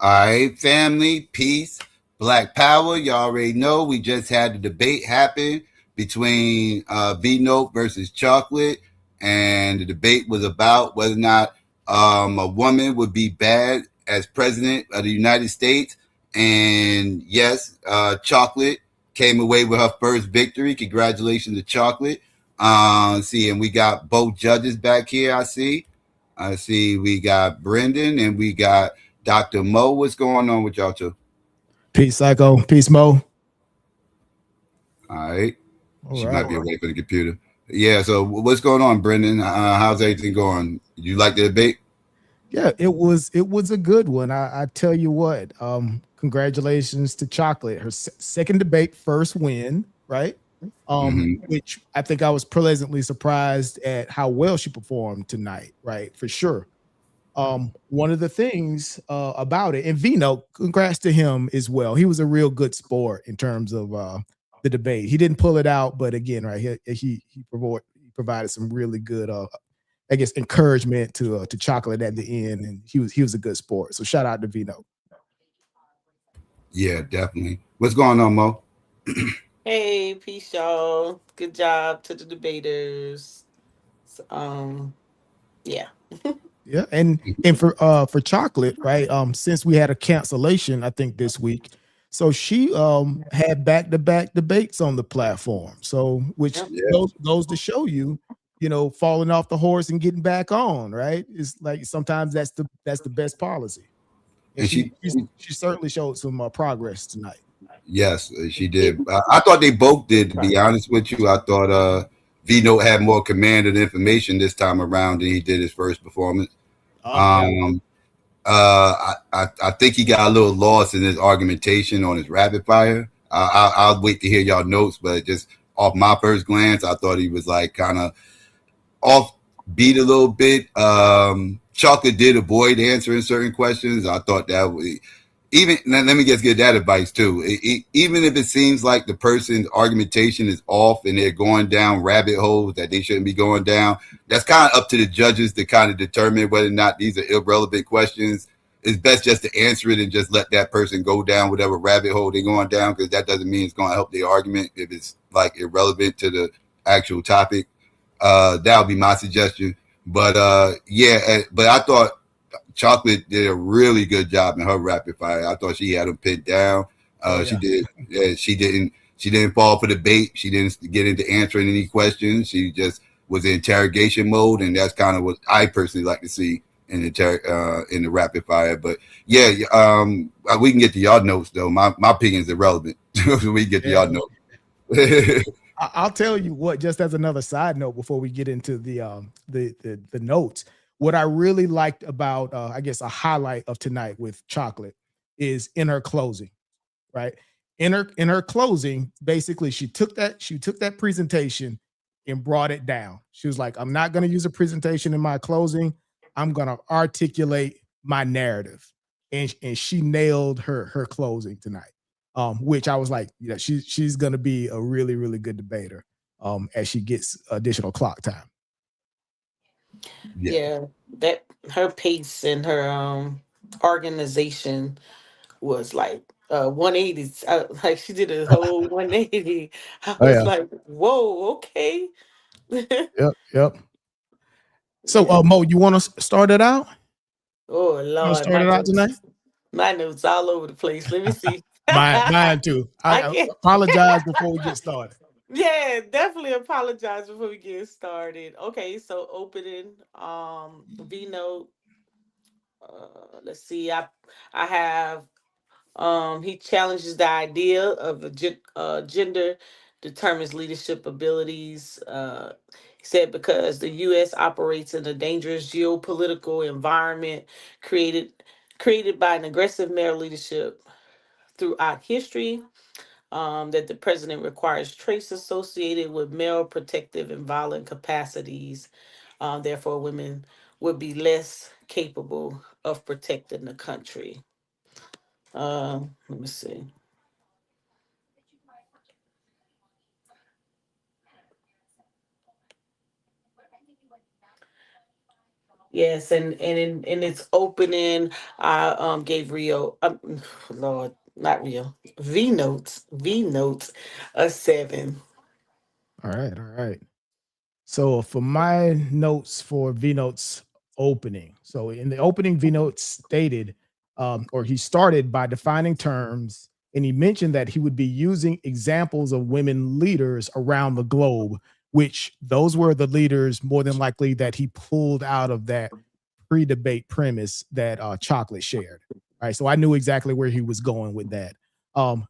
All right, family, peace, Black Power. You already know we just had the debate happen between V-Note versus Chocolate, and the debate was about whether or not a woman would be bad as president of the United States. And yes, Chocolate came away with her first victory. Congratulations to Chocolate. See, and we got both judges back here. I see we got Brendan and we got Dr. Mo. What's going on with y'all two? Peace, Psycho. Peace, Mo. All right. All She right. might be away from the computer. Yeah, so what's going on, Brendan? How's everything going? You like the debate? Yeah, it was a good one. I tell you what. Congratulations to Chocolate. Her second debate, first win, right? Mm-hmm. Which I think I was pleasantly surprised at how well she performed tonight, right? For sure. One of the things about it, and Vino, congrats to him as well. He was a real good sport in terms of the debate. He didn't pull it out, but again, right, he provided some really good, I guess, encouragement to Chocolate at the end, and he was a good sport. So shout out to Vino. Yeah, definitely. What's going on, Mo? Hey, peace, y'all. Good job to the debaters. Yeah. Yeah, and for Chocolate, right? Since we had a cancellation, I think this week, so she had back to back debates on the platform. So which Yep. Yeah. goes to show you, falling off the horse and getting back on, right? It's like sometimes that's the best policy, and And she certainly showed some progress tonight. yes, she It, did. I thought they both did, to be honest with you. I thought Vino had more command of the information this time around than he did his first performance. Yeah. Um, I think he got a little lost in his argumentation on his rapid fire. I'll wait to hear y'all notes, but just off my first glance, I thought he was like kind of off beat a little bit. Chocolate did avoid answering certain questions. I thought that was even. Let me just give that advice too. Even if it seems like the person's argumentation is off and they're going down rabbit holes that they shouldn't be going down, that's kind of up to the judges to kind of determine whether or not these are irrelevant questions. It's best just to answer it and just let that person go down whatever rabbit hole they're going down, because that doesn't mean it's going to help the argument if it's like irrelevant to the actual topic. That would be my suggestion. But but I thought Chocolate did a really good job in her rapid fire. I thought she had him pinned down. Oh She yeah. did. Yeah, she didn't. She didn't fall for the bait. She didn't get into answering any questions. She just was in interrogation mode, and that's kind of what I personally like to see in the rapid fire. But yeah, we can get to y'all notes though. My opinion is irrelevant. We can get to y'all Yeah. notes. I'll tell you what, just as another side note before we get into the notes, what I really liked about I guess a highlight of tonight with Chocolate is in her closing, right? In her closing, basically she took that presentation and brought it down. She was like, I'm not going to use a presentation in my closing. I'm going to articulate my narrative. And she nailed her closing tonight. Which I was like, yeah, she's gonna be a really, really good debater as she gets additional clock time. Yeah. yeah. That her pace and her organization was like 180. Like she did a whole 180. I Oh was yeah. like, whoa, okay. Yep. Yep. So Yeah. Mo, you want to start it out? Oh You want to Lord, start it out tonight? my notes all over the place. Let me see. Mine too. I I can't. apologize before we get started. Yeah, definitely apologize before we get started. Okay, so opening V note. Let's see. I have he challenges the idea of gender determines leadership abilities. He said because the U.S. operates in a dangerous geopolitical environment created created by an aggressive male leadership throughout history, that the president requires traits associated with male protective and violent capacities. Therefore, women would be less capable of protecting the country. Let me see. Yes, and in its opening, I gave Rio, Lord, not Rio, V notes, a 7. All right, all right. So for my notes for V Notes opening, so in the opening, V Notes stated, or he started by defining terms, and he mentioned that he would be using examples of women leaders around the globe, which those were the leaders more than likely that he pulled out of that pre-debate premise that Chocolate shared. Right, so I knew exactly where he was going with that.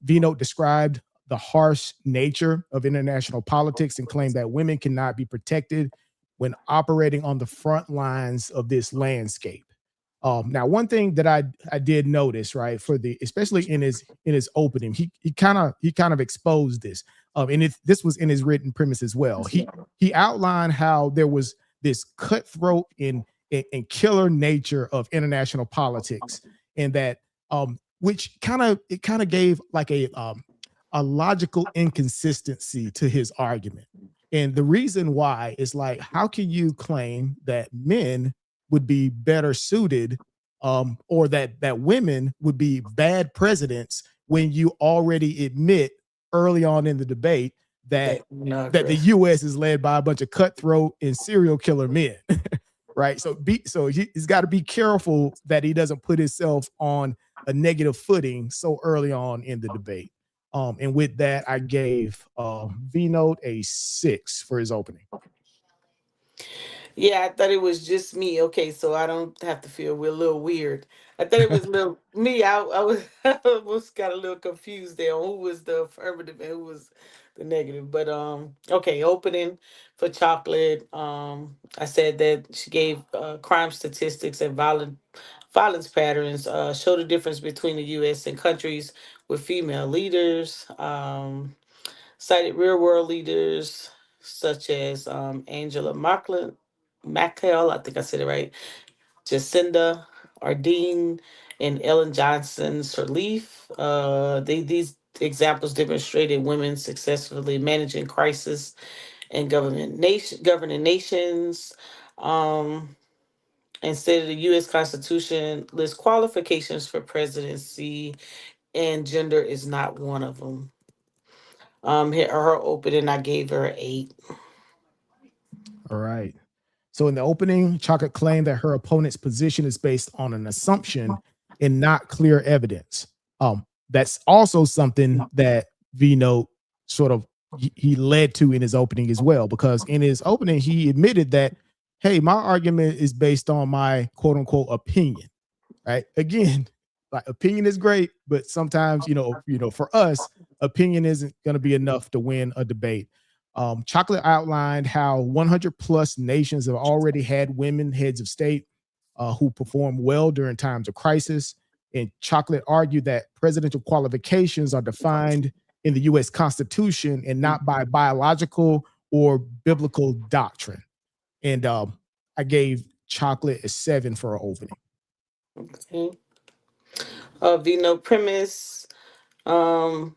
V Note described the harsh nature of international politics and claimed that women cannot be protected when operating on the front lines of this landscape. Now, one thing that I did notice, right, for the especially in his opening, he kind of exposed this, and this was in his written premise as well. He outlined how there was this cutthroat and killer nature of international politics, and that which kind of gave like a logical inconsistency to his argument. And the reason why is like, how can you claim that men would be better suited, or that women would be bad presidents when you already admit early on in the debate that the U.S. is led by a bunch of cutthroat and serial killer men, right? So he's got to be careful that he doesn't put himself on a negative footing so early on in the debate. And with that, I gave V Note a 6 for his opening. Yeah, I thought it was just me. Okay, so I don't have to feel we're a little weird. I thought it was little me. I was I was got a little confused there on who was the affirmative and who was the negative. But okay, opening for Chocolate. I said that she gave crime statistics and violence patterns show the difference between the U.S. and countries with female leaders. Cited real world leaders such as Angela Merkel, I think I said it right, Jacinda Ardern, and Ellen Johnson Sirleaf. These examples demonstrated women successfully managing crisis and governing nations. Um, Instead of the U.S. Constitution lists qualifications for presidency, and gender is not one of them. Her opening, I gave her an 8. All right. So in the opening, Chocolate claimed that her opponent's position is based on an assumption and not clear evidence. That's also something that V Note sort of he led to in his opening as well, because in his opening he admitted that, hey, my argument is based on my quote unquote opinion. Right? Again, like opinion is great, but sometimes for us, opinion isn't going to be enough to win a debate. Chocolate outlined how 100 plus nations have already had women heads of state who perform well during times of crisis. And Chocolate argued that presidential qualifications are defined in the U.S. Constitution and not by biological or biblical doctrine. And I gave Chocolate a 7 for her opening. Okay. Vino premise um,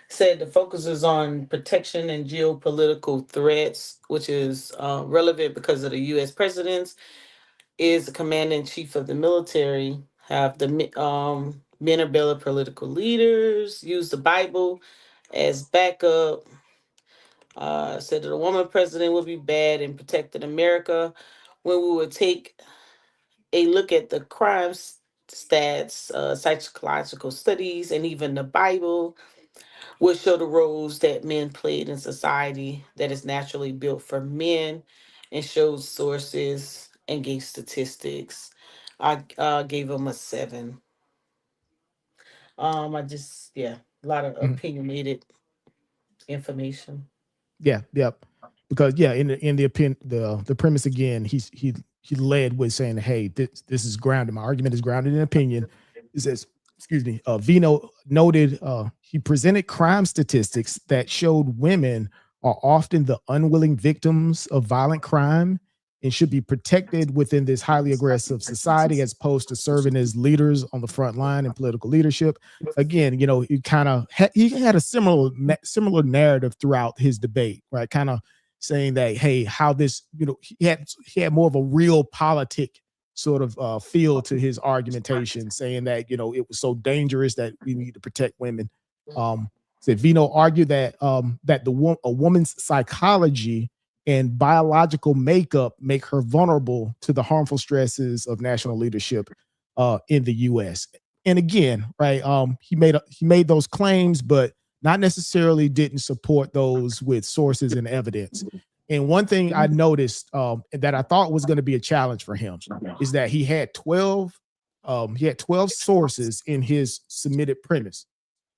said the focus is on protection and geopolitical threats, which is relevant because of the U.S. presidents is the commander in chief of the military. Have the men are better political leaders. Use the Bible as backup. Said that a woman president would be bad in protecting America. When we would take a look at the crimes stats, psychological studies, and even the Bible would show the roles that men played in society that is naturally built for men, and shows sources and gave statistics. I gave them a 7. I just a lot of Mhm. opinionated information. Yeah, yep. Because yeah, in the opinion, the premise again, he led with saying, "Hey, this is grounded. My argument is grounded in opinion." It says, excuse me. Vino noted he presented crime statistics that showed women are often the unwilling victims of violent crime and should be protected within this highly aggressive society as opposed to serving as leaders on the front line in political leadership. Again, he kind of he had a similar narrative throughout his debate, right? Kind of saying that, hey, how this, he had more of a real politic sort of feel to his argumentation, saying that, it was so dangerous that we need to protect women. Said Vino argued that a woman's psychology and biological makeup make her vulnerable to the harmful stresses of national leadership in the U.S. And again, right, he made those claims, but not necessarily didn't support those with sources and evidence. And one thing I noticed that I thought was going to be a challenge for him is that he had 12 sources in his submitted premise.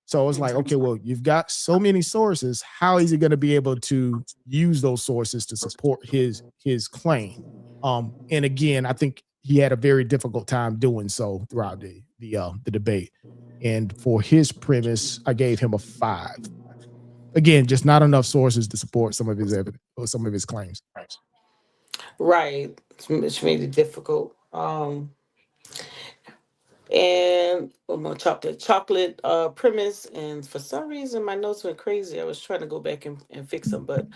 So I was like, okay, well, you've got so many sources. How is he going to be able to use those sources to support his claim? And again, I think he had a very difficult time doing so throughout the debate. And for his premise, I gave him a 5. Again, just not enough sources to support some of his evidence or some of his claims. Right, which made it difficult. And one more chocolate premise, and for some reason my notes went crazy. I was trying to go back and fix them, but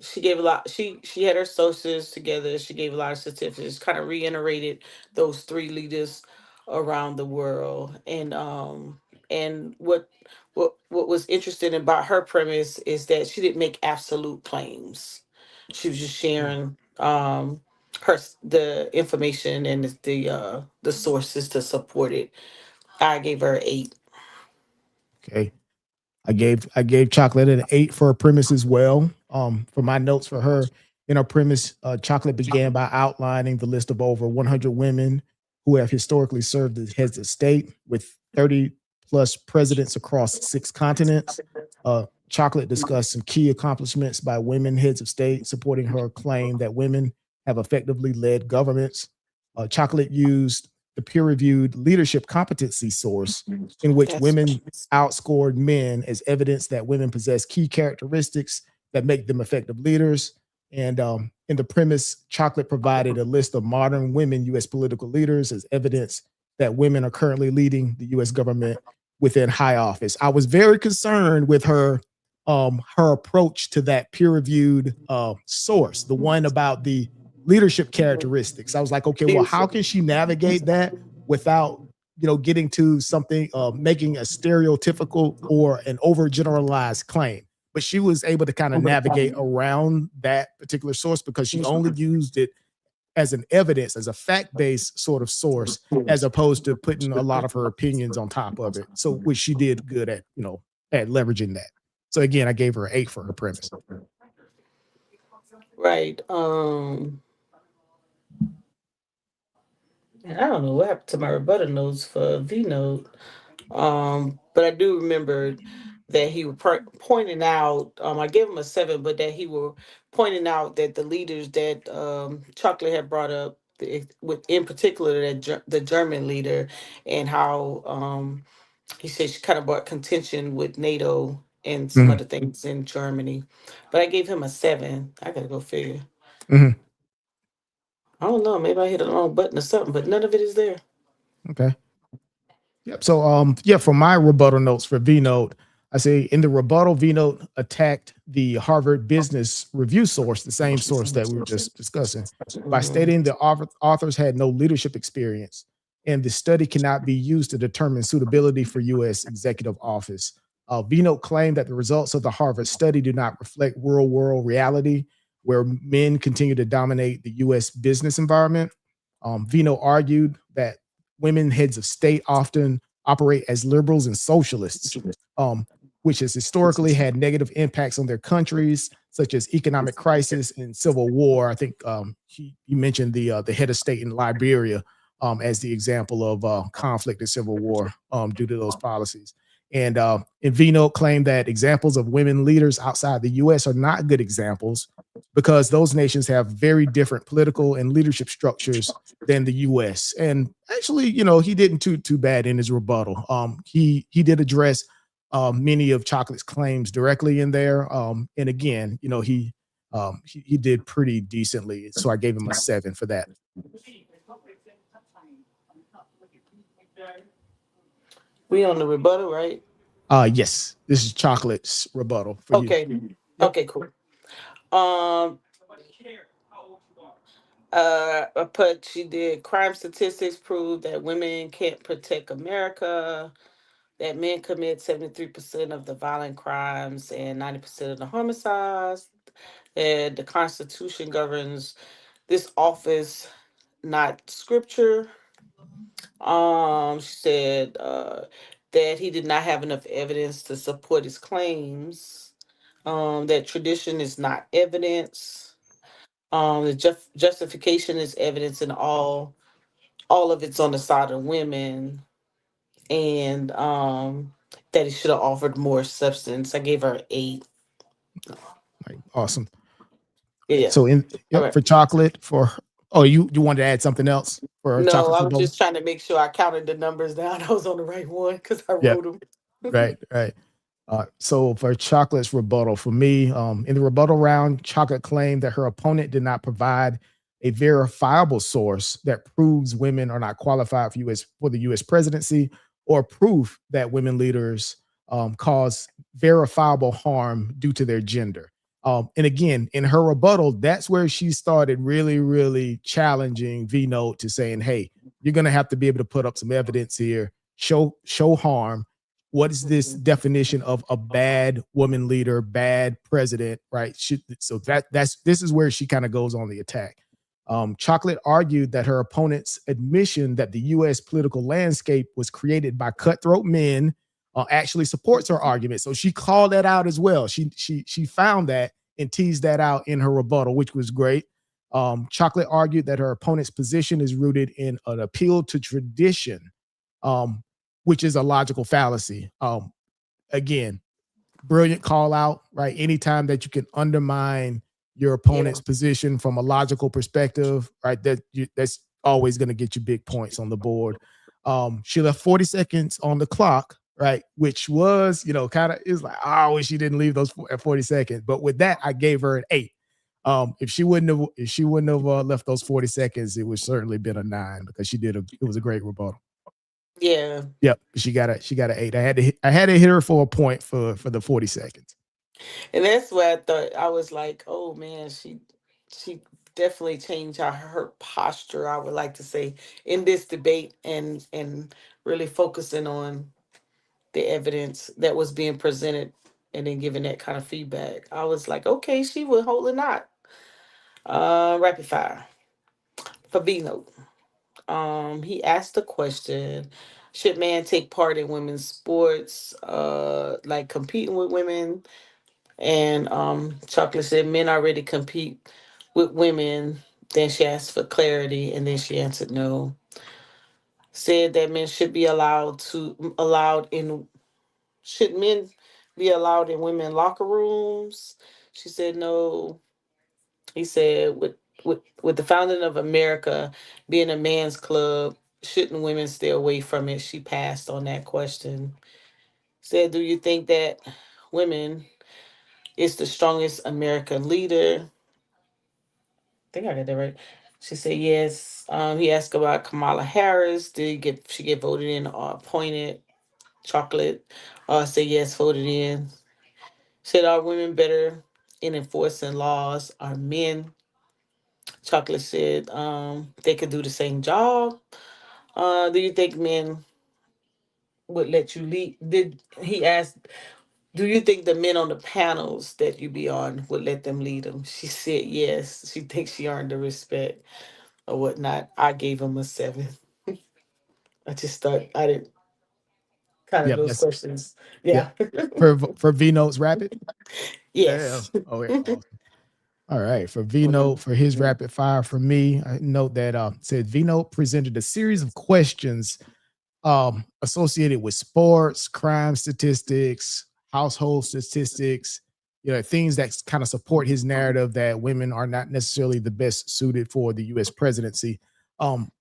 she gave a lot. She had her sources together. She gave a lot of certificates, kind of reiterated those three leaders around the world. And what was interesting about her premise is that she didn't make absolute claims. She was just sharing the information and the sources to support it. I gave her 8. Okay. I gave Chocolate an 8 for her premise as well. For my notes for her, in her premise, Chocolate began by outlining the list of over 100 women who have historically served as heads of state, with 30 plus presidents across 6 continents. Chocolate discussed some key accomplishments by women heads of state, supporting her claim that women have effectively led governments. Chocolate used the peer-reviewed leadership competency source, in which That's women outscored men, as evidence that women possess key characteristics that make them effective leaders. And in the premise, Chocolate provided a list of modern women U.S. political leaders as evidence that women are currently leading the U.S. government within high office. I was very concerned with her approach to that peer-reviewed source, the one about the leadership characteristics. I was like, okay, well, how can she navigate that without getting to something, making a stereotypical or an overgeneralized claim? But she was able to kind of navigate around that particular source because she only used it as an evidence, as a fact-based sort of source, as opposed to putting a lot of her opinions on top of it. So, which she did good at leveraging that. So again, I gave her an 8 for her premise. right. And I don't know what happened to my rebuttal notes for V note. But I do remember that he was pointing out. I gave him a 7, but that he were pointing out that the leaders that Chocolate had brought up, with in particular that the German leader, and how he said she kind of brought contention with NATO and some Mhm. other things in Germany. But I gave him a 7. I gotta go figure. Mhm. I don't know. Maybe I hit the wrong button or something, but none of it is there. Okay. Yep. So yeah, for my rebuttal notes for V Note, I say in the rebuttal, V Note attacked the Harvard Business Review source, the same source that we were just discussing, by Mhm. stating the authors had no leadership experience and the study cannot be used to determine suitability for U.S. executive office. V Note claimed that the results of the Harvard study do not reflect real world reality, where men continue to dominate the U.S. business environment. Vino argued that women heads of state often operate as liberals and socialists, um, which has historically had negative impacts on their countries, such as economic crisis and civil war. I think he mentioned the head of state in Liberia as the example of conflict and civil war due to those policies. And Vino claimed that examples of women leaders outside the U.S. are not good examples because those nations have very different political and leadership structures than the U.S. And actually, he didn't too bad in his rebuttal. He did address many of Chocolate's claims directly in there. And again, he did pretty decently. So I gave him a 7 for that. We on the rebuttal, right? Yes, this is Chocolate's rebuttal for you. Okay. Yep. Okay, cool. Um, I put she did crime statistics prove that women can't protect America. That men commit 73% of the violent crimes and 90% of the homicides. And the Constitution governs this office, not scripture. She said that he did not have enough evidence to support his claims. That tradition is not evidence. The justification is evidence, and all of it's on the side of women, and that he should have offered more substance. I gave her 8. Right. Awesome. Yeah. So in All yep, right. for chocolate for oh you wanted to add something else for No, chocolate I was rebuttal? just trying to make sure I counted the numbers down. I was on the right one because I Yeah, wrote them. right, right. So for Chocolate's rebuttal, for me, in the rebuttal round, Chocolate claimed that her opponent did not provide a verifiable source that proves women are not qualified for the U.S. presidency, or proof that women leaders cause verifiable harm due to their gender. And again, in her rebuttal, that's where she started really, really challenging V Note to saying, "Hey, you're going to have to be able to put up some evidence here, show harm. What is this definition of a bad woman leader, bad president, right?" So this is where she kind of goes on the attack. Chocolate argued that her opponent's admission that the U.S. political landscape was created by cutthroat men actually supports her argument. So she called that out as well. She found that and teased that out in her rebuttal, which was great. Chocolate argued that her opponent's position is rooted in an appeal to tradition, um, which is a logical fallacy. Again, brilliant call out, right? Anytime that you can undermine your Yeah. opponent's position from a logical perspective, right? That's always going to get you big points on the board. She left 40 seconds on the clock, right? Which was, kind of is like, I wish she didn't leave those at 40 seconds. But with that, I gave her an 8. If she wouldn't have left those 40 seconds, it would certainly been a 9 because it was a great rebuttal. Yeah. Yep, she got an 8. I had to hit her for a point for the 40 seconds. And that's what I thought. I was like, oh man, she definitely changed her posture, I would like to say, in this debate, and really focusing on the evidence that was being presented and then giving that kind of feedback. I was like, okay, she would hold a knot. Rapid fire for B note. He asked the question: should men take part in women's sports, like competing with women? And Chocolate said men already compete with women. Then she asked for clarity, and then she answered no. Said that men should be allowed in should men be allowed in women locker rooms? She said no. He said with the founding of America being a man's club, shouldn't women stay away from it? She passed on that question. Said, do you think that women is the strongest American leader? I think I got that right. She said yes. He asked about Kamala Harris. Did she get voted in or appointed? Chocolate said yes, voted in. Said, are women better in enforcing laws? Are men? Chocolate said they could do the same job. Do you think men would let you lead? Did he ask? Do you think the men on the panels that you be on would let them lead them? She said yes. She thinks she earned the respect or whatnot. I gave him a 7. I just thought I didn't kind of Yep, those that's questions. yep. Yeah. For V Notes Rapid. Yeah. Yes. Oh yeah. Awesome. All right. For V Note for his rapid fire for me, I note that said V Note presented a series of questions associated with sports, crime statistics, household statistics, things that kind of support his narrative that women are not necessarily the best suited for the U.S. presidency.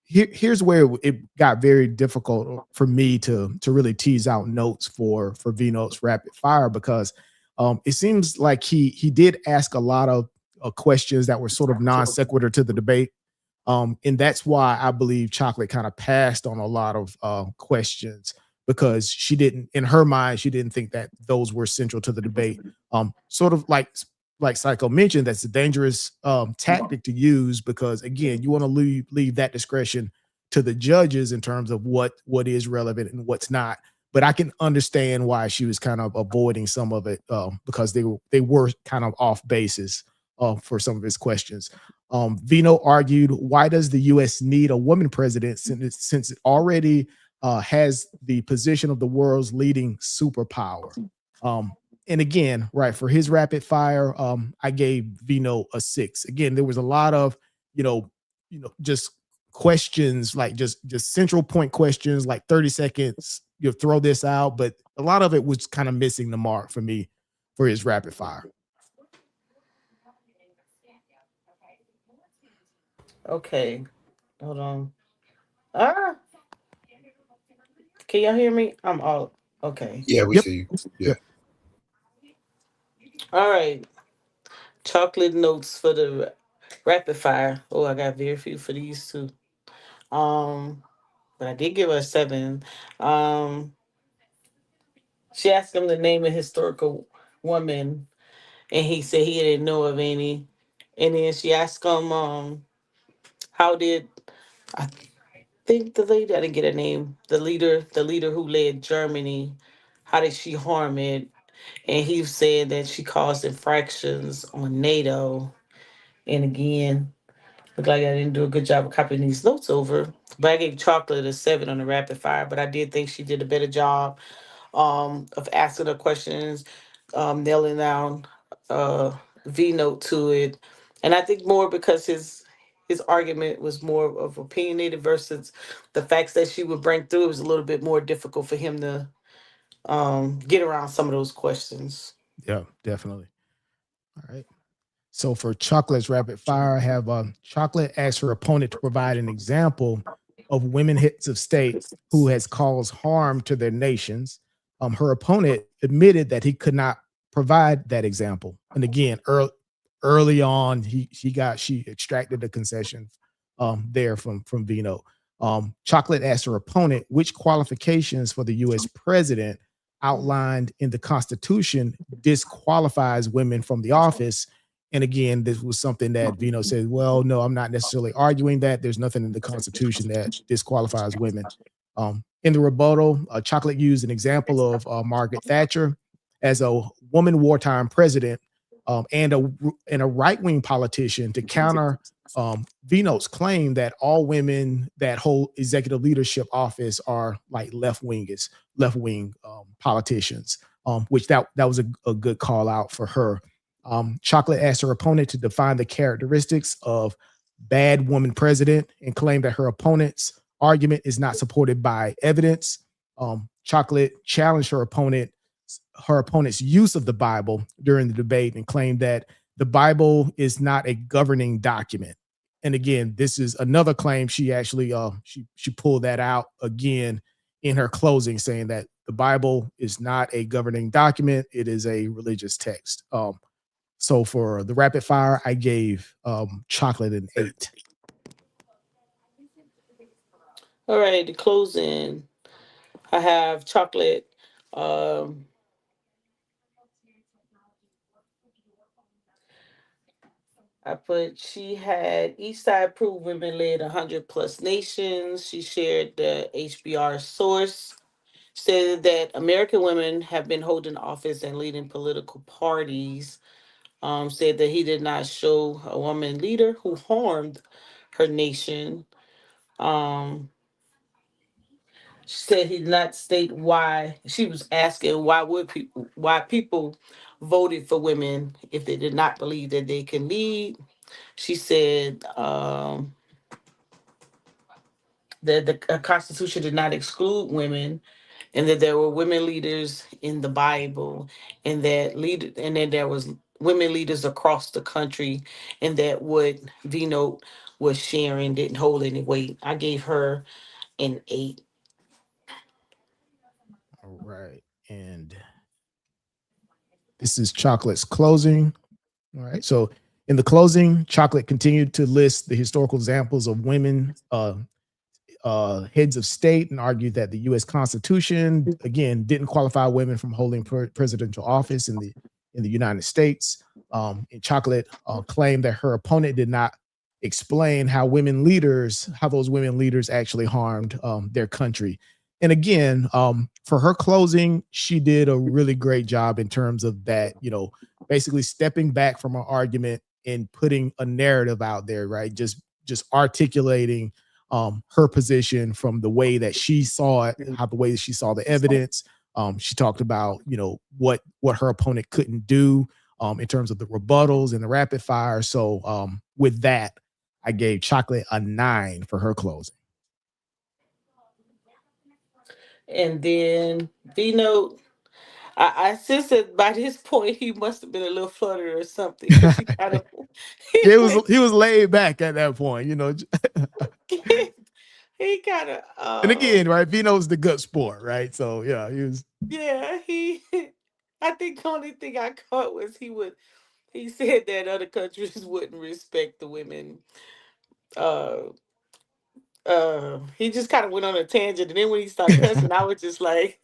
Here's where it got very difficult for me to really tease out notes for V Notes rapid fire, because it seems like he did ask a lot of questions that were sort of non sequitur to the debate. And that's why I believe Chocolate kind of passed on a lot of questions, because she didn't, in her mind, she didn't think that those were central to the debate. Sort of like like Psycho mentioned, that's a dangerous tactic to use, because again, you want to leave that discretion to the judges in terms of what is relevant and what's not. But I can understand why she was kind of avoiding some of it, because they were kind of off basis for some of his questions. Vino argued, why does the U.S. need a woman president since it already has the position of the world's leading superpower? And again, right, for his rapid fire, I gave Vino a 6. Again, there was a lot of, just questions, like just central point questions, like 30 seconds, you throw this out, but a lot of it was kind of missing the mark for me for his rapid fire. Okay, hold on. Ah, can y'all hear me? I'm all okay. Yeah, we Yep. see you. Yeah. Yep. All right. Chocolate notes for the rapid fire. Oh, I got very few for these two. Um, but I did give her a 7. Um, she asked him to name a historical woman, and he said he didn't know of any. And then she asked him, how did I think the lady, I didn't get her name, the leader who led Germany, how did she harm it? And he said that she caused infractions on NATO. And again, look like I didn't do a good job of copying these notes over. But I gave Chocolate a 7 on the rapid fire. But I did think she did a better job of asking her questions, nailing down V note to it. And I think more because his argument was more of opinionated versus the facts that she would bring through. It was a little bit more difficult for him to get around some of those questions. Yeah, definitely. All right. So for Chocolate's rapid fire, I have Chocolate asked her opponent to provide an example of women heads of state who has caused harm to their nations. Her opponent admitted that he could not provide that example. And again, early on, she extracted the concession there from Vino. Chocolate asked her opponent which qualifications for the U.S. president outlined in the Constitution disqualifies women from the office. And again, this was something that Vino said, well, no, I'm not necessarily arguing that. There's nothing in the Constitution that disqualifies women. In the rebuttal, Chocolate used an example of Margaret Thatcher as a woman wartime president, and a right-wing politician to counter Vino's claim that all women that hold executive leadership office are like left-wing politicians, which that was a good call out for her. Chocolate asked her opponent to define the characteristics of bad woman president and claimed that her opponent's argument is not supported by evidence. Chocolate challenged her opponent's use of the Bible during the debate and claimed that the Bible is not a governing document. And again, this is another claim she actually she pulled that out again in her closing, saying that the Bible is not a governing document; it is a religious text. So for the rapid fire, I gave Chocolate an 8. All right, the closing. I have Chocolate. Um, I put she had each side proved women led 100 plus nations. She shared the HBR source, said that American women have been holding office and leading political parties. Said that he did not show a woman leader who harmed her nation. Um, she said he did not state why. She was asking why people voted for women if they did not believe that they can lead. She said that the Constitution did not exclude women, and that there were women leaders in the Bible, and that there was women leaders across the country, and that what Vino was sharing didn't hold any weight. I gave her an 8. All right. And this is Chocolate's closing. All right. So in the closing, Chocolate continued to list the historical examples of women heads of state and argued that the U.S. Constitution, again, didn't qualify women from holding presidential office in the United States. And Chocolate claimed that her opponent did not explain how those women leaders actually harmed their country. And again, for her closing, she did a really great job in terms of that, basically stepping back from her argument and putting a narrative out there, right? Just articulating her position from the way that she saw it, how the way that she saw the evidence. She talked about, what her opponent couldn't do in terms of the rebuttals and the rapid fire. So with that, I gave Chocolate a 9 for her closing. And then V-Note, I sense that by this point he must have been a little fluttered or something, because he kind of he was laid back at that point, he kind of And again, right, Vino's the good sport, right? So yeah, he was. Yeah, he. I think the only thing I caught was he said that other countries wouldn't respect the women. Uh, he just kind of went on a tangent, and then when he started cussing, I was just like,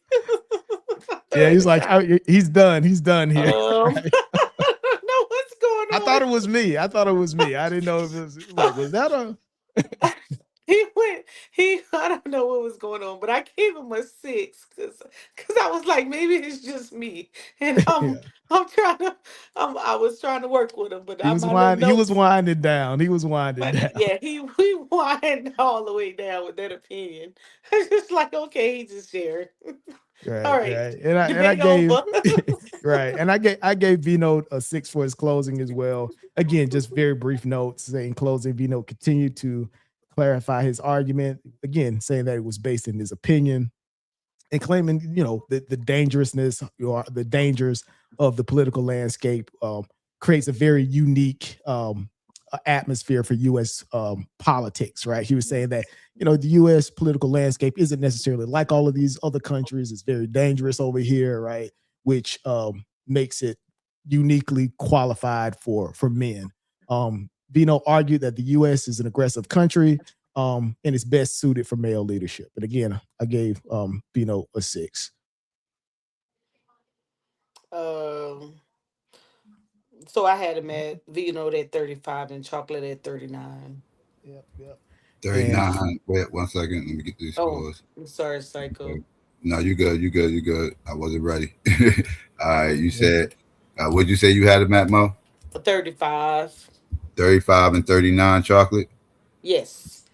Yeah, he's like, he's done. He's done here. I don't know what's going on. I thought it was me. I didn't know if it was like, was that a? I don't know what was going on, but I gave him a 6 because I was like, maybe it's just me, and Yeah. I was trying to work with him, but He was winding down. He was winding down. Yeah, he whined all the way down with that opinion. I just like, okay, he just shared. Right, All right. right. And I gave right, and I gave V-Note a 6 for his closing as well. Again, just very brief notes saying closing. V-Note continued to clarify his argument, again saying that it was based in his opinion and claiming, the dangerousness or the dangers of the political landscape creates a very unique atmosphere for U.S. Politics, right? He was saying that, the U.S. political landscape isn't necessarily like all of these other countries. It's very dangerous over here, right? Which makes it uniquely qualified for men. Vino argued that the U.S. is an aggressive country and is best suited for male leadership. But again, I gave Vino a 6. So I had him at Vino at 35 and Chocolate at 39. Yep. 39. Wait 1 second. Let me get these scores. I'm sorry, Psycho. No, you good. I wasn't ready. All right, you said, what'd you say you had him at, Mo? 35. 35 and 39, Chocolate? Yes.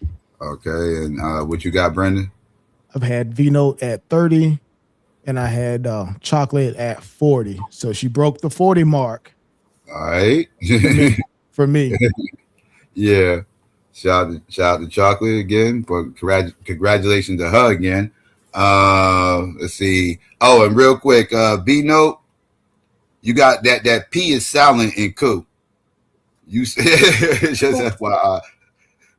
Okay, and what you got, Brendan? I've had V-Note at 30, and I had Chocolate at 40. So she broke the 40 mark. All right. For me. Yeah. Shout out to Chocolate again. For congratulations to her again. Let's see. Oh, and real quick, V-Note, you got that P is silent in coup. You just FYI,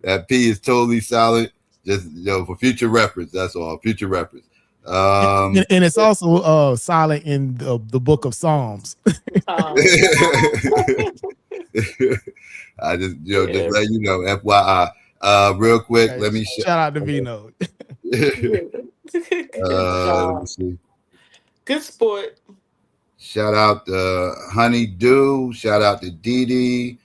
that P is totally silent. Just for future reference. That's all. Future reference. And it's also silent in the book of Psalms. I just just let you know, FYI. Real quick, let me shout out to V-Note. Let me see. Good sport. Shout out to Honey Do. Shout out to Dee.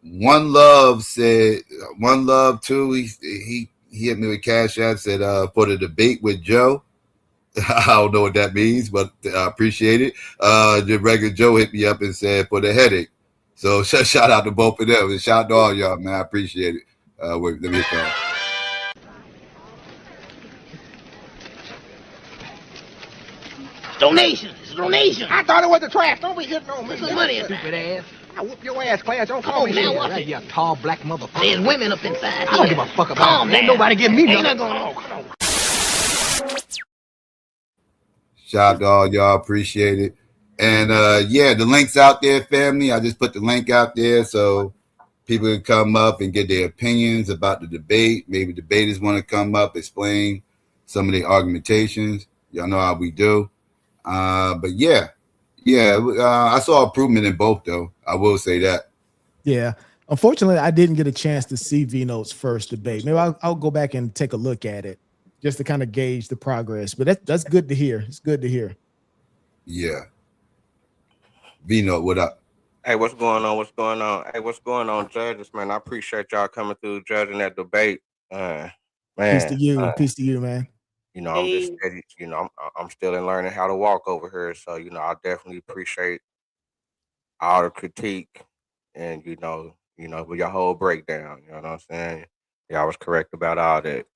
One Love said, One Love too. He hit me with Cash App, said for the debate with Joe. I don't know what that means, but I appreciate it. The regular Joe hit me up and said for the headache. So shout out to both of them. And shout out to all y'all, man. I appreciate it. Wait, let me hit that. Donation. It's a donation. I thought it was the trash. Don't be hitting on me. Put some money in stupid ass. I whoop your ass, Clarence. Don't call me now, that. You tall black motherfucker. There's women up inside. I don't give a fuck about it. Ain't nobody give me nothing. Ain't nothing going on. Shout out to all y'all. Appreciate it. And the link's out there, family. I just put the link out there so people can come up and get their opinions about the debate. Maybe debaters want to come up, explain some of the argumentations. Y'all know how we do. But I saw improvement in both, though. I will say that. Yeah. Unfortunately, I didn't get a chance to see V-Note's first debate. Maybe I'll go back and take a look at it just to kind of gauge the progress. But that's good to hear. It's good to hear. Yeah. V-Note, what up? Hey, what's going on? What's going on? Hey, what's going on, judges? Man, I appreciate y'all coming through judging that debate. Uh, Peace to man, you. Peace to you, man. I'm just Hey, steady. I'm still in learning how to walk over here. So, I definitely appreciate all the critique and with your whole breakdown. You know what I'm saying? Y'all was correct about all that.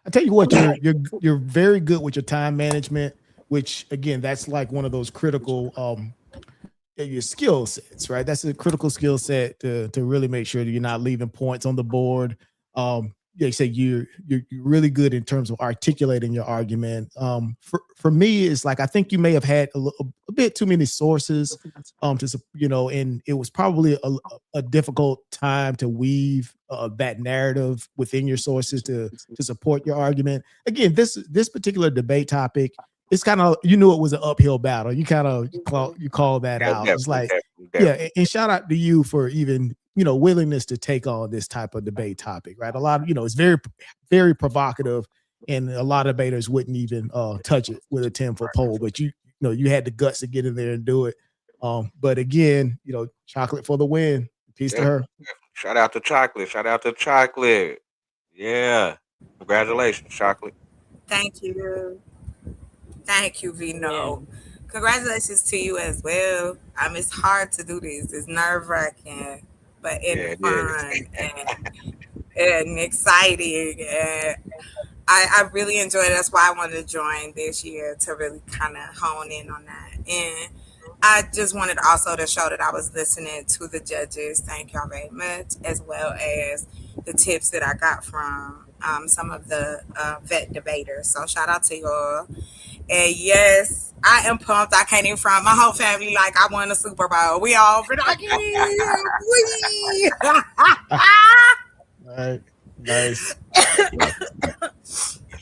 I tell you what, you're very good with your time management, which again, that's like one of those critical your skill sets, right? That's a critical skill set to really make sure that you're not leaving points on the board. They say you're really good in terms of articulating your argument. For me, it's like I think you may have had a bit too many sources, and it was probably a difficult time to weave that narrative within your sources to support your argument. Again, this particular debate topic, it's kind of, you knew it was an uphill battle. You kind of call that Yeah, out. It's definitely, like, definitely, yeah, definitely. and shout out to you for even willingness to take on this type of debate topic, right? A lot of it's very very provocative, and a lot of debaters wouldn't even touch it with a 10-foot pole, but you had the guts to get in there and do it. But again, chocolate for the win. Peace to Definitely, her. definitely. Shout out to Chocolate. Shout out to Chocolate. Yeah. Congratulations, Chocolate. Thank you. Thank you, yeah. Vino. Congratulations to you as well. It's hard to do this. It's nerve wracking, but in Yeah, it is. fun and exciting. And I really enjoyed it. That's why I wanted to join this year to really kind of hone in on that. And I just wanted also to show that I was listening to the judges. Thank y'all very much, as well as the tips that I got from some of the vet debaters. So shout out to y'all. And yes, I am pumped. I can't even front. My whole family like I won the Super Bowl. We all been like, yeah, we. All right, nice. That's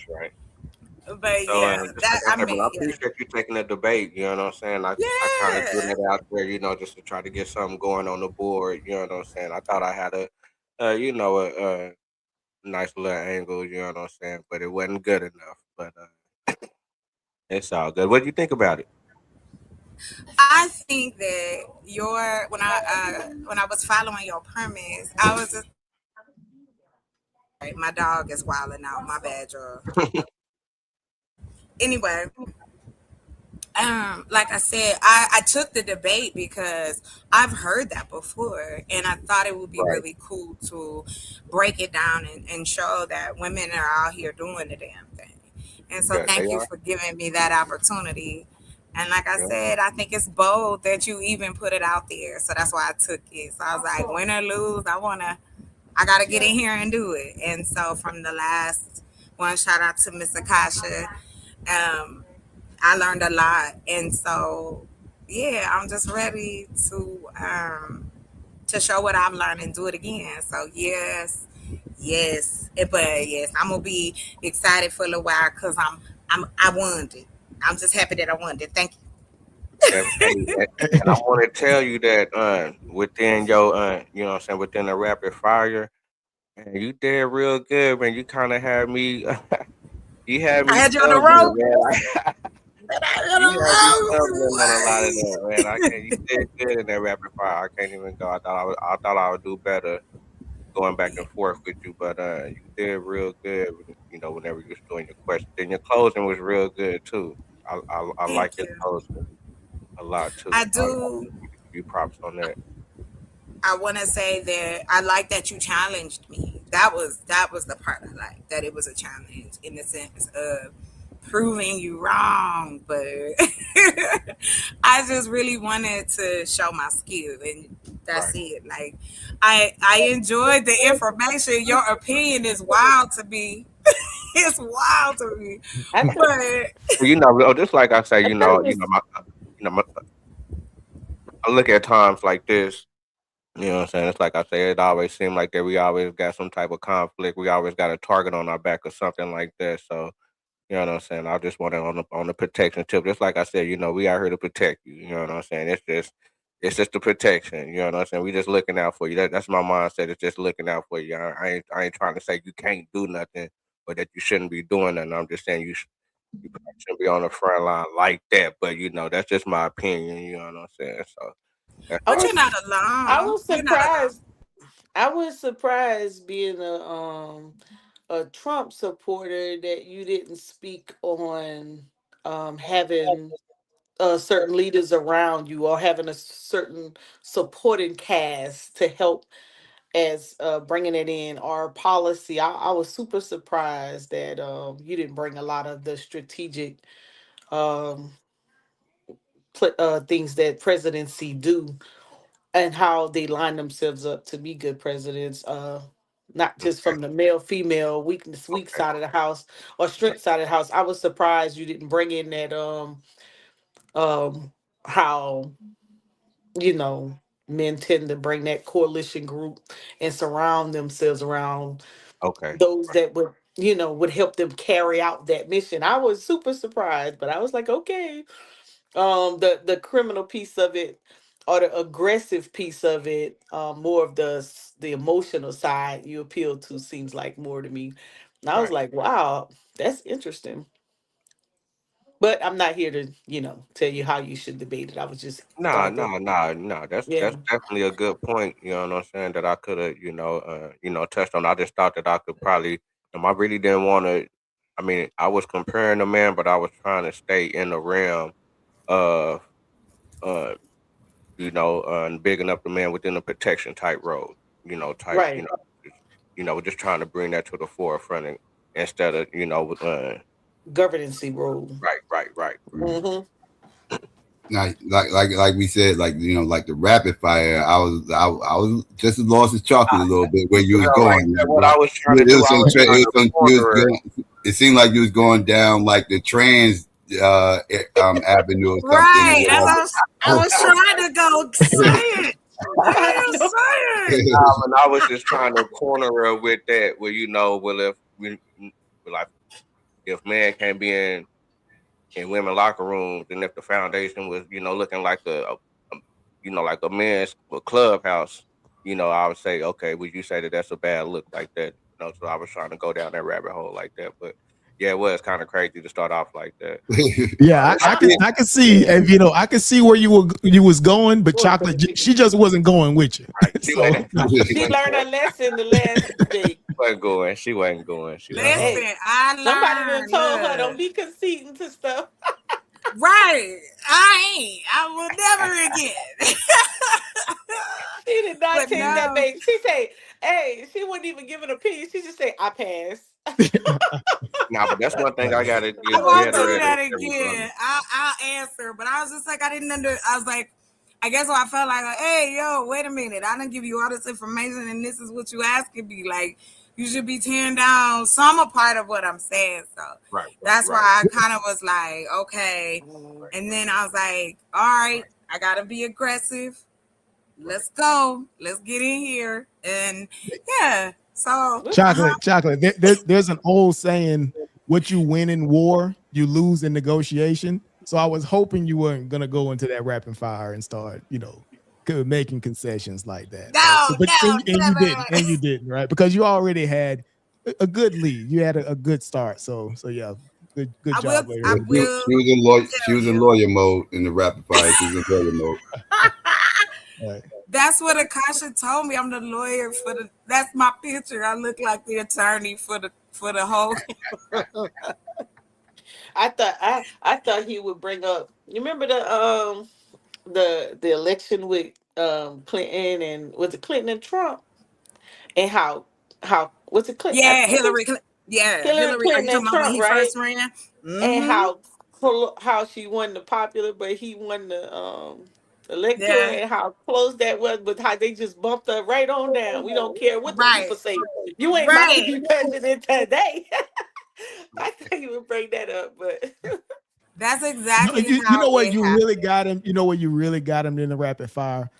right. But So, yeah, just like that I I said, man, I mean, yeah, appreciate you taking the debate. You know what I'm saying? I kind of threw yeah. that out there, just to try to get something going on the board. You know what I'm saying? I thought I had a nice little angle. You know what I'm saying? But it wasn't good enough. But it's all good. What do you think about it? I think that your when I was following your premise, I was just my dog is wilding out. My bad, y'all. Anyway, like I said, I took the debate because I've heard that before, and I thought it would be Right. really cool to break it down and show that women are out here doing the damn thing. And so, Yeah, they thank you are. for giving me that opportunity. And like I Yeah, said, I think it's bold that you even put it out there. So that's why I took it. So I was like, win or lose, I gotta get in here and do it. And so from the last one, shout out to Miss Akasha. Um, I learned a lot, and so yeah, I'm just ready to show what I've learned and do it again. So yes, yes, but yes, I'm gonna be excited for a little while because I won it. I'm just happy that I won it. Thank you. Hey, and I want to tell you that within your what I'm saying, within the rapid fire, man, you did real good, man. You kind of had me, you had I me had you on the stumbling, road. man. I had you You had me on stumbling on a lot of the that, man. I can't. You did good in that rapid fire. I can't even go. I thought I would do better going back and road. forth with you, but you did real good. Whenever you was doing your question, then your closing was real good too. I like Thank your you. closing a lot too. I I do. give you props on that. I want to say that I like that you challenged me. That was the part I like. That it was a challenge in the sense of proving you wrong, but I just really wanted to show my skill, and that's Right. it. Like I enjoyed the information. Your opinion is wild to me. It's wild to me, I but Just like I say, I think it's my, I look at times like this. You know what I'm saying? It's like I say, it always seemed like that we always got some type of conflict. We always got a target on our back or something like that. So, you know what I'm saying? I just want it on the protection tip. Just like I said, we out here to protect you. You know what I'm saying? It's just the protection. You know what I'm saying? We just looking out for you. That's my mindset. It's just looking out for you. I ain't trying to say you can't do nothing or that you shouldn't be doing nothing. I'm just saying you probably shouldn't be on the front line like that. But that's just my opinion. You know what I'm saying? So. I But you're was not I alone. was You're not alone. surprised. I was surprised being a Trump supporter that you didn't speak on having certain leaders around you or having a certain supporting cast to help as bringing it in our policy. I was super surprised that you didn't bring a lot of the strategic um, things that presidency do and how they line themselves up to be good presidents. Not just Okay. from the male female weak Okay. side of the house or strength side of the house. I was surprised you didn't bring in that how you know men tend to bring that coalition group and surround themselves around Okay. those that would help them carry out that mission. I was super surprised, but I was like, okay. The criminal piece of it or the aggressive piece of it, more of the emotional side you appeal to seems like more to me. And I was Right. like, wow, that's interesting. But I'm not here to, tell you how you should debate it. I was just Nah, thought that, nah, nah, nah. yeah, That's definitely a good point. You know what I'm saying? That I could have, touched on. I just thought that I could probably. I really didn't want to. I mean, I was comparing the man, but I was trying to stay in the realm of, uh, and bigging up the man within the protection type role. Type. right, Just trying to bring that to the forefront instead of, governancy rule. right. Hmm. like we said, like the rapid fire. I was just as lost as chocolate a little bit where you was Right going. there. What But I was trying to do, I was trying to corner it. it seemed like you was going down like the trans avenue or something. Right. I was trying to go say it. Go I ahead, know. say it. And I was just trying to corner her with that, where well, if like if man can't be in women locker rooms, and if the foundation was looking like like a men's clubhouse, I would say, okay, would you say that that's a bad look like that? So I was trying to go down that rabbit hole like that, but yeah, it was kind of crazy to start off like that. Yeah, I can see, and I can see where you was going, but chocolate, she just wasn't going with you. Right. So She learned her lesson the last debate. Wasn't going. She wasn't going. Listen, Hey, I somebody done learned. told her don't Look. be conceding to stuff. Right. I ain't. I will never again. She did not But take that no. bait. She say, "Hey," she wouldn't even give an opinion. She just say, "I pass." Nah, but that's one thing I gotta I get won't better do at that it every brother. again. I'll answer, but I was just like, I didn't I was like, I guess what I felt like, hey, yo, wait a minute. I didn't give you all this information, and this is what you asking me. Like, you should be tearing down some part of what I'm saying. So that's why I kind of was like, okay. And then I was like, all right, I gotta be aggressive. Let's go. Let's get in here. And yeah. So chocolate. There's an old saying: "What you win in war, you lose in negotiation." So I was hoping you weren't gonna go into that rapid fire and start, making concessions like that. Right? So, and you didn't, right? Because you already had a good lead. You had a good start. So yeah, good job. I will She was in lawyer. She tell was in you. lawyer mode in the rapid fire. She was in lawyer mode. Right. That's what Akasha told me. I'm the lawyer that's my picture. I look like the attorney for the whole. I thought he would bring up. You remember the election with Clinton and was it Clinton and Trump and how was it Clinton? Yeah, I think Hillary Hillary. Are you Clinton and talking about when Trump, he right? first ran? And Mm-hmm. how she won the popular, but he won the electoral, Yeah. and how close that was, but how they just bumped her right on down. We don't care what the Right. people say. You ain't about to Right. be president today. I thought you would bring that up, but That's You, exactly you, you how know what it you happened. really got him. You know what you really got him in the rapid fire.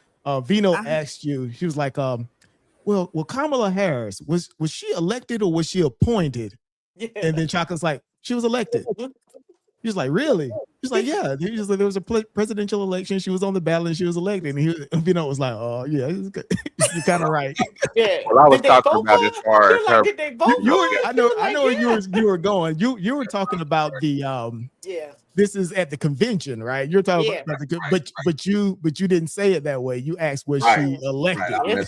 Vino Uh, asked you. She was like, well, Kamala Harris was she elected or was she appointed? yeah. And then Chocolate's like, she was elected. He was like, really? He's like, yeah. He was like, there was a presidential election. She was on the ballot and she was elected. And he, was like, oh yeah, you're kind of right. Yeah. Well, I was Did they talking vote about for as her? far She as was like, her. did they vote for You were, her? I She know, was like, where yeah. you were going. You were talking about the Yeah. This is at the convention, right? You're talking Yeah. about but you didn't say it that way. You asked, was Right. she elected? Right, I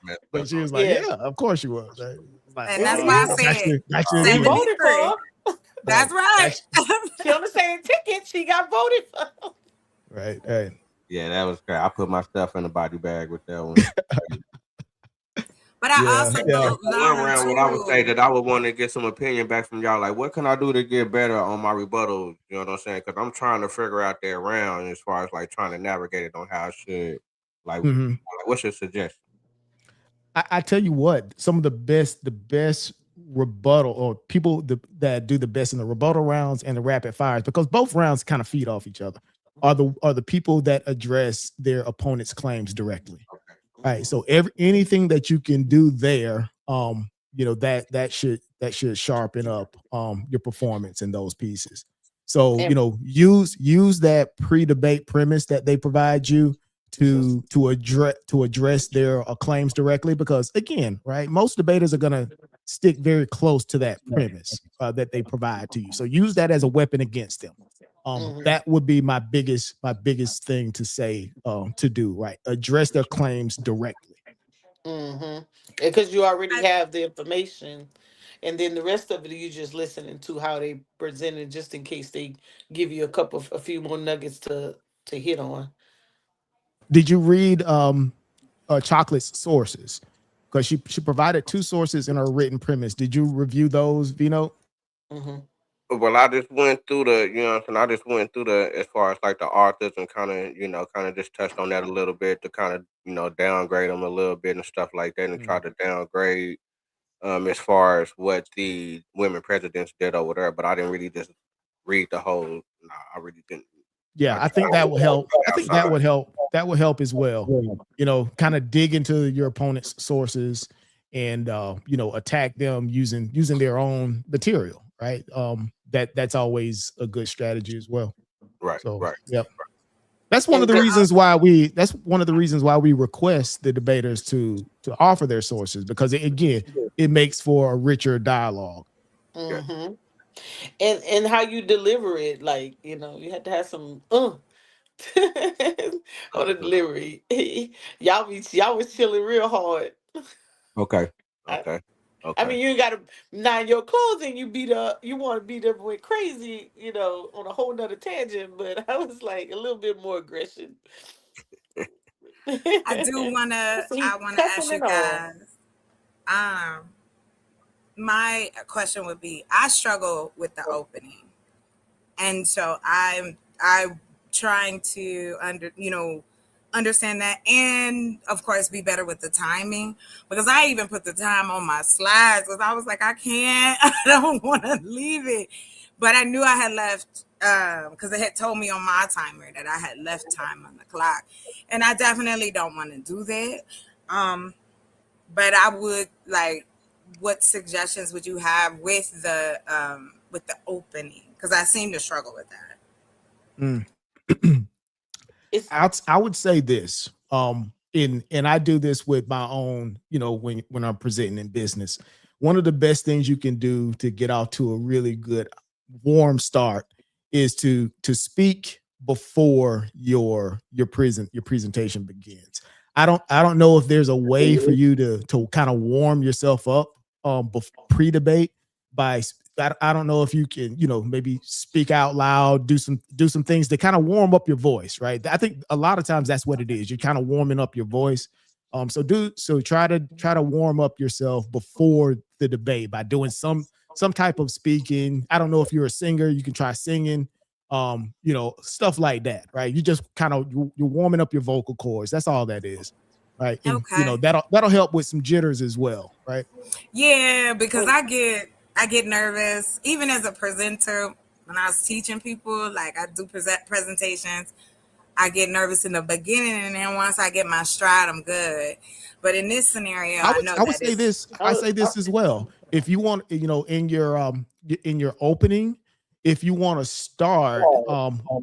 Yeah. But she was like, Yeah. yeah, of course she was. Right? Like, And that's why I said gotcha. They voted for 73. her. That's right. She on the same ticket. She got voted for. Right. Yeah, that was great. I put my stuff in the body bag with that one. But I also One learned round, what I would say that I would want to get some opinion back from y'all. Like, what can I do to get better on my rebuttal? You know what I'm saying? Because I'm trying to figure out that round as far as like trying to navigate it on how I should. Like, what's your suggestion? I tell you what, some of the best rebuttal or people that do the best in the rebuttal rounds and the rapid fires, because both rounds kind of feed off each other, are the people that address their opponent's claims directly. All right. So anything that you can do there, that should sharpen up your performance in those pieces. So, use that pre-debate premise that they provide you to address their claims directly, because again, right, most debaters are going to stick very close to that premise that they provide to you. So use that as a weapon against them. That would be my biggest thing to say, to do, right? Address their claims directly. Because you already have the information, and then the rest of it you just listening to how they present it, just in case they give you a few more nuggets to hit on. Did you read Chocolate's sources? Because she provided 2 sources in her written premise. Did you review those, Vino? Well, I just went through I just went through as far as like the authors, and kind of just touched on that a little bit to kind of, downgrade them a little bit and stuff like that, and try to downgrade as far as what the women presidents did over there. But I didn't really just read the whole. No, I really didn't. Yeah, I think that will help. I think that would help. That would help as well. Kind of dig into your opponent's sources and attack them using their own material, right? That's always a good strategy as well. Right. So, right. Yep. That's one of the reasons why we request the debaters to offer their sources, because it makes for a richer dialogue. And how you deliver it, like, you had to have some on the delivery. y'all was chilling real hard. Okay. I mean, you ain't gotta nine your clothes and you want to beat up with crazy, on a whole nother tangent, but I was like a little bit more aggression. I want to ask you guys. My question would be, I struggle with the opening. And so I'm trying to understand that, and of course be better with the timing, because I even put the time on my slides, because I was like, I don't want to leave it, but I knew I had left because it had told me on my timer that I had left time on the clock, and I definitely don't want to do that. But I would like, what suggestions would you have with the opening? Because I seem to struggle with that. I would say this, and I do this with my own, when I'm presenting in business. One of the best things you can do to get off to a really good warm start is to speak before your presentation begins. I don't know if there's a way for you to kind of warm yourself up pre-debate by, I don't know if you can, maybe speak out loud, do some things to kind of warm up your voice, right? I think a lot of times that's what it is. You're kind of warming up your voice. So try to warm up yourself before the debate by doing some type of speaking. I don't know if you're a singer, you can try singing, stuff like that, right? You just kind of, you're warming up your vocal cords. That's all that is. Right. And, okay. That'll help with some jitters as well. Right. Yeah, because I get nervous, even as a presenter. When I was teaching people, like I do presentations, I get nervous in the beginning, and then once I get my stride, I'm good. But in this scenario, I would say this. I say this as well. If you want, in your opening, if you want to start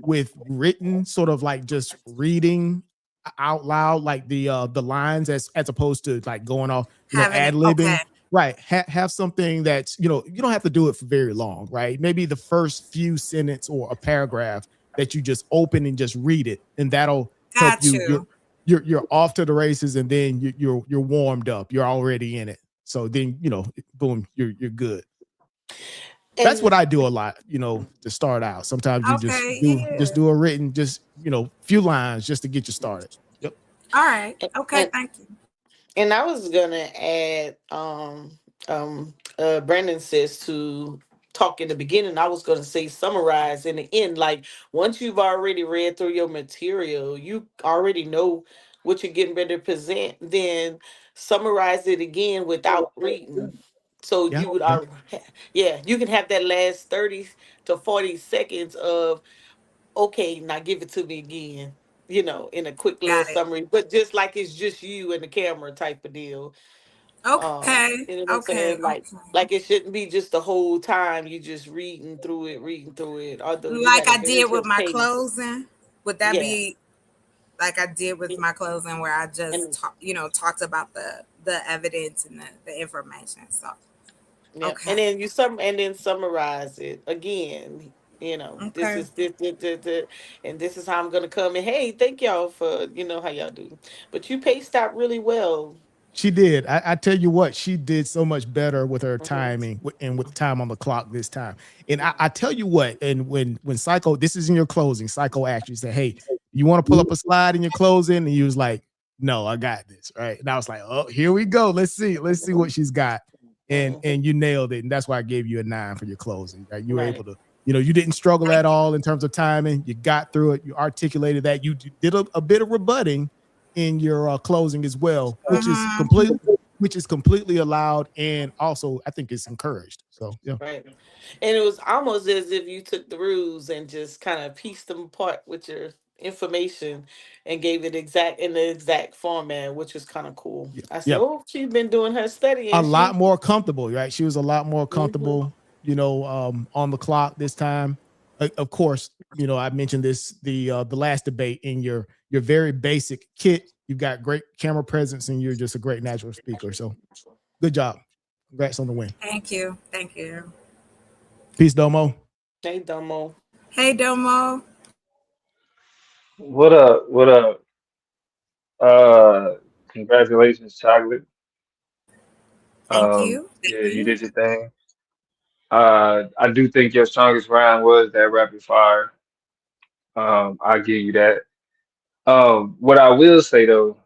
with written, sort of like just reading out loud, like the lines, as opposed to like going off, Having it. Okay. ad-libbing, right? Have something that's, you don't have to do it for very long, right? Maybe the first few sentences or a paragraph that you just open and just read it, and that'll help Got you. you. You're off to the races, and then you're warmed up. You're already in it. So then, boom, you're good. That's what And I do a lot, to start out. Sometimes you just Okay. do Yeah. a written, just few lines just to get you started. Yep. All right. Okay. and Thank you. and I was gonna add, Brandon says to talk in the beginning. I was gonna say summarize in the end. Like once you've already read through your material, you already know what you're getting ready to present. Then summarize it again without reading. So Yeah. you would, Yeah. yeah, you can have that last 30 to 40 seconds of, okay, now give it to me again. In a quick little Got it. summary, but just like it's just you and the camera type of deal. Okay. You know what I'm Okay. saying? Like, Okay. like it shouldn't be just the whole time you just reading through it. Although you Like had a I very did with good my pace, closing. Would that yeah, be like I did with my closing, where I just and talked about the evidence and the information? So yeah, okay. and then and then summarize it again. This Okay. is this, and this is how I'm gonna come. And hey, thank y'all for how y'all do. But you paced out really well. She did. I tell you what, she did so much better with her Hmm. timing and with time on the clock this time. And I tell you what, and when Psycho, this is in your closing, Psycho actually said, "Hey, you want to pull up a slide in your closing?" And he was like, "No, I got this." Right. And I was like, "Oh, here we go. Let's see what she's got." And you nailed it. And that's why I gave you a 9 for your closing. Right. You were able Right. to, you didn't struggle Thank at you. all in terms of timing. You got through it. You articulated that. You did a bit of rebutting in your closing as well, Mm-hmm. which is completely allowed, and also I think it's encouraged. So yeah, Right. And it was almost as if you took the rules and just kind of pieced them apart with your information and gave it exact in the exact format, which was kind of cool. yeah, I said, yeah, "Oh, she's been doing her a studying. lot more comfortable, right? She was a lot more Mhm. comfortable, on the clock this time. Of course, I mentioned this the last debate in your very basic kit. You've got great camera presence, and you're just a great natural speaker. So good job. Congrats on the win. Thank you. Thank you. Peace, Domo. Hey, Domo. Hey Domo. What up? What up? Congratulations, Chocolate. Thank you. Yeah, Thank you you. did your thing. I do think your strongest round was that rapid fire. I'll give you that. What I will say though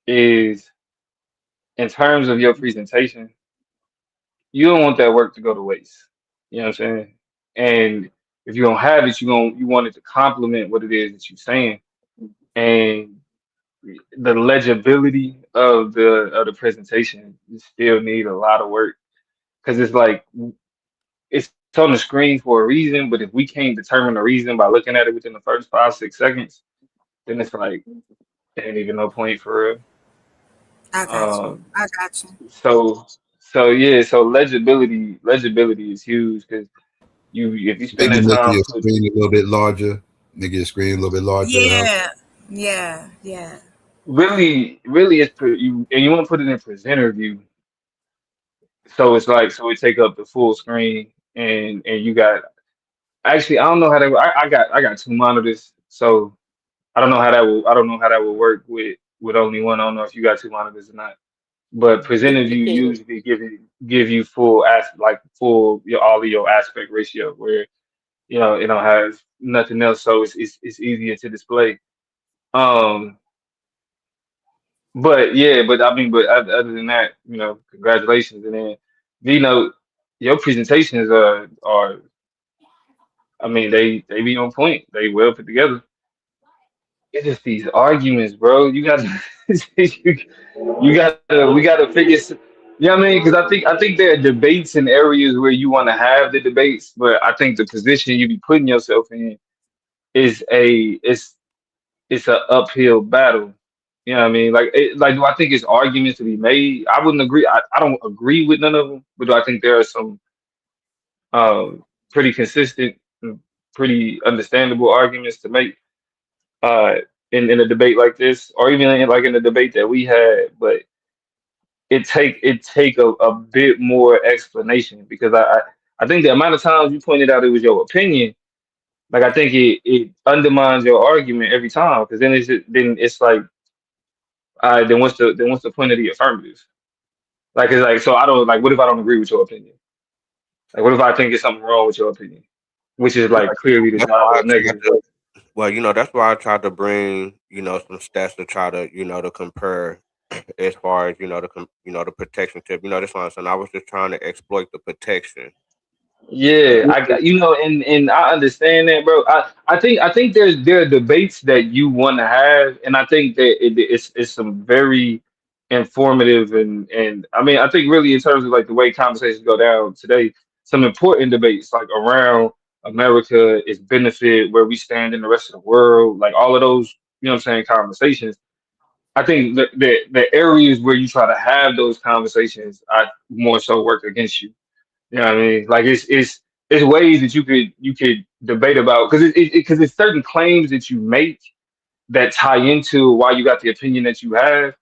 is, in terms of your presentation, you don't want that work to go to waste. You know what I'm saying? And if you don't have it, you want it to complement what it is that you're saying. And the legibility of the presentation still need a lot of work, because it's like it's on the screen for a reason, but if we can't determine the reason by looking at it within the first 5 6 seconds, then it's like there ain't even no point for real. I got you. Um, I got you. so yeah, so legibility is huge, because if you spend Maybe that making time your putting screen a little bit larger, make your screen a little bit larger help. Yeah. Yeah. Yeah. really it's you, and you want to put it in presenter view. So it's like, so it take up the full screen, and you got, actually I don't know how that I got two monitors, so I don't know how that will work with only one. I don't know if you got two monitors or not. But presenter view Duplicated. usually give you full full all of your aspect ratio, where it don't have nothing else, so it's easier to display. Um but yeah, but I mean, but other than that, congratulations. And then, Vino, your presentations are, I mean, they be on point. They well put together. It's just these arguments, bro. You got to, you got to, we got to figure. You know what I mean? Because I think there are debates in areas where you want to have the debates, but I think the position you be putting yourself in is it's an uphill battle. You know what I mean? Like, do I think it's arguments to be made? I wouldn't agree. I don't agree with none of them, but do I think there are some pretty consistent pretty understandable arguments to make uh in a debate like this, or even like in the debate that we had, but it take a bit more explanation because I think the amount of times you pointed out it was your opinion, like I think it undermines your argument every time because then it's like then what's the point of the affirmative? Like it's like so I don't like what if I don't agree with your opinion? Like what if I think there's something wrong with your opinion, which is like clearly That's why I desirable tried negative. to. Well, that's why I tried to bring, some stats to try to, to compare as far as, the protection tip. That's why I'm saying I was just trying to exploit the protection. Yeah, I got and I understand that, bro. I think there are debates that you want to have, and I think that it's some very informative and I mean I think really in terms of like the way conversations go down today, some important debates like around America, its benefit, where we stand in the rest of the world, like all of those, what I'm saying, conversations. I think the areas where you try to have those conversations, I more so work against you. You know what I mean? Like it's ways that you could debate about because because it's certain claims that you make that tie into why you got the opinion that you have,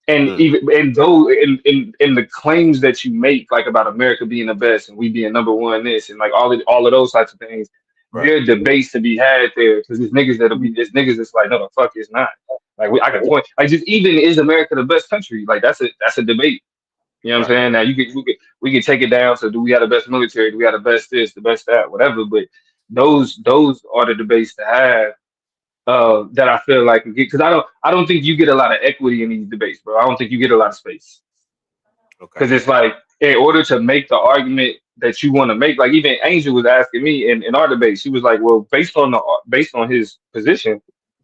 and Mm, even and those in the claims that you make like about America being the best and we being number one this and like all of those types of things. right, There are debates to be had there because there's niggas that's like no the fuck it's not. Like I can point like just even is America the best country? Like that's a debate. You know what I'm right. saying? Now we could take it down. So do we have the best military? Do we have the best this, the best that, whatever? But those are the debates to have that I feel like because I don't think you get a lot of equity in these debates, bro. I don't think you get a lot of space Okay. because it's like in order to make the argument that you want to make, like even Angel was asking me in our debate, she was like, well, based on his position,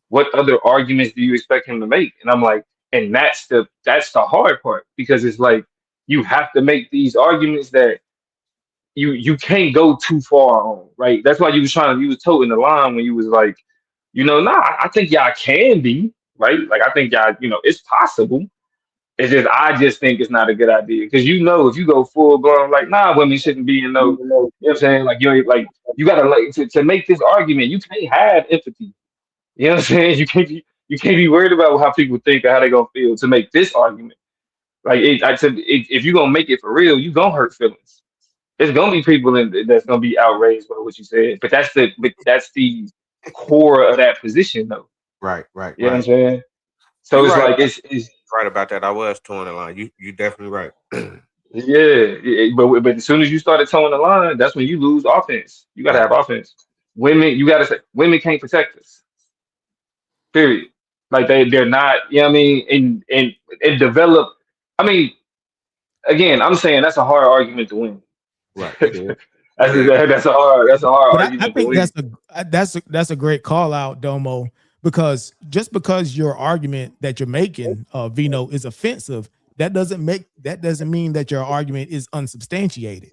what other arguments do you expect him to make? And I'm like, and that's the hard part because it's like you have to make these arguments that you can't go too far on, right? That's why you was toting the line when you was like, nah, I think y'all can be, right? Like I think y'all, it's possible. It's just I just think it's not a good idea because if you go full blown like nah, women shouldn't be in no, you know what I'm saying? Like you gotta like to make this argument, you can't have empathy. You know what I'm saying? You can't be worried about how people think or how they gonna feel to make this argument. Like if you're gonna make it for real, you gonna hurt feelings. There's gonna be people that's gonna be outraged by what you said, but that's the core of that position though. Right, right, You know what I'm right. saying? So You're it's right. like it's Right about that. I was towing the line. You definitely right. but as soon as you started towing the line, that's when you lose offense. You gotta Right. have offense. Women, you gotta say women can't protect us. Period. Like they're not, you know what I mean? And develop. I mean, again, I'm saying that's a hard argument to win. Right. It is. that's It is. a hard But I argument to think win. that's a great call out, Domo, because just because your argument that you're making, Vino, is offensive, that doesn't mean that your argument is unsubstantiated,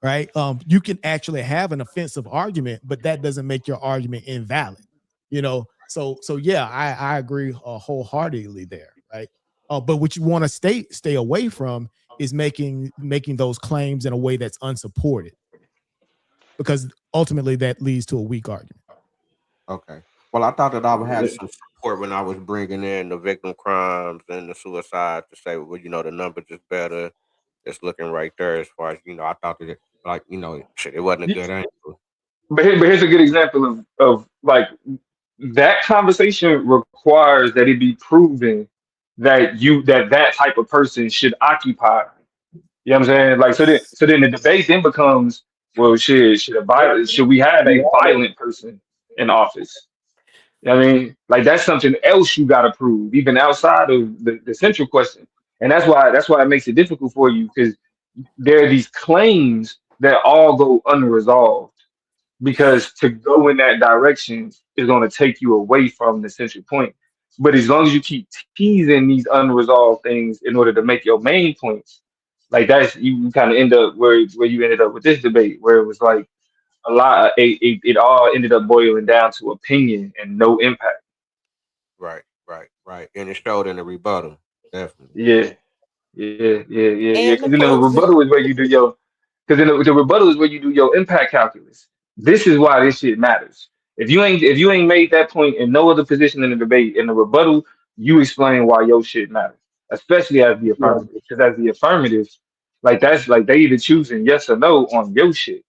right? You can actually have an offensive argument, but that doesn't make your argument invalid. So yeah, I agree wholeheartedly there, right? But what you want to stay away from is making those claims in a way that's unsupported, because ultimately that leads to a weak argument. Okay. Well, I thought that I would have some support when I was bringing in the victim crimes and the suicide to say, well, the numbers is better. It's looking right there as far as, I thought that shit, it wasn't a good angle. But here's a good example of like that conversation requires that it be proven that type of person should occupy. You know what I'm saying? Like so then the debate then becomes, well, should we have a violent person in office? You know what I mean? Like that's something else you gotta prove, even outside of the central question. And that's why it makes it difficult for you because there are these claims that all go unresolved because to go in that direction is going to take you away from the central point. But as long as you keep teasing these unresolved things in order to make your main points, like that's you kind of end up where you ended up with this debate, where it was like it all ended up boiling down to opinion and no impact. Right, right, right. And it showed in the rebuttal. Definitely. Yeah, yeah. And Because the then the closing. rebuttal is where you do your because then the rebuttal is where you do your impact calculus. This is why this shit matters. If you ain't made that point in no other position in the debate, in the rebuttal, you explain why your shit matters, especially as the affirmative. Because as the affirmative, like that's like they either choosing yes or no on your shit.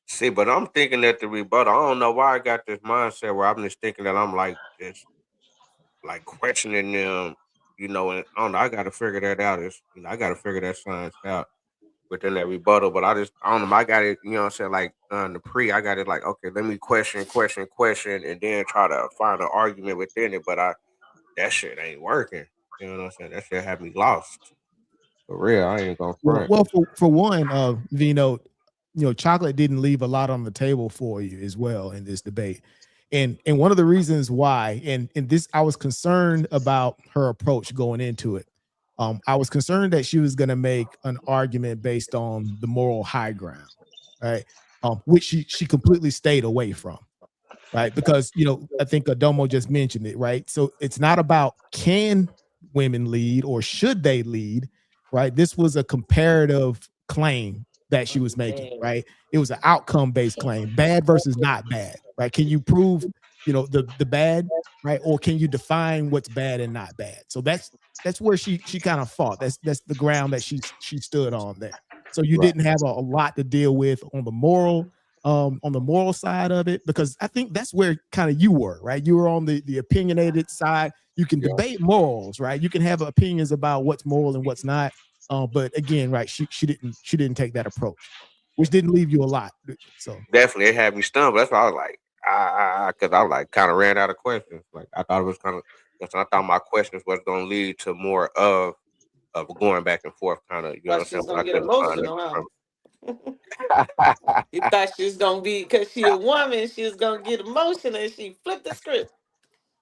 See, but I'm thinking that the rebuttal. I don't know why I got this mindset where I'm just thinking that I'm like just like questioning them. And I don't know. I got to figure that out. I got to figure that science out within that rebuttal. But I don't know. I got it. I'm saying like the pre. I got it like okay. Let me question, and then try to find an argument within it. But that shit ain't working. You know what I'm saying? That shit had me lost. For real, I ain't gonna front. Well, for one, Vino, Chocolate didn't leave a lot on the table for you as well in this debate. And one of the reasons why, and this, I was concerned about her approach going into it. I was concerned that she was going to make an argument based on the moral high ground, right? Which she completely stayed away from, right? Because I think Adomo just mentioned it, right? So it's not about can women lead or should they lead, right? This was a comparative claim that she was making, right? It was an outcome-based claim, bad versus not bad, right? Can you prove, the bad, right? Or can you define what's bad and not bad? So that's where she kind of fought. That's the ground that she stood on there. So you didn't have a lot to deal with on the moral side of it, because I think that's where kind of you were, right? You were on the opinionated side. You can debate morals, right? You can have opinions about what's moral and what's not. But again, right, she didn't take that approach, which didn't leave you a lot. So Definitely, it had me stunned. But that's why I was like, because I like kind of ran out of questions. Like I thought it was kind of, I thought my questions was going to lead to more of going back and forth, kind of. You know what I'm saying? She's But I gonna get couldn't find it. emotional, huh? You thought she was gonna be because she a woman, she was gonna get emotional and she flipped the script.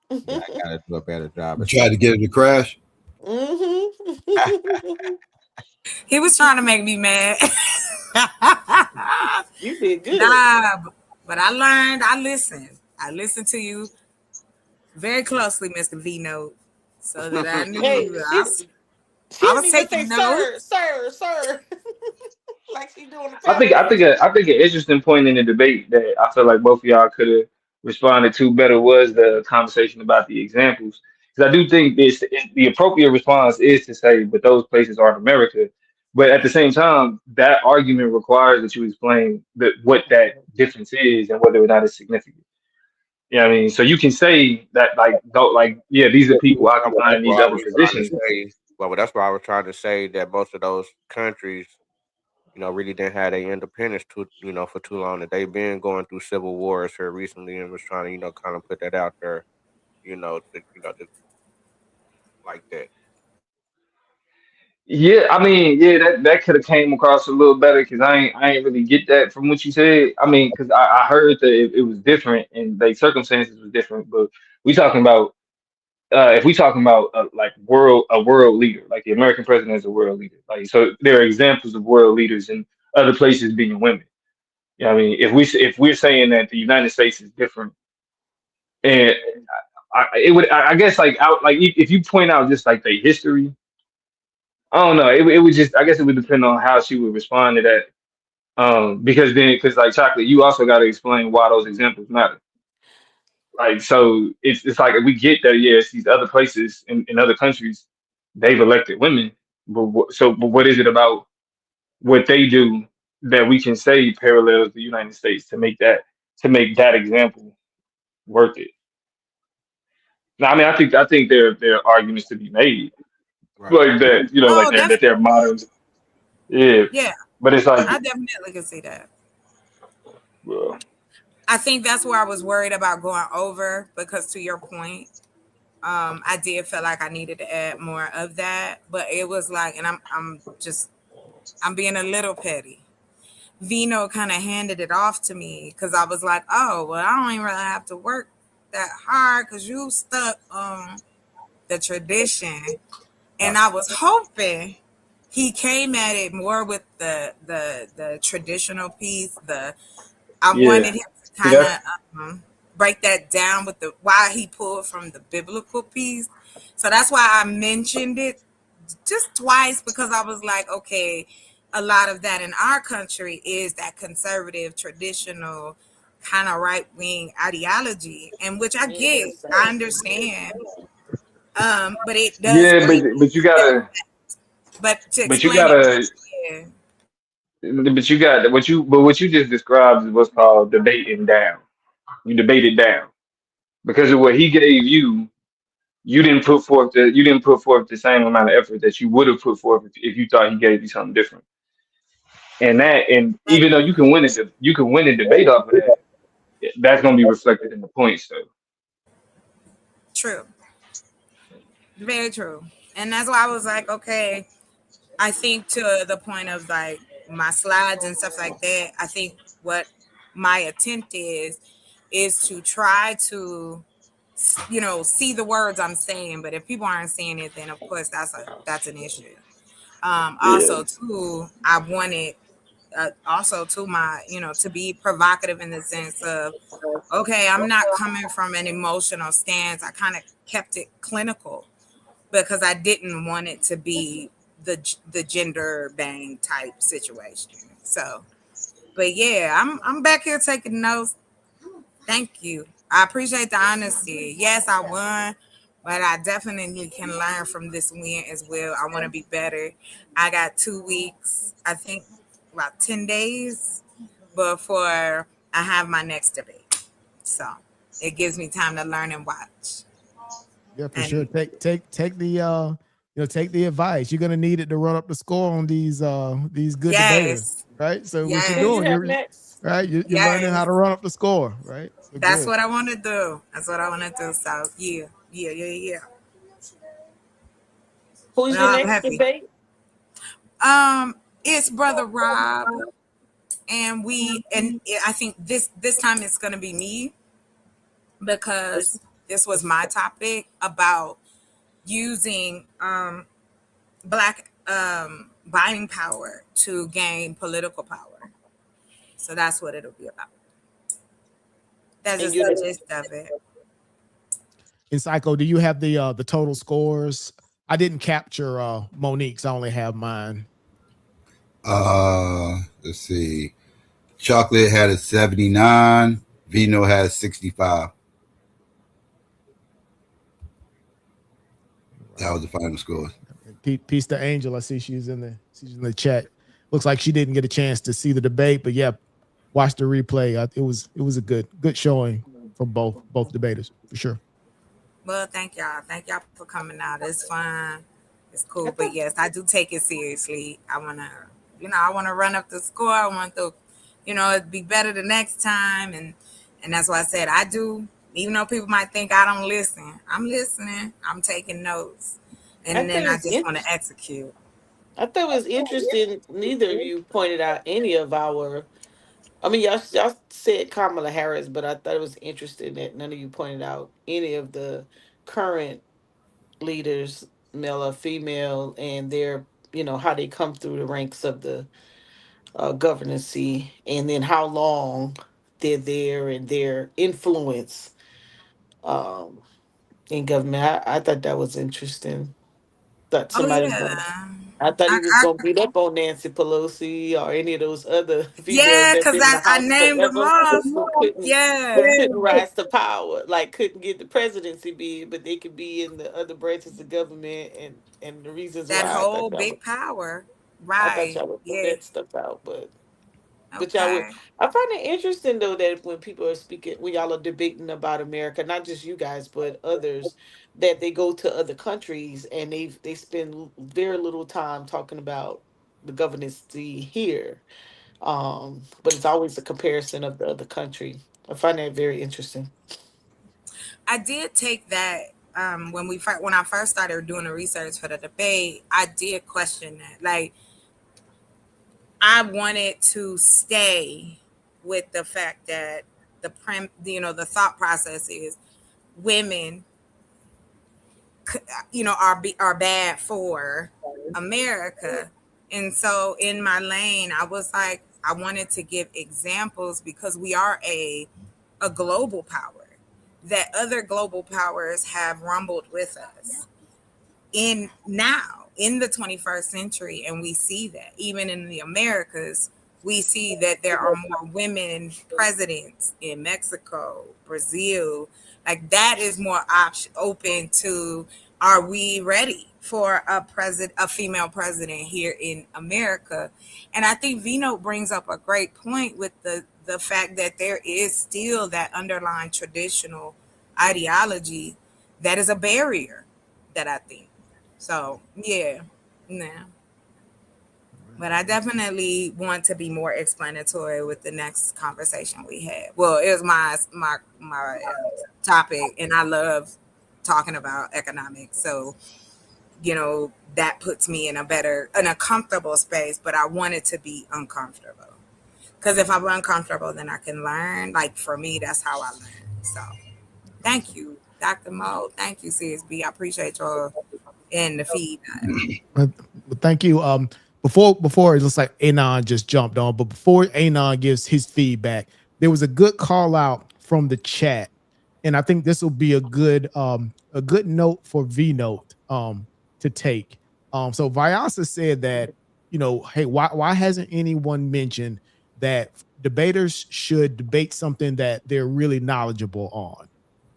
Yeah, I gotta do a better job. You tried to get it to crash. He was trying to make me mad. You did good. Nah, but I learned. I listened to you very closely, Mr. V Note, so that I knew Hey, I she was didn't even say taking notes. sir. Like she doing the I think panel. I think a, I think an interesting point in the debate that I feel like both of y'all could have responded to better was the conversation about the examples. Because I do think the appropriate response is to say, but those places aren't America. But at the same time, that argument requires that you explain what that difference is and whether or not it's significant. You know what I mean? So you can say that like don't like yeah, these are people That's occupying these why I other was trying to positions. say. Well, that's why I was trying to say that most of those countries, really didn't have their independence for too long. That they've been going through civil wars here recently, and was trying to, kind of put that out there, just like that. Yeah, I mean, yeah, that could have came across a little better because I ain't really get that from what you said. I mean, because I heard that it was different and the circumstances was different, but we talking about if we talking about like a world leader, like the American president is a world leader, like so there are examples of world leaders in other places being women. You know what I mean, if we're saying that the United States is different, and I guess like out like if you point out just like the history. I don't know. It would just, I guess it would depend on how she would respond to that. Because like chocolate, you also got to explain why those examples matter. Like, so it's like we get that, yes, these other places in other countries, they've elected women. But what is it about what they do that we can say parallels the United States to make that example worth it? Now, I mean, I think there are arguments to be made, Right. like that, like Oh, that they're modern. Yeah, yeah, but it's like, I definitely can see that. well, I think that's where I was worried about going over because, to your point, I did feel like I needed to add more of that, but it was like, and I'm being a little petty. Vino kind of handed it off to me because I was like, oh, well, I don't even really have to work that hard because you stuck on the tradition. And I was hoping he came at it more with the traditional piece. I yeah. wanted him to See, kind that's of break that down with the why he pulled from the biblical piece. So that's why I mentioned it just twice because I was like, okay, a lot of that in our country is that conservative, traditional, kind of right wing ideology, and which I get, I understand. But it does Yeah, bring, but you gotta, but to but you explain it, gotta, yeah, but you got what you just described is what's called debating down. You debate it down because of what he gave you. You didn't put forth the same amount of effort that you would have put forth if you thought he gave you something different. And right, even though you can win a debate off of that, that's gonna be reflected in the points though. true, very true. And that's why I was like, okay, I think to the point of like my slides and stuff like that, I think what my attempt is to try to see the words I'm saying, but if people aren't seeing it, then of course that's an issue. Yeah. Also too, I wanted also to my to be provocative in the sense of, okay, I'm not coming from an emotional stance. I kind of kept it clinical because I didn't want it to be the gender bang type situation. So, but yeah, I'm back here taking notes. Thank you. I appreciate the honesty. Yes, I won, but I definitely can learn from this win as well. I want to be better. I got 2 weeks, I think about 10 days before I have my next debate. So it gives me time to learn and watch. Yeah, for sure. And Take the take the advice. You're gonna need it to run up the score on these good debaters, yes, right? So what you're Who you doing, yes, have you're next? right. You're learning how yes. to run up the score, right? So That's good. what I want to do. That's what I want to do. So yeah, yeah, yeah, yeah. Who's But your I'm next happy. debate? It's Brother Rob, and I think this time it's gonna be me because this was my topic about using black buying power to gain political power. So that's what it'll be about. That's And just you the the gist of it. In Psycho, do you have the total scores? I didn't capture Monique's. I only have mine. Let's see. Chocolate had a 79. Vino has 65. That Right. was the final score. Peace to Angel. I see she's in the chat. Looks like she didn't get a chance to see the debate, but yeah, watch the replay. It was a good showing from both debaters for sure. Well, thank y'all. Thank y'all for coming out. It's fun. It's I cool. But thought yes, I do take it seriously. I wanna run up the score. I want to, it'd be better the next time. And that's why I said I do. Even though people might think I don't listen, I'm listening. I'm taking notes. I And thought then it I was just want to interesting. execute. I thought it was interesting. Neither of you pointed out any of our. I mean, y'all said Kamala Harris, but I thought it was interesting that none of you pointed out any of the current leaders, male or female, and their how they come through the ranks of the governancy, and then how long they're there and their influence um, in government. I thought that was interesting. Thought Oh somebody was going. yeah. I thought he was I, going to beat up on Nancy Pelosi or any of those other females yeah, that because been in the I House named them forever, off. but Yeah. couldn't rise to power. Like couldn't get the presidency bid, but they could be in the other branches of government, and the reasons That why whole big power. I thought Right. y'all would put Yeah. that stuff out, but y'all would. Okay. I find it interesting though that when people are speaking, when y'all are debating about America, not just you guys but others, that they go to other countries and they spend very little time talking about the governance here. But it's always a comparison of the other country. I find that very interesting. I did take that when I first started doing the research for the debate. I did question that. Like, I wanted to stay with the fact that the thought process is women, are bad for America. And so in my lane, I was like, I wanted to give examples because we are a global power, that other global powers have rumbled with us in now. in the 21st century, and we see that even in the Americas, we see that there are more women presidents in Mexico, Brazil. Like that is more open to, are we ready for a female president here in America? And I think Vino brings up a great point with the fact that there is still that underlying traditional ideology that is a barrier, that I think. So yeah. But I definitely want to be more explanatory with the next conversation we had. Well, it was my topic, and I love talking about economics. So, that puts me in a comfortable space, but I want it to be uncomfortable. Because if I'm uncomfortable, then I can learn. Like for me, that's how I learn. So thank you, Dr. Mo. Thank you, CSB. I appreciate y'all and the feedback. Thank you. Before it looks like Anon just jumped on, but before Anon gives his feedback, there was a good call out from the chat, and I think this will be a good note for V Note to take. So Vyasa said that, hey, why hasn't anyone mentioned that debaters should debate something that they're really knowledgeable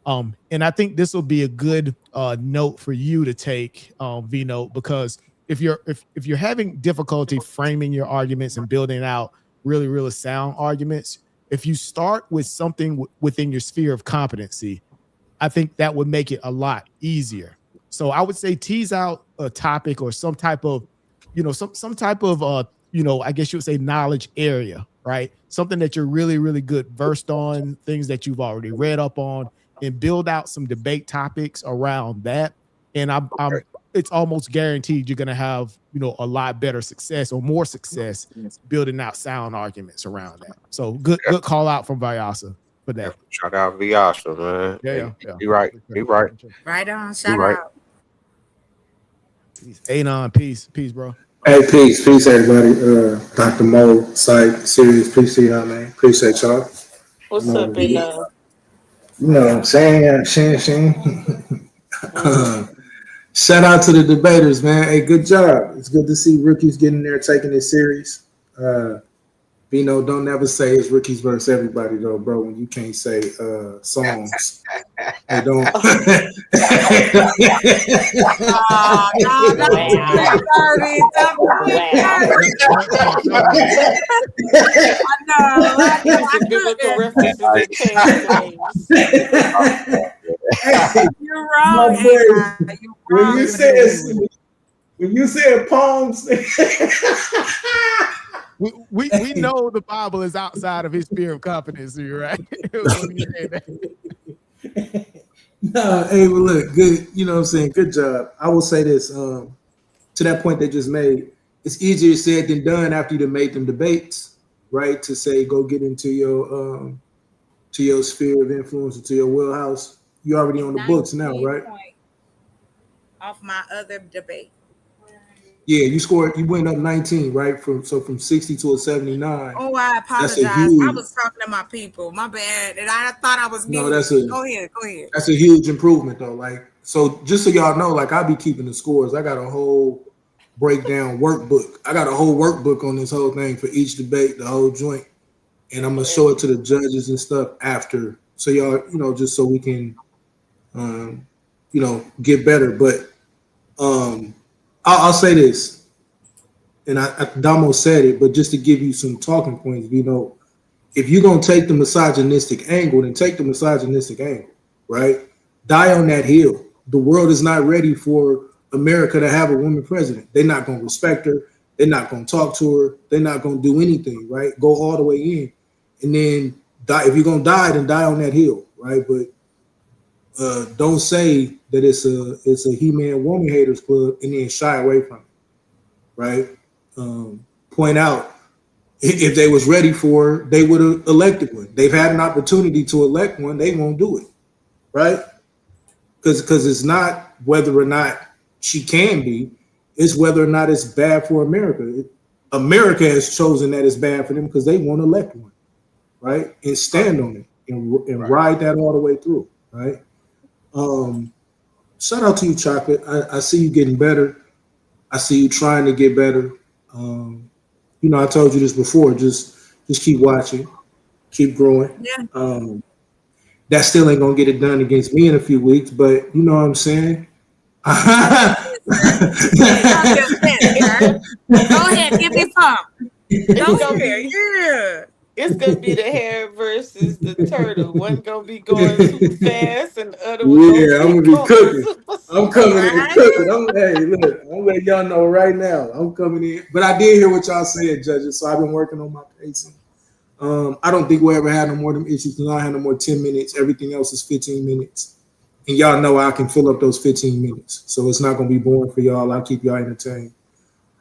on? And I think this will be a good note for you to take, V Note, because if you're having difficulty framing your arguments and building out really, really sound arguments, if you start with something within your sphere of competency, I think that would make it a lot easier. So I would say tease out a topic or some type of, some type of, I guess you would say knowledge area, right? Something that you're really, really good versed on, things that you've already read up on, and build out some debate topics around that. And it's almost guaranteed you're going to have, a lot better success or more success building out sound arguments around that. So good call out from Vyasa for that. Shout out Vyasa, man. Yeah. He right. Right on. Shout out. Anon, peace, bro. Hey, peace, everybody. Dr. Mo, Psych, Serious, peace to y'all, man. Appreciate y'all. What's up, Anon? You know what I'm saying? Shane. Shout out to the debaters, man. Hey, good job. It's good to see rookies getting there, taking it serious. Don't never say it's rookies versus everybody, though, bro, when you can't say songs. They don't. You're wrong. When you said poems, we know the Bible is outside of his sphere of competency, right? No, hey, well, look, good. You know what I'm saying? Good job. I will say this to that point they just made. It's easier said than done after you made them debates, right? To say go get into your sphere of influence, into your wheelhouse. You're already on the books now, right? Off my other debate. Yeah, you went up 19, right? From 60 to a 79. Oh, I apologize. I was talking to my people. My bad. And I thought I was muted. Go ahead. That's a huge improvement though. Like, so just so y'all know, like I'll be keeping the scores. I got a whole breakdown workbook. I got a whole workbook on this whole thing for each debate, the whole joint. And I'm gonna show it to the judges and stuff after. So y'all, just so we can get better. But I'll say this, and Damo said it, but just to give you some talking points, if you're going to take the misogynistic angle, then take the misogynistic angle, right? Die on that hill. The world is not ready for America to have a woman president. They're not going to respect her. They're not going to talk to her. They're not going to do anything, right? Go all the way in. And then die. If you're going to die, then die on that hill, right? But don't say that it's a He-Man woman haters club and then shy away from it, right? Point out if they was ready for it, they would have elected one. They've had an opportunity to elect one, they won't do it, right? Because it's not whether or not she can be, it's whether or not it's bad for America. America has chosen that it's bad for them because they won't elect one, right? And stand on it and ride that all the way through, right? Shout out to you, Chocolate. I see you getting better. I see you trying to get better. You know, I told you this before. Just keep watching, keep growing. Yeah. That still ain't gonna get it done against me in a few weeks, but you know what I'm saying. Talk your shit, sir. Go ahead, give me some. It's Go gonna ahead. be Yeah. it's gonna be the hare versus the turtle. One gonna be going super fast, and the other one gonna Yeah, I'm be gonna be going cooking. super I'm slow. coming in Right? cooking. Hey, look, I'm letting y'all know right now. I'm coming in. But I did hear what y'all said, judges. So I've been working on my pacing. I don't think we'll ever have no more of them issues because I have no more 10 minutes. Everything else is 15 minutes. And y'all know I can fill up those 15 minutes. So it's not gonna be boring for y'all. I'll keep y'all entertained.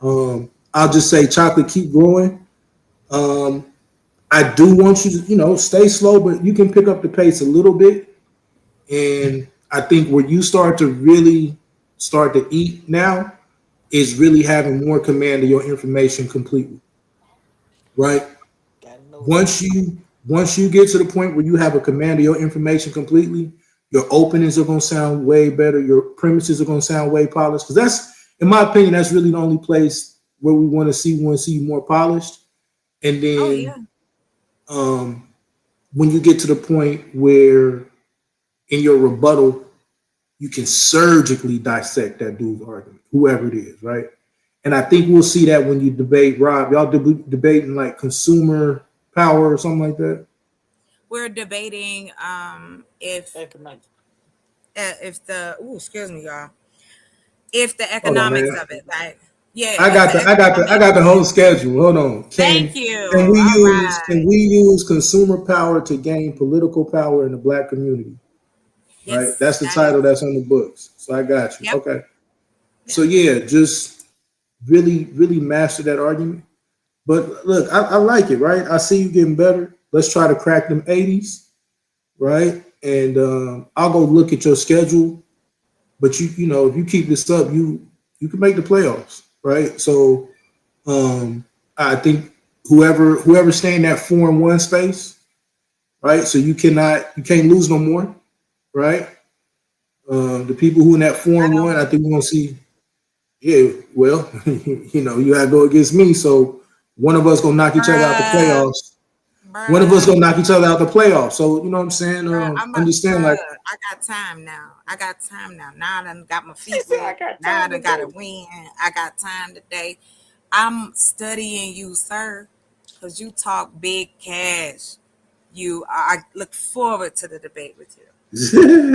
I'll just say chocolate, keep growing. Um, I do want you to, stay slow, but you can pick up the pace a little bit. And I think where you start to really start to eat now is really having more command of your information completely, right? Gotta know that. Once you get to the point where you have a command of your information completely, your openings are gonna sound way better. Your premises are gonna sound way polished. Because that's, in my opinion, that's really the only place where we want to see you more polished. And Oh then yeah. when you get to the point where in your rebuttal you can surgically dissect that dude's argument, whoever it is, right? And I think we'll see that when you debate Rob. Y'all debating like consumer power or something like that. We're debating Economic. if the excuse me, y'all. If the Hold on, economics man. of it, like yeah, I if got the the I got the I economics. got the whole schedule. Hold on. Thank you. Can we All use right. can we use consumer power to gain political power in the black community? Right. Yes, That's the that is. title that's on the books. So I got you. Yep. Okay. So Yep. yeah, just really master that argument. But look, I like it, right? I see you getting better. Let's try to crack them 80s, right? And I'll go look at your schedule. But if you keep this up, you can make the playoffs, right? So I think whoever stay in that 4-1 space, right? So you can't lose no more, right? The people who in that four I and don't one, I believe think we're it. gonna see. Yeah, well, you gotta go against me. So one of us gonna knock each other out the Bruh, playoffs. One of us bruh, gonna knock each other out the playoffs. So you know what I'm saying? bruh. Understand, Bruh. like, I got time now. I got time now. Now I done got my She feet said, "I wet. got Now I time done got today." to win. I got time today. I'm studying you, sir, because you talk big cash. I look forward to the debate with you.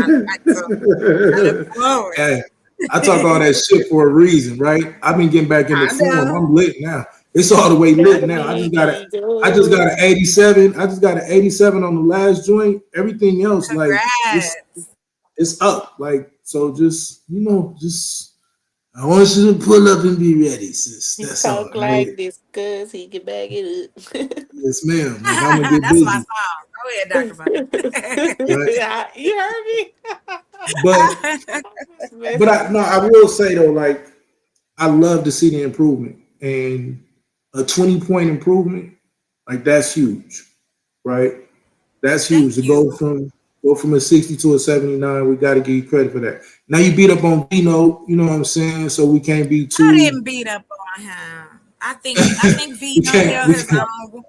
I look forward. hey, I talk all that shit for a reason, right? I've been getting back into I form. know. I'm lit now. It's all the way lit Gotta now. be I just got ego. an 87. I just got an 87 on the last joint. Everything else, like, Congrats. it's up. Like, so just I want you to pull up and be ready, sis. He That's all. talk Right? like this cause he can back it up. Yes, ma'am. Like I'm gonna get That's my busy. song. Go ahead, Dr. Right? You heard me? But Bud. I'm just but messing I with no, I you. will say though, like I love to see the improvement and a 20-point improvement, like that's huge, right? That's huge. To Thank you. go from a 60 to a 79, we got to give you credit for that. Now you beat up on Vino, you know what I'm saying? So we can't be I too. didn't beat up on him. I think we Vito can't. held We his can't. own.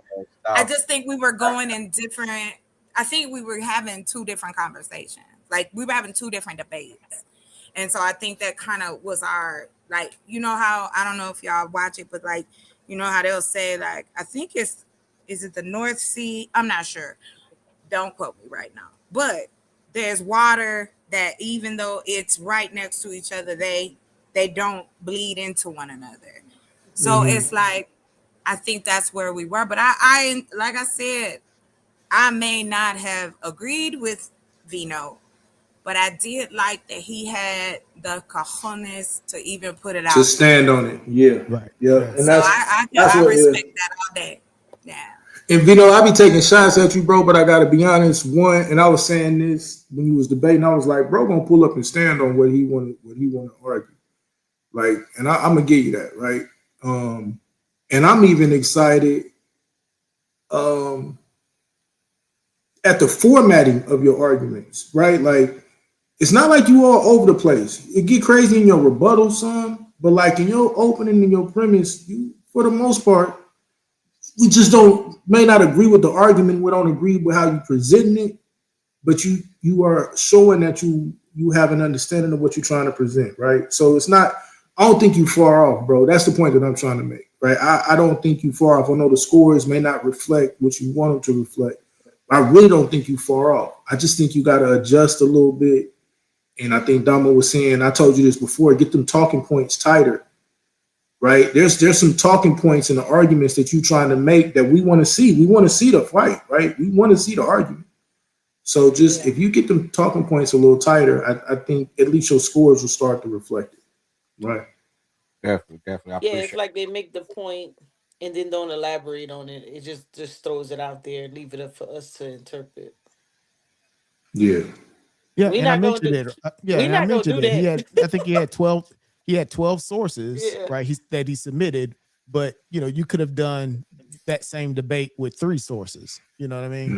I just think we were going in different. I think we were having two different conversations. Like we were having two different debates, and so I think that kind of was our like. You know how I don't know if y'all watch it, but like you know how they'll say like I think is it the North Sea? I'm not sure. Don't quote me right now, but there's water that even though it's right next to each other, they don't bleed into one another. So Mhm. it's like I think that's where we were. But I like I said, I may not have agreed with Vino, but I did like that he had the cojones to even put it To out there. stand on it, yeah, Right. yeah, and Yes. So that's I what. Yeah. respect that all day. Yeah. And Vino, I be taking shots at you, bro, but I gotta be honest. One, and I was saying this when you was debating, I was like, bro, gonna pull up and stand on what he want to argue. Like, and I'm gonna give you that, right? And I'm even excited um, at the formatting of your arguments, right? Like, it's not like you all over the place. It get crazy in your rebuttal, son, But like in your opening and your premise, you for the most part, we just may not agree with the argument. We don't agree with how you presenting it, but you are showing that you have an understanding of what you're trying to present, right? So it's not. I don't think you far off, bro. That's the point that I'm trying to make, right? I don't think you far off. I know the scores may not reflect what you want them to reflect. I really don't think you far off. I just think you got to adjust a little bit. And I think Damo was saying, I told you this before, get them talking points tighter, right? There's some talking points in the arguments that you're trying to make that we want to see. We want to see the fight, right? We want to see the argument. So just if you get them talking points a little tighter, I think at least your scores will start to reflect it. Right. Definitely. It's like they make the point and then don't elaborate on it. It just throws it out there and leave it up for us to interpret. Yeah. Yeah, we and I mentioned it. We're not gonna do that. I think he had 12. He had 12 sources, right? That he submitted, but you could have done that same debate with 3 sources. You know what I mean?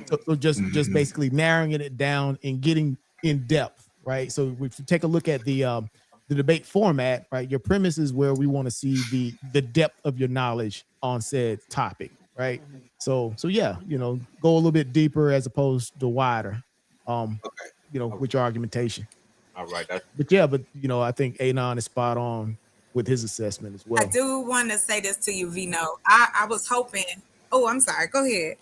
Mm-hmm. So just basically narrowing it down and getting in depth, right? So if you take a look at the debate format, right? Your premise is where we want to see the depth of your knowledge on said topic, right? So yeah, go a little bit deeper as opposed to wider, with your argumentation. All right. But I think Anon is spot on with his assessment as well. I do want to say this to you, Vino. I was hoping. Oh, I'm sorry. Go ahead.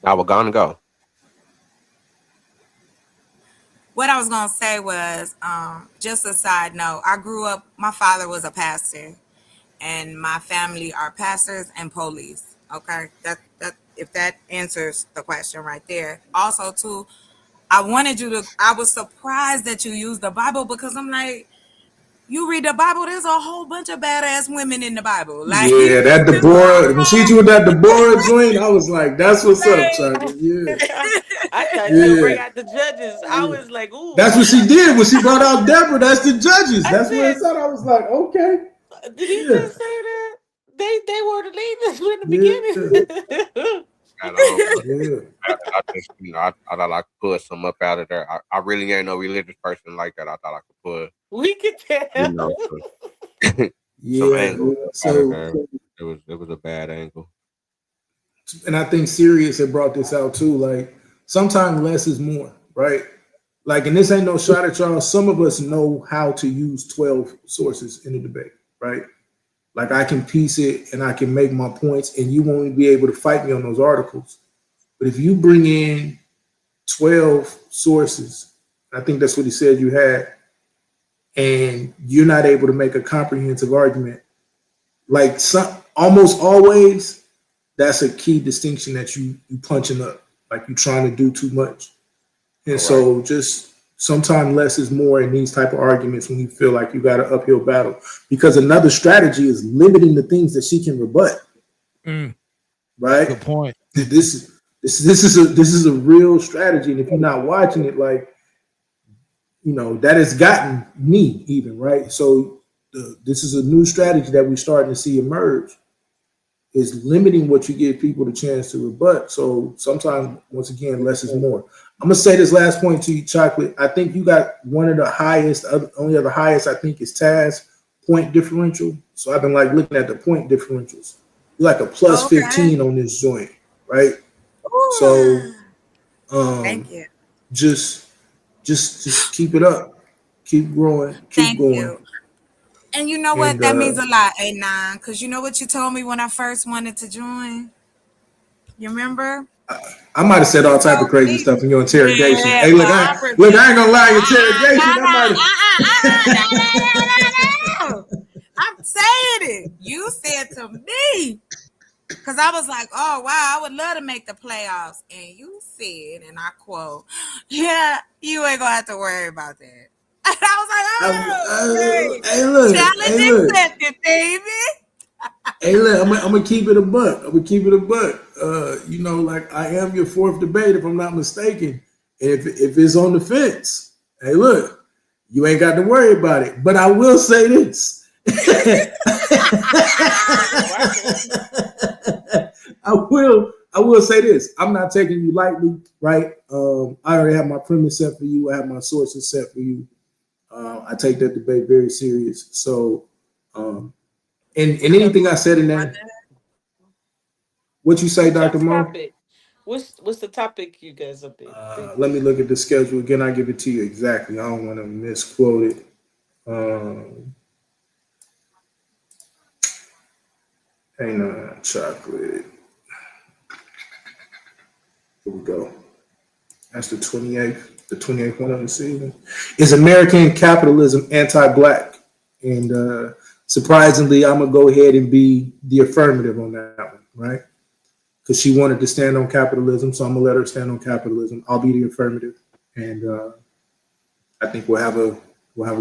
Now we're gonna go. What I was going to say was, just a side note, I grew up, my father was a pastor, and my family are pastors and police. Okay, that if that answers the question right there. Also, too, I was surprised that you used the Bible, because I'm like, you read the Bible, there's a whole bunch of badass women in the Bible. Like, yeah, that D.A.B.A.T.E, when she with that D.A.B.A.T.E joint, I was like, that's what's up, Chucky. Yeah. I thought you bring out the judges. I was like, ooh. That's what she did when she brought out Deborah. That's the judges. That's what it said. I was like, okay. Did he just say that? They were the leaders in the beginning. I just, I thought I could pull some up out of there. I really ain't no religious person like that. I thought I could pull. We could tell. So it was a bad angle. And I think Sirius had brought this out too. Like, sometimes less is more, right? Like, and this ain't no shot at y'all. Some of us know how to use 12 sources in the debate, right? Like, I can piece it and I can make my points, and you won't be able to fight me on those articles. But if you bring in 12 sources, I think that's what he said you had, and you're not able to make a comprehensive argument, like almost always, that's a key distinction that you punching up, like you're trying to do too much. And so just sometimes less is more in these type of arguments when you feel like you got an uphill battle, because another strategy is limiting the things that she can rebut. Right? Good point. This is a real strategy. And if you're not watching it, like, that has gotten me even, right? So this is a new strategy that we're starting to see emerge, is limiting what you give people the chance to rebut. So sometimes, once again, less is more. I'm going to say this last point to you, Chocolate. I think you got one of the highest, only other highest, I think, is Taz point differential. So I've been like looking at the point differentials. You're like a plus 15 on this joint, right? Ooh. So thank you. Just keep it up. Keep growing. Keep going. You. And you know what? That means a lot, A9, because you know what you told me when I first wanted to join? You remember? I might have said all type of crazy stuff in your interrogation. Hey, look, I ain't gonna lie, interrogation. I'm saying it. You said to me, because I was like, oh, wow, I would love to make the playoffs. And you said, and I quote, yeah, you ain't gonna have to worry about that. And I was like, hey, look, challenge accepted, baby. Hey, look, I'm gonna keep it a buck. Like, I am your fourth debate, if I'm not mistaken. And if it's on the fence, hey, look, you ain't got to worry about it. But I will say this. I I will say this: I'm not taking you lightly, right? I already have my premise set for you. I have my sources set for you. I take that debate very serious. So, and anything I said in that, what you say, Dr. Mo? What's the topic you guys up there? Let me look at the schedule again. I give it to you exactly. I don't want to misquote it. Hang on, chocolate. Here we go. That's the 28th. The 28th one of the season. Is American capitalism anti-black? And surprisingly, I'm gonna go ahead and be the affirmative on that one, right? Because she wanted to stand on capitalism, so I'm gonna let her stand on capitalism. I'll be the affirmative, and I think we'll have a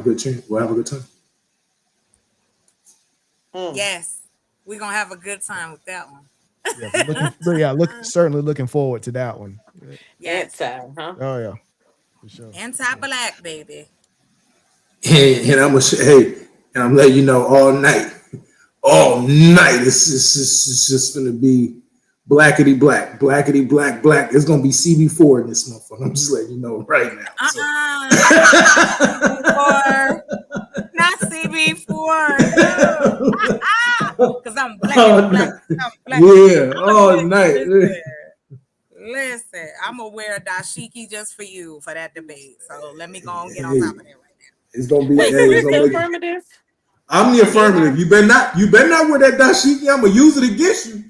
good chance. We'll have a good time. Yes, we're gonna have a good time with that one. Certainly looking forward to that one. Yes, huh? Oh yeah, for sure. Anti-black, baby. And I'm letting you know all night. It's just gonna be blackety black. It's gonna be CB4 in this motherfucker. I'm just letting you know right now. Not CB4. Because I'm black. Yeah, all night. Listen, I'm gonna wear a dashiki just for you for that debate. So let me go and get on top of that right now. It's gonna be. Wait, who's the affirmative? I'm the affirmative. You better not wear that dashiki. I'm gonna use it against you.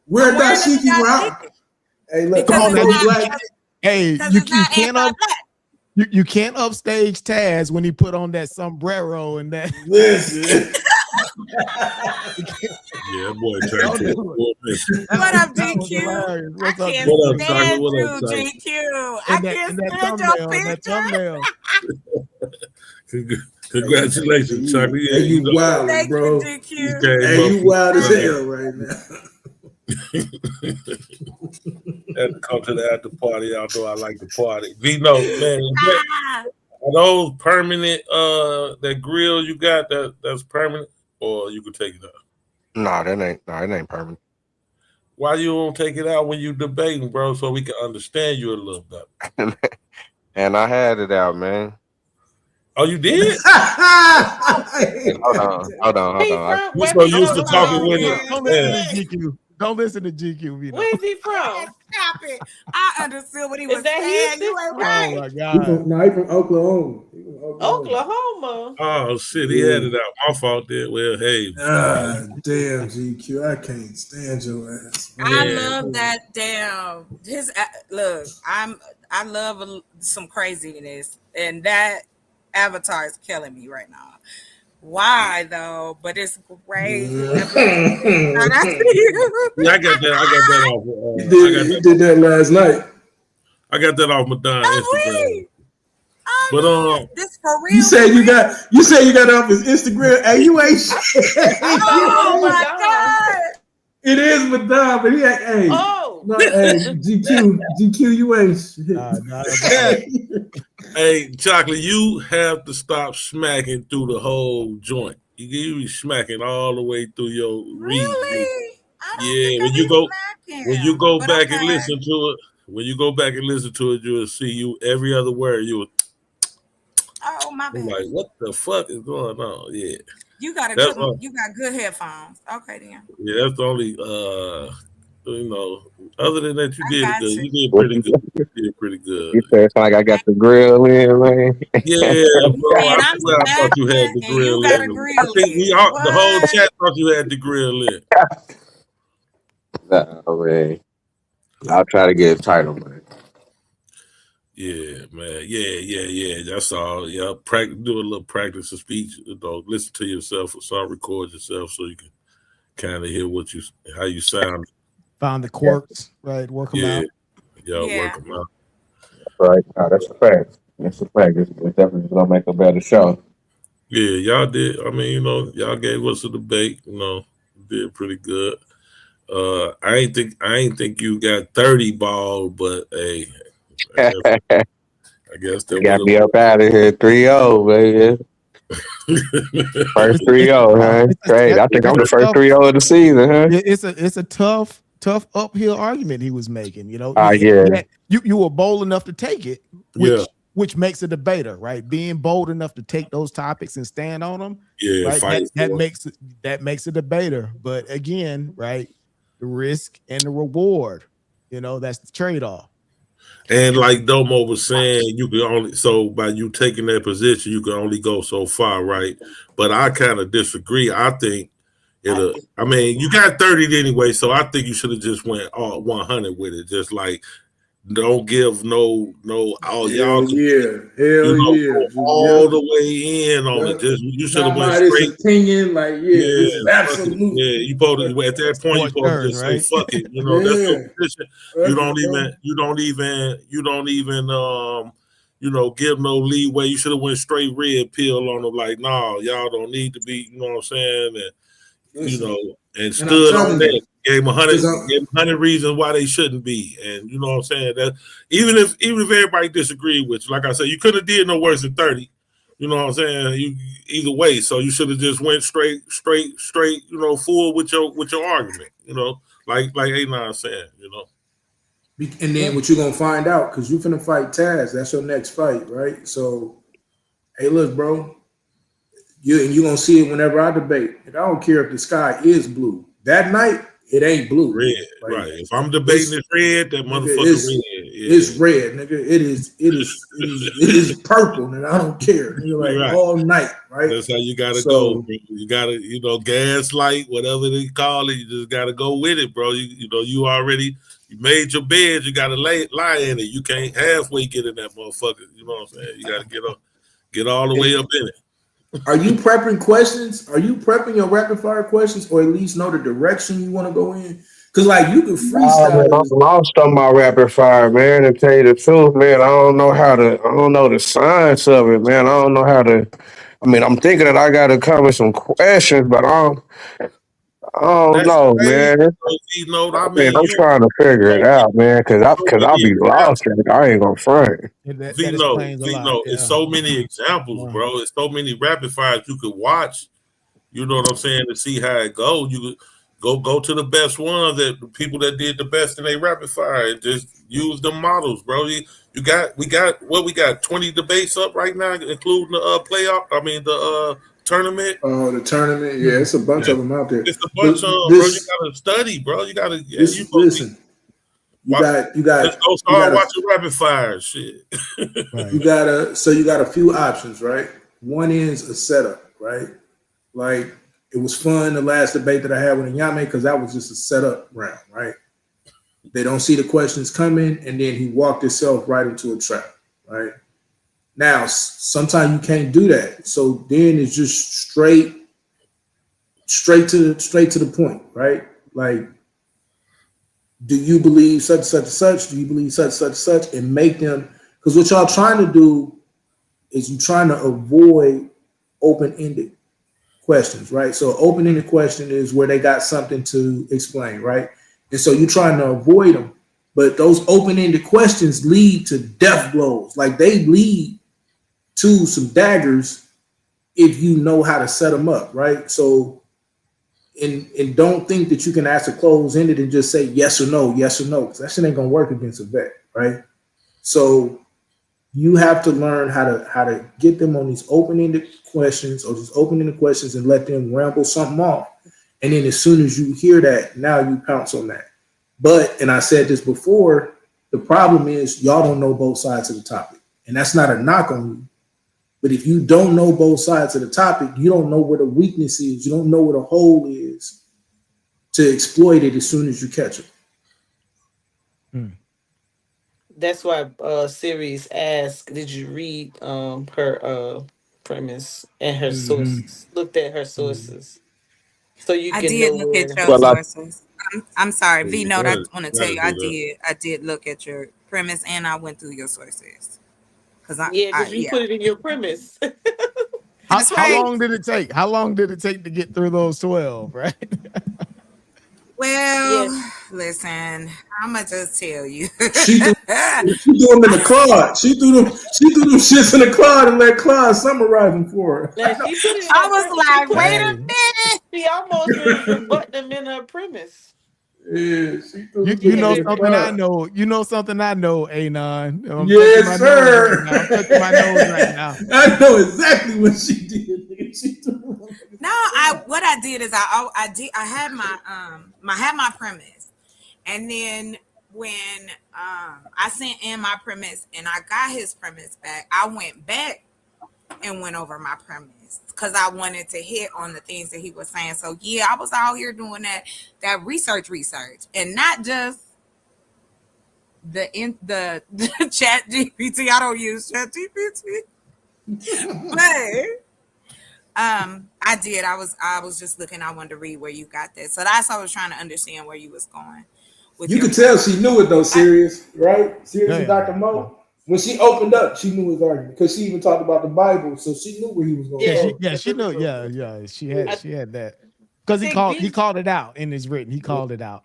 Wear a dashiki around. Hey, look, come on, black. Hey, you can't upstage Taz when he put on that sombrero and that. Listen. Yeah, boy, what up, GQ? I can't stand you, GQ. I can't stand your picture. Congratulations, Chucky. Yeah, you wild, bro. Thank you, GQ. Hey, you wild as hell right now. Had to come to the after party. Y'all know I like the party. Vino, man, are those permanent? That grill you got that's permanent, or you could take it out? It ain't permanent. Why you don't take it out when you debating, bro? So we can understand you a little bit. And I had it out, man. Oh, you did? Hold on. You so used to talking with it. Don't listen to GQ. Vino. Where's he from? Stop it. I understood what he was saying. You ain't right. Oh my God. He's from Oklahoma. Oklahoma. Oh shit, he had it out. My fault there. Well, hey. Damn, GQ. I can't stand your ass. Man. I love that damn look, I love some craziness, and that avatar is killing me right now. Why though? But it's great. I got that off. You did that last night. I got that off Madonna Instagram. But this for real. You say you got it off his Instagram. Hey, you ain't shit. Oh my God. It is Madonna, but he ain't. Hey, GQ, you ain't shit. Hey, Chocolate, you have to stop smacking through the whole joint. You be smacking all the way through your reed. Really? Yeah, when you go back and listen to it, you'll see every other word you. Oh my bad. I'm like, what the fuck is going on? Yeah. You got good headphones. Okay, then. Yeah, that's the only other than that, you did good. You did pretty good. You said it's like I got the grill in, man. Yeah, bro. I thought you had the grill in. I think the whole chat thought you had the grill in. No, man. I'll try to get a title, man. Yeah, man. Yeah. That's all. Yeah, do a little practice of speech. Listen to yourself or some record yourself so you can kind of hear how you sound. Find the quirks, right? Work them out. Yeah, work them out. Right. That's a fact. It's definitely gonna make a better show. Yeah, y'all did. I mean, y'all gave us a debate. Did pretty good. I ain't think you got 30 ball, but hey, I guess that got me up out of here 3-0, baby. First 3-0, huh? Great. I think I'm the first 3-0 of the season, huh? It's a tough tough uphill argument he was making. You know, Yeah. you were bold enough to take it, Yeah. which makes a debater, right? Being bold enough to take those topics and stand on them, Yeah, right? fight That for it. makes a debater. But again, right, the risk and the reward, you know, that's the trade-off. And like Domo was saying, you can only by you taking that position, you can only go so far, right? But I kind of disagree. I think I mean, you got 30 anyway, so I think you should have just went all 100 with it. Just like don't give no all y'all Hell can, yeah. Hell yeah. go all the way in on it. Just you should have Not went by this straight. opinion, like, this is Fuck it. absolute. Yeah, you supposed to at that point you Sports supposed to turn, just say right? fuck it. You know, that's your position. Fuck You it, don't bro. even give no leeway. You should have went straight red pill on them, like, nah, y'all don't need to be, you know what I'm saying? And Listen, and and I'm stood on telling that. you, Gave them 'cause 100 reasons why they shouldn't be. And you know what I'm saying? That even if everybody disagreed with you, like I said, you couldn't have did no worse than 30. You know what I'm saying? You either way. So you should have just went straight, full with your argument, like A9 saying, and then what you're gonna find out, because you're finna fight Taz. That's your next fight, right? So, hey, look, bro, you're gonna see it whenever I debate. And I don't care if the sky is blue. That night, it ain't blue. Red, like, right. If I'm debating it's red, that motherfucker red. Yeah. It's red, nigga. It is purple, nigga. I don't care. Nigga, like right. all night, right? That's how you gotta go. Bro. You gotta, gaslight, whatever they call it. You just gotta go with it, bro. You already made your bed. You gotta lie in it. You can't halfway get in that motherfucker. You know what I'm saying? You gotta get all the way up in it. Are you prepping questions? Are you prepping your rapid fire questions, or at least know the direction you want to go in? Because like you can freestyle. I'm lost on my rapid fire, man. To tell you the truth, man, I don't know the science of it, man. I don't know how to. I mean, I'm thinking that I got to come with some questions, but I don't know, man. I'm trying to figure it out, man, because I'll be lost. I ain't gonna front. That explains a lot. It's so many examples, bro. It's so many rapid fires you could watch. You know what I'm saying? To see how it goes, you could go to the best ones, that the people that did the best in a rapid fire, and just use the models, bro. We got 20 debates up right now, including the playoff. I mean the tournament. Oh, the tournament. Yeah, it's a bunch of them out there. It's a bunch of them, bro. You gotta study, bro. You gotta listen. You got. Let's go start watching rapid fire shit. Right. You got a few options, right? One is a setup, right? Like it was fun the last debate that I had with Nyame because that was just a setup round, right? They don't see the questions coming, and then he walked himself right into a trap, right? Now, sometimes you can't do that, so then it's just straight to the point, right? Like, do you believe such such such? Do you believe such such such? And make them, because what y'all trying to do is you trying to avoid open-ended questions, right? So open-ended question is where they got something to explain, right? And so you're trying to avoid them, but those open-ended questions lead to death blows. Like they lead to some daggers if you know how to set them up, right? So, and don't think that you can ask a closed-ended and just say yes or no, because that shit ain't gonna work against a vet, right? So you have to learn how to get them on these open-ended questions and let them ramble something off. And then as soon as you hear that, now you pounce on that. But, and I said this before, the problem is y'all don't know both sides of the topic. And that's not a knock on you. But if you don't know both sides of the topic, you don't know where the weakness is. You don't know where the hole is to exploit it as soon as you catch it. That's why Sirius asked, did you read her premise and her sources? Looked at her sources. So you can know look where at your sources. I'm sorry, V Note. I want to tell you, I did look at your premise and I went through your sources. Because you put it in your premise. How long did it take? How long did it take to get through those 12, right? Well, listen, I'm gonna just tell you. She threw them in the cloud. She threw them shits in the cloud and let Cloud summarize them for her. I was like, wait a minute. She almost rebutted them in her premise. Yeah, she threw the You know bitch in the something I fire. know. You know something I know, Anon. I'm Yes, touching my nose sir. right now. I'm touching my nose right now. I know exactly what she did. Nigga. She threw the motherfucker in the fire. What I did is I had my premise, and then when I sent in my premise and I got his premise back, I went back and went over my premise because I wanted to hit on the things that he was saying. So yeah, I was out here doing that research, and not just the Chat GPT. I don't use Chat GPT, but I did. I was just looking. I wanted to read where you got that. So that's why I was trying to understand where you was going with You your could tell she knew it though, Sirius, right? Sirius and Yeah. Dr. Mo. When she opened up, she knew his argument because she even talked about the Bible, so she knew where he was going. She knew. Yeah, she had that because he think called it out in his written. He called it out.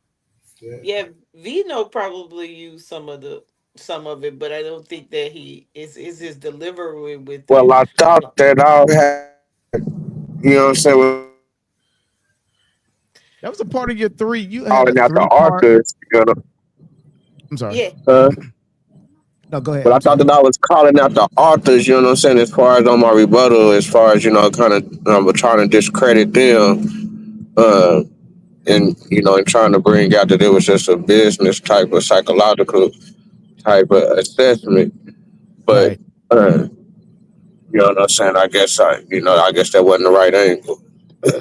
Yeah, Vino probably used some of it, but I don't think that he is his delivery with Well, it. I thought that I had, you know what I'm saying, That was a part of your three. You had a calling out the 3-part. authors, you know. I'm sorry. Yeah. No, go ahead. But I I'm thought sorry. that I was calling out the authors, you know what I'm saying, as far as on my rebuttal, as far as, you know, kind of trying to discredit them, and, you know, and trying to bring out that it was just a business type of psychological type of assessment. But, Right. you know what I'm saying, I guess that wasn't the right angle.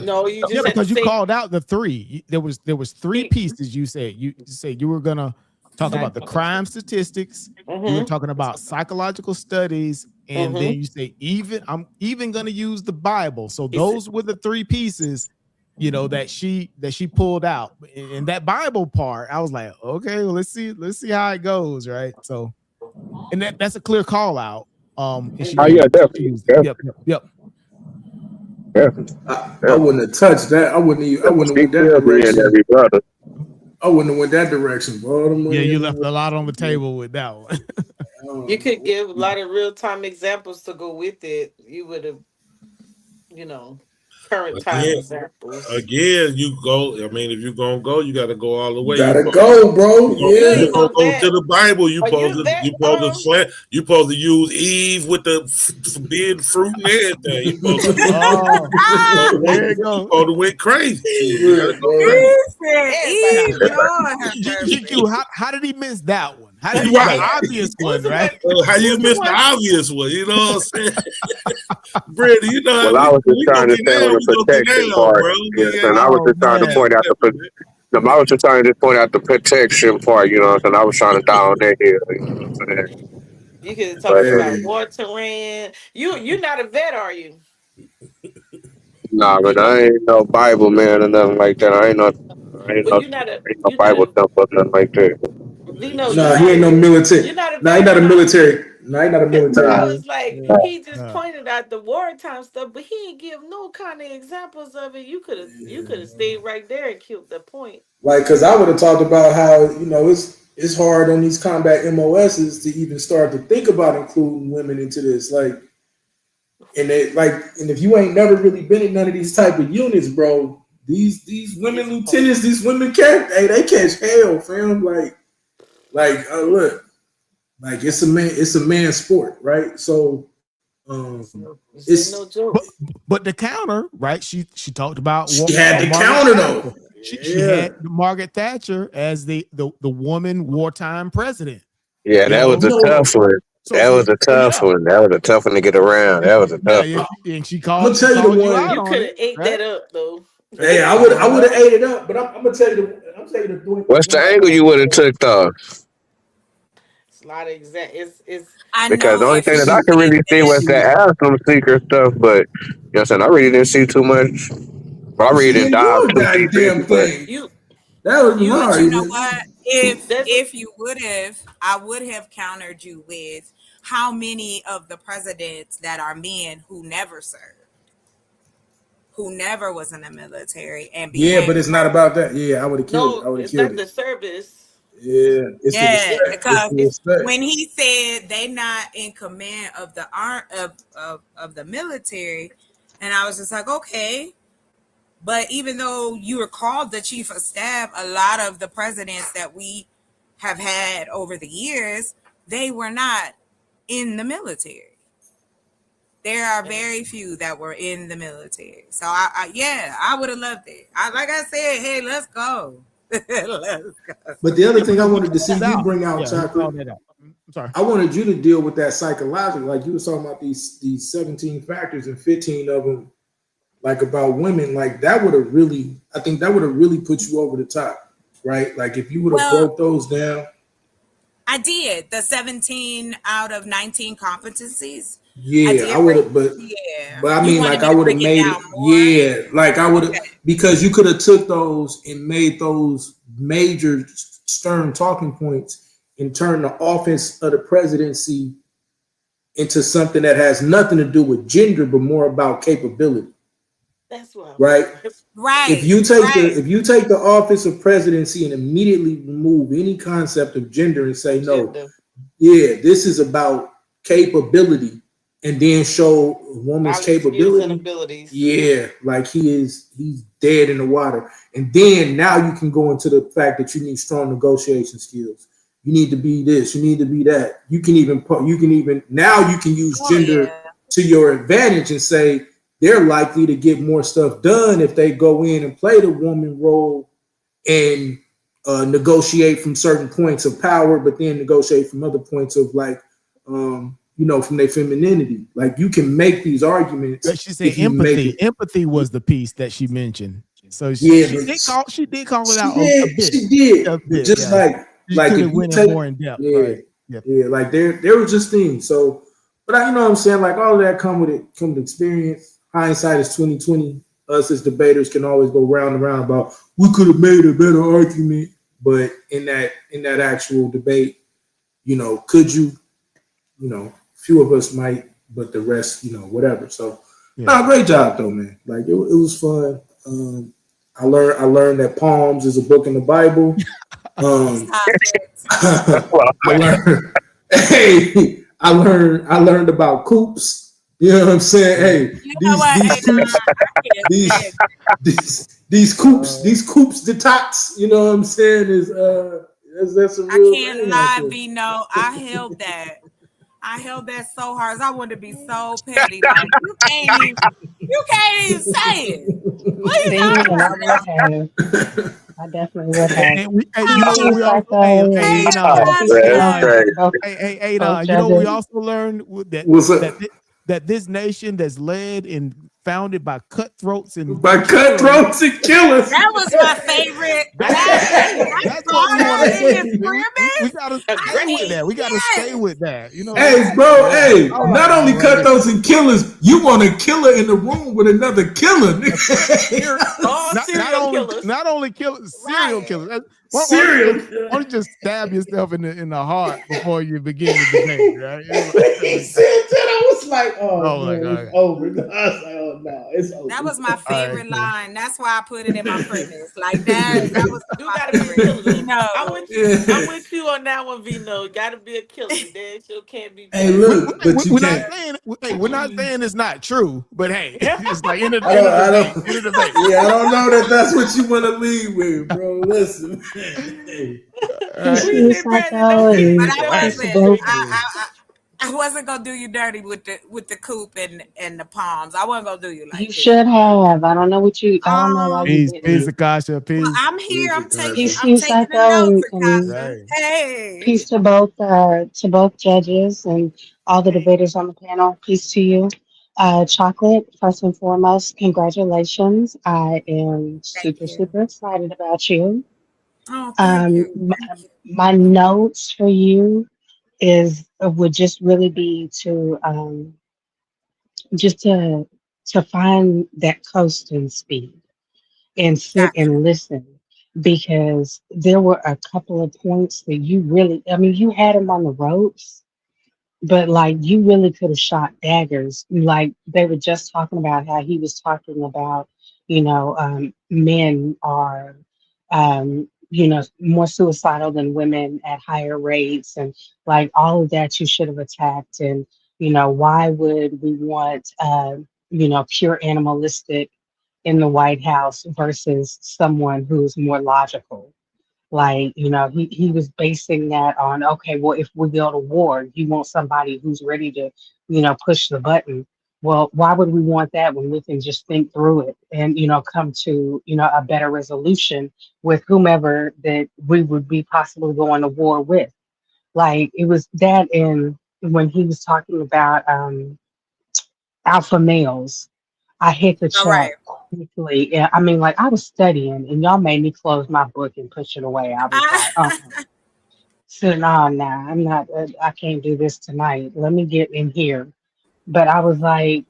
No, you Yeah, just had to because you say called out the three. There was three pieces. You said you were gonna talk about the crime statistics. You were talking about psychological studies, and then you say I'm even gonna use the Bible. So those were the three pieces, you know, that she pulled out. In that Bible part, I was like, okay, well, let's see how it goes, right? So, and that's a clear call out. And she Oh, yeah, she definitely. used it. Yep. I wouldn't have touched that. I wouldn't have went that direction. I wouldn't have went that direction, bro. Yeah, you left a lot on the table with that one. you could give a lot of real time examples to go with it. You would have, current time examples. Again, you go. I mean, if you're gonna go, you got to go all the way. Gotta go, bro. You Yeah. ain't Go go back. to the Bible. Are you back? You supposed to use Eve with the forbidden fruit and everything. You supposed to. There you go. You supposed to went crazy. You gotta go crazy. How did he miss that one? How did he miss the obvious one, right? How you miss the obvious one? You know what I'm saying? Brady, you know, Well, I was just trying to we stay on the go get protection down, part. bro. Yes, and I was just trying to point out I was just trying to point out the protection part, you know what I'm saying? I was trying to die on that hill, you know what I'm saying? You could have But talked about war terrain. You're not a vet, are you? nah, but I ain't no Bible man or nothing like that. I ain't no Well, you're not a Bible thump or nothing like that. Vino. Nah, he ain't no military. You're not a Nah, he vet, not a huh? military. Nah, he not a military. I Nah. was like, he just pointed out the wartime stuff, but he ain't give no kind of examples of it. You could have stayed right there and killed the point. Like, cause I would have talked about how, you know, it's hard on these combat MOSs to even start to think about including women into this. Like, and if you ain't never really been in none of these type of units, bro, these women lieutenants, these women hey, they catch hell, fam. Like, look, like it's a man sport, right? So, it's no joke. But the counter, right? She talked about she had the counter though. She had Margaret Thatcher as the woman wartime president. Yeah, that was a tough one. That was a tough one. That was a tough one to get around. That was a tough one. And she I'm called, gonna tell you the one. You could have ate that up though. Hey, I would have ate it up, but I'm gonna tell you the What's the angle you would have took though? It's a lot of it's Because the only thing that I can really see was the Aslam Seeker stuff, but you know what I'm saying? I really didn't see too much. Well, I really didn't dive too deep into it. That was But you know what? If you would have, I would have countered you with how many of the presidents that are men who never served, who never was in the military, and but it's not about that. Yeah, I would have killed it. I would have it's killed not it. the service. Yeah, because it's when he said they not in command of the of the military, and I was just like, okay, But even though you were called the chief of staff, a lot of the presidents that we have had over the years, they were not in the military. There are very few that were in the military. So I would have loved it. Like I said, hey, let's go. Let's go. But the other thing I because we wanted to see called you out. bring out, Yeah, we Chocolate, called that out. I'm sorry. I wanted you to deal with that psychologically. Like you were talking about these 17 factors and 15 of them, like about women. Like that would have really, I think that would have really put you over the top, right? Like if you would have Well, broke those down. I did the 17 out of 19 competencies. I Yeah, did I would break. have, but Yeah, I you mean, wanted like me I to would have break it made it. down more. Yeah, like I would have, Okay. because you could have took those and made those major stern talking points and turned the office of the presidency into something that has nothing to do with gender, but more about capability, That's what I right? was. If Right, you take right. the office of presidency and immediately remove any concept of gender and say no, Agenda. yeah, this is about capability, and then show a woman's Knowledge, skills, and capability. abilities. Yeah, like he's dead in the water. And then now you can go into the fact that you need strong negotiation skills. You need to be this, you need to be that. You can even now you can use Oh gender yeah. to your advantage and say they're likely to get more stuff done if they go in and play the woman role and negotiate from certain points of power, but then negotiate from other points of like, from their femininity. Like you can make these arguments But she said if you make empathy. it. Empathy was the piece that she mentioned. So Yeah, she but did call it she out a did, bit. she did. A But bit, just yeah. like She could if have you went in take, more in depth, yeah, right? Yeah. yeah, like there was just things. So, but you know what I'm saying? Like all of that come with experience. Hindsight is 2020. Us as debaters can always go round and round about we could have made a better argument, but in that actual debate, could you, few of us might, but the rest, whatever. So, Yeah. nah, great job though, man. Like it was fun. I learned that Palms is a book in the Bible. Um, Stop it. Well, I learned. Hey, I learned about coops. You know what I'm saying? Hey, You know these what? these Hey, nah, coops, I can't stand these it. these coops detox. You know what I'm saying? That's a I real can't thing out lie, there. Vino. I held that so hard. I wanted to be so petty. Like you can't even say it. What are you See, talking and I about? would have. I definitely would have. You Peace know to what you, we Oh, also, Psycho, and peace to that's you, Adon, crazy. both both You know what we judges. also learned that What's up? this nation that's led and founded by cutthroats and By killers. cutthroats and killers. that was my favorite. That That's what we want to started in his see. We premise. gotta I stay with mean, that. We gotta stay yes, with that. You know, Hey, bro, yeah. hey, I was like, not oh, only well, cutthroats and killers, you want a killer in the room with another killer. that's right. All serial killers. Not only killers, serial right. killers. Why Serial don't you just stab yourself in the heart before you begin the debate, right? he said that, I was like, oh Oh my man, it's god. over. I was like, oh no, it's over. That was my All right, favorite cool. line. That's why I put it in my premise. Like that. That was Do my gotta be a favorite. killer You though. know. I'm with you on that one, Vino. Gotta be a killer. Dead show can't be Hey, bad. look, but you We're not can't. saying we're not saying it's not true, but hey, it's like in I the debate, don't. in the debate. Yeah, I don't know that that's what you want to lead with, bro. Listen, hey. All Peace right. to We you, say, Brandon, Psycho, don't get But and into I the peace to wasn't. argument. both. I wasn't gonna do you dirty with the coop and the palms. I wasn't gonna do you You like that. should have. I don't know what you. I don't know why you Peace, didn't. Akasha, Well, peace. I'm here. Music Peace to I'm you, taking the Psycho, notes, and Akasha. Right. Hey. peace to both judges and all the debaters on the panel. Peace to you. Chocolate, first and foremost, congratulations. I am Thank super, you. super excited about you. Oh, thank you. Thank you. My notes for you is would just really be to just to find that coasting speed and sit Gotcha. and listen because there were a couple of points that you really, I mean, you had them on the ropes, but like you really could have shot daggers. Like they were just talking about how he was talking about, men are, more suicidal than women at higher rates, and like all of that you should have attacked. And why would we want, pure animalistic in the White House versus someone who's more logical. Like, he was basing that on, okay, well, if we go to war, you want somebody who's ready to, push the button. Well, why would we want that when we can just think through it and, come to, a better resolution with whomever that we would be possibly going to war with? Like, it was that, and when he was talking about alpha males, I hit the All right. chat quickly. Yeah, I mean, like I was studying, and y'all made me close my book and push it away. I was like, so no, nah, I'm not. I can't do this tonight. Let me get in here. But I was like,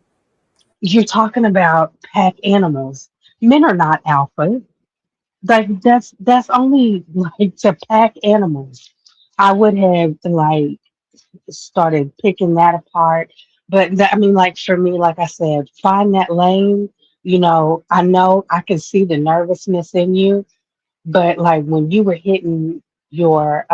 you're talking about pack animals. Men are not alpha. Like that's only like to pack animals. I would have like started picking that apart. But I mean, like for me, like I said, find that lane. I know I can see the nervousness in you, but like when you were hitting your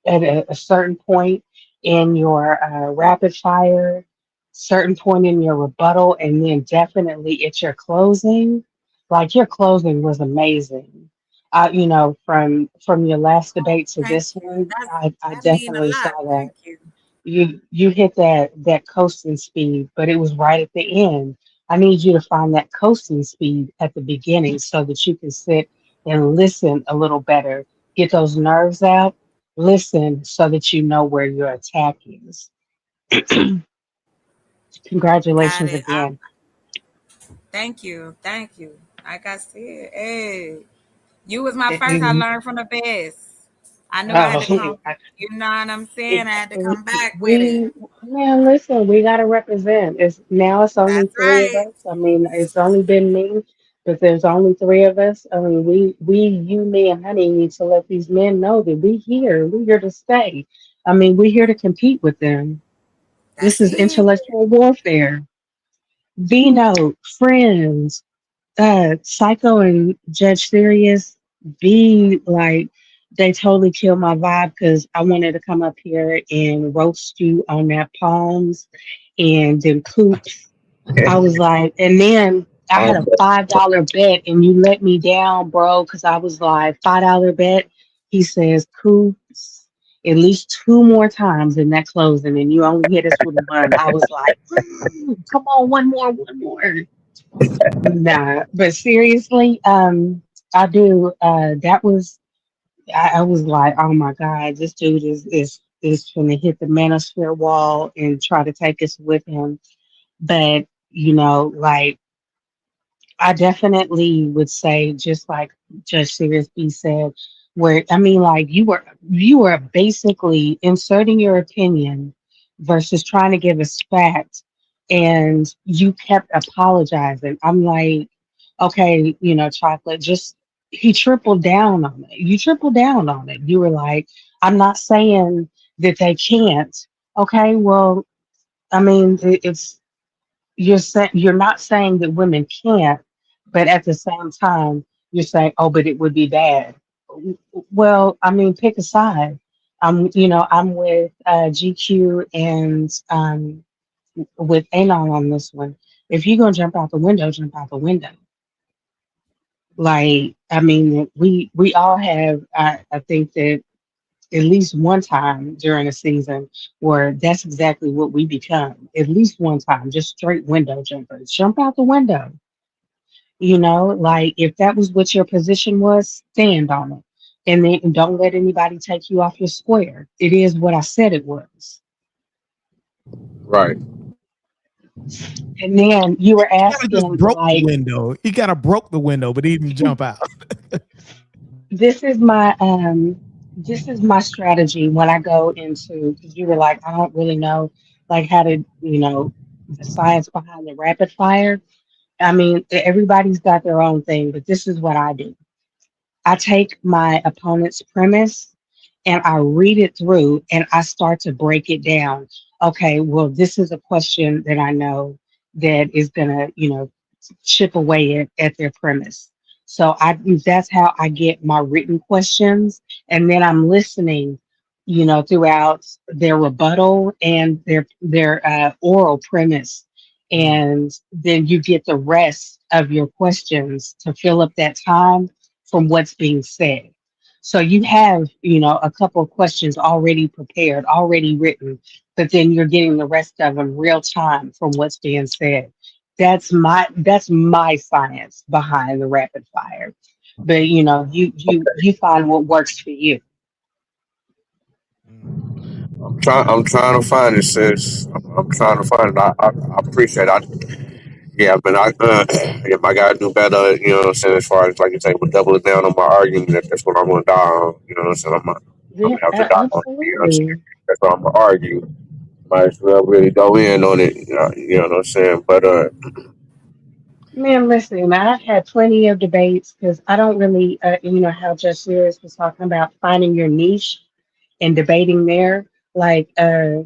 at a certain point in your rapid fire, certain point in your rebuttal, and then definitely at your closing, like your closing was amazing. From your last Oh, debate to thank this you. one, I That mean a definitely lot. saw that. Thank you. You hit that coasting speed, but it was right at the end. I need you to find that coasting speed at the beginning so that you can sit and listen a little better, get those nerves out, listen so that you know where your attack is. Got Congratulations it. again. Thank you. Thank you. Like I said, hey, you was my first. I And, learned from the best. I knew I had to oh, come. You know what I'm saying? I had to we, come back with it. we man, listen, we gotta represent. It's only That's three of right. us. I mean, it's only been me, but there's only three of us. I mean, you, me, and Honey need to let these men know that we're here to stay. I mean, we're here to compete with them. This That's is it. intellectual warfare. Vino, friends, Psycho and Judge Serious be like they totally killed my vibe because I wanted to come up here and roast you on that palms and then coops. I was like, and then I had a Um, $5 bet and you let me down, bro, because I was like, $5 bet. He says coops at least two more times in that closing and you only hit us with one. I was like, come on, one more. Nah, but seriously, I do. I was like, oh my God, this dude is going to hit the manosphere wall and try to take us with him. But like I definitely would say, just like Judge Serious B said, where I mean, like you were basically inserting your opinion versus trying to give us facts, and you kept apologizing. I'm like, okay, Chocolate, just he tripled down on it. You tripled down on it. You were like, I'm not saying that they can't. Okay, well, I mean, it's you're not saying that women can't, but at the same time you're saying, oh, but it would be bad. Well, I mean, pick a side. I'm with GQ and with Anon on this one. If you're gonna jump out the window, jump out the window. Like, I mean, we all have. I think that at least one time during a season where that's exactly what we become. At least one time, just straight window jumpers. Jump out the window. Like if that was what your position was, stand on it. And then don't let anybody take you off your square. It is what I said it was. right. And then you were He kind of just asking, broke the like, window. He kind of broke the window, but he didn't jump out. this is my this is my strategy when I go into, because you were like, I don't really know like how to, the science behind the rapid fire. I mean, everybody's got their own thing, but this is what I do. I take my opponent's premise and I read it through and I start to break it down. Okay, well, this is a question that I know that is gonna, chip away at their premise. So that's how I get my written questions, and then I'm listening, throughout their rebuttal and their oral premise. and then you get the rest of your questions to fill up that time from what's being said. So you have, a couple of questions already prepared, already written, but then you're getting the rest of them real time from what's being said. That's my science behind the rapid fire. But you find what works for you. Mm. I'm trying to find it, sis. I'm trying to find it. I appreciate it. Yeah, but if I gotta do better, you know what I'm saying, as far as like you say, with doubling down on my argument, that's what I'm gonna die on. You know what I'm saying? I'm Yeah, gonna have to die on it, you know what I'm saying? absolutely. That's what I'm gonna argue. Might as well really go in on it, you know what I'm saying? But Man, listen, I've had plenty of debates because I don't really, how Judge Sears was talking about finding your niche and debating there. Like, I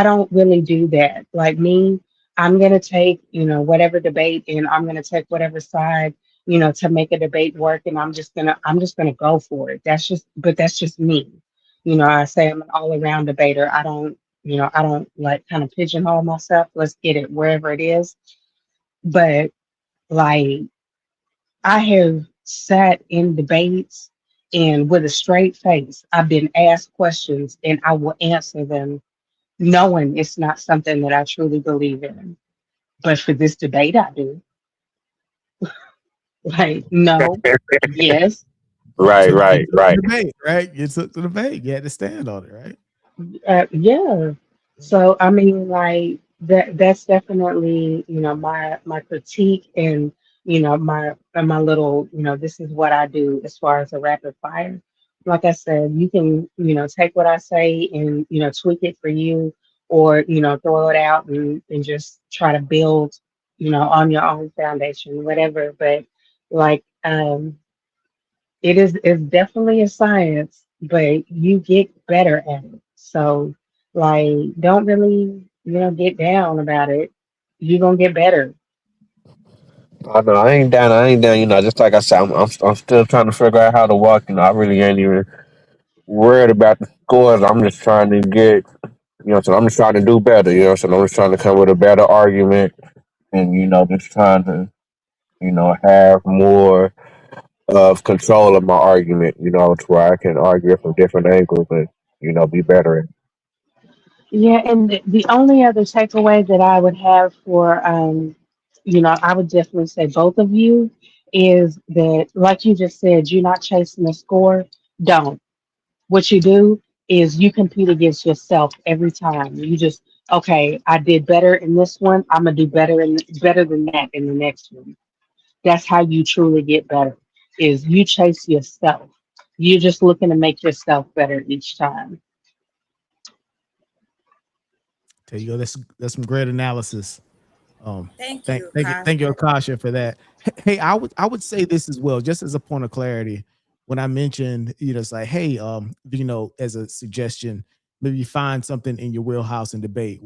don't really do that. Like me, I'm gonna take, whatever debate and I'm gonna take whatever side, to make a debate work, and I'm just gonna go for it. But that's just me. I say I'm an all around debater. I don't like kind of pigeonhole myself. Let's get it wherever it is. But like I have sat in debates and with a straight face, I've been asked questions and I will answer them knowing it's not something that I truly believe in. But for this debate, I do. Like, no, yes, right, You right, took the right. debate, right? You took the debate. You had to stand on it, right? yeah. So I mean, like that's definitely, my critique and my little, this is what I do as far as a rapid fire. Like I said, you can, take what I say and, tweak it for you, or, throw it out and just try to build, on your own foundation, whatever. But like it's definitely a science, but you get better at it. So like don't really, get down about it. You're gonna get better. I know I ain't down. I ain't down. You know, just like I said, I'm still trying to figure out how to walk. You know, I really ain't even worried about the scores. I'm just trying to get, so I'm just trying to do better. You know, so I'm just trying to come with a better argument, and just trying to, have more of control of my argument. To where I can argue from different angles and be better at. Yeah, and the only other takeaway that I would have for I would definitely say both of you is that, like you just said, you're not chasing a score. Don't. What you do is you compete against yourself every time. You just, okay, I did better in this one. I'm gonna do better than that in the next one. That's how you truly get better. Is you chase yourself. You're just looking to make yourself better each time. There you go. That's some great analysis. Um, Thank thank you, thank you thank you, Kasha. Akasha, for that. Hey, I would say this as well, just as a point of clarity. When I mentioned, it's like, hey, as a suggestion, maybe you find something in your wheelhouse and debate.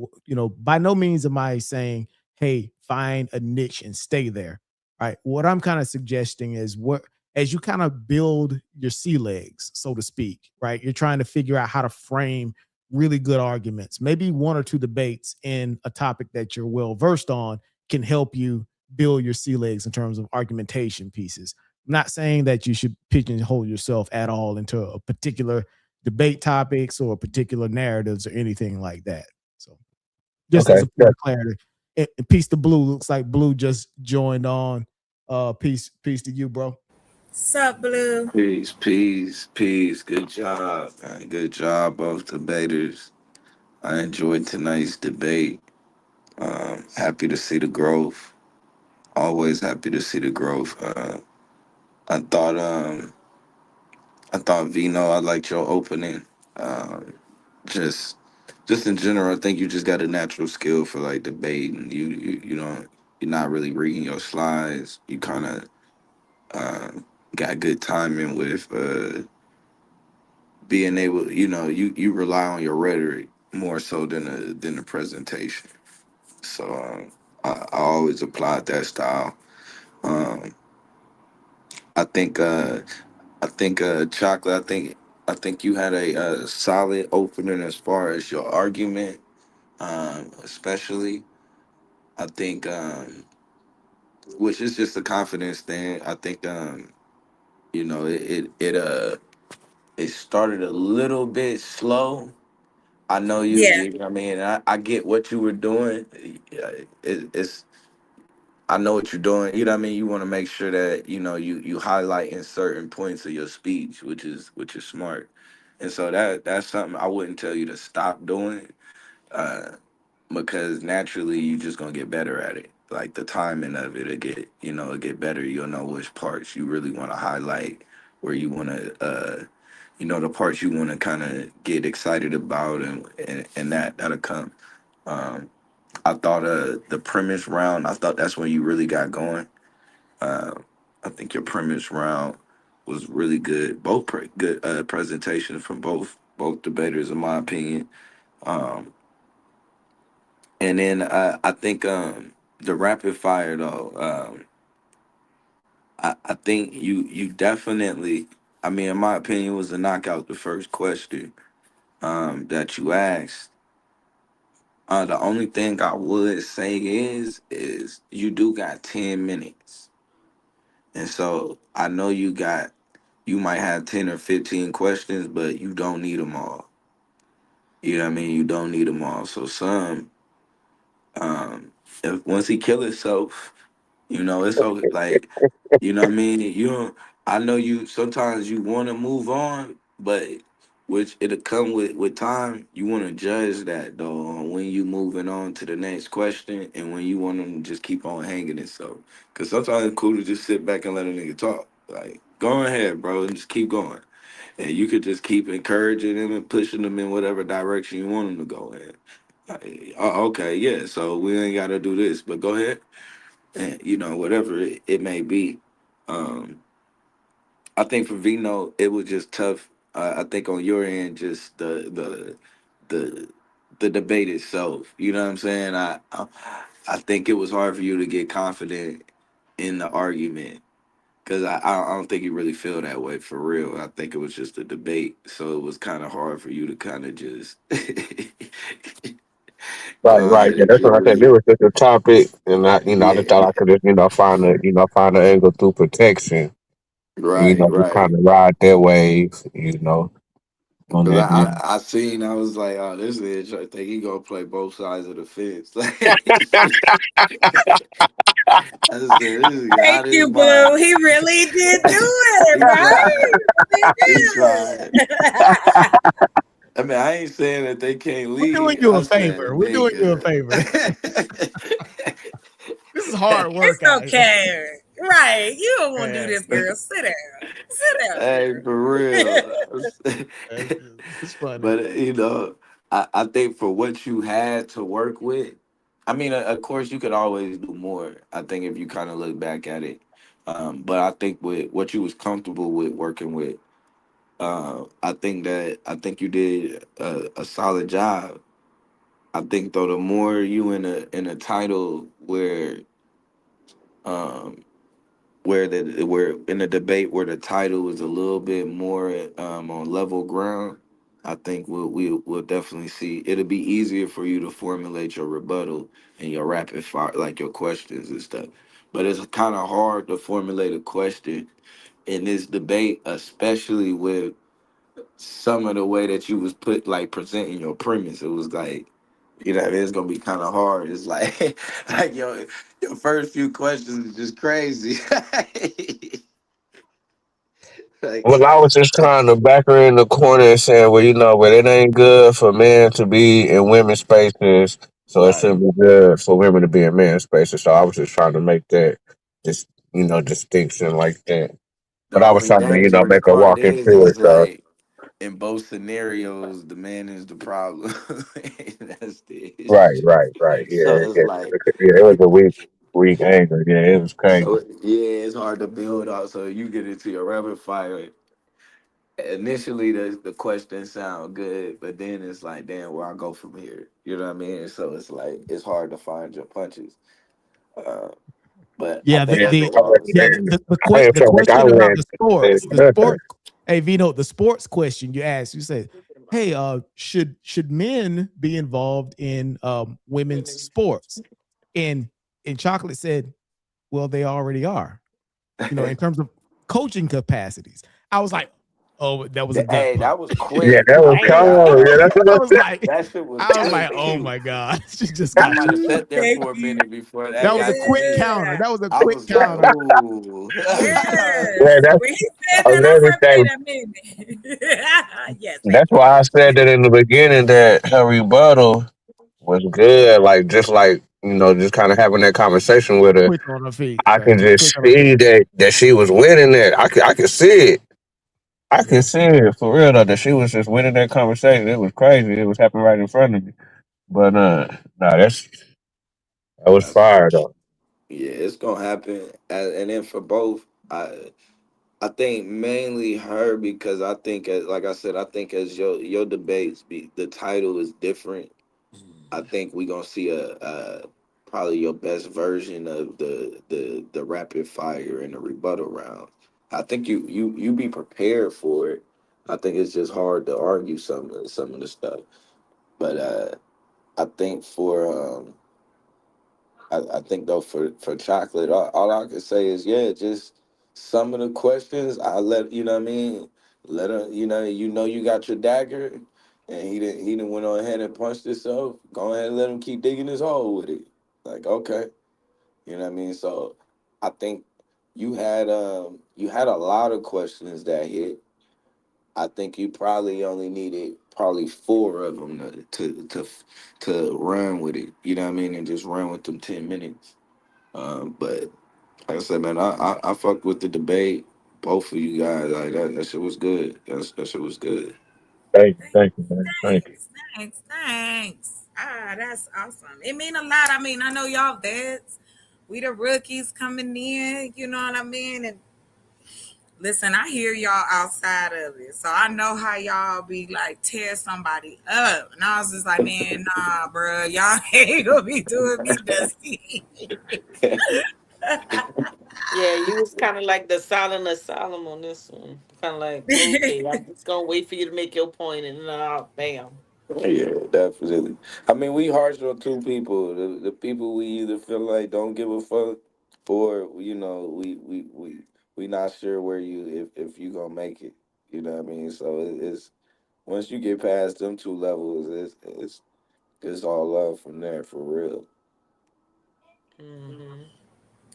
By no means am I saying, hey, find a niche and stay there. Right. What I'm kind of suggesting is what as you kind of build your sea legs, so to speak, right? You're trying to figure out how to frame really good arguments. Maybe one or two debates in a topic that you're well versed on can help you build your sea legs in terms of argumentation pieces. I'm not saying that you should pigeonhole yourself at all into a particular debate topics or particular narratives or anything like that. So just as Okay. a point of clarity. And peace to Blue. Looks like Blue just joined on. Peace to you, bro. Sup, Blue? Peace, peace, peace. Good job, man. Good job, both debaters. I enjoyed tonight's debate. Happy to see the growth. Always happy to see the growth. I thought, I thought Vino. I liked your opening. Um, just, just in general, I think you just got a natural skill for like debating. You know, you're not really reading your slides. You kind of uh, got good timing with. Being able, you rely on your rhetoric more so than the presentation. So I always applied that style. Um, I think chocolate. I think you had a solid opening as far as your argument, especially. I think, which is just a confidence thing. I think, it started a little bit slow. I know Yeah. I mean, I get what you were doing. It's I know what you're doing. You know what I mean? You want to make sure that, you highlight in certain points of your speech, which is smart. And so that's something I wouldn't tell you to stop doing, uh, because naturally you're just gonna get better at it. Like the timing of it'll get better. You'll know which parts you really want to highlight, where you want to, the parts you want to kind of get excited about, and that'll come. Um, I thought the premise round. I thought that's when you really got going. Uh, I think your premise round was really good. Both good presentations from both debaters, in my opinion. Um, and then I think the rapid fire though. I think you definitely. I mean, in my opinion, was to knock out the first question that you asked. The only thing I would say is you do got 10 minutes. And so I know you might have 10 or 15 questions, but you don't need them all. You know what I mean? You don't need them all. So if once he kill himself, it's okay. Like, you know what I mean? I know sometimes you want to move on, but which it'll come with time. You want to judge that though, on when you moving on to the next question and when you want them to just keep on hanging and so. Because sometimes it's cool to just sit back and let a nigga talk. Like, go ahead, bro, and just keep going. And you could just keep encouraging them and pushing them in whatever direction you want them to go in. Like, oh, okay, yeah, so we ain't got to do this, but go ahead. And, whatever it may be. Um, I think for Vino, it was just tough. I think on your end, just the the debate itself. You know what I'm saying? I think it was hard for you to get confident in the argument because I don't think you really feel that way for real. I think it was just a debate, so it was kind of hard for you to kind of just Right, go right. ahead Yeah, and that's get what I said. It ready. was just a topic, and I just Yeah, thought I could just, find an angle through protection. right, Just right. kind of ride that wave, on Cause that deal. I was like, oh, this is I think he gonna play both sides of the fence. I just said, this is Thank out of his you, Blue. mind. He really did do it, He right? tried. He He tried. did. I mean, I ain't saying that they can't We're doing lead. you a I favor. said We're they doing you a could. favor. This is hard It's work out here. okay. Right. You don't want to do Man, this, girl. Sit down. Sit down, Hey, for real. it's funny. But I think for what you had to work with, I mean, of course, you could always do more. I think if you kind of look back at it, but I think with what you was comfortable with working with, I think you did a solid job. I think though, the more you in a title um, where in a debate where the title is a little bit more on level ground, I think we'll definitely see it'll be easier for you to formulate your rebuttal and your rapid fire, like your questions and stuff. But it's kind of hard to formulate a question in this debate, especially with some of the way that you was like presenting your premise. It was like, it's gonna be kind of hard. It's like like your first few questions is just crazy. Like, Well, I was just trying to back her in the corner and saying, well, but it ain't good for men to be in women's spaces, so it right, shouldn't be good for women to be in men's spaces. So I was just trying to make that this, distinction like that. the But I was only trying to, dangerous make her part walk into it. is So like in both scenarios, the man is the problem. That's the right, issue. right, right. So Yeah, it's yeah, like, yeah. It was a weak anger. Yeah, it was crazy. so yeah, it's hard to build out. So you get into your rapid fire. Initially, the questions sound good, but then it's like, damn, where I go from here? You know what I mean? So it's like it's hard to find your punches. Uh, but I Yeah, think overall, I the felt like I question about landed. the sports. Hey, Vino, the sports question you asked, you said, "Hey, should men be involved in women's sports?" And Chocolate said, well, they already are, in terms of coaching capacities. I was like, oh, that was a gut Hey, punch. that was Yeah, quick. that I was forgot. cold. Yeah, that's I what was like, That shit was I was like, quick oh too. my God, she just I got might have chopped. sat there Thank for a you. minute before That that was a got to quick me. counter. Yeah. That was a I quick was like, counter. ooh. Yes. yeah, that's When he said that, I said, another wait thing. a minute. Yes, thank That's you. why I said that in the beginning that her rebuttal was good. Like just like just kind of having that conversation with her. Quick on her feet, I right? can She was just quick on her see feet. that she was winning that. I could see it. I can Yeah. see it for real though that she was just winning that conversation. It was crazy. It was happening right in front of me. But nah, that was That's fire though. yeah, it's gonna happen. And then for both, I think mainly her because I think like I said, I think as your debates be the title is different. I think we gonna see a probably your best version of the rapid fire and the rebuttal round. I think you be prepared for it. I think it's just hard to argue some of the stuff. But I think I think though for chocolate, all I can say is yeah, just some of the questions I let you know what I mean. Let her, you got your dagger, and he didn't went on ahead and punched himself. Go ahead and let him keep digging his hole with it. Like okay, you know what I mean. So I think you had a lot of questions that hit. I think you probably only needed probably four of them to run with it. You know what I mean, and just run with them 10 minutes. But like I said, man, I fucked with the debate. Both of you guys, like that shit was good. That shit was good. Thank you, man. Thank you. Thanks. Ah, that's awesome. It mean a lot. I mean, I know y'all vets. We the rookies coming in, you know what I mean? And listen, I hear y'all outside of it. So I know how y'all be like tear somebody up. And I was just like, man, nah, bro, y'all ain't gonna be doing me dusty. Yeah, you was kind of like the silent asylum on this one. Kind of like, okay, I'm just gonna wait for you to make your point, and then bam. Yeah, definitely. I mean, we harsh on two people. The people we either feel like don't give a fuck, or we not sure where you if you gonna make it. You know what I mean? So it's once you get past them two levels, it's all love from there for real. Hmm.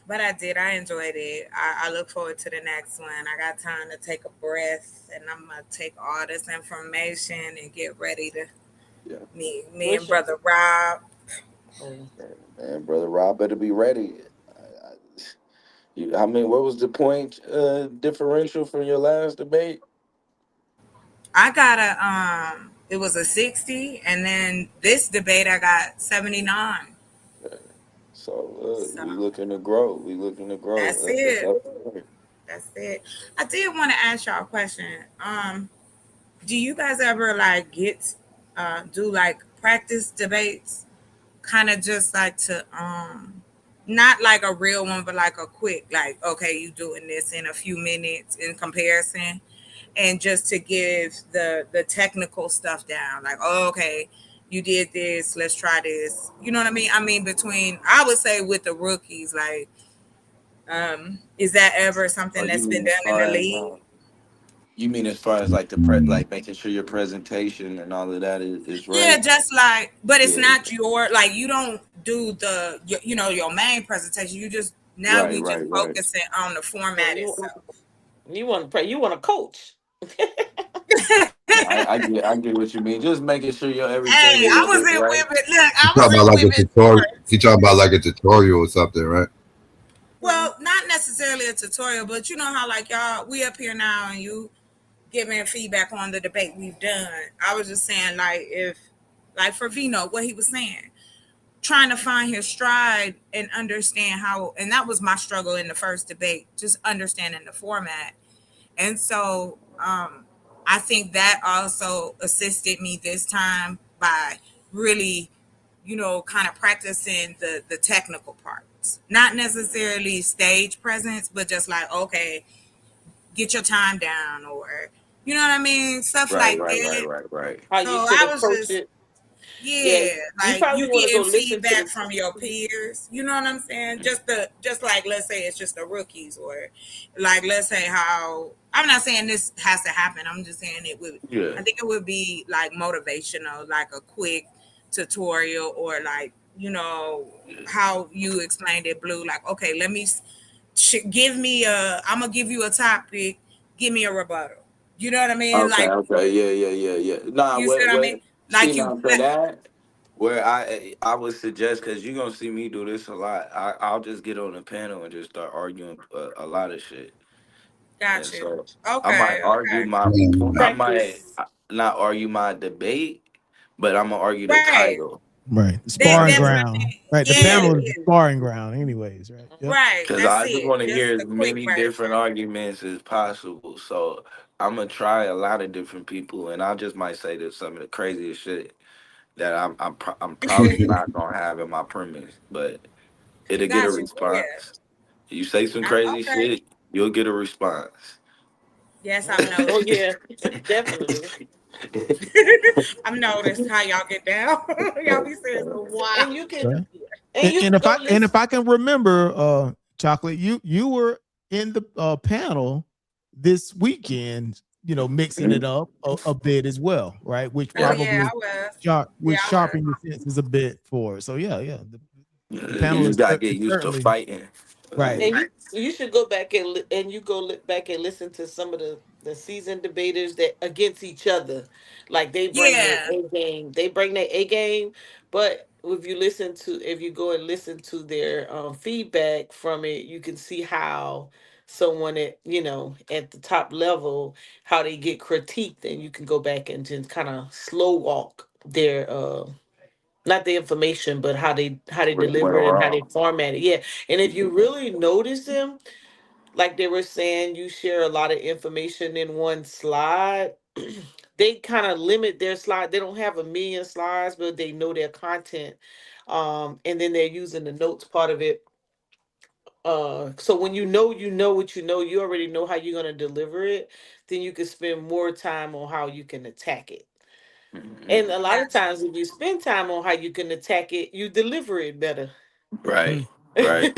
But I did. I enjoyed it. I look forward to the next one. I got time to take a breath, and I'm gonna take all this information and get ready to Yeah, me and Which brother Rob. man, brother Rob better be ready. I mean, what was the point differential from your last debate? I got it was a 60, and then this debate I got 79. So So we looking to grow. We looking to grow. that's It's it. up to her. That's it. I did want to ask y'all a question. Do you guys ever like get do like practice debates? Kind of just like to not like a real one, but like a quick, like, okay, you doing this in a few minutes in comparison, and just to give the technical stuff down, like, oh, okay, you did this, let's try this. You know what I mean? I mean, between, I would say with the rookies, like, is that ever Oh, something you that's been mean as done in far the as league? you mean as far as like like making sure your presentation and all of that is Yeah, right? just like, but it's Yeah, not your, like, you don't do your main presentation. You just, now right, we just right, right. focusing on the so format itself. you want to pray? You want to coach? I get what you mean. Just making sure your everything Hey, I was is in right. women. Look, You I was talking about in like a women tutorial? sports. You talking about like a tutorial or something, right? Well, not necessarily a tutorial, but you know how like y'all, we up here now and you giving feedback on the debate we've done. I was just saying, like, if, like for Vino, what he was saying, trying to find his stride and understand how, and that was my struggle in the first debate, just understanding the format. And so I think that also assisted me this time by really, kind of practicing the technical parts. Not necessarily stage presence, but just like, okay, get your time down, or you know what I mean? Stuff Right, like right, right, that. right, right. How So you should I was approach just, it? Yeah, Yeah, you like probably you want to go getting listen to feedback the. from your peers. You know what I'm saying? Just like let's say it's just the rookies, or like let's say how I'm not saying this has to happen. I'm just saying it would. Yeah. I think it would be like motivational, like a quick tutorial, or like how you explained it, Blue. Like okay, let me give me a. I'm gonna give you a topic. Give me a rebuttal. You know what I mean? Okay, Like okay, yeah. Nah, you see what I where mean? see Like you. now for that, where I would suggest because you're gonna see me do this a lot. I'll just get on the panel and just start arguing a lot of shit, and Got you. so I might Okay. argue Okay. my point. I might Practice. not argue my debate, but I'm gonna argue the Right. title. Right. The That sparring that's Mm-hmm. what I ground. mean. Right. The Yeah, panel is the yeah. sparring ground, anyways. Right. Yep. Right. Cause That's I just it. want to hear Just as the quick many different version. arguments as possible. So I'm gonna try a lot of different people, and I just might say that some of the craziest shit that I'm probably not gonna have in my premise, but it'll get a Got you. Yeah. response. You say some crazy Okay. shit, you'll get a response. Yes, I've Mm. Oh noticed. yeah, definitely. I've noticed how y'all get down. Y'all be saying some wild. And you can Right. and you And can if go if listen. I can remember, Chocolate, you were in the panel this weekend, mixing it up a bit as well, right? Which Oh yeah, probably I was. would Yeah, I was. sharpen your senses a bit for it. So yeah. The You panel just is, gotta get is used to certainly fighting. right. And you should go back and you go back and listen to some of the seasoned debaters that against each other, like they bring their Yeah. A game. They bring their A game, but if you go and listen to their feedback from it, you can see how someone at the top level how they get critiqued, and you can go back and just kind of slow walk their not the information, but how they What deliver went it and how they wrong? format it. Yeah, and if you really notice them, like they were saying, you share a lot of information in one slide. They kind of limit their slide. They don't have a million slides, but they know their content. And then they're using the notes part of it. So when you know what you already know how you're gonna deliver it, then you can spend more time on how you can attack it. And a lot of Got you. times, if you spend time on how you can attack it, you deliver it better. Right, Mm. right.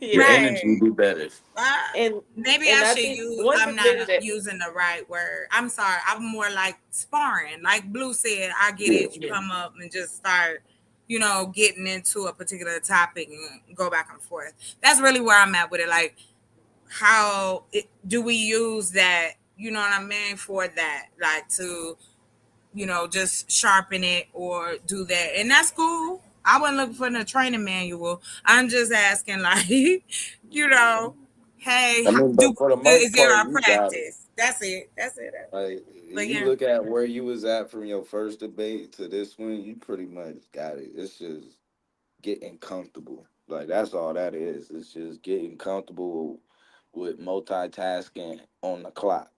Your Yeah, Right. energy be better. Uh, and maybe and I I should think use. one I'm not debater that using the right word. I'm sorry. I'm more like sparring. Like Blue said, I get Yeah. it. You come up and just start, getting into a particular topic and go back and forth. That's really where I'm at with it. Like, do we use that? You know what I mean for that, like to just sharpen it or do that. And that's cool. I wasn't looking for the training manual. I'm just asking, like, hey, I mean, but for the is most there part, a you got it. practice? That's it. That's it. Like But you yeah. look at where you was at from your first debate to this one, you pretty much got it. It's just getting comfortable. Like that's all that is. It's just getting comfortable with multitasking on the clock.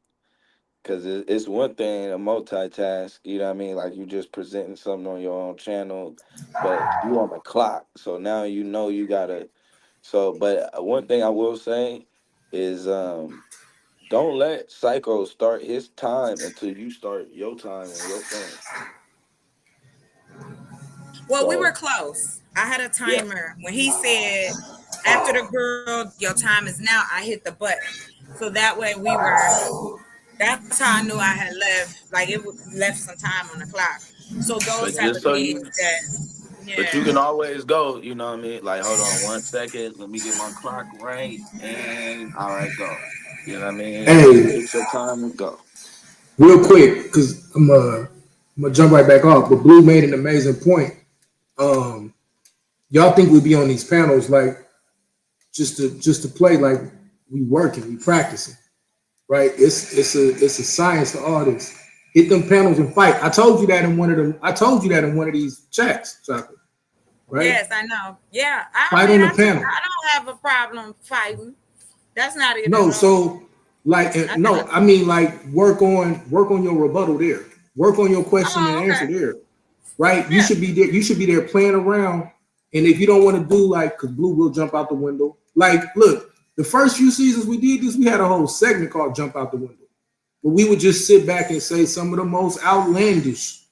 Cause it's one thing to multitask, you know what I mean? Like you just presenting something on your own channel, but you on the clock. So now you know you gotta. So, but one thing I will say is, don't let Psycho start his time until you start your time on your phone. Well, we were So close. I had a yeah, timer. When he said, after the girl, your time is now, I hit the button. So that way that's how I knew I had left, like left some time on the clock. So those but type just of so things you, that, but you yeah. can always go. You know what I mean? Like, hold on 1 second. Let me get my clock right, and all right, go. You know what I mean? And Hey, then hit your time and go. real quick, because I'm gonna jump right back off. But Blue made an amazing point. Um, y'all think we be on these panels like just to play like we working, we practicing, right? It's a science to all this. Hit them panels and fight. I told you that in one of them. I told you that in one of these chats, Chocolate, right? Yes, I know. Yeah, I Fight mean, on the I panel. don't have a problem fighting. That's not it at No, all. so like I no, got I you. mean like work on your rebuttal there. Work on your question and Oh, answer okay. there. Right? You Yeah. should be there. You should be there playing around. And if you don't want to do like, because Blue will jump out the window. Like, look, the first few seasons we did this, we had a whole segment called "Jump Out the Window," but we would just sit back and say some of the most outlandish,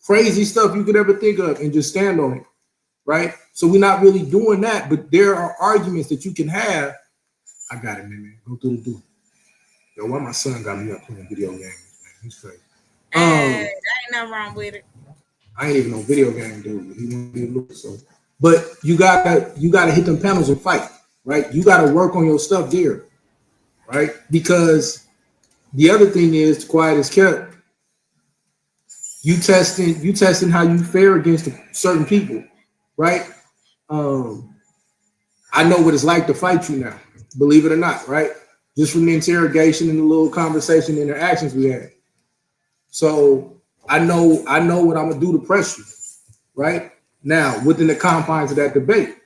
crazy stuff you could ever think of and just stand on it, right? So we're not really doing that, but there are arguments that you can have. I got it, man. Go through the door. Yo, why my son got me up playing video games, man? He's crazy. Hey, ain't nothing wrong with it. I ain't even no video game dude. He want to be a loser, so. But you gotta hit them panels and fight, right? You gotta work on your stuff there, right? Because the other thing is, quiet as kept. You testing how you fare against certain people, right? I know what it's like to fight you now, believe it or not, right? Just from the interrogation and the little conversation interactions we had. So I know what I'm gonna do to press you, right? Now, within the confines of that debate,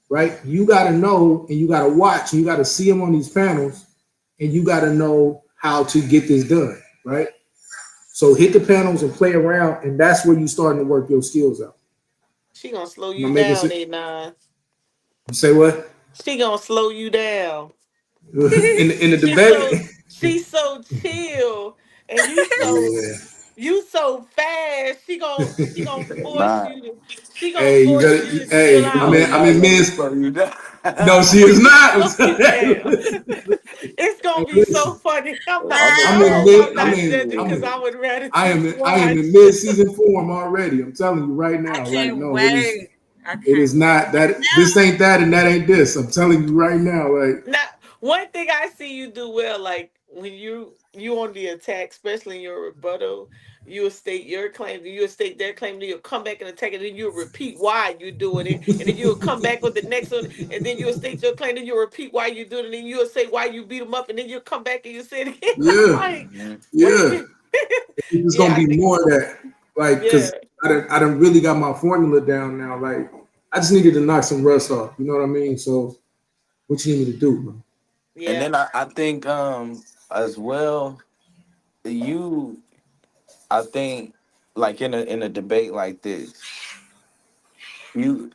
right? You gotta know and you gotta watch and you gotta see them on these panels and you gotta know how to get this done, right? So hit the panels and play around, and that's where you starting to work your skills out. She gonna slow you down, A9. You say what? She gonna slow you down. in the debate. She's so chill, and you so fast. She gonna force Nah, you to. She gonna Hey, you force gotta. you to chill Hey, no, out. not I'm in let me Miss. slow you down. No, she She is gonna not. slow you down. It's gonna be so Listen, funny. I'm not. I'm I I'm in hope mid. I'm not judging I'm because in. I would rather I just am watch. in mid-season form already. I'm telling you right I now. Like, can't no, wait. I it can't is not that. This ain't that, and that ain't this. I'm telling you right now. Like, Now, one thing I see you do well, like when you on the attack, especially in your rebuttal, you'll state your claim, you'll state their claim, then you'll come back and attack it, then you'll repeat why you're doing it, and then you'll come back with the next one, and then you'll state your claim, then you'll repeat why you do it, and then you'll say why you beat them up, and then you'll come back and you say it again. I'm yeah, like, wait a yeah. minute. It's Yeah, gonna I be think more of that. Like, yeah, cause I done really got my formula down now. Like, I just needed to knock some rust off. You know what I mean? So, what you need me to do, bro? And yeah. then I think as well, you I think like in a debate like this,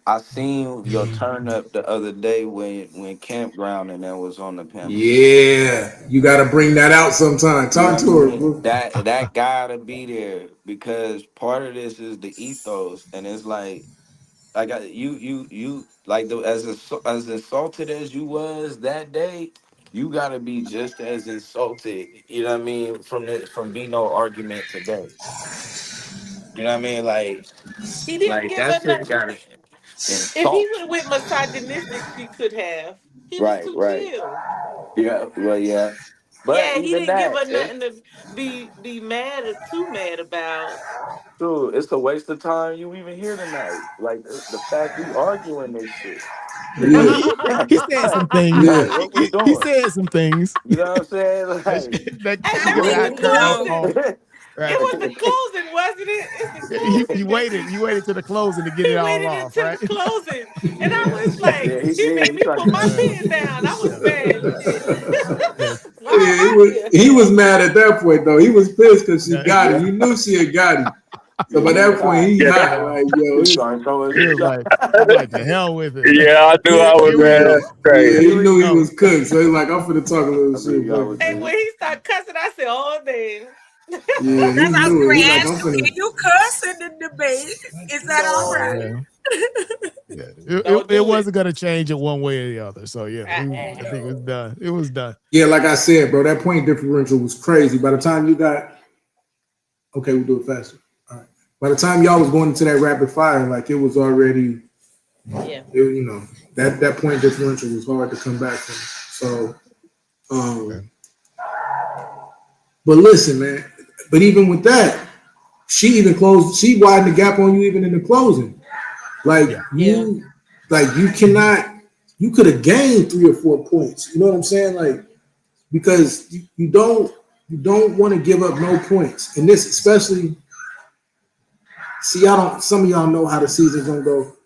I seen your turn up the other day when Campground and that was on the panel. Yeah, you got to bring that out sometime. You know Talk what I to her, mean? bro. That gotta be there because part of this is the ethos, and it's like you like as insulted as you was that day, you gotta be just as insulted. You know what I mean? From B-No argument today. You know what I mean? He didn't Like give that her shit nothing. gotta If he insult. would have went misogynistic, she could have. He was Right, too right. chill. Yeah, well, yeah. But Yeah, he even didn't give that, her it's nothing to be mad or too mad about. true. It's a waste of time you even here tonight. Like the fact we arguing this shit. Yeah, He said some things. yeah, Like what we He doing? said some things You know what I'm saying? that Hey, she that could was have the got cut closing. off. It Right. was the closing, wasn't it? It's the You closing that waited. You waited to the closing to get it he all waited off, until the right? closing, and I yeah, was like, yeah. He he did. made He me tried put to. my pen down. I was mad. Shit. Yeah. Why am I here? He was mad at that point though. He was pissed because she Yeah. got him. Yeah, He knew she had got him. So yeah. by He that point, hot. he Yeah, hot. Like, yo, He started throwing He some was shots. like, he's like, the hell with it. yeah, I knew I was Here we mad. go. That's crazy. yeah, he Here we knew he go. was cooked. So he's like, I'm finna talk a little I knew shit. y'all Fuck was it. And good. when he started cussing, I said, "Oh damn, Yeah, he That's how I was knew it. He's gonna like, ask I'm you, finna. can you cuss in the debate? Is that all no, right? Yeah. Yeah. It, don't it do it." wasn't gonna change it one way or the other. So yeah, I think it was done. It was done. Yeah, like I said, bro, that point differential was crazy. By the time you got, okay, we'll do it faster. All right. By the time y'all was going into that rapid fire, like it was already, Yeah, that point differential was hard to come back from. So, Okay. but listen, man. But even with that, she widened the gap on you even in the closing. Like Yeah. yeah. you cannot, you could have gained 3 or 4 points. You know what I'm saying? Like, because you don't want to give up no points. And this especially, see, some of y'all know how the season's gonna go.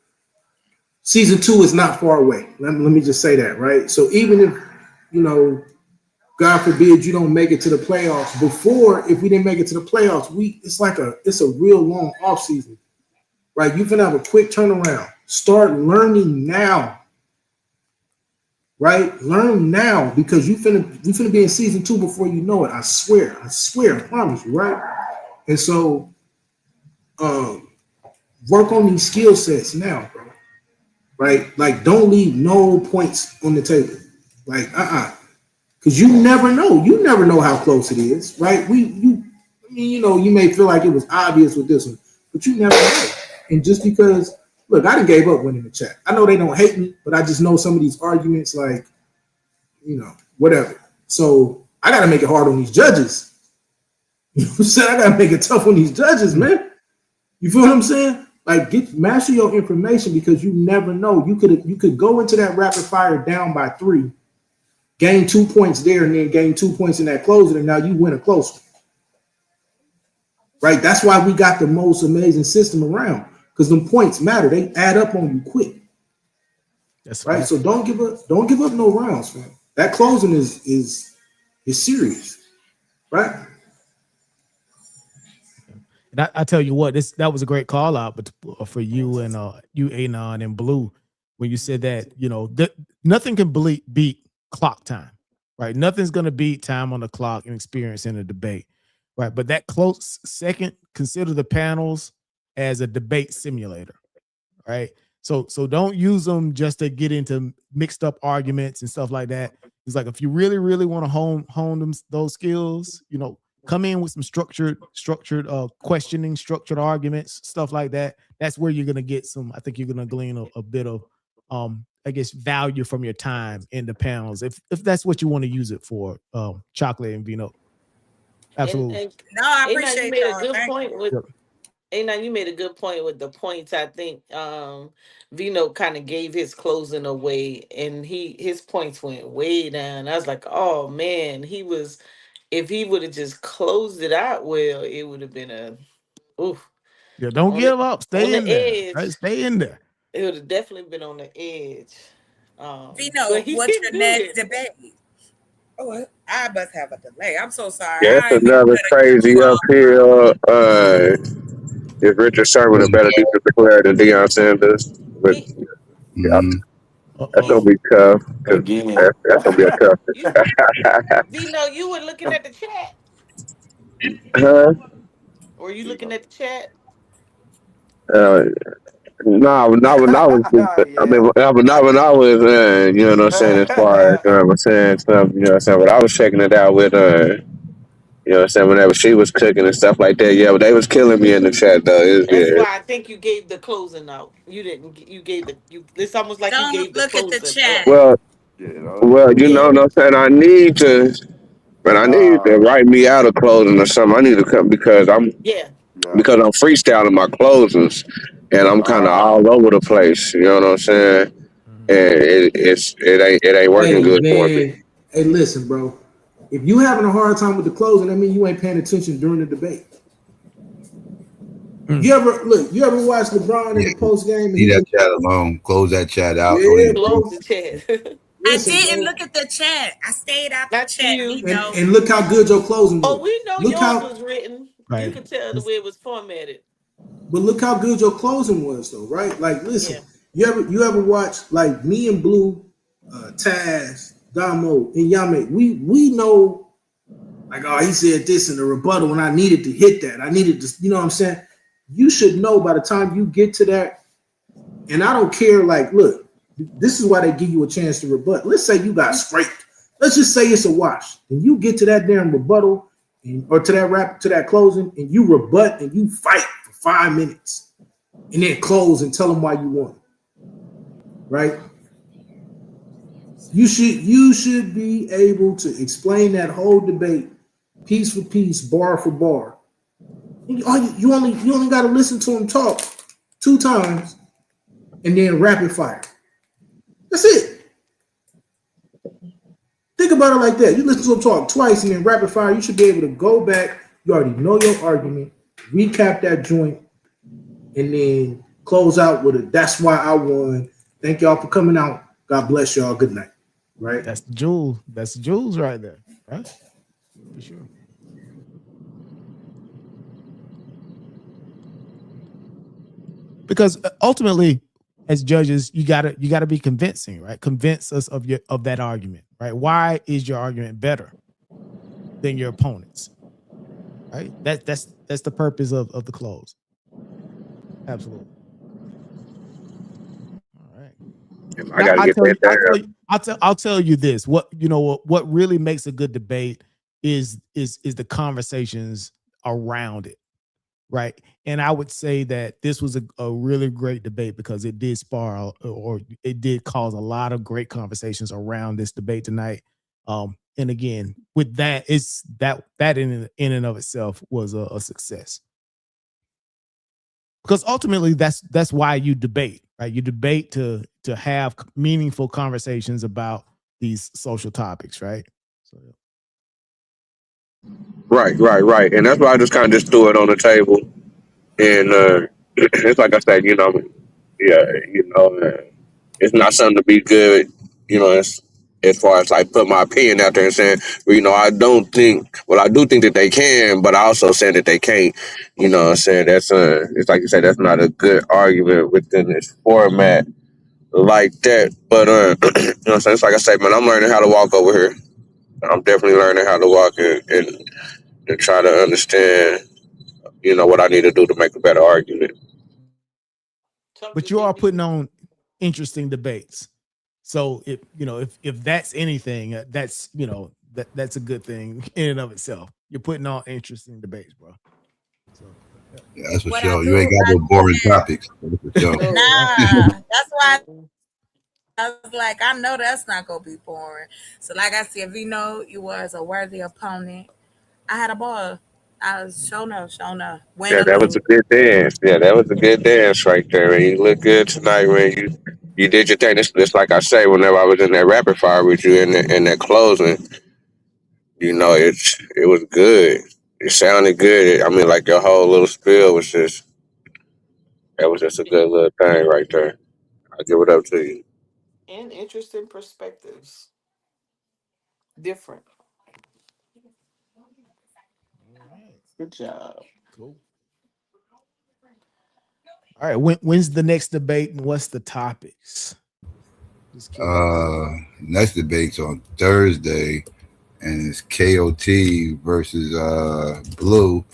Season 2 is not far away. Let me just say that, right? So even if, God forbid you don't make it to the playoffs. Before, if we didn't make it to the playoffs, it's a real long off season. Right? You can have a quick turnaround. Start learning now. Right? Learn now because you finna be in season 2 before you know it. I swear, I promise you, right? And so work on these skill sets now, bro. Right? Like, don't leave no points on the table. Like, because you never know. You never know how close it is, right? I mean, you may feel like it was obvious with this one, but you never know. And just because, look, I done gave up winning the chat. I know they don't hate me, but I just know some of these arguments, like, whatever. So I got to make it hard on these judges. You know what I'm saying? I got to make it tough on these judges, man. You feel what I'm saying? Like, master your information, because you never know. You could go into that rapid fire down by 3, gain 2 points there, and then gain 2 points in that closing, and now you win a close one. Right? That's why we got the most amazing system around, because them points matter. They add up on you quick. That's right. right. So don't give up no rounds, man. That closing is serious, right? And I tell you what, that was a great call out, but for you and you, Anon and Blue, when you said that, nothing can beat clock time, right? Nothing's gonna beat time on the clock and experience in a debate, right? But that close second, consider the panels as a debate simulator, right? So don't use them just to get into mixed up arguments and stuff like that. It's like, if you really, really want to hone those skills, come in with some structured questioning, structured arguments, stuff like that. That's where you're gonna get some. I think you're gonna glean a bit of, I guess, value from your time in the panels, if that's what you want to use it for. Chocolate and Vino. Absolutely. And No, I you appreciate made a y'all. good Thank point you. with. You made a good point with the points. I think Vino kind of gave his closing away, and his points went way down. I was like, oh man, if he would have just closed it out well, it would have been Yeah, don't give up. Stay in there. edge. Right? Stay in there. It would have definitely been on the edge. Vino, But he what's didn't your do next it. debate? Oh, I must have a delay. I'm so sorry. Yeah, I that's ain't mean to another cut crazy you off. uphill. If Richard Sherman a better defensive player than Deion Sanders, but yeah, that's gonna be tough. Cause Again. that's gonna be a tough. Vino, you were looking at the chat. Huh? Were you looking at the chat? No, not when I was. I mean, not when I was. You know what I'm saying? As far as I'm saying stuff. You know what I'm saying? But I was checking it out with you know what I'm saying? Whenever she was cooking and stuff like that. Yeah, but they was killing me in the chat though. That's why I think you gave the closing out. You didn't. You gave the. It's almost like you Don't gave the look at the closing chat. up. Well, you know Yeah. what I'm saying? I need to. But I need to write me out a closing or something. I need to come because I'm Yeah. freestyling my closings and I'm kind of all over the place. You know what I'm saying? And it ain't working Hey, good for me. man. Hey, listen, bro. If you having a hard time with the closing, that means you ain't paying attention during the debate. You ever watch LeBron in the post game? Leave that chat alone. Close that chat out. Don't Yeah, even. Close the chat. I listen, didn't bro. look at the chat. I stayed out the That's chat, you. Vino. And look how good your closing Oh, was. we know Look yours how was written. You Right. could tell the way it was formatted. But look how good your closing was, though, right? Like, listen, Yeah. you ever watch, like, me and Blue, Taz, Damo, and Yame? We know, like, oh, he said this in the rebuttal, and I needed to hit that. I needed to, you know what I'm saying? You should know by the time you get to that, and I don't care. Like, look, this is why they give you a chance to rebut. Let's say you got scraped. Let's just say it's a wash, and you get to that damn rebuttal, or to that closing, and you rebut and you fight for 5 minutes, and then close and tell them why you won. Right? You should be able to explain that whole debate, piece for piece, bar for bar. You only got to listen to him talk 2 times, and then rapid fire. That's it. Think about it like that. You listen to him talk twice and then rapid fire. You should be able to go back. You already know your argument, recap that joint, and then close out with a "That's why I won. Thank y'all for coming out. God bless y'all. Good night." Right? That's Jules. That's Jules right there. Right? For sure. Because ultimately, as judges, you gotta be convincing, right? Convince us of that argument, right? Why is your argument better than your opponent's? Right? That's the purpose of the close. Absolutely. All right. I Now got to get that there. I'll tell you this. What you know what really makes a good debate is the conversations around it, right? And I would say that this was a really great debate because it did spar or it did cause a lot of great conversations around this debate tonight. And again, with that, it's that in and of itself was a success because ultimately that's why you debate, right? You debate to have meaningful conversations about these social topics, right? So Right. And that's why I just kind of just threw it on the table. And it's like I said, yeah, it's not something to be good, it's, as far as like put my opinion out there and saying, well, I do think that they can, but I also said that they can't. What I'm saying? That's it's like you said, that's not a good argument within this format like that. But what I'm saying? It's like I say, man, I'm learning how to walk over here. I'm definitely learning how to walk and try to understand, what I need to do to make a better argument. but you are putting on interesting debates. So if that's anything, that's that's a good thing in and of itself. You're putting on interesting debates, bro. So Yeah, that's for What I sure. You ain't do, got I no boring do topics. That's for sure. that. Nah, that's why I was like, I know that's not gonna be boring. So, like I said, Vino, you was a worthy opponent. I had a ball. I was showing up, win Yeah, or that was a lose. good dance. Yeah, that was a good dance right there. And you look good tonight, man. You did your thing. It's like I say, whenever I was in that rapid fire with you in that closing, it was good. It sounded good. I mean, like your whole little spiel was just that was just a good little thing right there. I give it up to you. And interesting perspectives. Different. all right, Good job. cool. All right, when's the next debate and what's the topics? Just curious. Next debate's on Thursday, and it's KOT versus Blue.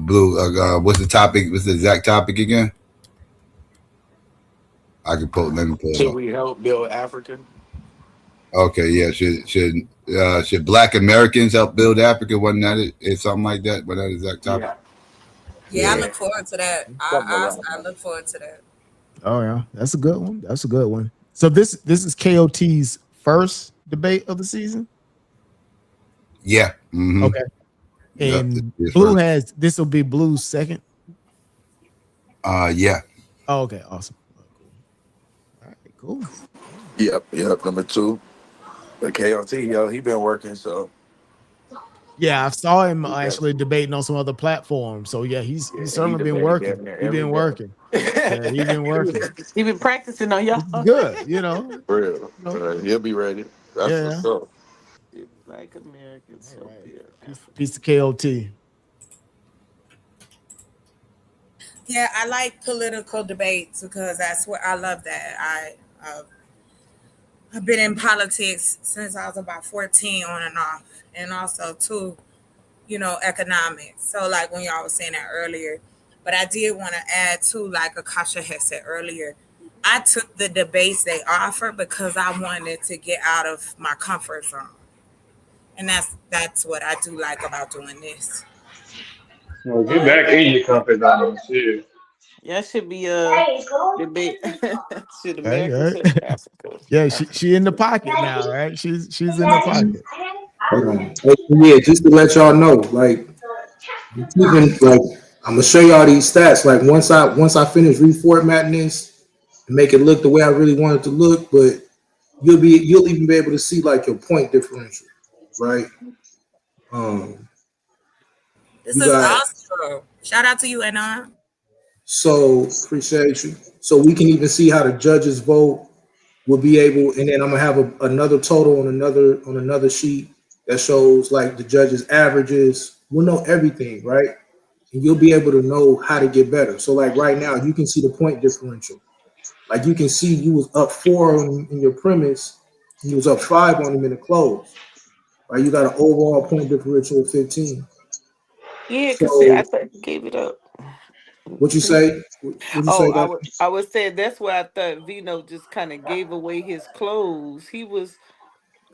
Blue. What's the topic? What's the exact topic again? I can pull. Let me pull it Should up. we help build Africa? Okay, yeah. Should Black Americans help build Africa? Wasn't that it? It's something like that. But that exact topic. Yeah, Yeah, I Yeah. yeah, look forward to that. something around I that. look forward to that. Oh yeah, that's a good one. That's a good one. So this is KOT's first debate of the season. Yeah. Mm-hmm. Okay, Yep. This and is Blue first. has this will be Blue's second. Yeah. Oh, okay, awesome. Oh, cool. All right, cool. Yeah. Yep. Number two, the KOT, yo, he been working, so Yeah, I saw him he been, actually debating on some other platforms. So yeah, yeah, he's he certainly been debated working. damn near He's every been day. working. Yeah, he's been working. He been practicing on Which is y'all. good, For real. you know. He'll be ready. That's Yeah. what's up. Black Americans All help right. build Piece Africa. of KOT. Yeah, I like political debates because that's what I love. That I've been in politics since I was about 14 on and off, and also too, economics. So like when y'all was saying that earlier, but I did want to add too, like Akasha had said earlier, I took the debates they offered because I wanted to get out of my comfort zone, and that's what I do like about doing this. Well, I get like back in that. your comfort zone. Shit. Yeah, should be a debate. Should All Americans right. help Africa? Yeah, she in the pocket now, right? She's in the pocket. Hey, yeah, just to let y'all know, like even like I'm gonna show y'all these stats. Like once I finish reformatting this and make it look the way I really want it to look, but you'll even be able to see like your point differential, right? Um, This you is got awesome. Shout out to you, Anon. so appreciate you. So we can even see how the judges vote. We'll be able, and then I'm gonna have another total on another sheet that shows like the judges' averages. We'll know everything, right? And you'll be able to know how to get better. So like right now, you can see the point differential. Like you can see you was up 4 in your premise, and you was up 5 on them in the close. Right? You got an overall point differential of 15. Yeah, cause see, I So think he gave it up. What you say? What you say, Oh, I Doc? would I would say that's where I thought Vino just kind of gave away his clothes. He was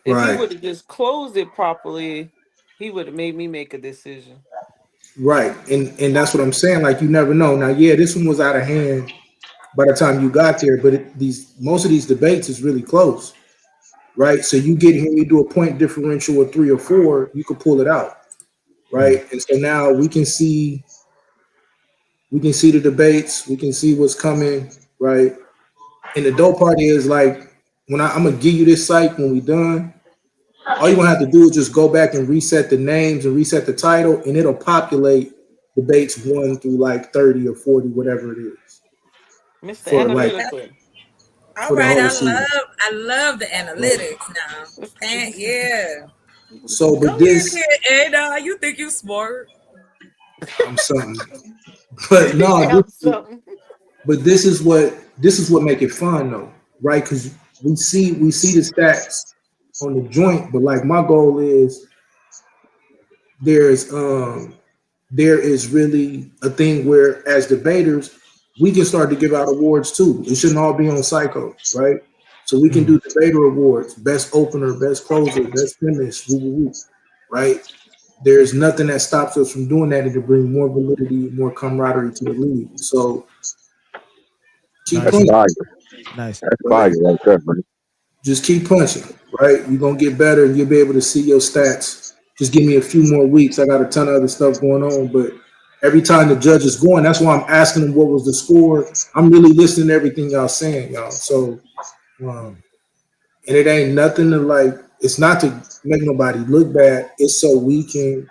if he Right, would have just closed it properly, he would have made me make a decision. right, and that's what I'm saying. Like you never know. Now, yeah, this one was out of hand by the time you got there, but these most of these debates is really close, right? So you get here, you do a point differential of 3 or 4, you could pull it out, right? And so now we can see the debates, we can see what's coming, right? And the dope part is like when I'm gonna give you this site when we done. All you're gonna have to do is just go back and reset the names and reset the title, and it'll populate debates 1 through like 30 or 40, whatever it is, Mr. for like Analytical. All for the right, whole I season. love the Right. analytics now. And yeah. So, Go but ahead, this, kid. And you think you smart. I'm something. But no, I'm something. but this is what make it fun though, right? Because we see the stats on the joint, but like my goal is there's there is really a thing where as debaters we can start to give out awards too. It shouldn't all be on Psycho, right? So we can do debater awards, best opener, best closer, best finish, woo, woo, woo, right? There's nothing that stops us from doing that and to bring more validity, more camaraderie to the league. So keep Nice, That's punching, fire. nice. That's right? fire right there, man. Just keep punching, right? You're gonna get better and you'll be able to see your stats. Just give me a few more weeks. I got a ton of other stuff going on, but every time the judge is going, that's why I'm asking them what was the score. I'm really listening to everything y'all saying, y'all. So, and it ain't nothing to like. It's not to make nobody look bad. It's so we can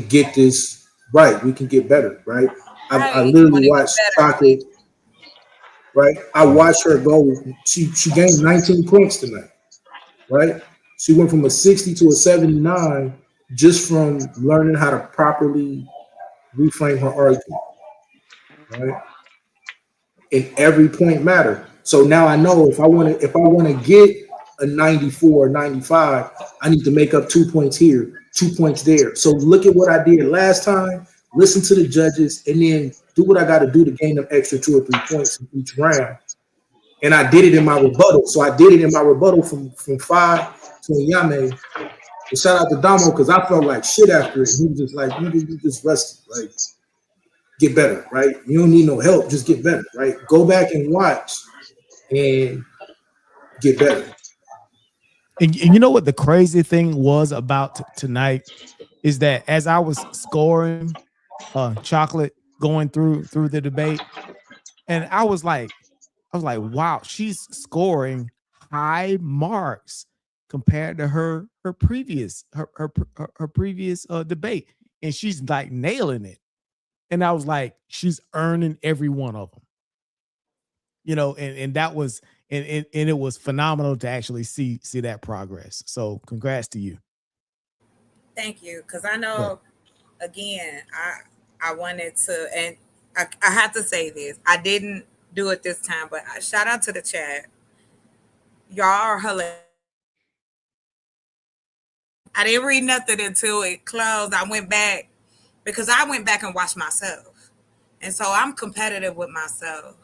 get this right. We can get better, right? I Right. You literally want to get watched better. Chocolate, right? I watched her go. She gained 19 points tonight, right? She went from a 60 to a 79 just from learning how to properly reframe her argument, right? And every point mattered. So now I know if I want to get a 94 or 95, I need to make up 2 points here, 2 points there. So look at what I did last time, listen to the judges, and then do what I got to do to gain them extra 2 or 3 points in each round. And I did it in my rebuttal. So I did it in my rebuttal from 5 to Yame. And shout out to Damo because I felt like shit after it. He was just like, nigga, you just rusty. Like, get better, right? You don't need no help. Just get better, right? Go back and watch and get better. And you know what the crazy thing was about tonight is that as I was scoring Chocolate going through the debate, and I was like, wow, she's scoring high marks compared to her previous her previous debate, and she's like nailing it. And I was like, she's earning every one of them, and that was and it was phenomenal to actually see that progress. So congrats to you. Thank you. Because I Right. know, again, I wanted to, and I have to say this. I didn't do it this time, but shout out to the chat. Y'all are hilarious. I didn't read nothing until it closed. I went back because I went back and watched myself. And so I'm competitive with myself.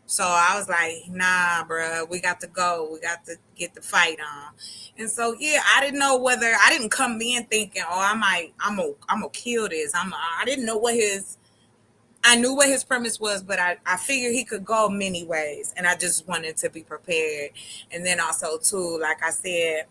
So I was like, nah, bro, we got to go. We got to get the fight on. And so, yeah, I didn't know whether I didn't come in thinking, oh, I'm gonna kill this. I didn't know I knew what his premise was, but I figured he could go many ways. And I just wanted to be prepared. And then also too, like I said,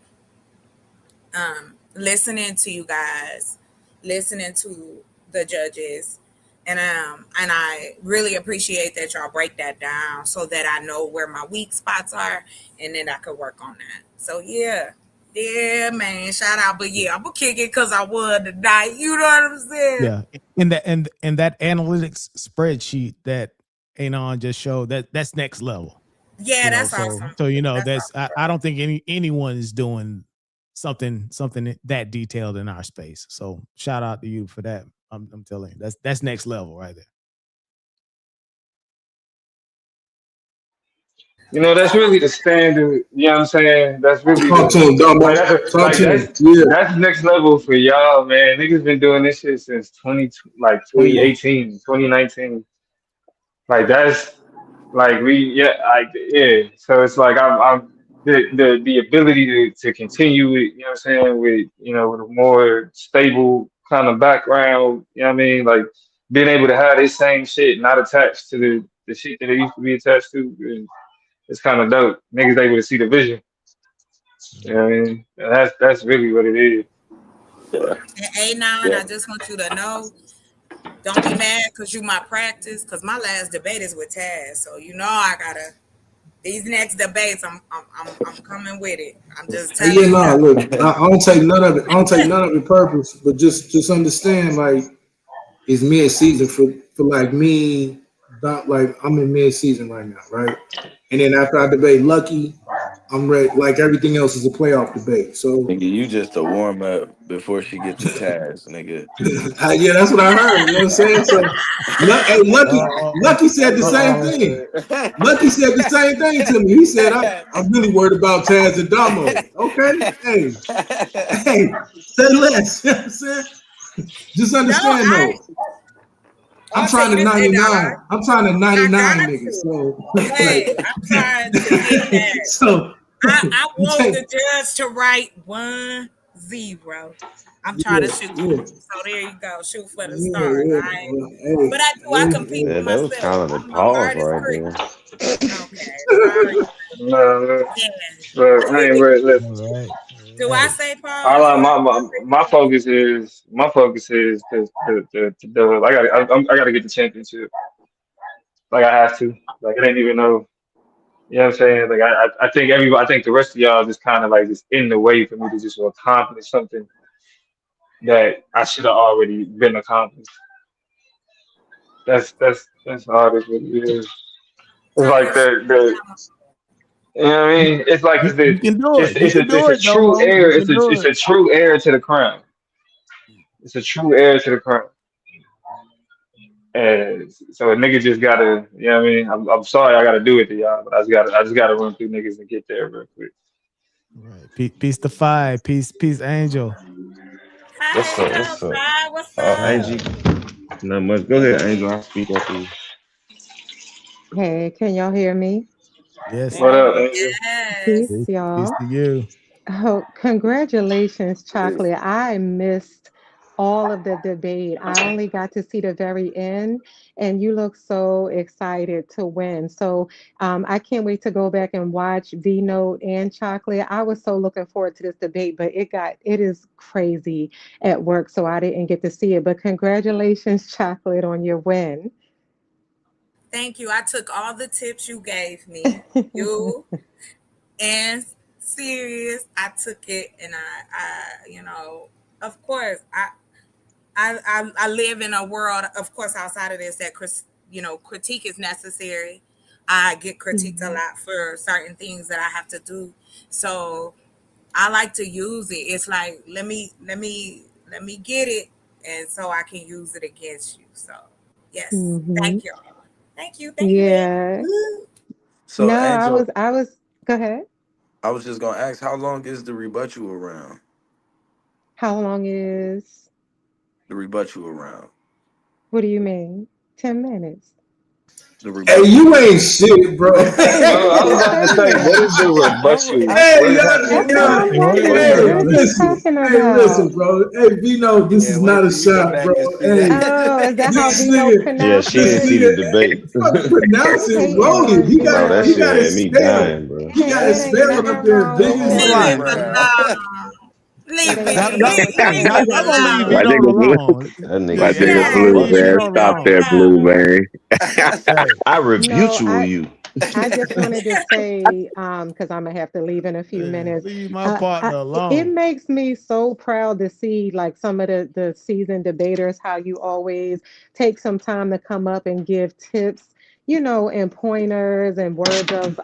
listening to you guys, listening to the judges, and I really appreciate that y'all break that down so that I know where my weak spots are, and then I could work on that. So yeah. Yeah, man, shout out. But yeah, I'm gonna kick it because I won tonight. You know what I'm saying? Yeah. And that analytics spreadsheet that Anon just showed, that's next level. Yeah, that's So awesome. That's that's awesome, I bro. don't think anyone is doing something that detailed in our space. So shout out to you for that. I'm telling you, that's next level right there. You know, that's really the standard. You know what I'm saying? That's really Talk to the him, like Dumbo. that's Talk like to him. that's Yeah. that's next level for y'all, man. Niggas been doing this shit since 2018, 2019. Like that's like yeah. So it's like I'm the ability to continue it, you know what I'm saying, with with a more stable kind of background, you know what I mean? Like being able to have this same shit not attached to the shit that it used to be attached to it's kind of dope. Niggas able to see the vision. You know what I mean? And that's really what it is. Yeah. And A9, Yeah. I just want you to know, don't be mad because you my practice, because my last debate is with Taz. So you know I gotta these next debates, I'm coming with it. I'm just Hey, telling yeah, you no, now. look, I don't take none of it. I don't take none of it purpose, but just understand, like, it's mid season for like me. Not like I'm in mid season right now, right? And then after I debate Lucky, I'm ready. Like everything else is a playoff debate. So Nigga, you just a warm up before she get to Taz, nigga. yeah, that's what I heard. You know what I'm saying? So, hey, Lucky said the same thing. Lucky said the same thing to me. He said, I'm really worried about Taz and Damo. Okay, hey, say less. You know what I'm saying? Just No, understand though. I'm I'll tell trying you to this, A 99. Dot. I'm trying to I 99 got niggas. to. So Hey, like I'm trying to get that. so I you want take the judge to write 1-0. I'm trying to yeah, shoot. yeah, So there you go. Shoot for the yeah, stars. yeah. All right. Hey, But I do. I yeah, compete yeah. Yeah, with that was myself. kind of a I'm the pause hardest right critic. there. Okay. Sorry. No, Yeah. look, I ain't ready. Listen, All right. Do All I right. say I pause like or my focus is to dub. I gotta get the championship. Like I have to. Like it ain't even no. You know what I'm saying? Like I think everybody. I think the rest of y'all just kind of like just in the way for me to just accomplish something that I should have already been accomplished. That's all this really is. It's talk like your shit? you know what I mean? It's like You can do it. You can it's do a it, true Domo. heir. You can do It's it. a true heir to the crown. It's a true heir to the crown. And so a nigga just gotta, you know what I mean? I'm sorry I gotta do it to y'all, but I just gotta run through niggas and get there real quick. Right. Peace to Five. Peace, Angel. What's Hey, up? What's up? Five, what's up? Angel, not much. Go ahead, Angel. I'll speak after you. Hey, can y'all hear me? Yes. What up, Yes. Angel? Peace, Peace, peace y'all. to you. Oh, congratulations, Chocolate. I missed all of the debate. I only got to see the very end, and you look so excited to win. So I can't wait to go back and watch V Note and Chocolate. I was so looking forward to this debate, but it is crazy at work, so I didn't get to see it. But congratulations, Chocolate, on your win. Thank you. I took all the tips you gave me. You and serious. I took it, and of course, I live in a world, of course, outside of this that critique is necessary. I get critiqued a Mhm. lot for certain things that I have to do, so I like to use it. It's like let me get it, and so I can use it against you. So yes, Mhm. thank you, thank you, babe. Yeah. So No, Angel, I was, go ahead. I was just gonna ask, how long is the rebuttal around? How long is, The rebuttal around. what do you mean? 10 minutes. The Hey, rebuttal you ain't round. shit, bro. No, I was It's about to 30 say, what is minutes. the rebuttal? Hey, What is y'all, That's happening? what y'all, I'm Wait a wondering. hey, minute. What is he listen, talking hey, listen, about? bro. Hey, Vino, this Yeah, is wait not a till you come shot, bro. back and see Hey, that. Oh, is that how this Vino nigga, Yeah, pronounced she this didn't it? see the nigga, debate. fucking pronounce it, Hating wrote it. on No, that He Vino. got shit it had me spelled. dying, bro. He got it It ain't spelled up nothing there wrong big with No as Leave homo hell. him Vino. around. alone. It Leave ain't Y'all, it. nothing y'all, wrong Leave, with leave y'all, him Vino. y'all gonna leave alone. My Vito nigga blue. alone. That Yeah, My nigga yeah, nigga said, go on. blue, Leave "What man. Vito you?" Stop alone. that blue, No. man. Right. I No, rebuttal you. I just wanted to say, because I'm gonna have to leave in a few Yeah, minutes. leave my partner It alone. makes me so proud to see like some of the seasoned debaters, how you always take some time to come up and give tips, and pointers and words of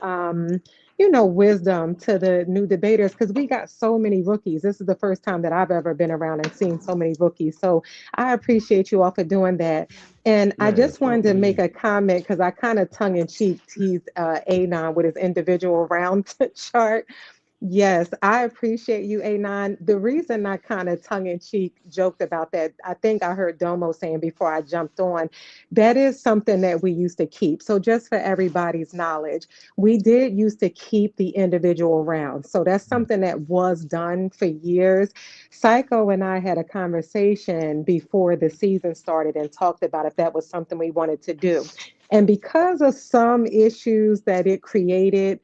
wisdom to the new debaters, because we got so many rookies. This is the first time that I've ever been around and seen so many rookies. So I appreciate you all for doing that. And I Man, just wanted fuck to make me. a comment because I kind of tongue in cheek teased Anon with his individual round chart. Yes, I appreciate you, Anon. The reason I kind of tongue in cheek joked about that, I think I heard Domo saying before I jumped on, that is something that we used to keep. So, just for everybody's knowledge, we did used to keep the individual rounds. So, that's something that was done for years. Psycho and I had a conversation before the season started and talked about if that was something we wanted to do. And because of some issues that it created,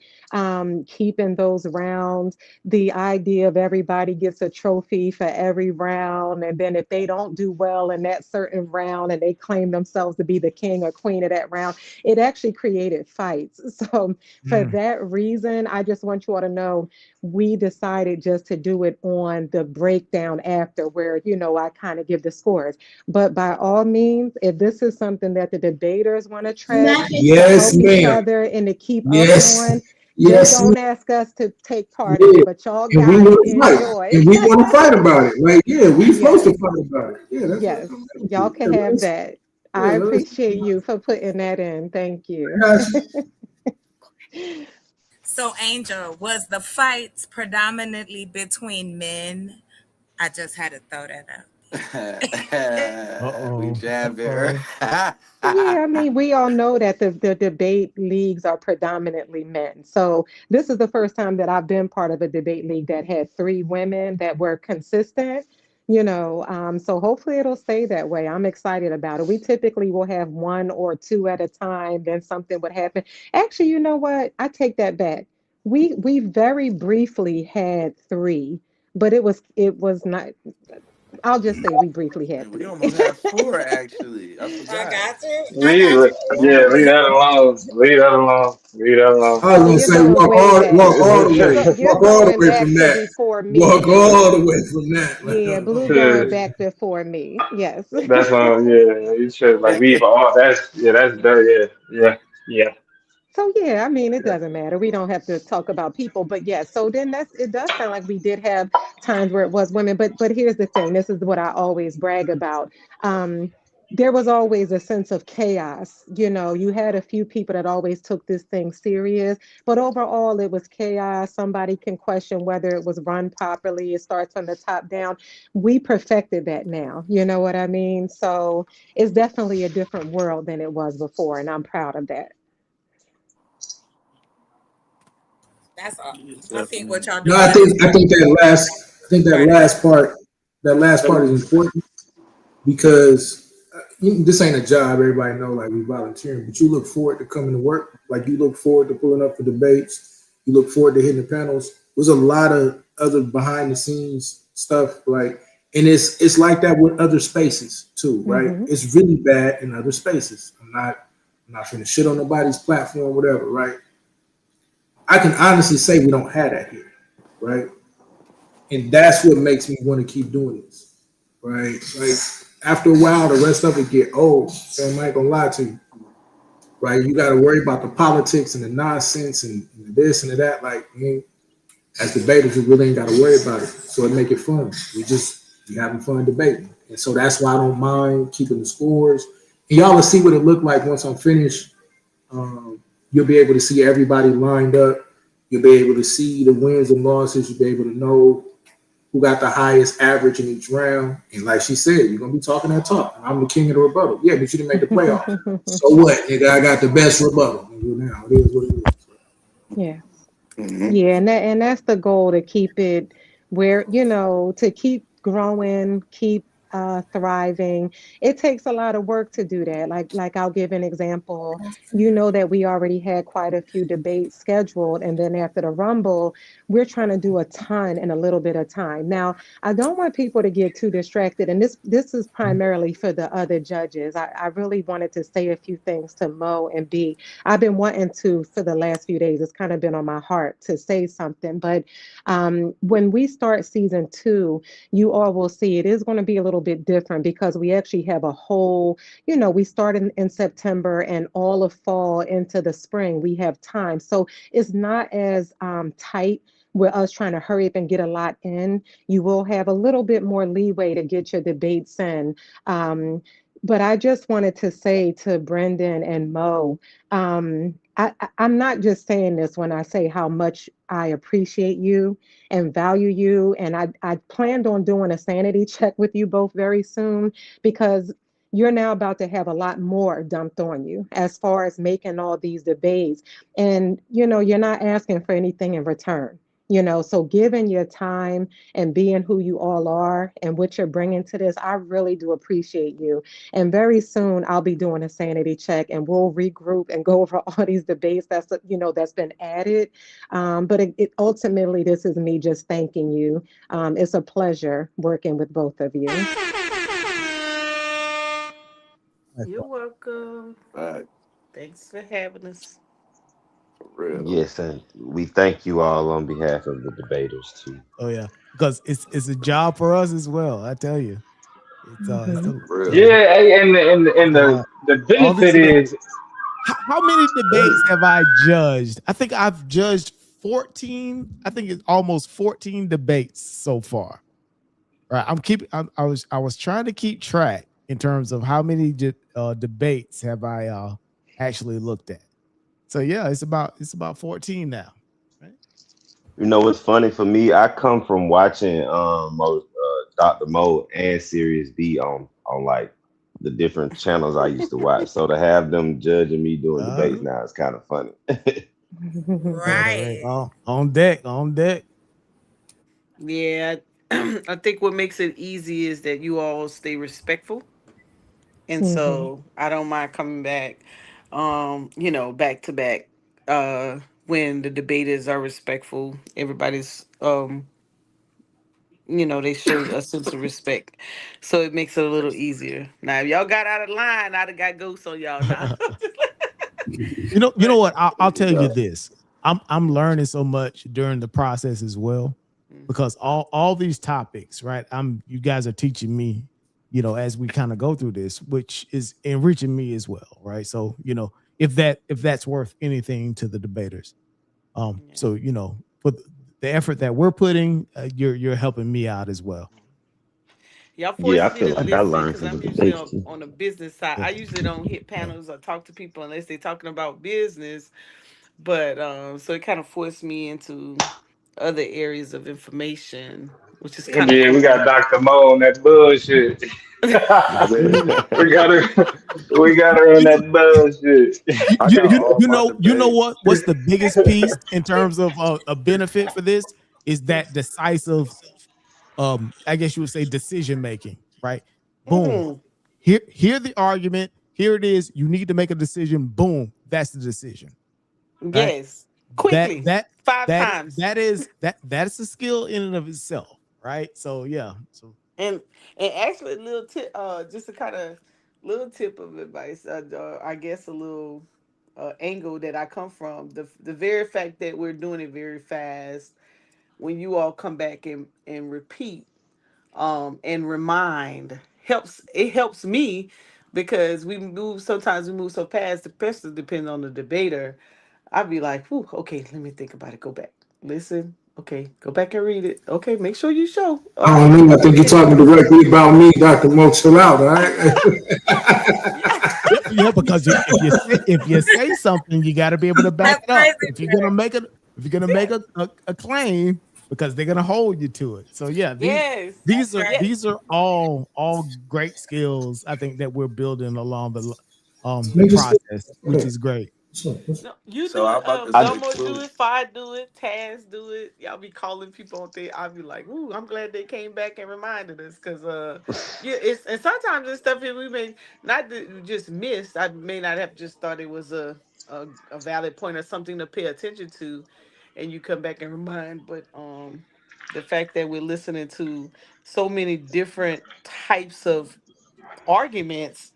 keeping those rounds, the idea of everybody gets a trophy for every round. And then if they don't do well in that certain round and they claim themselves to be the king or queen of that round, it actually created fights. So for that reason, I just want you all to know we decided just to do it on the breakdown after where, I kind of give the scores. But by all means, if this is something that the debaters want to track to Yes, help each ma'am. other and to keep us Yes, on, just yes, ma'am. don't ask us to take part in Yeah. it, but y'all And we got it. want to fight. Enjoy. And we want to fight about it. Like, yeah, we supposed Yes, to fight about it. Yeah, that's what yes, I'm y'all saying. can have that. Yeah, I let's, appreciate you for putting that in. Thank you. I got you. So, Angel, was the fights predominantly between men? I just had to throw that out. We Uh-oh. jabbed it. Uh-oh. Yeah, I mean, we all know that the debate leagues are predominantly men. So this is the first time that I've been part of a debate league that had three women that were consistent, so hopefully it'll stay that way. I'm excited about it. We typically will have one or two at a time, then something would happen. Actually, you know what? I take that back. We very briefly had three, but it was not. I'll just say we briefly had We three. almost had four actually. I I forgot. got you. I Leave got it. you. Yeah, leave that alone. Leave that alone. Leave that alone. I was Oh, gonna you're say going way back. walk all the way, You're walk all the going way from back to that, before me, walk Blue. all the way from Yeah, Blue that. going Yeah, back before me. Yes. that's yeah. You should like leave all that's that's that yeah. So yeah, I mean, it doesn't matter. We don't have to talk about people, but yes. So then it does sound like we did have times where it was women, but here's the thing. This is what I always brag about. There was always a sense of chaos. You had a few people that always took this thing serious, but overall it was chaos. Somebody can question whether it was run properly. It starts from the top down. We perfected that now. You know what I mean? So it's definitely a different world than it was before, and I'm proud of that. That's all. I think Definitely. what y'all No, doing is I think that right on. last part is important because this ain't a job. Everybody know, like we volunteering, but you look forward to coming to work. Like you look forward to pulling up for debates. You look forward to hitting the panels. There's a lot of other behind the scenes stuff, like, and it's like that with other spaces too, right? Mm-hmm. It's really bad in other spaces. I'm not finna shit on nobody's platform, whatever, right? I can honestly say we don't have that here, right? And that's what makes me want to keep doing this, right? Like after a while, the rest of it get old. So I ain't gonna lie to you, right? You got to worry about the politics and the nonsense and this and that. Like as debaters, we really ain't got to worry about it. So it make it fun. We having fun debating, and so that's why I don't mind keeping the scores. And y'all will see what it look like once I'm finished. You'll be able to see everybody lined up. You'll be able to see the wins and losses. You'll be able to know who got the highest average in each round. And like she said, you're gonna be talking that talk. I'm the king of the rebuttal. Yeah, but you didn't make the playoffs. So what, nigga? I got the best rebuttal. Now it is what it is. Yeah. Hmm. Yeah, and that's the goal, to keep it where, to keep growing, keep thriving. It takes a lot of work to do that. Like I'll give an example. You know that we already had quite a few debates scheduled, and then after the Rumble, we're trying to do a ton in a little bit of time. Now, I don't want people to get too distracted, and this is primarily for the other judges. I really wanted to say a few things to Mo and B. I've been wanting to for the last few days. It's kind of been on my heart to say something. But when we start season two, you all will see it is going to be a little bit different because we actually have a whole, we start in September and all of fall into the spring, we have time. So it's not as tight with us trying to hurry up and get a lot in. You will have a little bit more leeway to get your debates in. But I just wanted to say to Brendan and Mo, I'm not just saying this when I say how much I appreciate you and value you. And I planned on doing a sanity check with you both very soon because you're now about to have a lot more dumped on you as far as making all these debates. And, you're not asking for anything in return. So giving your time and being who you all are and what you're bringing to this, I really do appreciate you. And very soon I'll be doing a sanity check and we'll regroup and go over all these debates that's been added. But it ultimately, this is me just thanking you. It's a pleasure working with both of you. You're welcome. Right, Thanks for having us. for real. Yes, and we thank you all on behalf of the debaters too. Oh yeah, because it's a job for us as well. I tell you, Hmm. For real. Yeah, hey, and it's a lot. the All these benefit debates. is How many debates have I judged? I think I've judged 14. I think it's almost 14 debates so far. Right. I was trying to keep track in terms of how many debates have I actually looked at. So yeah, it's about 14 now. Right. You know what's funny for me? I come from watching Dr. Mo and Series B on like the different channels I used to watch. So to have them judging me doing debates now is kind of funny. Right. Right. On deck. On deck. Yeah, I think what makes it easy is that you all stay respectful, and Hmm. so I don't mind coming back, back to back, when the debaters are respectful. Everybody's, they show a sense of respect, so it makes it a little easier. Now, if y'all got out of line, I'd have got ghosts on y'all now. You know But what? I'll tell you Yeah. this. I'm learning so much during the process as well, mhm. because all these topics, right? You guys are teaching me, as we kind of go through this, which is enriching me as well, right? So if that's worth anything to the debaters, Yeah. so for the effort that we're putting, you're helping me out as well. Y'all Yeah, I forcing me feel to like I listen learned because from the I'm usually debates on, too. on the business side. Yeah, I usually don't hit yeah. panels or talk to people unless they're talking about business. But so it kind of forced me into other areas of information, which is kind of yeah, we got cool. Dr. Mo on that bullshit. Man, we got her we got her on You know, that bullshit. you, I you, got you all you my know debates. what's the biggest piece in terms of a benefit for this is that decisive, I guess you would say, decision making, right? Boom. Mm, Hear the argument. Here it is. You need to make a decision. Boom. That's the decision, right? yes, That quickly, that 5 times. that's a skill in and of itself, right? So yeah. So And actually, a little tip, just a kind of little tip of advice. I guess a little angle that I come from. The very fact that we're doing it very fast. When you all come back and repeat, and remind, helps. It helps me because sometimes we move so fast, especially depending on the debater. I'd be like, whew, okay, let me think about it. Go back. Listen. Okay, go back and read it. Okay, make sure you show. I Okay, don't know. I think you're okay. talking directly about me, Dr. Mo. Chill out, all right? Yeah. yeah, because if you say something, you got to be able to back That's it up. crazy. If you're gonna make a claim, because they're gonna hold you to it. So yeah, these Yes. these are Yeah. these are all great skills, I think, that we're building along the Nigga, still- process, which is great. No, you So do I'm it. about to I say Belmo do too. it. Fi do it. Taz do it. Y'all be calling people on thing. I'll be like, ooh, I'm glad they came back and reminded us, because yeah, it's and sometimes it's stuff that we may not just missed. I may not have just thought it was a valid point or something to pay attention to, and you come back and remind. But the fact that we're listening to so many different types of arguments,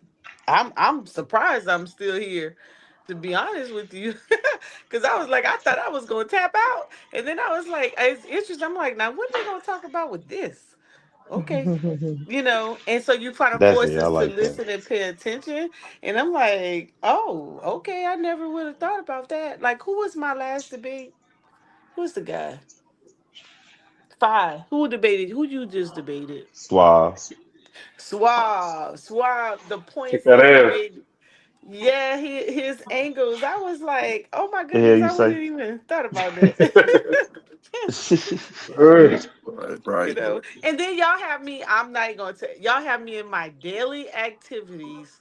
I'm surprised I'm still here, to be honest with you. Because I was like, I thought I was gonna tap out, and then I was like, it's interesting. I'm like, now what are they gonna talk about with this? Okay. And so you try to That's force it. I us to like that. listen and pay attention. And I'm like, oh, okay, I never would have thought about that. Like, who was my last debate? Who's the guy? Five. Who debated? Who you just debated? Suave. Suave. The Kick points that he ass. made. Yeah, his angles. I was like, oh my The hell goodness, you I say? wouldn't even thought about that. Right. And then y'all have me. I'm not gonna tell y'all have me in my daily activities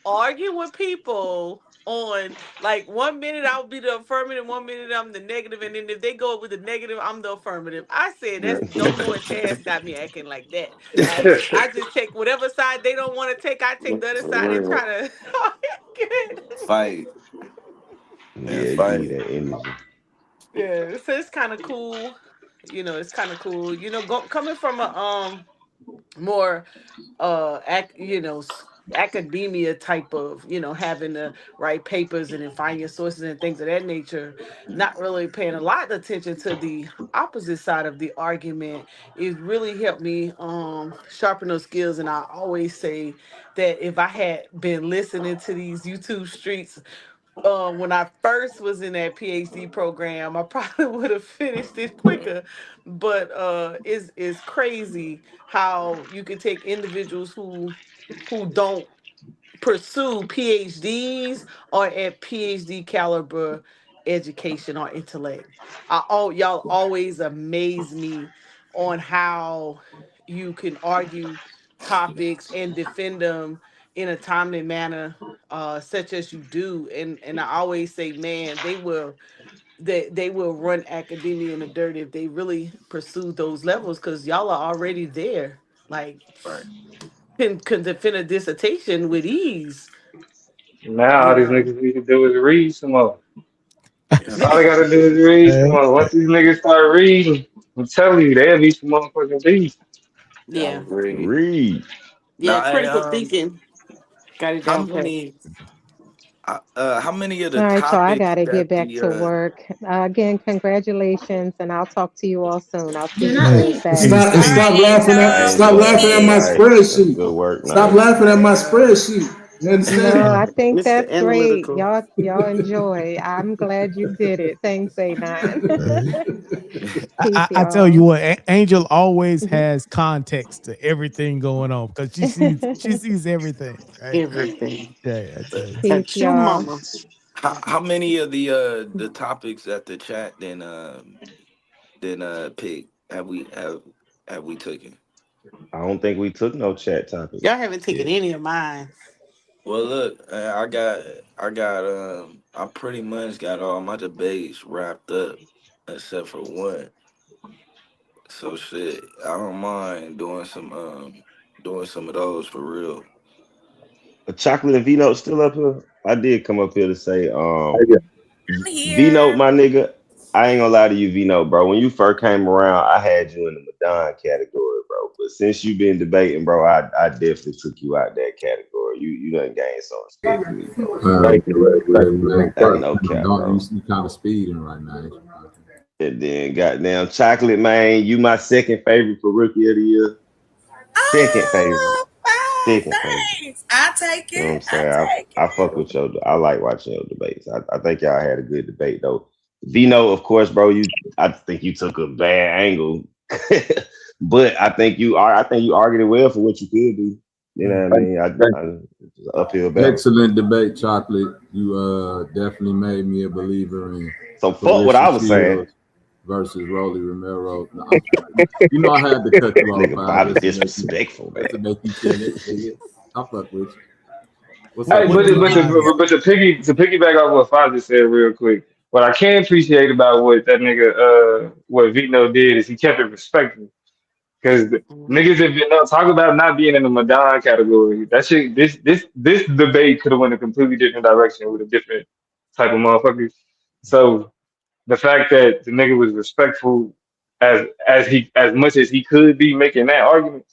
argue with people on like 1 minute I'll be the affirmative, 1 minute I'm the negative, and then if they go with the negative, I'm the affirmative. I said that's don't know what Taz got me acting like that. Like I just take whatever side they don't want to take, I take the other side For and real. try to get Fight and Yeah, give me fight. that energy. yeah, so it's kind of cool. It's kind of cool. Coming from a more academia type of having to write papers and then find your sources and things of that nature, not really paying a lot of attention to the opposite side of the argument. It really helped me sharpen those skills. And I always say that if I had been listening to these YouTube streets when I first was in that PhD program, I probably would have finished it quicker. But it's crazy how you can take individuals who don't pursue PhDs or at PhD caliber education or intellect. Y'all always amaze me on how you can argue topics and defend them in a timely manner, such as you do. And I always say, man, they will run academia in the dirt if they really pursue those levels, because y'all are already there. Like Right. can defend a dissertation with ease. Now You all these know. niggas need to do is read some more. Yeah. All they gotta do is read some more. Once these niggas start reading, I'm telling you, they'll be some motherfucking beasts. I Yeah. agree. Read. Yeah. Now, hey, Critical thinking. Got it how down pat. many how many of the All right, y'all, I topics got to get that back the to work. Again, congratulations, and I'll talk to you all soon. I'll see you Hey, Thursday. Peace, and All peace. stop right, laughing I at Angel. stop enjoyed laughing it. at Good my Peace. night. That's spreadsheet. good work Stop night. laughing at my spreadsheet. You No, understand? I think Mr. that's great. Analytical. Y'all enjoy. I'm glad you did it. Thanks, A9. Peace, I tell you y'all. what, Angel always has context to everything going on because she sees everything, right? Everything. Yeah, I tell you. Peace, That's you, y'all. mama. how many of the topics that the chat then pick have we taken? I don't think we took no chat topics Y'all haven't taken yet. any of mine. Well, look, I pretty much got all my debates wrapped up except for one. So shit, I don't mind doing some of those for real. A chocolate and V Note still up here. I did come up here to say, I'm V Note, here. my nigga. I ain't gonna lie to you, V Note, bro. When you first came around, I had you in the Madonna category, bro. But since you've been debating, bro, I definitely took you out that category. You done gained some respect for me, bro. Thank you, man. No cap, bro. You kind of speeding right now. And then goddamn chocolate, man. You my second favorite for rookie of the year. Second favorite. Oh, wow, Second favorite. thanks. I take You know what I'm it. I saying? take I fuck it. with your. I like watching your debates. I think y'all had a good debate though. Vino, of course, bro. I think you took a bad angle, but I think you are. I think you argued it well for what you could do. You know what I mean? It's an uphill battle. Excellent debate, Chocolate. You definitely made me a believer in So fuck what I Clarissa was saying. Shields versus Rolly Romero. No, you know I had to cut you off, Nigga, Bob just to make you disrespectful, man. feel it. I fuck with you. What's What up, Hey, what but man? to piggyback off what Father said real quick, what I can appreciate about what that nigga what Vito did is he kept it respectful. Because Mhm. niggas have been talk about not being in the Madonna category. That shit, this debate could have went a completely different direction with a different type of motherfuckers. So the fact that the nigga was respectful as much as he could be making that argument,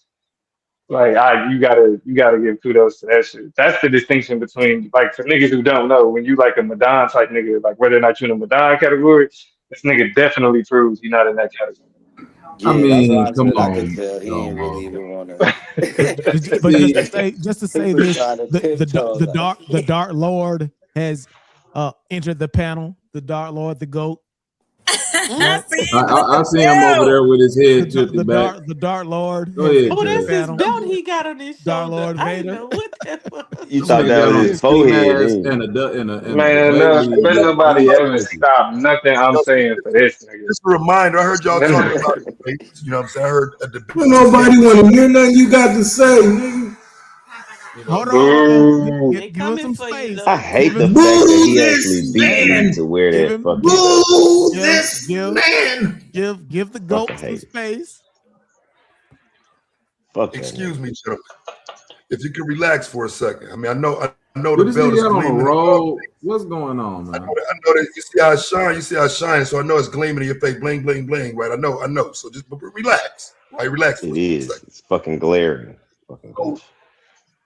like you gotta give kudos to that shit. That's the distinction between, like, for niggas who don't know, when you like a Madonna type nigga, like whether or not you're in the Madonna category, this nigga definitely proves you're not in that category. Yeah, I that's why mean, I come said I could on, tell he didn't really Domo. even want to. But See, just to He say was this, trying to the tiptoe. Like, the Dark Lord has entered the panel. The Dark Lord, the GOAT, I right? see. Look I at see him over you. there with his head tilted back. The Dark Lord Go has ahead, Oh, entered the Jay. that's his panel. belt he got on his Dark shoulder. Lord I didn't Vader. know what that was. You That thought nigga that got was on his his ski forehead, mask didn't and a Man, debate league bet nobody ever jacket. stop nothing I'm saying for this nigga. Just a reminder, I heard y'all talking about debates. You know what I'm saying? I heard a debate. Well, nobody want to hear nothing you got to say, nigga. You Hold know, on. Boo. They Give him coming some for you, space. I Los. Give hate him the some fact that Boo he this actually beat hey, me man. to wear give that him fucking belt. Boo this man. give the Fucking GOAT some hate it. space. Fuck that excuse nigga. me, gentlemen. If you can relax for a second. I mean, I know the What this belt is nigga got on a gleaming. roll? What's going on, I man? know that you see how it shine. You see how it shines. So I know it's gleaming in your face, bling, bling, bling. Right? I know. So just relax. Right? Relax for It a is. second. It's fucking glaring. Fucking So glaring.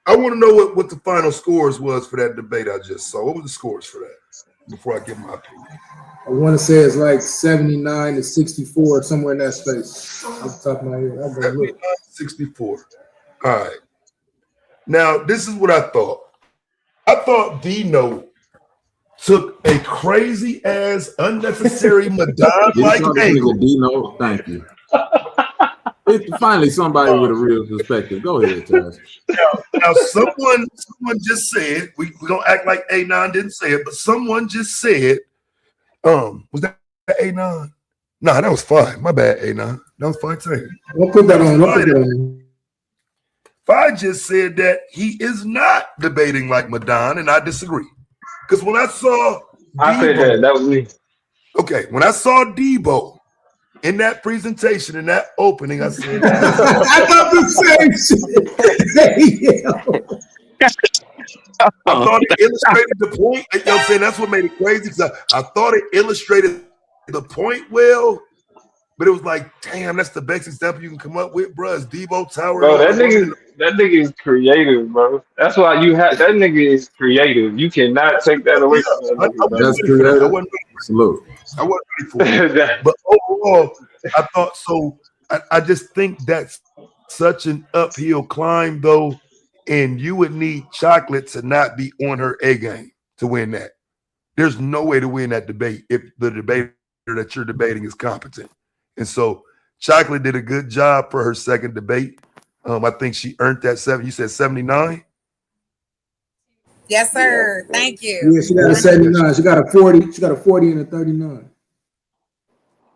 I want to know what the final scores was for that debate I just saw. What were the scores for that? Before I give my opinion. I want to say it's like 79 to 64, somewhere in that space. Off the top of my head, I'll go 79, look. 64. All right. Now, this is what I thought. I thought Dino took a crazy ass, unnecessary Madonna You like saw this angle. nigga Dino. Thank you. It's finally somebody with a real perspective. Go ahead, Taz. Now, someone just said, we don't act like A9 didn't say it, but someone just said, was that A9? No, that was fine. My bad, A9. That was fine too. Don't put that on. Don't put that on. Fi just said that he is not debating like Madonna, and I disagree. Because when I saw I said D.A.B.A.T.E, that was me. okay, when I saw D.A.B.A.T.E in that presentation, in that opening, I said, I thought the same shit. I thought it illustrated the point. You know what I'm saying? That's what made it crazy. Because I thought it illustrated the point well, but it was like, damn, that's the best example you can come up with, bro. Is D.A.B.A.T.E towering Bro, over the woman in the that nigga is creative, bro. That's why that nigga is creative. You cannot take that away from that I nigga, bro. wasn't That's ready for that. I creative. wasn't ready. Salute. I wasn't ready for it. But overall, I thought so. I just think that's such an uphill climb, though, and you would need Chocolate to not be on her A game to win that. There's no way to win that debate if the debater that you're debating is competent. And so Chocolate did a good job for her second debate. I think she earned that 7. You said 79? Yes, sir. Thank you. Yeah, she got a 79. She got a 40. She got a 40 and a 39.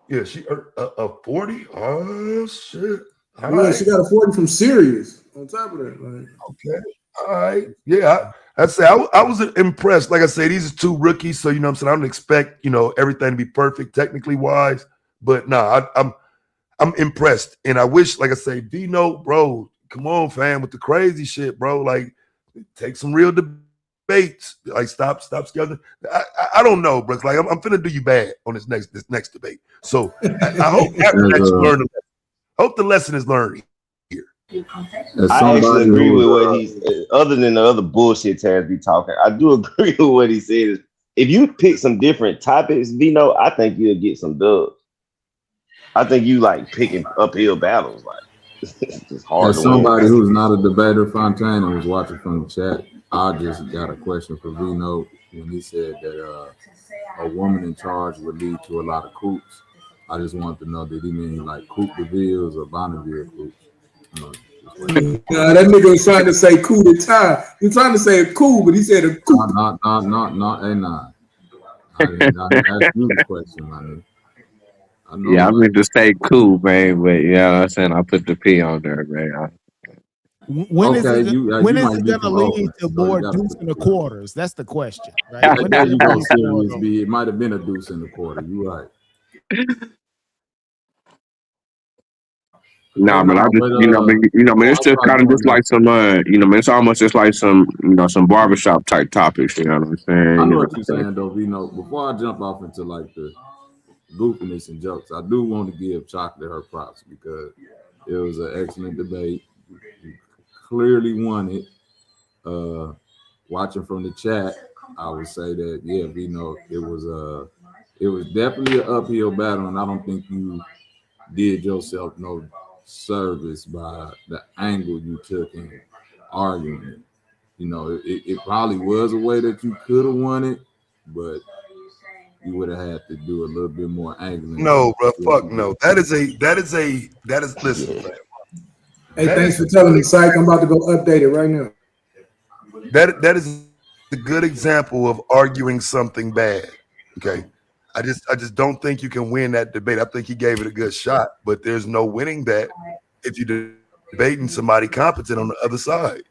Yeah, she earned a 40. Oh shit! All Yeah, right. she got a 40 from Sirius. On top of that, like. Okay. All right. Yeah. I'd say I was impressed. Like I said, these are two rookies, so you know what I'm saying. I don't expect everything to be perfect technically wise, but I'm impressed, and I wish, like I say, Dino, bro, come on, fam, with the crazy shit, bro. Like, take some real debates. Like, stop scheduling. I don't know, bro. Like, I'm finna do you bad on this next debate. So I hope after that you learn. Hope the lesson is learned here. I actually agree with what was, he's. Other than the other bullshit Taz be talking, I do agree with what he says. If you pick some different topics, Vino, I think you'll get some dubs. I think you like picking uphill battles. Like it's hard as to win. somebody who's not a debater, Fontaine, and was watching from the chat, I just got a question for Vino when he said that a woman in charge would lead to a lot of coups. I just wanted to know, did he mean like Coupe de Villes or Bonneville coups? That nigga was trying to say coup d'etat. He was trying to say a coup, but he said a coup. Not A9. I didn't ask you the question, my nigga. I meant to say cool, man, but yeah, I'm saying I put the P on there, man. When is it might be going to from lead Oakland, to so more you gotta deuce put in the quarters? That's the question, right? Yeah, When there is you it go, gonna lead to more Serious B. It might have been a deuce in the quarter. You right. Nah, but I just, it's just kind of just like some, it's almost just like some, some barbershop type topics. You know what I'm saying? I know what you're saying, though, Vino. Before I jump off into like the goofiness and jokes, I do want to give Chocolate her props because it was an excellent debate. You clearly won it. Watching from the chat, I would say that Vino, it was definitely an uphill battle, and I don't think you did yourself no service by the angle you took in arguing it. You know, it probably was a way that you could have won it, but you would have had to do a little bit more angling. No, bro, fuck no. That is listen, fam. Hey, That thanks is for a telling good me, Psych. I'm about to go update it right now. that is a good example of arguing something bad. Okay. I just don't think you can win that debate. I think he gave it a good shot, but there's no winning that if you're debating somebody competent on the other side.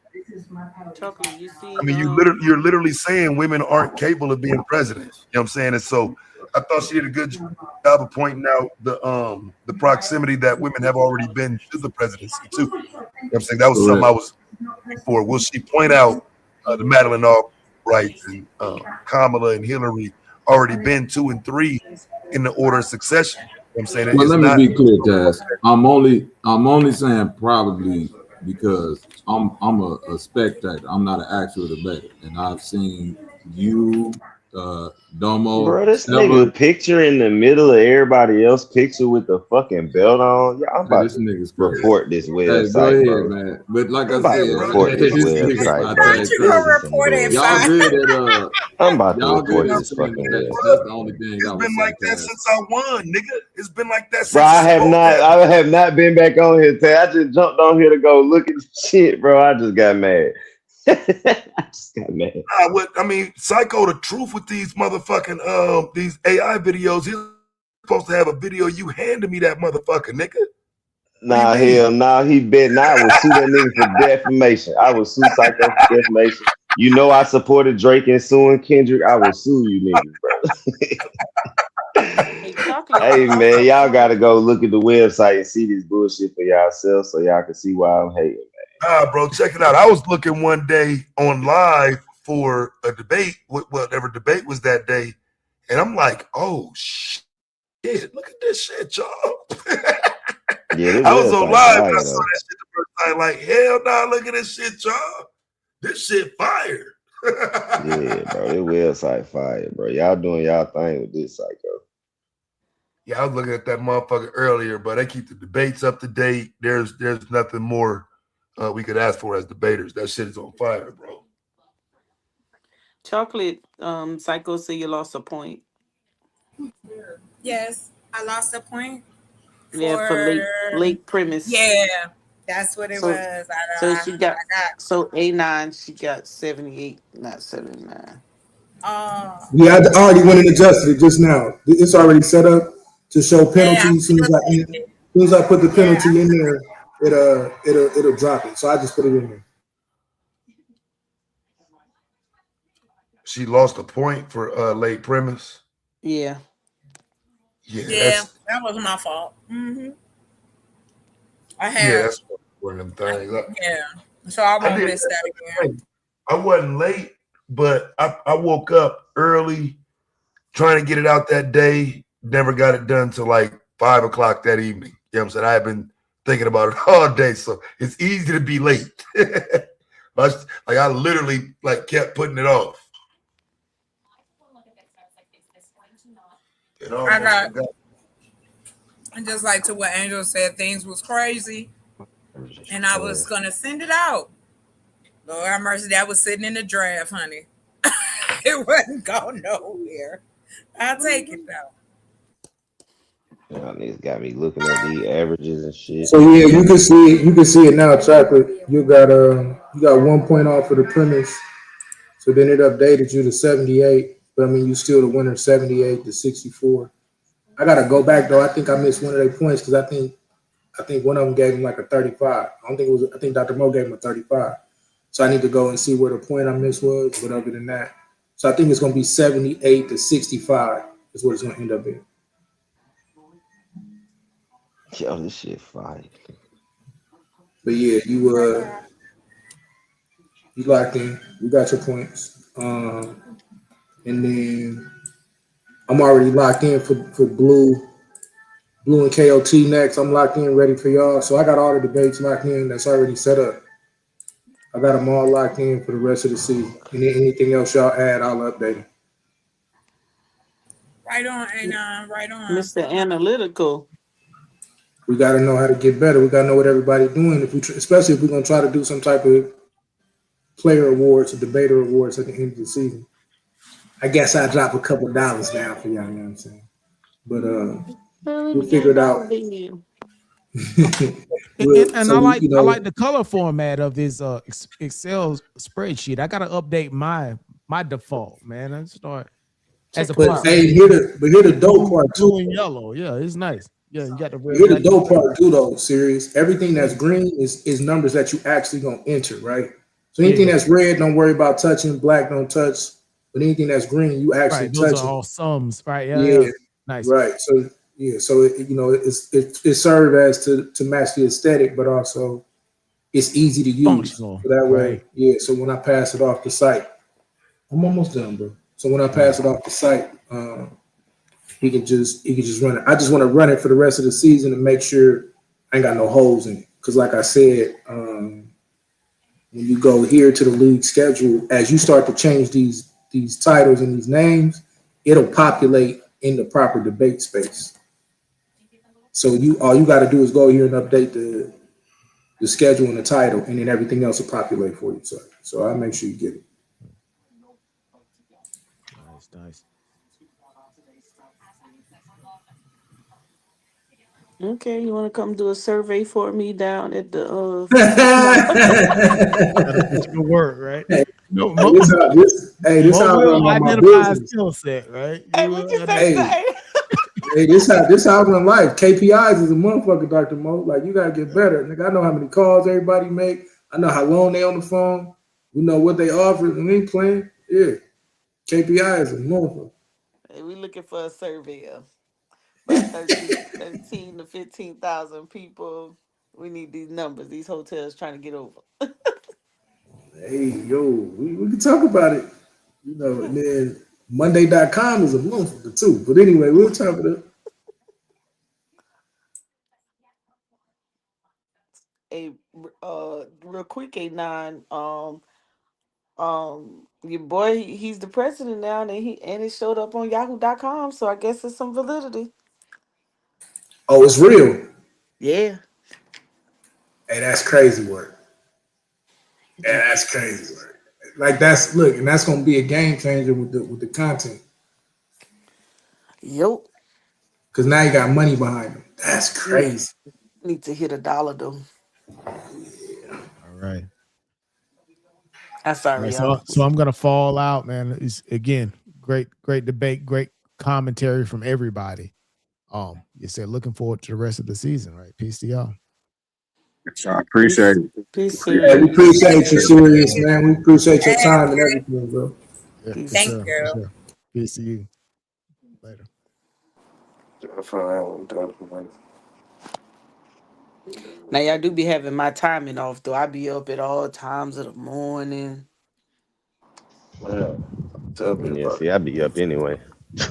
Chocolate, you I see, mean, you're literally saying women aren't capable of being president. You know what I'm saying? And so I thought she did a good job of pointing out the proximity that women have already been to the presidency too. You know what I'm saying? That was something I was for. Will she point out the Madeleine Albright and Kamala and Hillary already been 2 and 3 in the order of succession? You know what I'm saying? Well, It's let me not. be clear, Taz. I'm only saying probably because I'm a spectator. I'm not an actual debater, and I've seen you, Domo, Bro, this several. nigga picture in the middle of everybody else picture with the fucking belt on. Yeah, I'm Hey, about this to nigga's crazy. report this Hey, go website, ahead, bro. man. But like I'm I about said, to report this this nigga website, Not bro. Vontae you This gonna is crazy. some report it, Y'all bullshit. Si. good at I'm about to y'all good report at this saying fucking facts. website. That's the only thing I It's would been say, like that Taz. since I won, nigga. It's been like that Bro, since the smoke happened. I have not been back on here. I just jumped on here to go look at the shit, bro. I just got mad. I just got mad. I mean, Psycho, the truth with these motherfucking these AI videos, he's supposed to have a video you handed me that motherfucker, nigga. What do you Nah, mean? hell, nah, he bet. Nah, I would sue that nigga for defamation. I would sue Psycho for defamation. You know I supported Drake and suing Kendrick. I will sue you niggas, bro. hey, Chocolate, you Hey lost man, a y'all point. gotta go look at the website and see this bullshit for yourself so y'all can see why I'm hating. Nah, bro, check it out. I was looking one day on live for a debate, whatever debate was that day, and I'm like, oh shit, look at this shit, y'all. I Yeah, was this on live and I website saw fire that though. shit the first time, like, hell nah, look at this shit, y'all. This shit fire. Yeah, bro, this website fire, bro. Y'all doing y'all thing with this Psycho. Yeah, I was looking at that motherfucker earlier, but they keep the debates up to date. There's nothing more we could ask for as debaters. That shit is on fire, bro. Chocolate, Psycho say you lost a point. Yes, I lost a point Yeah, for for late premise. yeah. That's what it So was. so she got I got so A9, she got 78, not 79. Yeah, I already went and adjusted it just now. It's already set up to show yeah. penalty. I As soon still take it. as I put the Yeah, penalty in there, it'll drop it. So I just put it in there. She lost a point for late premise. Yeah. Yeah, yeah. That was my fault. I had that's one of them things. yeah. So I I won't did. miss that again. I wasn't late, but I woke up early trying to get it out that day. Never got it done till like 5 o'clock that evening. You know what I'm saying? I have been thinking about it all day, so it's easy to be late. I literally kept putting it off. It I almost got forgot. and just like to what Angel said, things was crazy, and I was gonna send it out. Lord have mercy, that was sitting in the draft, honey. It wasn't going nowhere. I'll take it though. Y'all niggas got me looking at the averages and shit. So yeah, you can see it. You can see it now, Chocolate. You got 1 point off of the premise. So then it updated you to 78. But I mean, you still the winner, 78 to 64. I gotta go back though. I think I missed one of their points because I think one of them gave him like a 35. I don't think it was. I think Dr. Mo gave him a 35. So I need to go and see where the point I missed was. But other than that, so I think it's gonna be 78 to 65 is what it's gonna end up being. Yo, this shit fire. But yeah, you locked in. You got your points. And then I'm already locked in for Blue and KOT next. I'm locked in, ready for y'all. So I got all the debates locked in. That's already set up. I got them all locked in for the rest of the season. And then anything else y'all add, I'll update them. Right on, Anon. Right on. Mr. Analytical. We got to know how to get better. We got to know what everybody's doing. Especially if we're gonna try to do some type of player awards or debater awards at the end of the season. I guess I drop a couple dollars down for y'all. You know what I'm saying? But Let we'll me get figure a it out. dollar then. And So I like the color format of this Excel spreadsheet. I gotta update my default, man. I start as Check them But opposed out. to hey, the here the dope part too. blue and yellow. Yeah, it's nice. Yeah, you got the red, Here the black, and dope white. part too, though. Serious. Everything that's Yeah, green is numbers that you actually gonna enter, right? So anything yeah, that's red, don't worry about touching. Black, don't touch. But anything that's green, you actually right. Those are touch it. all sums, right? Yeah, Yeah, yeah. Nice. right. So yeah, so it served as to match the aesthetic, but also it's easy to use. Functional, So that way, right? yeah. So when I pass it off the site, I'm almost done, bro. So when I Nice. pass it off the site, he can just run it. I just want to run it for the rest of the season and make sure I ain't got no holes in it. Because like I said, when you go here to the league schedule, as you start to change these titles and these names, it'll populate in the proper debate space. So you all you got to do is go here and update the schedule and the title, and then everything else will populate for you. So I'll make sure you get it. Nice, nice. Okay, you want to come do a survey for me down at the hey, Gotta put you to work, right? No. this Mo how I run will my identify a business. skill set, right? Hey, You what will you say, identify. Hey, say? hey, this how I run life. KPIs is a motherfucker, Dr. Mo. Like you gotta get better. Nigga, I know how many calls everybody make. I know how long they on the phone. We know what they offer and they playing. Yeah. KPI is a motherfucker. Hey, we looking for a surveyor. About 13 to 15,000 people. We need these numbers. These hotels trying to get over. Hey, yo, we can talk about it. You know, and then Monday.com is a motherfucker too. But anyway, we'll talk about it. A real quick, A9. Your boy, he's the president now, and it showed up on Yahoo.com. So I guess it's some validity. Oh, it's real. Yeah. Hey, that's crazy work. Yeah, that's crazy work. Like that's look, and that's gonna be a game changer with the content. Yup. Cause now you got money behind them. That's Yeah. crazy. Need to hit a dollar though. All right. I'm All sorry, right. y'all. So I'm gonna fall out, man. It's again great debate, great commentary from everybody. You said looking forward to the rest of the season, right? Peace to y'all. So I appreciate Peace, it. peace, Yeah, we serious. appreciate you, serious man. We appreciate your time and everything, bro. Yeah, for Peace. Thank sure, for you. sure. Peace to you. Later. Now y'all do be having my timing off though. I be up at all times of the morning. Yeah. Tell me Yeah, about see, I be up anyway. it.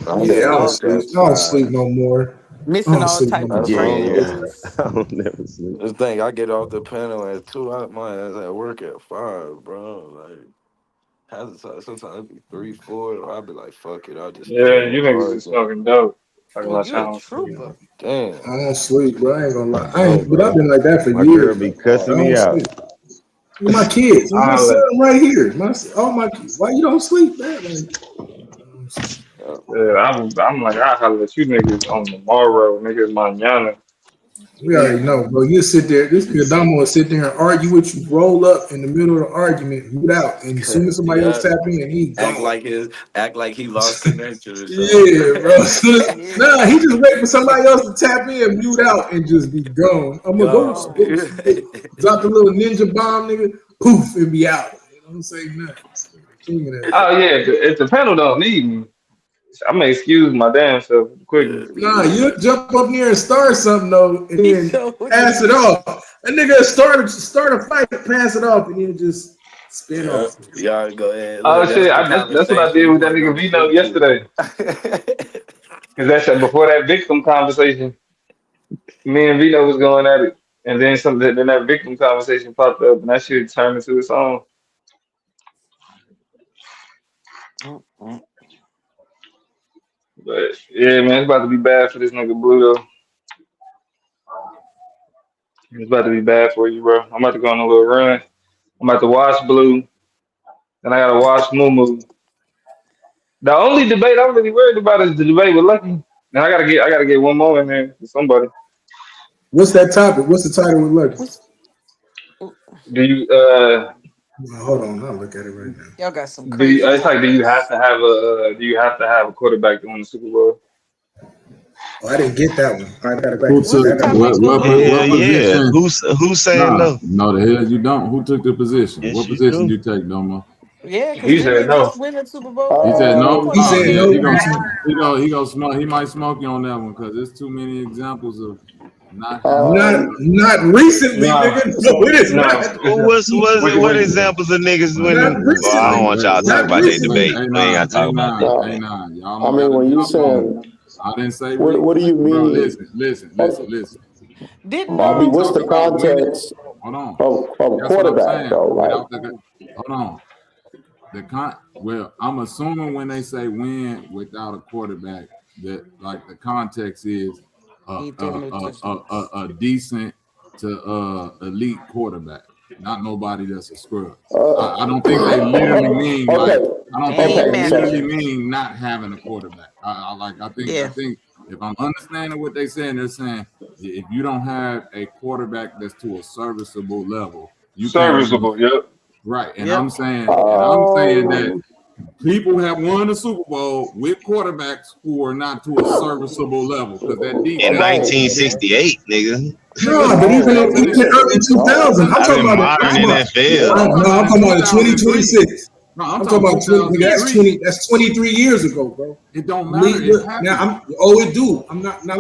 Yeah, Missing I don't all sleep. That's I don't sleep fine. no more. I missing don't all sleep no type of That's more. Yeah, all yeah. good. trainings. I don't never sleep. This thing, I get off the panel at 2. My ass at work at 5, bro. Like, has sometimes it be 3, 4. I'll be like, fuck it. I'll just stay Yeah, on you niggas is arguing. smoking dope. Talking Well, about you a y'all don't sleep. trooper. I Damn. don't sleep, bro. I ain't gonna lie. I No, ain't, but I've bro. been like that for My girl years, be though. cussing I me don't out. sleep. My kids, my I'll son right here. All my kids. Why you don't sleep, man? Like, I don't sleep. Yeah. I'm like, I holler at you niggas on tomorrow, niggas mañana. We already know, bro. You sit there. This nigga Damo will sit there and argue with you, roll up in the middle of the argument, mute out, and as soon as somebody else Yeah. tap in, he gone. Act like he lost connection or something. Yeah, bro. Yeah. Nah, he just wait for somebody else to tap in, mute out, and just be gone. I'm gonna go, Gone. Oh. drop the little ninja bomb, nigga, poof, and be out. You know what I'm saying? Nothing. King of that. Oh yeah, if the panel don't need me, I may excuse my damn self quickly. Nah, you jump up there and start something though, and He then sure pass it did. off. That nigga start a fight, pass it off, and then just spin Yeah, off. y'all go ahead. Oh Look, shit, that's the that's what I did conversation you with that weren't nigga gonna Vito get to. yesterday. Cause that's before that victim conversation, me and Vito was going at it, and then something. Then that victim conversation popped up, and that shit turned into its own. Mm-mm. But yeah, man, it's about to be bad for this nigga Blue though. It's about to be bad for you, bro. I'm about to go on a little run. I'm about to watch Blue, then I gotta watch Moo. The only debate I'm really worried about is the debate with Lucky. And I gotta get one more in there for somebody. What's that topic? What's the title with Lucky? Do you hold on, I'll look at it right now. Y'all got some crazy. It's like do you have to have a quarterback to win the Super Bowl? Oh, I didn't get that one. I gotta back. Who took what position? Who's saying no? No, the hell you don't. Who took the position? Yes, what you position do. you take, Domo? Yeah, he said no. Win the Super Bowl. He said no. He said no. He gonna smoke. He might smoke you on that one because there's too many examples of not recently, nigga. No, it is not. What examples of niggas winning? Well, I don't want y'all to talk about that debate. We ain't gotta talk about that. Y'all I mean, when you saying, I didn't say. What do you mean? Bro, listen. Bobby, what's the context of a quarterback, though? Like, hold on. Well, I'm assuming when they say win without a quarterback, that like the context is a decent to elite quarterback, not nobody that's a scrub. I don't think they literally mean like. I don't think they literally mean not having a quarterback. I think if I'm understanding what they're saying if you don't have a quarterback that's to a serviceable level, Yep. Right, and I'm saying that people have won the Super Bowl with quarterbacks who are not to a serviceable level because that defense in 1968, nigga. No, but even early 2000. I'm talking about modern NFL. No, I'm talking about 2026. No, I'm talking about 20. That's 23 years ago, bro. It don't matter. It do. I'm not. No,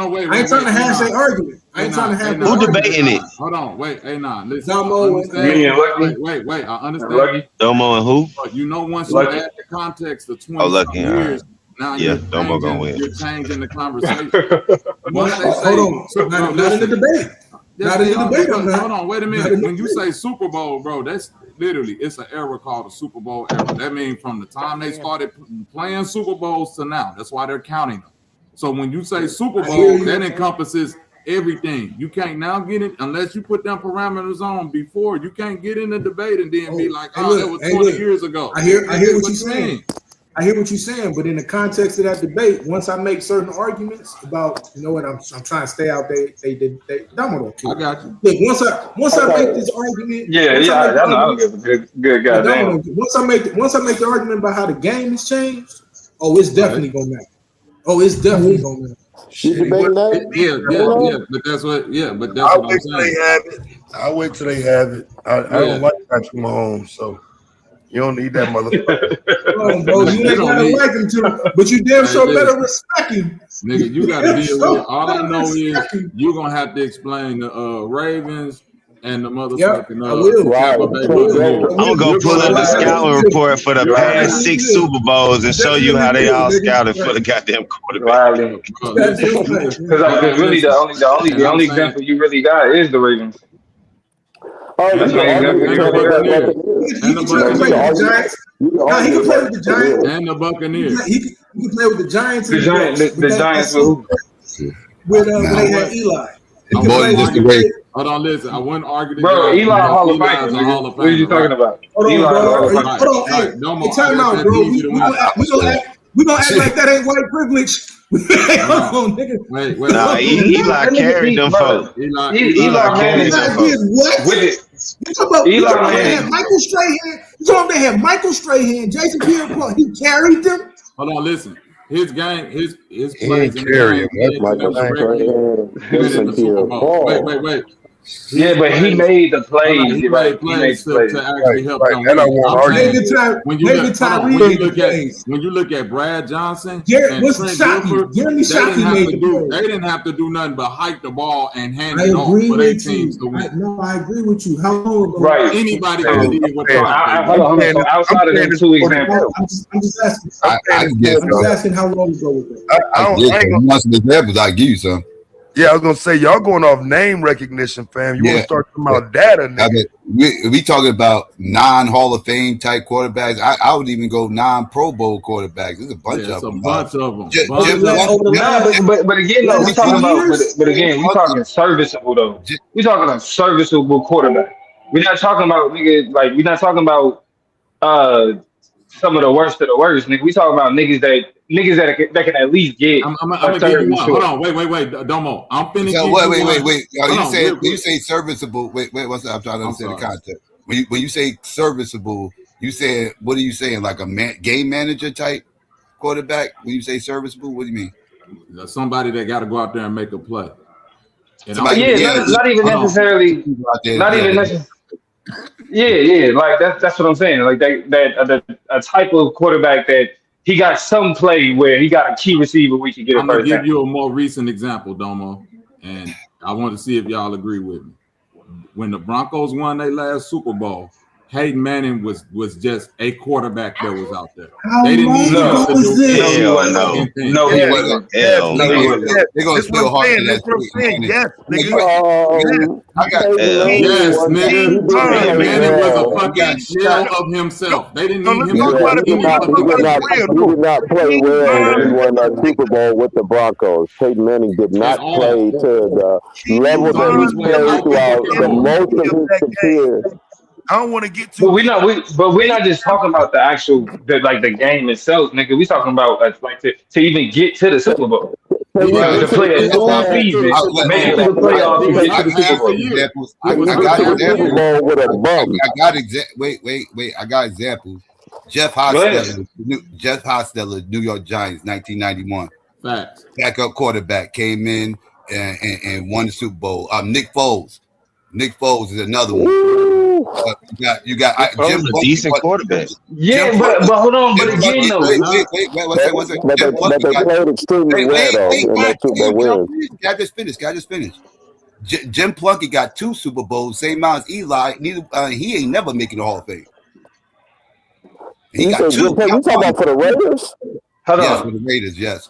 wait. I ain't trying to hash that argument. I ain't trying to have. Who debating it? Hold on, wait. Hey, listen. Domo wait. I understand. Domo and who? But you know, once you add the context of 20 years, now Domo gonna win. You're changing the conversation. Hold on. Not in the debate. Not in the debate. Hold on. Wait a minute. When you say Super Bowl, bro, that's literally it's an era called the Super Bowl era. That means from the time they started playing Super Bowls to now. That's why they're counting them. So when you say Super Bowl, that encompasses everything. You can't now get it unless you put them parameters on before. You can't get in the debate and then be like, that was 20 years ago. I hear what you're saying. I hear what you're saying, but in the context of that debate, once I make certain arguments about, you know what, I'm trying to stay out. They Domo don't care. I got you. Look, once I make this argument, I know good goddamn. Once I make the argument about how the game has changed, it's definitely gonna matter. It's definitely gonna matter. You debating that? Yeah, but that's what I'm saying. I'll wait till they have it. I don't like Patrick Mahomes, so you don't need that motherfucker. Bro, you ain't gotta like him too, but you damn sure better respect him. Nigga, you gotta deal with it. All I know is you're gonna have to explain the Ravens and the motherfucking I'm gonna go pull up the scouting report for the past 6 Super Bowls and show you how they all scouted for the goddamn quarterback. Because really the only example you really got is the Ravens. He can play with the Giants and the Buccaneers. He can play with the Giants. The Giants with they had Eli. Hold on, listen. I wouldn't argue the bro. Eli Hall of Fame. What are you talking about? Eli Hall of Fame. Hold on, time out, bro. We gonna act like that ain't white privilege. Wait. Nah, Eli carried them folks. Eli managed them folks. Eli had Michael Strahan. You told them they had Michael Strahan, Jason Pierre-Paul. He carried them. Hold on, listen. His game, his plays in the game. That's Michael Strahan, Jason Pierre-Paul. Wait. Yeah, but he made the plays. He made plays to actually help them. When you look at Brad Johnson and Trent Dilfer, they didn't have to do nothing but hike the ball and hand it off for their teams to win. No, I agree with you. How long ago? Right. Anybody can do what they Hold on. Outside of them 2 examples, I'm just asking. I'm just asking how long ago was that? I give you some. Yeah, I was gonna say y'all going off name recognition, fam. You want to start talking about data, nigga? I mean, we talking about non-Hall of Fame type quarterbacks. I would even go non-Pro Bowl quarterbacks. There's a bunch of them. Bunch of them. But again, though, we talking about. But again, we talking serviceable though. We talking a serviceable quarterback. We're not talking about niggas like we're not talking about some of the worst of the worst. Nigga, we talking about niggas that can at least get. I'm gonna give you one. Hold on, wait, Domo. I'm finna So wait. You say serviceable. Wait. What's that? I'm trying to understand the concept. When you say serviceable, you said what are you saying? Like a game manager type quarterback? When you say serviceable, what do you mean? Somebody that got to go out there and make a play. Not even necessarily. Not even necessarily. Yeah. Like that's what I'm saying. Like that a type of quarterback that he got some play where he got a key receiver we can get. I'm gonna give you a more recent example, Domo, and I want to see if y'all agree with me. When the Broncos won their last Super Bowl, Peyton Manning was just a quarterback that was out there. They didn't need him to do No, he wasn't. They're gonna steal hard. That's what I'm saying. Yes, nigga. Yes, nigga. Peyton Manning was a fucking shell of himself. They didn't need him to do anything. He did not play well when he won that Super Bowl with the Broncos. Peyton Manning did not play to the level that he played throughout the most of his career. I don't want to get too. But we're not just talking about the game itself, nigga. We talking about like to even get to the Super Bowl. To play a full season, make it to the playoffs, to get to the Super Bowl. I got examples. Jeff Hostetler, New York Giants, 1991. Facts. Backup quarterback came in and won the Super Bowl. Nick Foles. Nick Foles is another one. You got Jim a decent quarterback. Yeah, but hold on. But again, though, wait. But they played extremely well though in that Super Bowl win. Can I just finish? Jim Plunkett got 2 Super Bowls, same amount as Eli. He ain't never making the Hall of Fame. He got 2. You talking about for the Raiders? Hold on. Yes, for the Raiders. Yes.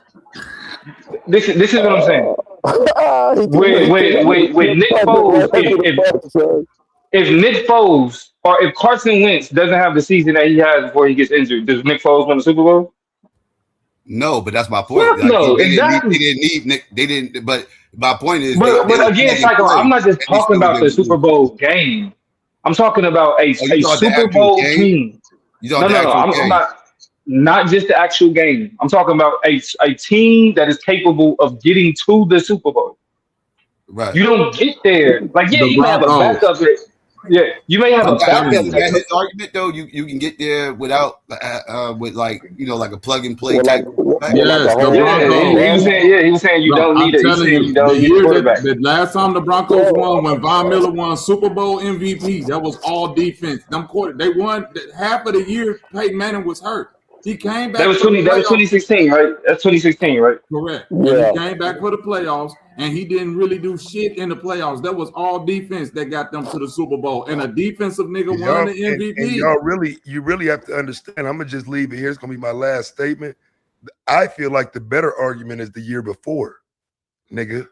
This is what I'm saying. With Nick Foles, if Nick Foles or if Carson Wentz doesn't have the season that he has before he gets injured, does Nick Foles win the Super Bowl? No, but that's my point. Exactly. They didn't need Nick. They didn't. But my point is. But again, Psycho, I'm not just talking about the Super Bowl game. I'm talking about a Super Bowl team. No. I'm not just the actual game. I'm talking about a team that is capable of getting to the Super Bowl. Right. You don't get there. Like, you may have a backup. Yeah, you may have a backup. His argument though, you can get there without with like a plug and play type. He was saying you don't need it. The last time the Broncos won, when Von Miller won Super Bowl MVP, that was all defense. They won half of the year. Peyton Manning was hurt. He came back. That was 2016, right? That's 2016, right? Correct. Yeah. He came back for the playoffs, and he didn't really do shit in the playoffs. That was all defense that got them to the Super Bowl, and a defensive nigga won the MVP. And you really have to understand. I'm gonna just leave it here. It's gonna be my last statement. I feel like the better argument is the year before, nigga,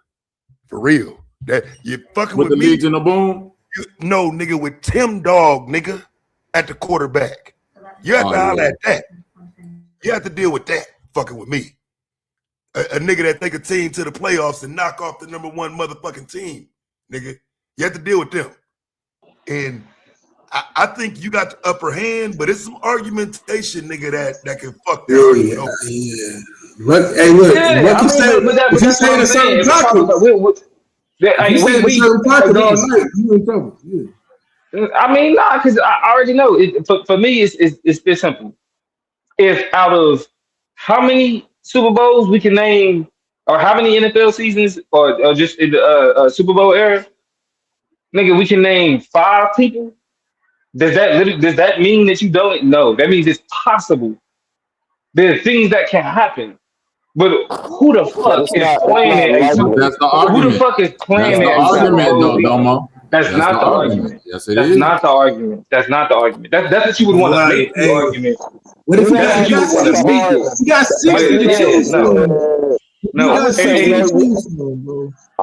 for real. That you fucking with the me. Legion of Boom. No, nigga, with Tim Dog, nigga, at the quarterback. You have to holler at that. You have to deal with that fucking with me. A nigga that take a team to the playoffs and knock off the number 1 motherfucking team, nigga. You have to deal with them. And I think you got the upper hand, but it's some argumentation, nigga, that can fuck their argument over. Yeah. But hey, look, what you say? If you say the same topic, you in trouble. Yeah. I mean, nah, because I already know it. For me, it's this simple. If out of how many Super Bowls we can name, or how many NFL seasons, or just in the Super Bowl era, nigga, we can name 5 people. Does that mean that you don't? No, that means it's possible. There are things that can happen. But who the fuck is playing it? That's the argument. Who the fuck is playing it? That's the argument, though, Domo. That's not the argument. Yes, it is. That's not the argument. That's not the argument. That's what you would want to make the argument. What if you got 60 to choose from? No.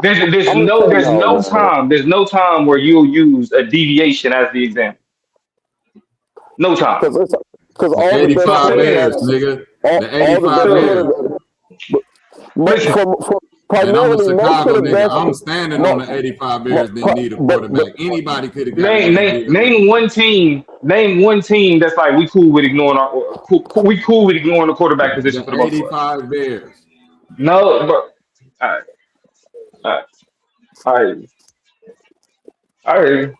There's I'm no gonna say no, man. there's no time where you'll use a deviation as the example. No time. Because The all the best 85 Bears, quarterbacks, nigga. The all the 85 best Bears. quarterbacks, but Listen, for And I'm a primarily most Chicago of the nigga. best, I'm standing on the 85 Bears didn't need a but quarterback. Anybody could have got it what they did. name one team. Name one team that's like we cool with ignoring we cool with ignoring the quarterback position The for the most part. 85 Bears. No, but all right, all right, all right, all right.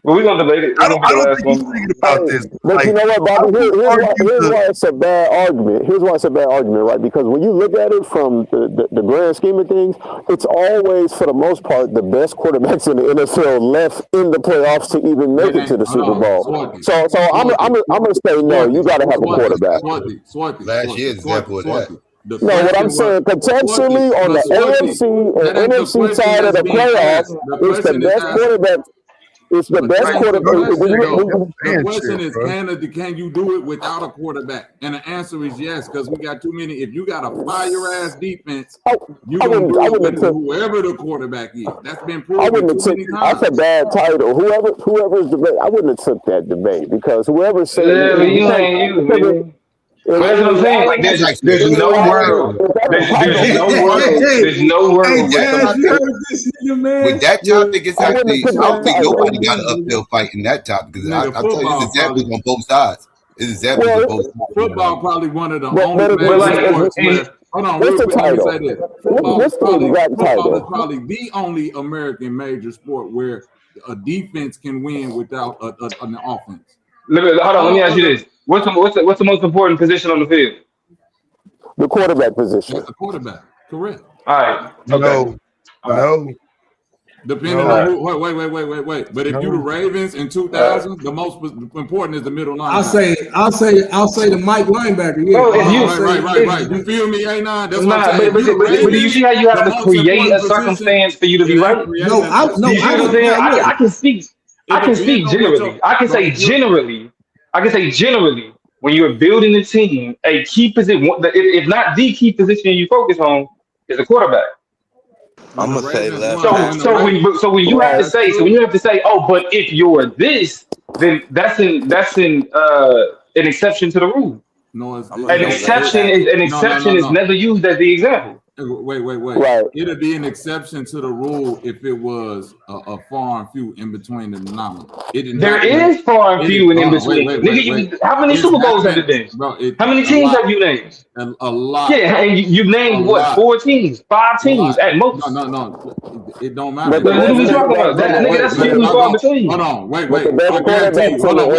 Well, we're gonna debate it. It's gonna be I the don't last think he's one. thinking about this. but you Like, know what, I Bobby? would argue Here's the why it's a bad argument. Here's why it's a bad argument, right? Because when you look at it from the grand scheme of things, it's always, for the most part, the best quarterbacks in the NFL left in the playoffs to even make That it to ain't the Super hold on. Bowl. Swarthy. So I'm gonna say no. You got to have a quarterback. Last year's example of that. The No, what I'm question was saying, potentially on the AFC that and ain't the NFC question side of that's the being playoffs, asked. The it's the question is best asked. quarterback. It's the But best that ain't the quarterback. question, though. The man question shit, is, bro. can you do it without a quarterback? And the answer is yes, because we got too many. If you got a fire-ass defense, you're going to do it with whoever the quarterback is. That's been proven too many times. That's a bad title. Whoever's debate, I wouldn't have took that debate because whoever said Yeah, but you ain't you, nigga. But that's what I'm saying. Like there's no world. There's no world where somebody. With that topic, it's actually, I don't think nobody got an uphill fight in that topic because I tell you, it's examples on both sides. It's examples on both sides. Football probably one of the only major sports where. Hold on, real quick. Let me say this. Football is probably the only American major sport where a defense can win without an offense. Hold on. Let me ask you this: what's the most important position on the field? The quarterback position. That's the quarterback. Correct. All right. Okay. No. Depending on who. Wait. But if you the Ravens in 2000, the most important is the middle line. I'll say the Mike linebacker. Yeah. Right. You feel me, A9? That's what I'm saying. But do you see how you have to create a circumstance for you to be right? No, I can speak. I can speak generally. I can say generally. When you're building a team, a key position, if not the key position you focus on, is the quarterback. I'm gonna say left. So when you have to say, oh, but if you're this, then that's an exception to the rule. No, an exception is never used as the example. Wait. Right. It'll be an exception to the rule if it was a far and few in between the denominator. There is far and few in between. Nigga, how many Super Bowls have there been? How many teams have you named? A lot. Yeah, and you've named what? 4 teams, 5 teams at most. No. It don't matter. But what are we talking about? That's few and far between. Hold on, wait. I guarantee. Hold on,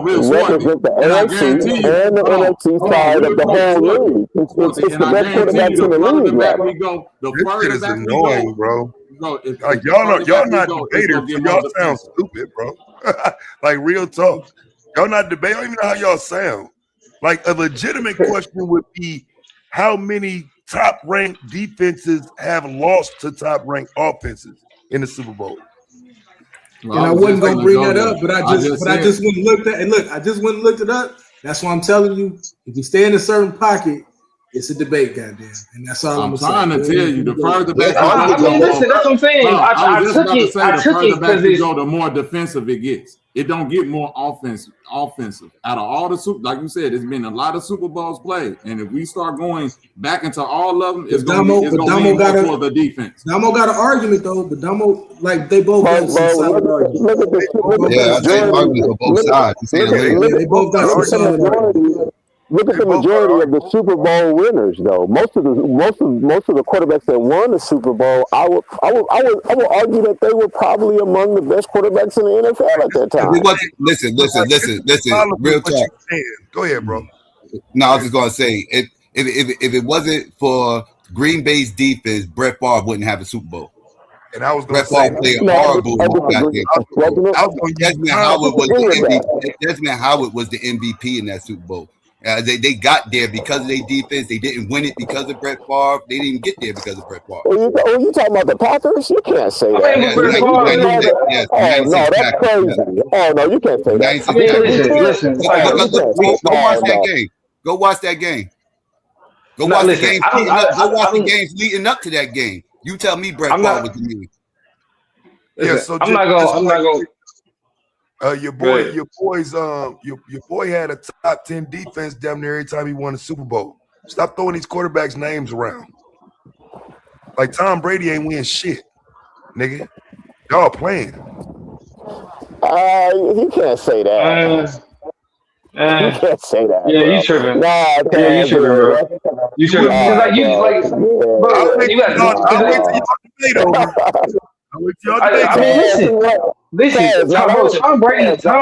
real Swarthy. And I guarantee you, and the NFC side of the whole league. It's the best quarterbacks in the league. This shit is annoying, bro. Like y'all not debaters. Y'all sound stupid, bro. Like real talk. Y'all not debating. I don't even know how y'all sound. Like a legitimate question would be, how many top-ranked defenses have lost to top-ranked offenses in the Super Bowl? Well, and I wasn't gonna bring that up, but I just went and looked at it. Look, I just went and looked it up. That's why I'm telling you, if you stay in a certain pocket, it's a debate, goddamn. And that's all I'm trying to tell you. The further back listen, that's what I'm saying. I took it because you go, the more defensive it gets. It don't get more offensive. Out of all the like you said, it's been a lot of Super Bowls played, and if we start going back into all of them, it's going to lean more toward the defense. Damo got an argument though, but Damo, like they both got some solid arguments. Yeah, I think arguments on both sides. They both got some solid arguments. Look at the majority of the Super Bowl winners, though. Most of the quarterbacks that won the Super Bowl, I would argue that they were probably among the best quarterbacks in the NFL at that time. Listen. Real talk. Go ahead, bro. No, I was just gonna say, if it wasn't for Green Bay's defense, Brett Favre wouldn't have a Super Bowl. And I was going to say, horrible. Desmond Howard was the MVP in that Super Bowl. They got there because of their defense. They didn't win it because of Brett Favre. They didn't get there because of Brett Favre. Oh, you talking about the Packers? You can't say that. No, that's crazy. Oh, no, you can't say that. Listen. Go watch that game. Go watch that game. Go watch the games leading up to that game. You tell me Brett Favre was the man. Listen, Yeah, so I'm not going. Your boy had a top 10 defense damn near every time he won a Super Bowl. Stop throwing these quarterbacks' names around. Like Tom Brady ain't win shit, nigga. Y'all playing. You can't say that. You can't say that, yeah, bro. you tripping. Nah, Yeah, you tripping, bro. You tripping. Because like you like, bro, I'll wait you till got. y'all debate on it. I'll wait till y'all debate. I mean, listen, Tom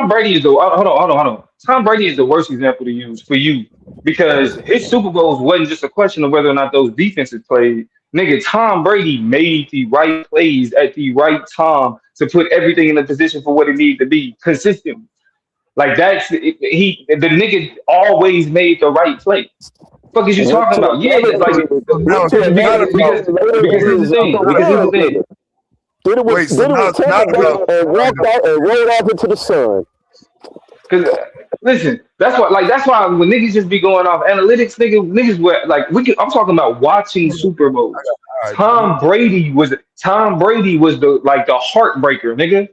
Brady is the hold on. Tom Brady is the worst example to use for you because his Super Bowls wasn't just a question of whether or not those defenses played. Nigga, Tom Brady made the right plays at the right time to put everything in a position for what it needed to be consistently. Like the nigga always made the right play. Fuck is you talking about? Yeah, it's like because here's the thing. Did it with Tampa and walked out and rolled off into the sun. Because listen, that's why when niggas just be going off analytics, niggas were like I'm talking about watching Super Bowls. Tom Brady was the heartbreaker, nigga.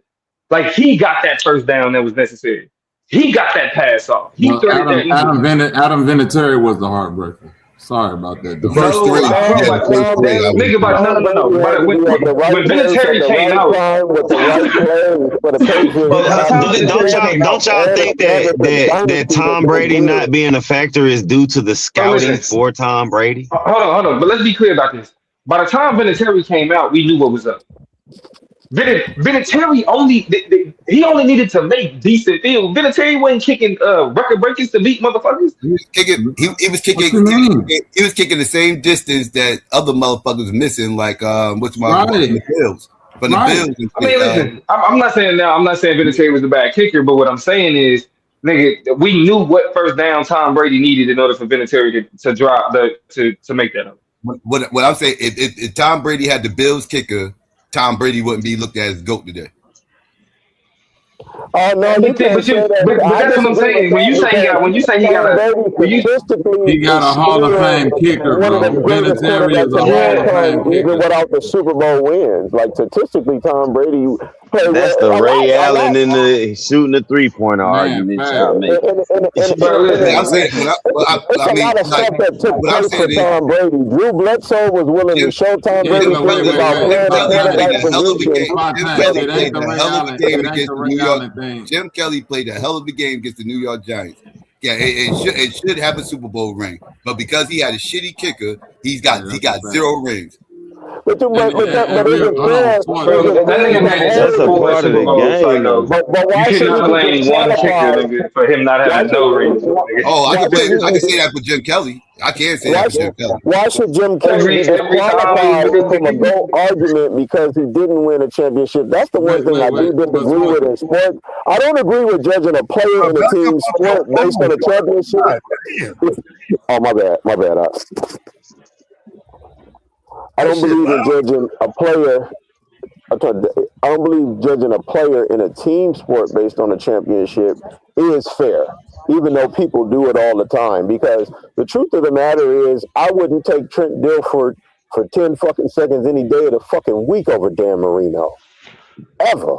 Like he got that first down that was necessary. He got that pass off. He threaded that. Adam Vinatieri was the heartbreaker. Sorry about that. The first three. Nigga, but no. But when Vinatieri came out, with the right play for the Patriots. Don't y'all think that Tom Brady not being a factor is due to the scouting for Tom Brady? Hold on. But let's be clear about this. By the time Vinatieri came out, we knew what was up. Vinatieri only needed to make decent field. Vinatieri wasn't kicking record breakers to beat motherfuckers. He was kicking the same distance that other motherfuckers missing, like the Bills. But the Bills. I mean, listen, I'm not saying Vinatieri was a bad kicker, but what I'm saying is, nigga, we knew what first down Tom Brady needed in order for Vinatieri to drop to make that up. What I'm saying, if Tom Brady had the Bills kicker, Tom Brady wouldn't be looked at as GOAT today. Oh no, but that's what I'm saying. When you say he got a Hall of Fame kicker, bro. Vinatieri is a Hall of Fame kicker. Even without the Super Bowl wins, like statistically, Tom Brady. That's the Ray Allen in the shooting the 3-pointer argument y'all make. I'm saying, it's a lot of stuff that took place for Tom Brady. Drew Bledsoe was willing to show Tom Brady things about playing the quarterback position. Jim Kelly played a hell of a game against the New York Giants. Yeah, it should have a Super Bowl ring, but because he had a shitty kicker, he got 0 rings. But that's a part of the game. But why should you blame one kicker for him not having no rings? I can say that for Jim Kelly. I can't say that for Jim Kelly. Why should Jim Kelly be disqualified from a GOAT argument because he didn't win a championship? That's the one thing I do disagree with in sport. I don't agree with judging a player in a team sport based on a championship. Oh, my bad. I don't believe in judging a player. I don't believe judging a player in a team sport based on a championship is fair, even though people do it all the time. Because the truth of the matter is, I wouldn't take Trent Dilfer for 10 fucking seconds any day of the fucking week over Dan Marino, ever.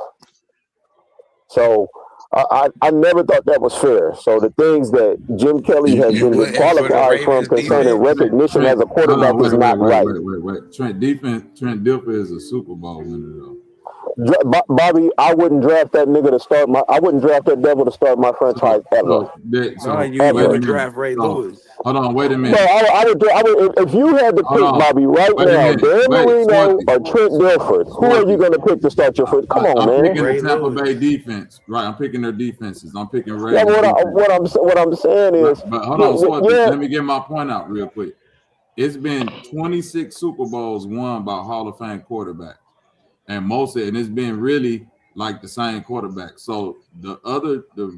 So I never thought that was fair. So the things that Jim Kelly has been disqualified from concerning recognition as a quarterback is not right. Wait. Trent Dilfer is a Super Bowl winner, though. Bobby, I wouldn't draft that nigga to start I wouldn't draft that devil to start my franchise ever. You would draft Ray Lewis. Hold on, wait a minute. No, I would if you had to pick, Bobby, right now, Dan Marino or Trent Dilfer, who are you going to pick to start your first? Come on, man. I'm picking the Tampa Bay defense. Right, I'm picking their defenses. I'm picking Ray. Yeah, what I'm saying is, but hold on, let me get my point out real quick. It's been 26 Super Bowls won by Hall of Fame quarterbacks. And it's been really like the same quarterback. So the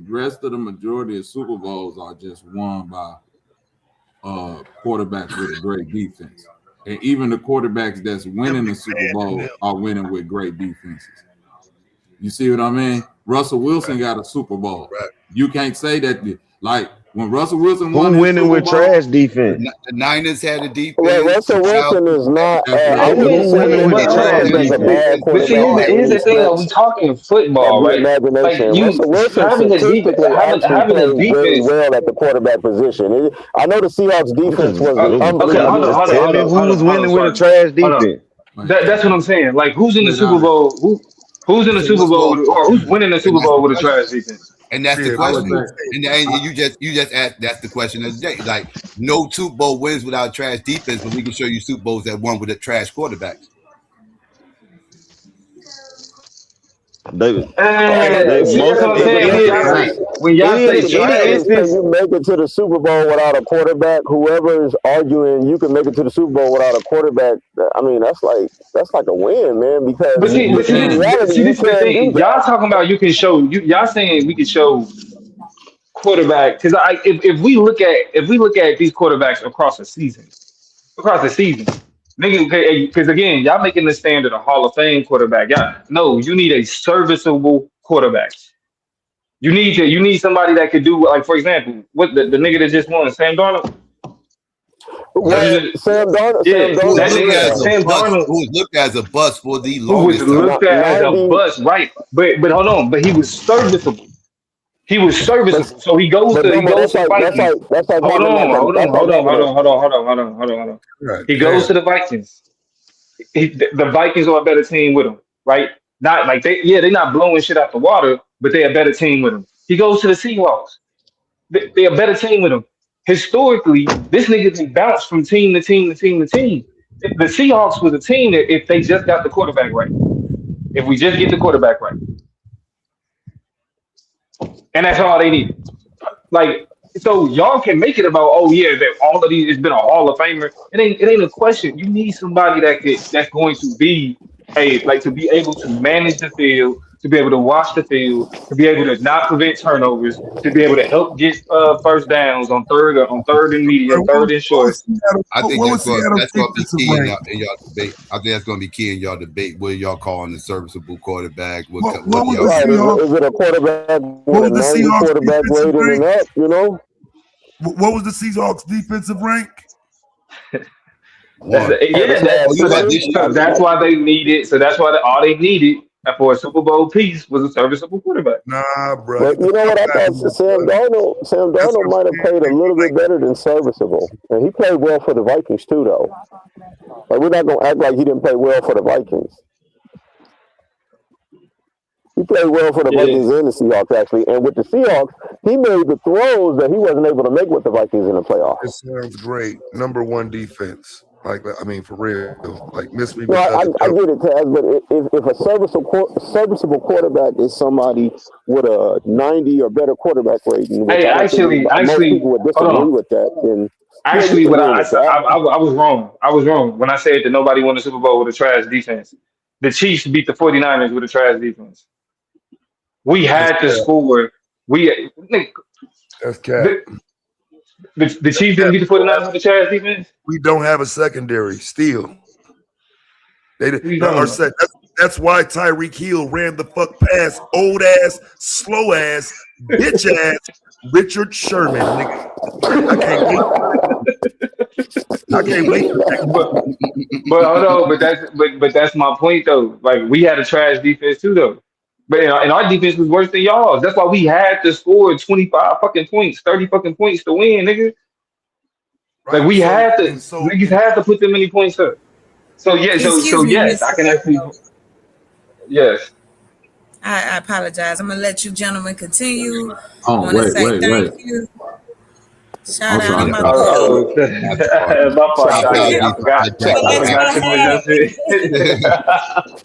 rest of the majority of Super Bowls are just won by quarterbacks with a great defense. And even the quarterbacks that's winning the Super Bowl are winning with great defenses. You see what I mean? Russell Wilson got a Super Bowl. Right. You can't say that. Like When Russell Wilson Who won his winning Super with Bowl, trash defense? The Niners had a Well, defense. Russell Wilson is not. Who, I wouldn't who say winning that with he trash ranks as a defense? bad But see, quarterback by here's any the thing though. We stretch talking of football, the right? Like imagination. you Russell Wilson having a deep statistically actually having a played very defense. well at the quarterback position. I know the Seahawks I'm defense just was Okay, hold on, unbelievable. just hold on, tell hold me on, hold who's on, hold on, winning with a Sergeant. trash Hold on. defense. That's what I'm saying. Like, who's in the put it Super honest. Bowl? Who's in the So Super what's Bowl more, with, or who's winning the and Super that's Bowl the with a question. trash defense? And that's the Yeah, I would question. say, And you just asked. That's the question of the day. Like, no Super Bowl wins without trash defense, but we can show you Super Bowls that won with a trash quarterbacks. They, See, that's most what I'm The saying. debate is When y'all say the debate any is, trash, can instance. you make it to the Super Bowl without a quarterback? Whoever is arguing you can make it to the Super Bowl without a quarterback, I mean, that's like a win, man. Because but you see, in can. reality, you this is the can't do thing. that. Y'all talking about you can show y'all saying we can show quarterback because if we look at these quarterbacks across the season, nigga, because again, y'all making the standard a Hall of Fame quarterback. Y'all, no, you need a serviceable quarterback. You need somebody that could do like for example, what the nigga that just won, Sam Darnold. That's Yeah. Well, Sam Who was that Darnold, looked nigga at as yeah. a Sam bust? Darnold Who was looked at as a bust for the who was longest time? looked at as a 90, bust, right? But hold on, but he was serviceable. He was but serviceable. So but he Domo, goes to the Vikings. that's like Hold having on, hold on, that's like hold on, having hold a on, hold on, hold on, hold on, hold on. God He goes damn. to the Vikings. The Vikings are a better team with him, right? Not like they're not blowing shit out the water, but they're a better team with him. He goes to the Seahawks. They're a better team with him. Historically, this nigga can bounce from team to team to team to team. The Seahawks was a team that if they just got the quarterback right, if we just get the quarterback right, and that's all they need. Like, so y'all can make it about, oh yeah, that all of these it's been a Hall of Famer. It ain't a question. You need somebody that's going to be to be able to manage the field, to be able to watch the field, to be able to not prevent turnovers, to be able to help get first downs on third and medium, third and What short. was Seattle? I think What was Seattle's that's going to be defensive key rank? in y'all debate. I think that's going to be key in y'all debate. What y'all calling a serviceable quarterback? What What was y'all the right. got? Seahawks? Is it a quarterback What with a was the 90 Seahawks quarterback defensive rating rank? and up? You know, What was the Seahawks defensive rank? One. for the Oh, past you about this season. year? So that's why they needed. So that's why all they needed for a Super Bowl piece was a serviceable quarterback. Nah, bro. But Get the you know fuck what? I out of thought here, Sam bro. Darnold, That's what I'm might have saying. played a little bit better than serviceable, and he played well for the Vikings too, though. Like we're not gonna act like he didn't play well for the Vikings. He played well for the Yeah. Vikings and the Seahawks actually, and with the Seahawks, he made the throws that he wasn't able to make with the Vikings in the playoffs. This sounds great. Number one defense. Like, I mean, for real. Like, miss me No, with the other I jump. get it, Taz, but if a serviceable quarterback is somebody with a 90 or better quarterback rating, which Hey, I don't think most actually, people would hold disagree on. with that, then yeah, you Actually, can what win with that. I was wrong. I was wrong when I said that nobody won the Super Bowl with a trash defense. The Chiefs beat the 49ers with a trash defense. We That's had to cap. score. That's cap. The, the That's Chiefs didn't cap. beat the 49ers with a trash defense. We don't have a secondary still. They What are you are talking about? set. That's why Tyreek Hill ran the fuck past old ass, slow ass, bitch ass Richard Sherman, nigga. I can't wait. I can't wait. But hold on, but that's my point though. Like we had a trash defense too though. But and our defense was worse than y'all. That's why we had to score 25 fucking points, 30 fucking points to win, nigga. Like Right. So niggas had to put them many points up. So yeah, so Excuse me, yes, I Mr. can actually yes. I apologize. I'm gonna let you gentlemen continue. I Oh, want to say thank wait. you. Shout I'm out to sorry, my Chocolate. boy. Oh, my fault, Shout out chocolate. to But I guess forgot too much of what? it.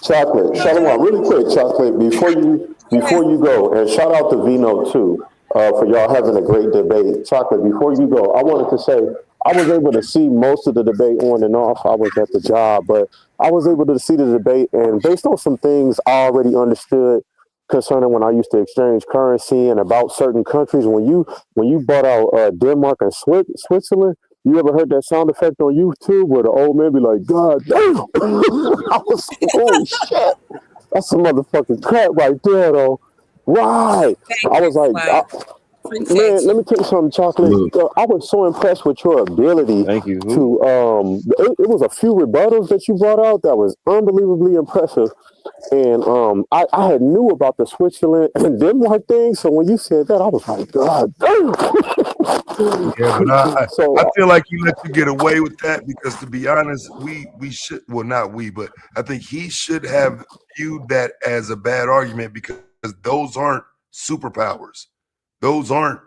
Chocolate, Shalom, really quick, Chocolate, before you go, and shout out to Vino too, for y'all having a great debate. Chocolate, before you go, I wanted to say I was able to see most of the debate on and off. I was at the job, but I was able to see the debate, and based on some things I already understood concerning when I used to exchange currency and about certain countries. When you bought out Denmark and Switzerland, you ever heard that sound effect on YouTube where the old man be like, "God damn!" I was like, "Holy shit, that's some motherfucking crap right there, though." Right. Thank I you, was like, White. Appreciate let me you. tell you something, Chocolate. Look, I was so impressed with your ability thank you. Who? to it was a few rebuttals that you brought out that was unbelievably impressive. And I had knew about the Switzerland and Denmark thing, so when you said that, I was like, God damn. Yeah, but I So feel like he let you get away with that because, to be honest, we should, well, not we, but I think he should have viewed that as a bad argument because those aren't superpowers. Those aren't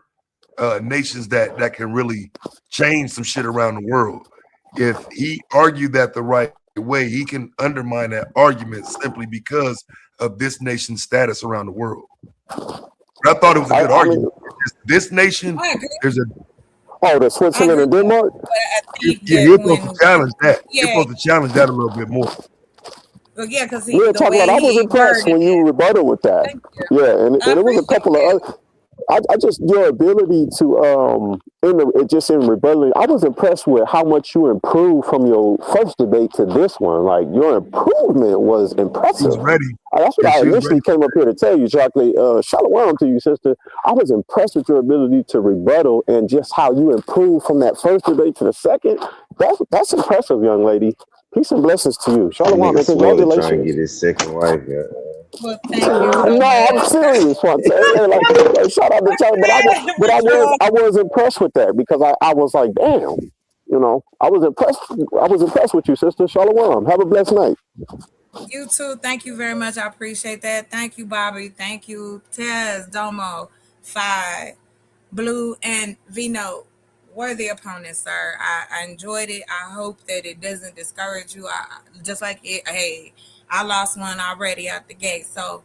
nations that can really change some shit around the world. If he argued that the right way, he can undermine that argument simply because of this nation's status around the world. But I thought it was a good I mean, argument. This nation, I agree. there's a the I Switzerland agree, and Denmark. but I think yeah, that you're supposed to when challenge that. You're yeah, supposed to challenge that a little bit more. but yeah, because Yeah, the Chocolate. way I was he impressed worded when you it. rebutted with that. Thank you. Yeah, and I it was a appreciate couple of that. other. I just your ability to just in rebutting, I was impressed with how much you improved from your first debate to this one. Like your improvement was She's impressive. ready. That's what Yeah, I she's initially ready. came up here to tell you, Chocolate. Shalom to you, sister. I was impressed with your ability to rebuttal and just how you improved from that first debate to the second. That's impressive, young lady. Peace and blessings to you. That Shalom nigga and Swiller trying to get congratulations. his second wife. Well, thank you so No, I'm much. serious, Fontaine. Like shout out to Chuck, I was impressed with that because I was like, damn, I was impressed. I was impressed with you, sister. Shalom. Have a blessed night. You too. Thank you very much. I appreciate that. Thank you, Bobby. Thank you, Tez, Domo, Phi, Blue, and Vino. Worthy opponents, sir. I enjoyed it. I hope that it doesn't discourage you. Just like it. Hey, I lost one already out the gate, so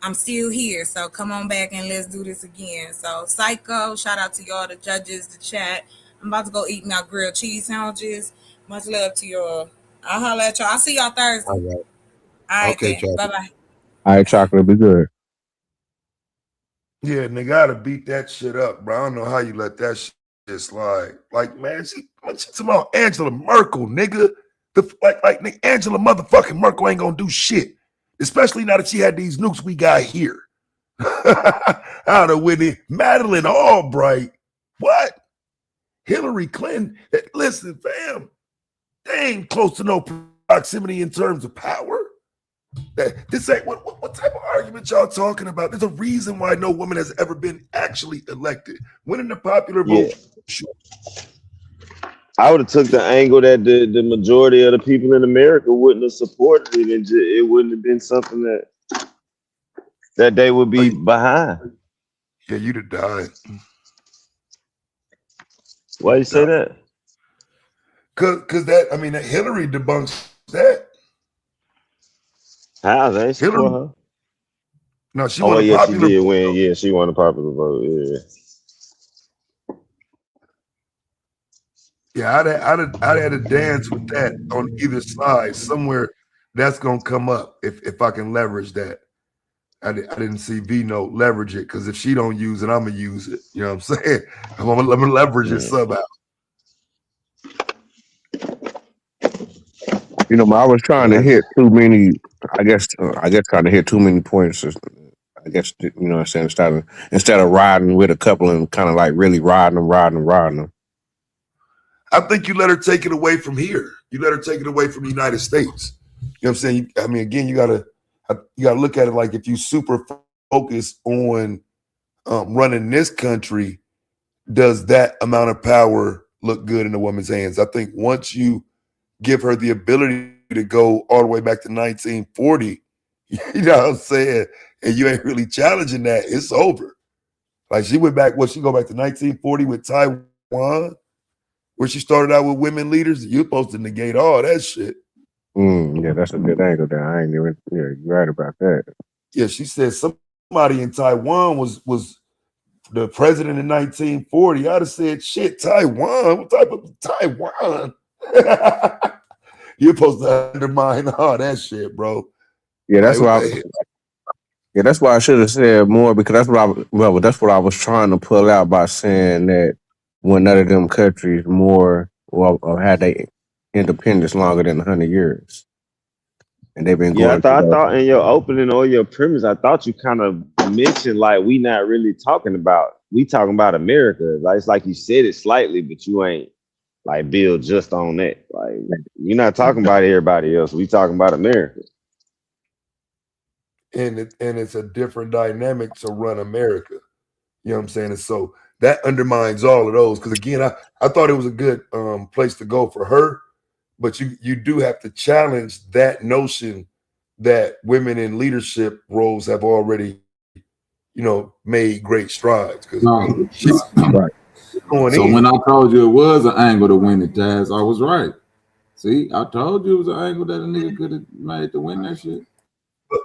I'm still here. So come on back and let's do this again. So Psycho, shout out to y'all, the judges, the chat. I'm about to go eat my grilled cheese sandwiches. Much love to y'all. I'll holler at y'all. I'll see y'all Thursday. All right. All right Okay, then. Chocolate. Bye bye. All right, chocolate, be good. Yeah, nigga, gotta beat that shit up, bro. I don't know how you let that shit slide. Like, man, she's talking about Angela Merkel, nigga. Nigga, Angela motherfucking Merkel ain't gonna do shit. Especially now that she had these nukes we got here. Out of Whitney, Madeleine Albright. What? Hillary Clinton. Listen, fam, they ain't close to no proximity in terms of power. This ain't what type of argument y'all talking about? There's a reason why no woman has ever been actually elected. Winning the popular vote. Yeah. I would have took the angle that the majority of the people in America wouldn't have supported it, and it wouldn't have been something that they would be behind. Yeah, you'd have died. Why you say that? Because that, I mean, that Hillary debunks that. How they support Hillary, her? no, she Oh, won well, a yeah, she popular did vote. win. Yeah, she won a popular vote. Yeah. Yeah, I'd had to dance with that on either side. Somewhere that's gonna come up if I can leverage that. I didn't see Vino leverage it because if she don't use it, I'm gonna use it. You know what I'm saying? I'm gonna leverage it somehow. You know, I was trying to hit too many. I guess trying to hit too many points. I guess you know what I'm saying. Instead of riding with a couple and kind of like really riding them. I think you let her take it away from here. You let her take it away from the United States. You know what I'm saying? I mean, again, you gotta look at it like if you super focus on running this country, does that amount of power look good in a woman's hands? I think once you give her the ability to go all the way back to 1940, you know what I'm saying, and you ain't really challenging that, it's over. Like she went back, she go back to 1940 with Taiwan, where she started out with women leaders. You're supposed to negate all that shit. Yeah, that's a good angle there. I ain't even. Yeah, you're right about that. Yeah, she said somebody in Taiwan was the president in 1940. I'd have said, shit, Taiwan? What type of Taiwan? You're supposed to undermine all that shit, bro. Yeah, that's why. Yeah, that's why I should have said more because that's what I was trying to pull out by saying that when none of them countries or had they independence longer than 100 years, and they've been Yeah, going I through thought in your opening or your premise, I thought you kind of mention like we not really talking about. We talking about America. Like it's like you said it slightly, but you ain't like build just on that. Like you're not talking about everybody else. We talking about America. And it's a different dynamic to run America. You know what I'm saying? And so that undermines all of those. Because again, I thought it was a good place to go for her, but you do have to challenge that notion that women in leadership roles have already, made great strides. Because No. she's going So in. when I told you it was an angle to win it, Jazz, I was right. See, I told you it was an angle that a nigga could have made to win that shit.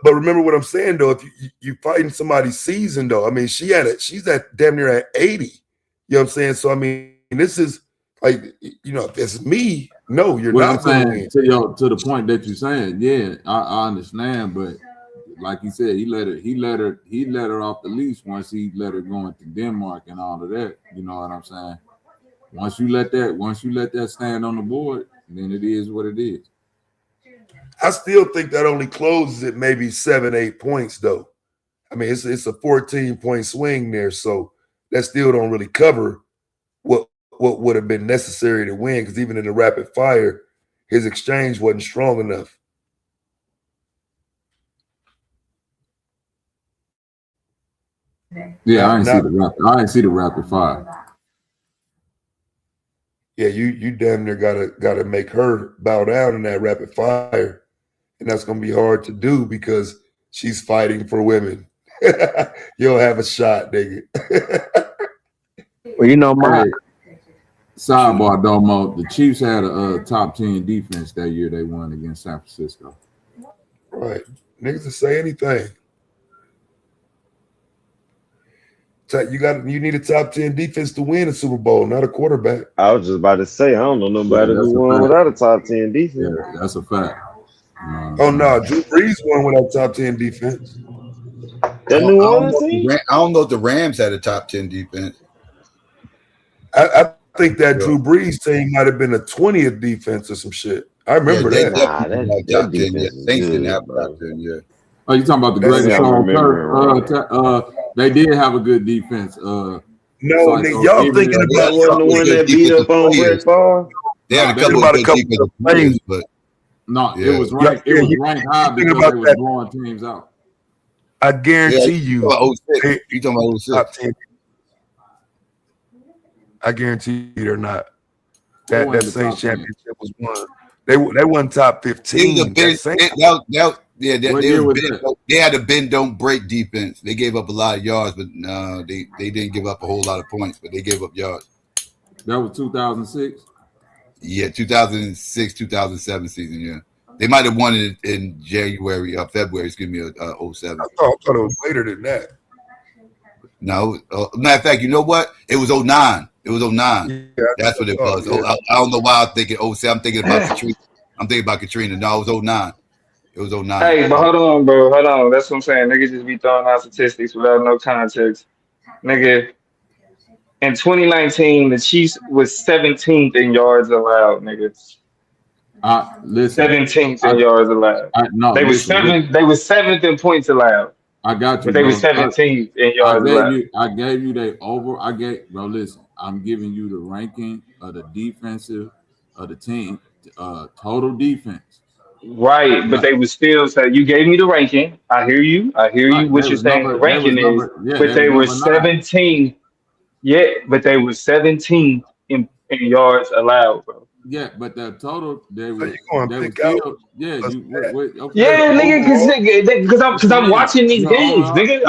But remember what I'm saying though. If you fighting somebody's season though, I mean, she's at damn near at 80. You know what I'm saying? So I mean, this is like, if it's me, no, you're What not I'm going saying to win. to the point that you're saying, yeah, I understand, but like you said, he let her off the leash once he let her go into Denmark and all of that. You know what I'm saying? Once you let that stand on the board, then it is what it is. I still think that only closes at maybe 7-8 points though. I mean, it's a 14-point swing there, so that still don't really cover what would have been necessary to win. Because even in the rapid fire, his exchange wasn't strong enough. Yeah, I didn't see the rapid fire. Yeah, you damn near gotta make her bow down in that rapid fire, and that's gonna be hard to do because she's fighting for women. You'll have a shot, nigga. Well, my sidebar, Domo. The Chiefs had a top 10 defense that year. They won against San Francisco. Right, niggas will say anything. You need a top 10 defense to win a Super Bowl, not a quarterback. I was just about to say, I don't know nobody who won without a top 10 defense. Yeah, that's a fact. Oh no, Drew Brees won without top 10 defense. That New Orleans team? I don't know if the Rams had a top 10 defense. I think that Drew Brees team might have been a 20th defense or some shit. I remember that. Nah, that defense is Saints didn't good, have bro. top 10, yeah. Oh, you talking about the greatest on turf? They did have a good defense. No, nigga, y'all thinking about the one that beat up on Brett Favre? They had a couple of defensive players, but no, it was ranked. It was ranked high because they was blowing teams out. I guarantee you. You talking about 06? I guarantee you they're not. That Saints championship was won. They won top 15. They had a bend don't break defense. They gave up a lot of yards, but they didn't give up a whole lot of points, but they gave up yards. That was 2006. Yeah, 2006, 2007 season. Yeah, they might have won it in January or February. Excuse me, 07. I thought it was later than that. No, matter of fact, you know what? It was 09. It was 09. Yeah, that's what it was. Yeah. I don't know why I'm thinking 07. I'm thinking about Katrina. No, it was 09. It was 09. Hey, but hold on, bro. Hold on. That's what I'm saying. Niggas just be throwing out statistics without no context. Nigga, in 2019, the Chiefs was 17th in yards allowed, nigga. Listen, 17th in yards allowed. They were 7th in points allowed. I got you. But they were 17th in yards allowed. I gave you bro, listen, I'm giving you the ranking of the defensive of the team, total defense. Right, but they was still. So you gave me the ranking. I hear you. What you're saying the ranking is. But they were 17th. Yeah, but they were 17th in yards allowed, bro. Yeah, but the total they were. Because I'm watching these games, nigga.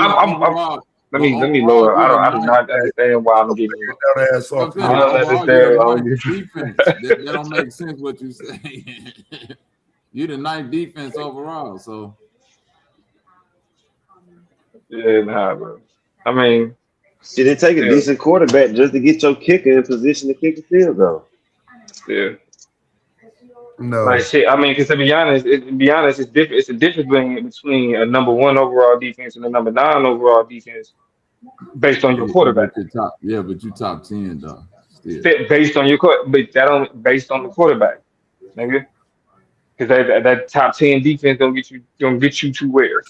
Let me lower. I do not understand why I'm getting here. I don't understand. Defense. That don't make sense what you saying. You the ninth defense overall, so. Yeah, nah, bro. I mean, did it take a decent quarterback just to get your kicker in position to kick the field goal? Yeah. No. Like shit. I mean, because to be honest, it's different. It's a difference between a number 1 overall defense and a number 9 overall defense, based on your quarterback. But you top 10 though. Still. Based on your based on the quarterback, nigga. Because that top 10 defense gonna get you to where?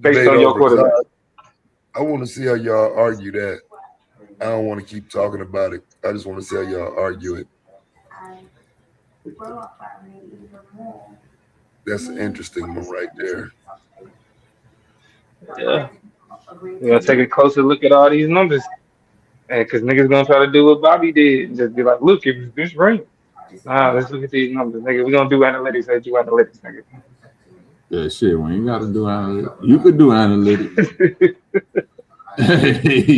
Based on your quarterback. I want to see how y'all argue that. I don't want to keep talking about it. I just want to see how y'all argue it. That's an interesting one right there. Yeah. You gotta take a closer look at all these numbers. And because niggas gonna try to do what Bobby did and just be like, look, it was this rank. Nah, let's look at these numbers, nigga. We're gonna do analytics. Let's do analytics, nigga. Yeah, shit. We ain't got to do analytics. You could do analytics.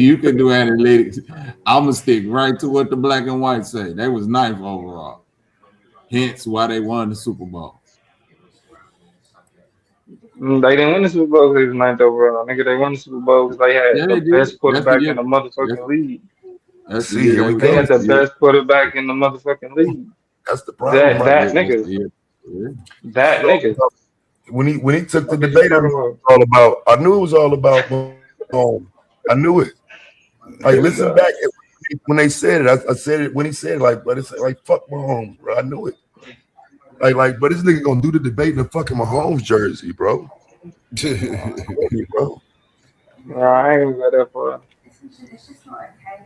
You could do analytics. I'm gonna stick right to what the black and white say. They was ninth overall. Hence why they won the Super Bowl. They didn't win the Super Bowl because they was ninth overall. Nigga, they won the Super Bowl because they had the best quarterback in the motherfucking league. See, here we They go. had the best quarterback in the motherfucking league. That's the problem. That nigga. That nigga. When he took the debate, it was all about. I knew it was all about. I knew it. Like, listen back when they said it. I said it when he said it, like, but it's like fuck Mahomes, bro. I knew it. Like, but this nigga gonna do the debate in a fucking Mahomes jersey, bro. Bro. No, I ain't gonna go that far.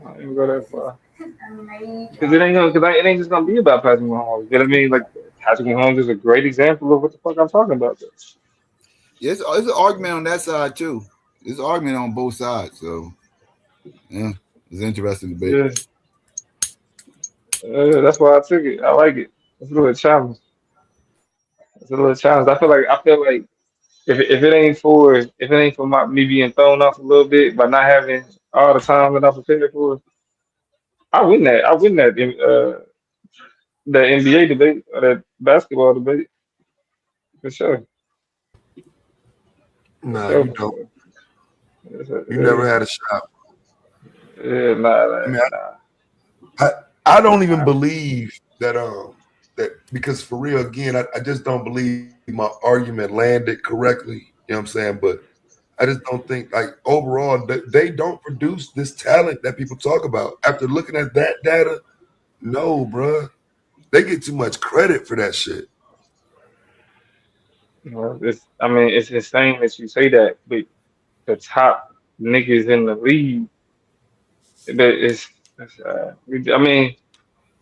I ain't gonna go that far. Because it ain't just gonna be about Patrick Mahomes. You know what I mean? Like Patrick Mahomes is a great example of what the fuck I'm talking about. Yeah, it's an argument on that side too. It's an argument on both sides. So yeah, it's an interesting debate. Yeah, that's why I took it. I like it. It's a little challenge. It's a little challenge. I feel like if it ain't for me being thrown off a little bit by not having all the time that I prepared for, I win that. The NBA debate or that basketball debate for sure. Nah, you don't. You never had a shot. Yeah, nah. I don't even believe that that because for real again, I just don't believe my argument landed correctly. You know what I'm saying? But I just don't think like overall they don't produce this talent that people talk about. After looking at that data, no, bruh. They get too much credit for that shit. Well, it's insane that you say that, but the top niggas in the league,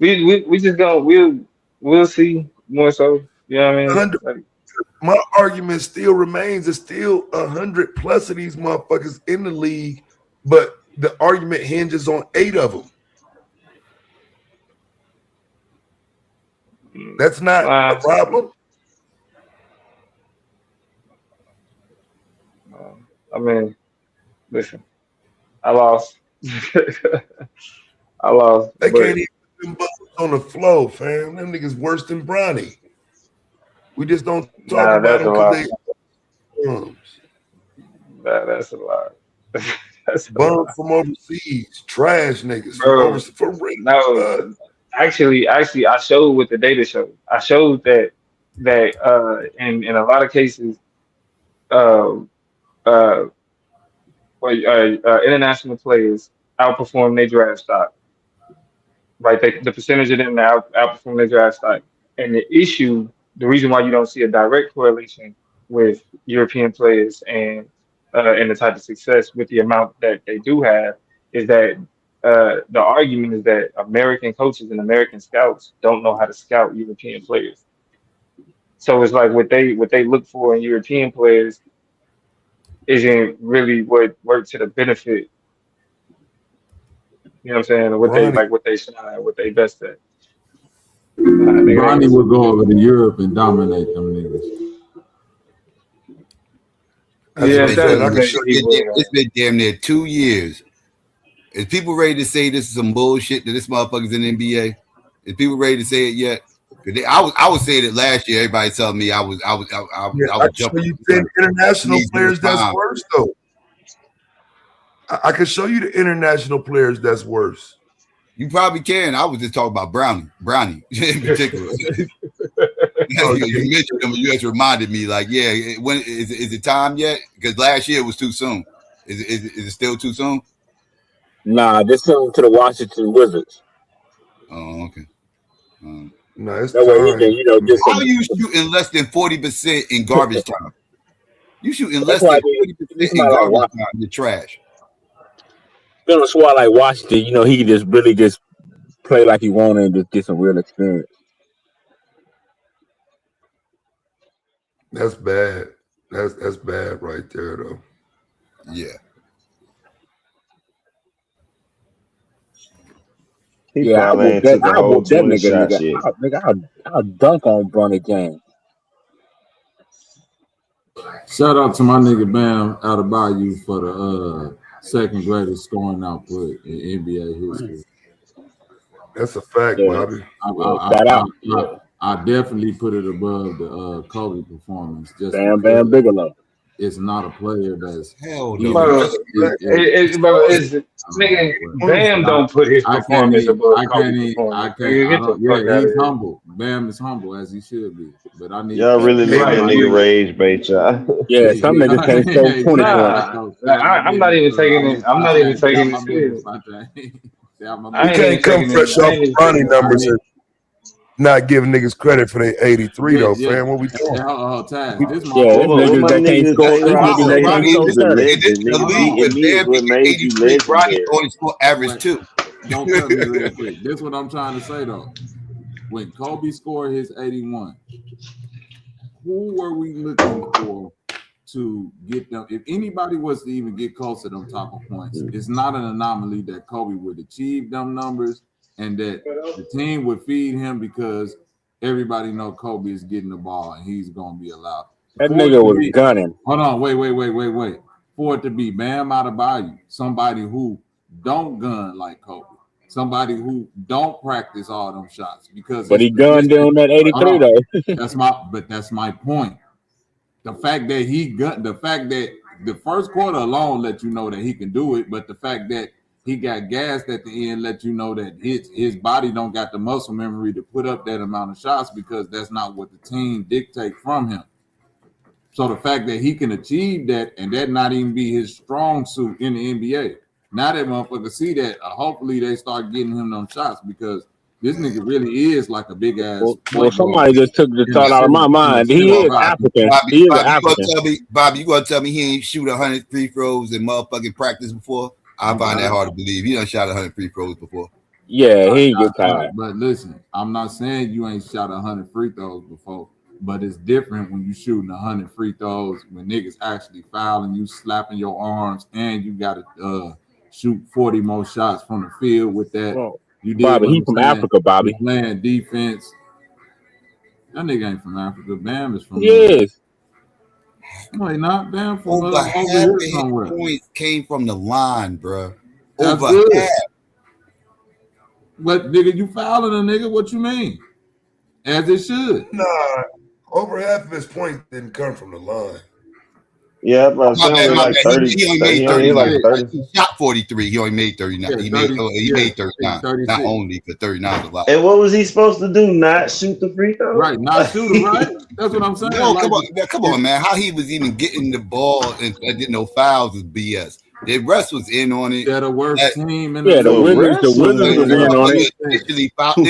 we just gonna we'll see more so. You know what I mean? Like, my argument still remains. It's still 100 plus of these motherfuckers in the league, but the argument hinges on 8 of them. That's not a problem. I mean, listen, I lost. I lost. They can't even put them bullets on the floor, fam. Them niggas worse than Bronny. We just don't talk about them because they that's a lot. That's bums from overseas, trash niggas bro, from overseas. For real. No, actually, I showed what the data showed. I showed that in a lot of cases, international players outperform their draft stock. Right, the percentage of them that outperform their draft stock, and the reason why you don't see a direct correlation with European players and the type of success with the amount that they do have is that the argument is that American coaches and American scouts don't know how to scout European players. So it's like what they look for in European players isn't really what works to the benefit. You know what I'm saying? What they shine, what they best at. Ronnie would go over to Europe and dominate them niggas. It's been damn near 2 years. Is people ready to say this is some bullshit that this motherfucker's in the NBA? Is people ready to say it yet? I was saying it last year. Everybody telling me I was jumping. You 10 international players that's worse though. I can show you the international players that's worse. You probably can. I was just talking about Brownie in particular. You mentioned him. You just reminded me, like, yeah. When is it time yet? Because last year it was too soon. Is it still too soon? Nah, this soon to the Washington Wizards. Oh, okay. No, it's that way he can, get how are you shooting less than 40% in garbage time? You shooting less than 40% in garbage time. You're trash. been on a squad like Washington, you know, he could just really just play like he wanted and just get some real experience. That's bad. That's bad right there, though. Yeah. He Yeah, probably ain't took a I whole whoop that 20 shots yet. I'll dunk on Bronny James. Shout out to my nigga Bam out of Bayou for the second greatest scoring output in NBA history. That's a fact, Yeah. Bobby. Shout out. I definitely put it above the Kobe performance. Just Bam because Bigelow. It's not a player that's hell even. Bam don't put his performance above Kobe performance. He's humble. Bam is humble as he should be. But I need y'all really let that nigga rage bait y'all. Yeah, some niggas can't score 20 points. I'm not even taking it. I'm not even taking it serious. We can't come fresh off Bronny numbers and not giving niggas credit for their 83 though, fam. What we doing? This niggas that can't score. This niggas that can't score the 30. legend, nigga. Beating me is what made you legendary. Only score average too. Don't cut me real quick. This is what I'm trying to say though. When Kobe scored his 81, who were we looking for to get them? If anybody was to even get close to them type of points, it's not an anomaly that Kobe would achieve them numbers and that the team would feed him because everybody know Kobe is getting the ball and he's gonna be allowed. That nigga was gunning. Hold on, wait. For it to be Bam Adebayo, somebody who don't gun like Kobe, somebody who don't practice all them shots because. But he gunned on that 83 though. That's my point. The fact that the first quarter alone let you know that he can do it, but the fact that he got gassed at the end let you know that his body don't got the muscle memory to put up that amount of shots because that's not what the team dictate from him. So the fact that he can achieve that and that not even be his strong suit in the NBA, now that motherfucker see that, hopefully they start getting him them shots because this nigga really is like a big ass. Well, somebody just took the thought out of my mind. He is African. He is African. Bobby, you gonna tell me he ain't shoot 100 free throws in motherfucking practice before? I find that hard to believe. He done shot 100 free throws before. Yeah, he get tired. But listen, I'm not saying you ain't shot 100 free throws before, but it's different when you shooting 100 free throws when niggas actually fouling you, slapping your arms, and you got to shoot 40 more shots from the field with that. Well, Bobby, he from Africa, Bobby. Playing defense. That nigga ain't from Africa. Bam is from. Yes. No, he not. Bam from over half here of his somewhere. points came from the line, bro. That's over good. half. But nigga, you fouling a nigga? What you mean? As it should. Nah, over half of his points didn't come from the line. Yeah, but he only like 30. He only made 39. Like 30. He shot 43. He only made 39. Yeah, he made 39. 36. Not only, because 39 is a lot. And what was he supposed to do? Not shoot the free throw? Right, not shoot it, right? That's what I'm saying. No, come on, man. How he was even getting the ball and getting no fouls is BS. The rest was in on it. Yeah, the worst team in the Wizards was in on it. They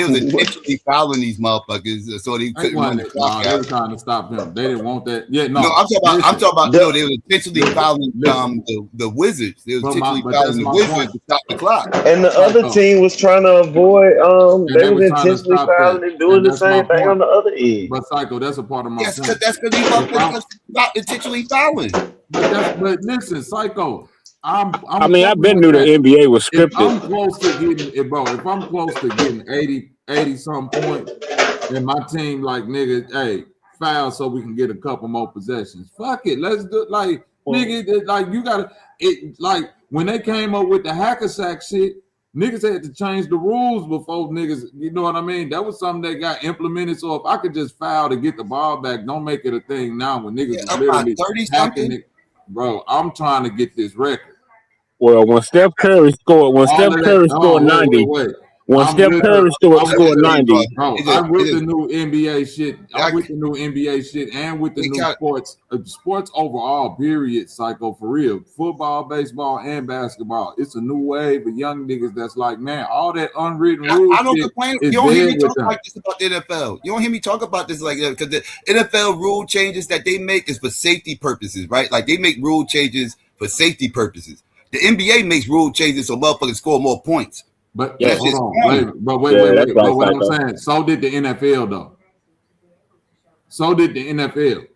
was intentionally fouling these motherfuckers so they couldn't run the clock They out. were trying to stop him. They didn't want that. Yeah, no. I'm talking about. No, they were intentionally fouling the Wizards. They were intentionally fouling the Wizards to stop the clock. And the other team was trying to avoid. They was intentionally fouling and doing the same thing on the other end. But Psycho, that's a part of my point. That's because these motherfuckers not intentionally fouling. But listen, Psycho. I mean, I've been knew the NBA was scripted. If I'm close to getting, bro, if I'm close to getting 80 some points, and my team like, nigga, hey, foul so we can get a couple more possessions. Fuck it, let's do it. Like, nigga, like you gotta like when they came up with the hacker sack shit, niggas had to change the rules before niggas, you know what I mean? That was something that got implemented. So if I could just foul to get the ball back, don't make it a thing now when niggas is literally 30 hacking it. Bro, I'm trying to get this record. Well, when Steph Curry scored 90, when Steph Curry scored 90, bro, I'm with the new NBA shit. I'm with the new NBA shit and with the new sports overall. Period. Psycho, for real. Football, baseball, and basketball. It's a new wave of young niggas that's like, man, all that unwritten rules. I don't complain. You don't hear me talk like this about the NFL. You don't hear me talk about this like that because the NFL rule changes that they make is for safety purposes, right? Like they make rule changes for safety purposes. The NBA makes rule changes so motherfuckers score more points. But that's hold just on, corny. wait. But what I'm saying, so did the NFL though. So did the NFL.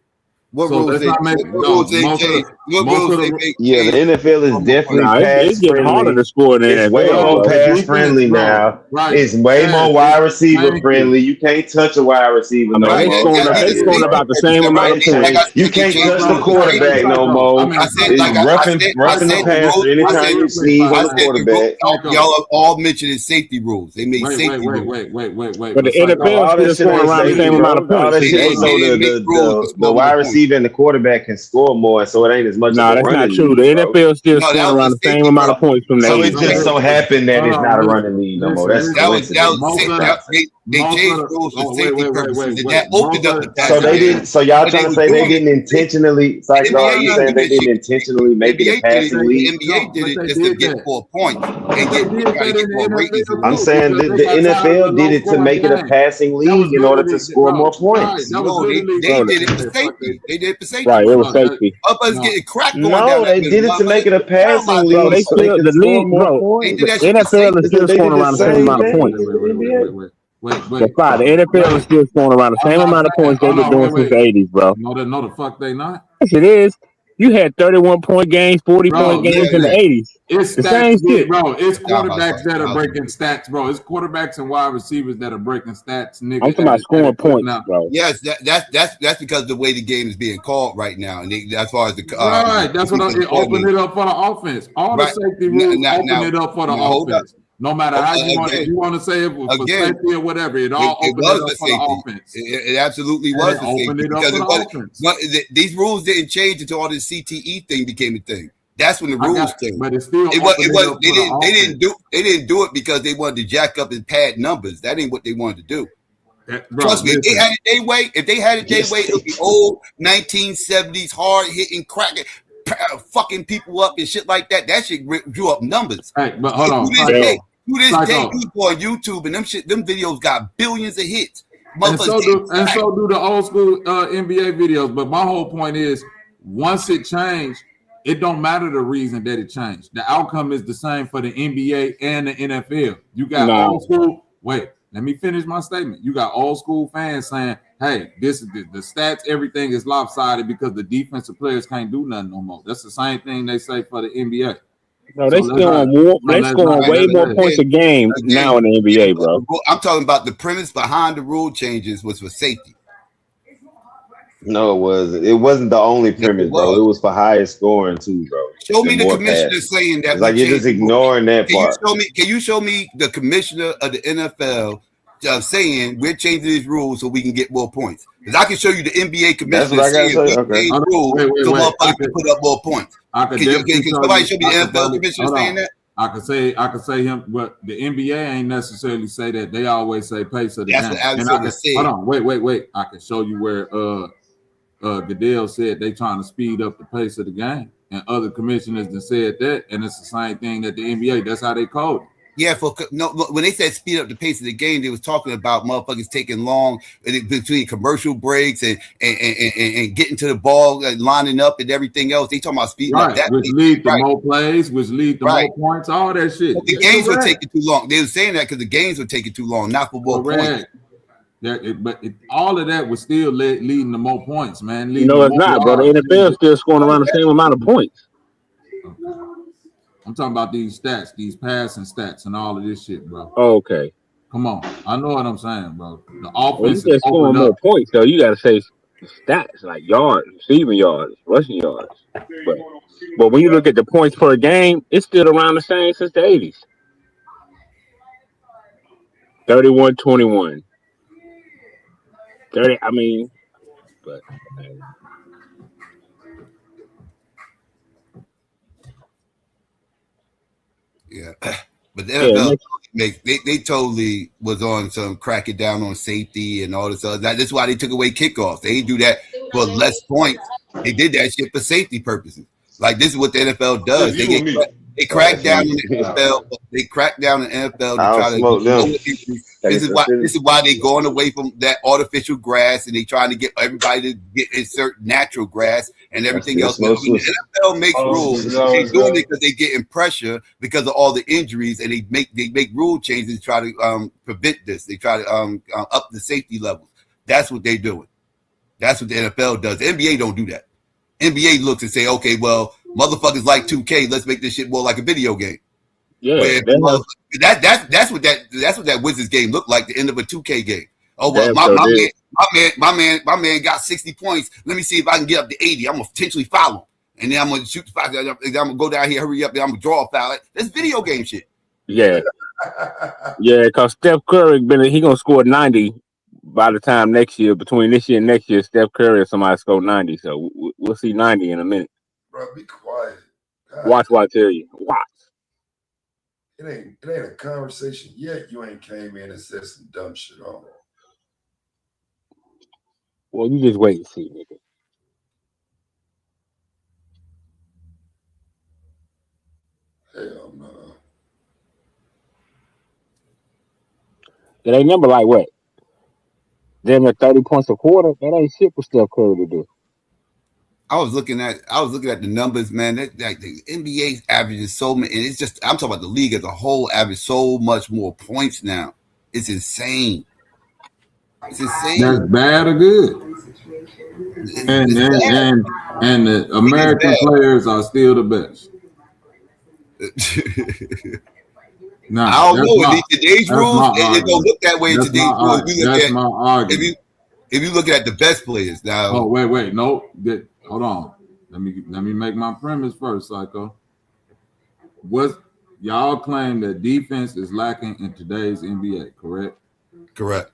What so rules let's they? not make What rules they change? What rules they make? Yeah, the NFL is definitely it's pass getting harder to friendly. score in the It's way NFL, more bro. pass friendly now. Right. It's way more wide receiver Thank friendly. You can't touch a wide receiver I no mean, they more. scoring about the same amount of points. You can't touch the quarterback no more. It's roughing the passer anytime you sneeze on the quarterback. Y'all are all mentioning safety rules. They made safety rules. Wait. But the NFL all that still shit scoring ain't around the safety, same amount of bro. All points. that shit is so the wide receiver and the quarterback can score more, so it ain't as much of No, a that's not running true. league, The bro. NFL still scoring around the same amount of points from the So it 80s. just so happened that it's not a running league no more. That's coincidence. They changed rules for safety purposes, and that opened up the So they didn't. So y'all trying to say they didn't intentionally? Psycho, you saying they didn't intentionally make it a passing league? The NBA did it just to get more points and try to get more ratings. I'm saying the NFL did it to make it a passing league in order to score more points. No, they did it for safety. They did it for safety. Right, it was safety. Us getting cracked going No, down. they did it to make it a passing league. Bro, they so they still could the score league, more bro. points. The NFL is still They scoring did around the the same same amount of thing. points. Wait. That's fine. The NFL is still scoring around the same amount of points they've been doing since the 80s, bro. No, the fuck they not. Yes, it is. You had 31-point games, 40-point games in the 80s. It's the stats, same shit, bro. It's quarterbacks that are breaking stats, bro. It's quarterbacks and wide receivers that are breaking stats, nigga. I'm talking about scoring points, bro. Yes, that's because of the way the game is being called right now, and as far as the right, that's what it opened it up for the offense. All the safety rules open it up for the offense. No matter how you want, if you want to say it for safety or whatever, it all opened it up for the offense. It absolutely was a safety because it was. These rules didn't change until all this CTE thing became a thing. That's when the rules changed. But it's still they didn't do it because they wanted to jack up and pad numbers. That ain't what they wanted to do. Trust me, if they had it their way, it would be old 1970s hard hitting, cracking, fucking people up and shit like that. That shit drew up numbers. Hey, but hold on. To this day, you go on YouTube and them videos got billions of hits. And so do the old school NBA videos. But my whole point is, once it changed, it don't matter the reason that it changed. The outcome is the same for the NBA and the NFL. You got old school. Wait, let me finish my statement. You got old school fans saying, hey, this is the stats, everything is lopsided because the defensive players can't do nothing no more. That's the same thing they say for the NBA. No, they scoring way more points a game now in the NBA, bro. I'm talking about the premise behind the rule changes was for safety. No, it wasn't. It wasn't the only premise, bro. It was for higher scoring too, bro. Show me the commissioner saying that. It's like you're just ignoring that part. Can you show me the commissioner of the NFL saying we're changing these rules so we can get more points? Because I can show you the NBA commissioner saying we change rules so motherfuckers can put up more points. Can somebody show me the NFL commissioner saying that? I could say him, but the NBA ain't necessarily say that. They always say pace of the game. Hold on, wait. I can show you where Goodell said they trying to speed up the pace of the game, and other commissioners that said that, and it's the same thing that the NBA. That's how they code it. Yeah, when they said speed up the pace of the game, they was talking about motherfuckers taking long between commercial breaks and getting to the ball, lining up and everything else. They talking about speeding up that, which lead to more plays, which lead to more points, all that shit. Well, the games were taking too long. They were saying that because the games were taking too long, not for more points. All of that was still leading to more points, man. No, it's not, bro. The NFL is still scoring around the same amount of points. Okay. I'm talking about these stats, these passing stats, and all of this shit, bro. Oh, okay. Come on, I know what I'm saying, bro. The offense is scoring more points, though. You got to say stats like yards, receiving yards, rushing yards. But when you look at the points per game, it's still around the same since the 80s. 31-21. 30. I mean, but. Yeah, but the NFL they totally was on some cracking down on safety and all this other. That's why they took away kickoffs. They didn't do that for less points. They did that shit for safety purposes. Like this is what the NFL does. They crack down on the NFL. They crack down on the NFL to try to This is why they going away from that artificial grass and they trying to get everybody to get insert natural grass and everything else. When the NFL makes rules, they doing it because they getting pressure because of all the injuries, and they make rule changes to try to prevent this. They try to up the safety levels. That's what they doing. That's what the NFL does. The NBA don't do that. NBA looks and say, okay, well, motherfuckers like 2K, let's make this shit more like a video game. Yeah, that's what that Wizards game looked like, the end of a 2K game. Oh well, my man got 60 points. Let me see if I can get up to 80. I'm gonna potentially foul him, and then I'm gonna shoot the foul. I'm gonna go down here, hurry up, and I'm gonna draw a foul. That's video game shit. Yeah, yeah, because Steph Curry he gonna score 90 by the time next year. Between this year and next year, Steph Curry or somebody score 90. So we'll see 90 in a minute. Bro, be quiet. God. Watch what I tell you. Watch. It ain't a conversation yet. You ain't came in and said some dumb shit on it. Well, you just wait and see, nigga. Hell no. That ain't number like what? Damn near 30 points a quarter. That ain't shit for Steph Curry to do. I was looking at the numbers, man. That the NBA averages so many, and it's just I'm talking about the league as a whole average so much more points now. It's insane. It's insane. That's bad or good. And the American players are still the best. Nah, I don't know. In today's rules, it don't look that way in today's rules. That's my argument. If you look at the best players now. Oh, wait. No. Hold on. Let me make my premise first, Psycho. Y'all claim that defense is lacking in today's NBA, correct? Correct.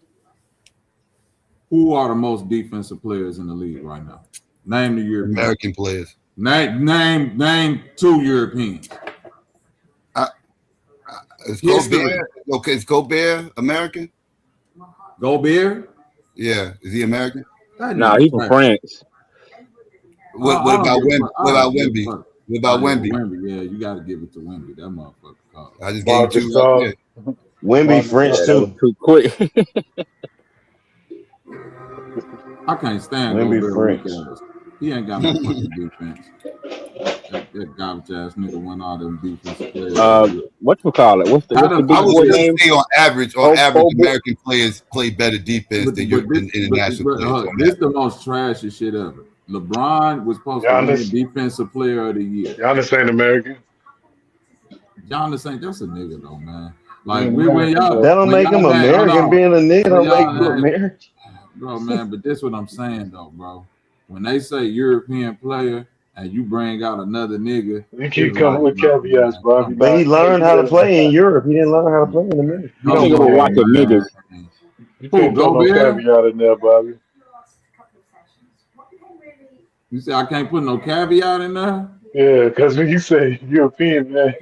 Who are the most defensive players in the league right now? Name the European American players. Name 2 Europeans. Is Gobert? Okay, is Gobert American? Gobert? Yeah, is he American? No, he's from France. What about Wemby? What about Wemby? What about Wemby? Yeah, you got to give it to Wemby. That motherfucker. I just gave you 2. Wemby French too. Too quick. I can't stand Wemby French. He ain't got no fucking defense. That garbage ass nigga won all them defensive players. What you call it? What's the I was going to say on average, American players play better defense than international players. This is the most trashy shit ever. LeBron was supposed to win Defensive Player of the Year. Giannis ain't American. Giannis ain't. That's a nigga though, man. Like when y'all, that don't make him American. Being a nigga don't make him American. Bro, man, but this what I'm saying though, bro. When they say European player and you bring out another nigga, you keep coming with caveats, bro. But he learned how to play in Europe. He didn't learn how to play in America. You niggas were watching niggas. You can't put no caveat in there, Bobby. You say I can't put no caveat in there? Yeah, because when you say European, man,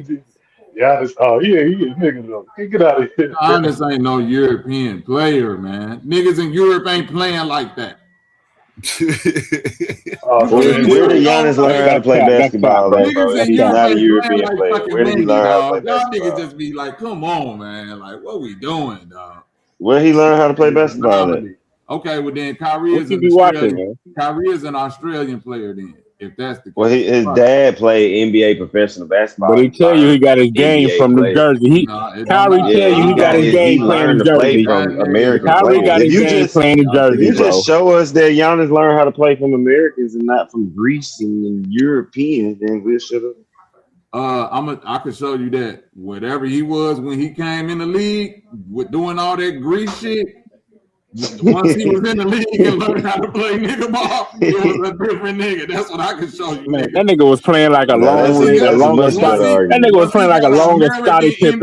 Giannis, he a nigga though. Get out of here. Giannis ain't no European player, man. Niggas in Europe ain't playing like that. Where did Giannis learn how to play basketball? He's not a European player. Where did he learn how to play basketball? Y'all niggas just be like, come on, man. Like, what we doing, dog? Where he learn how to play basketball at? Okay, well then Kyrie is an Australian player then. If that's the case. Well, his dad played NBA professional basketball. But he tell you he got his game from New Jersey. Kyrie tell you he got his game playing in Jersey. From American Kyrie got his game playing in Jersey. If you just show us that Giannis learned how to play from Americans and not from Greece and Europeans, then we should have. I could show you that whatever he was when he came in the league with doing all that Greece shit. Once he was in the league and learned how to play nigga ball, he was a different nigga. That's what I can show you. Man, that nigga was playing like a longer Scottie Pippen.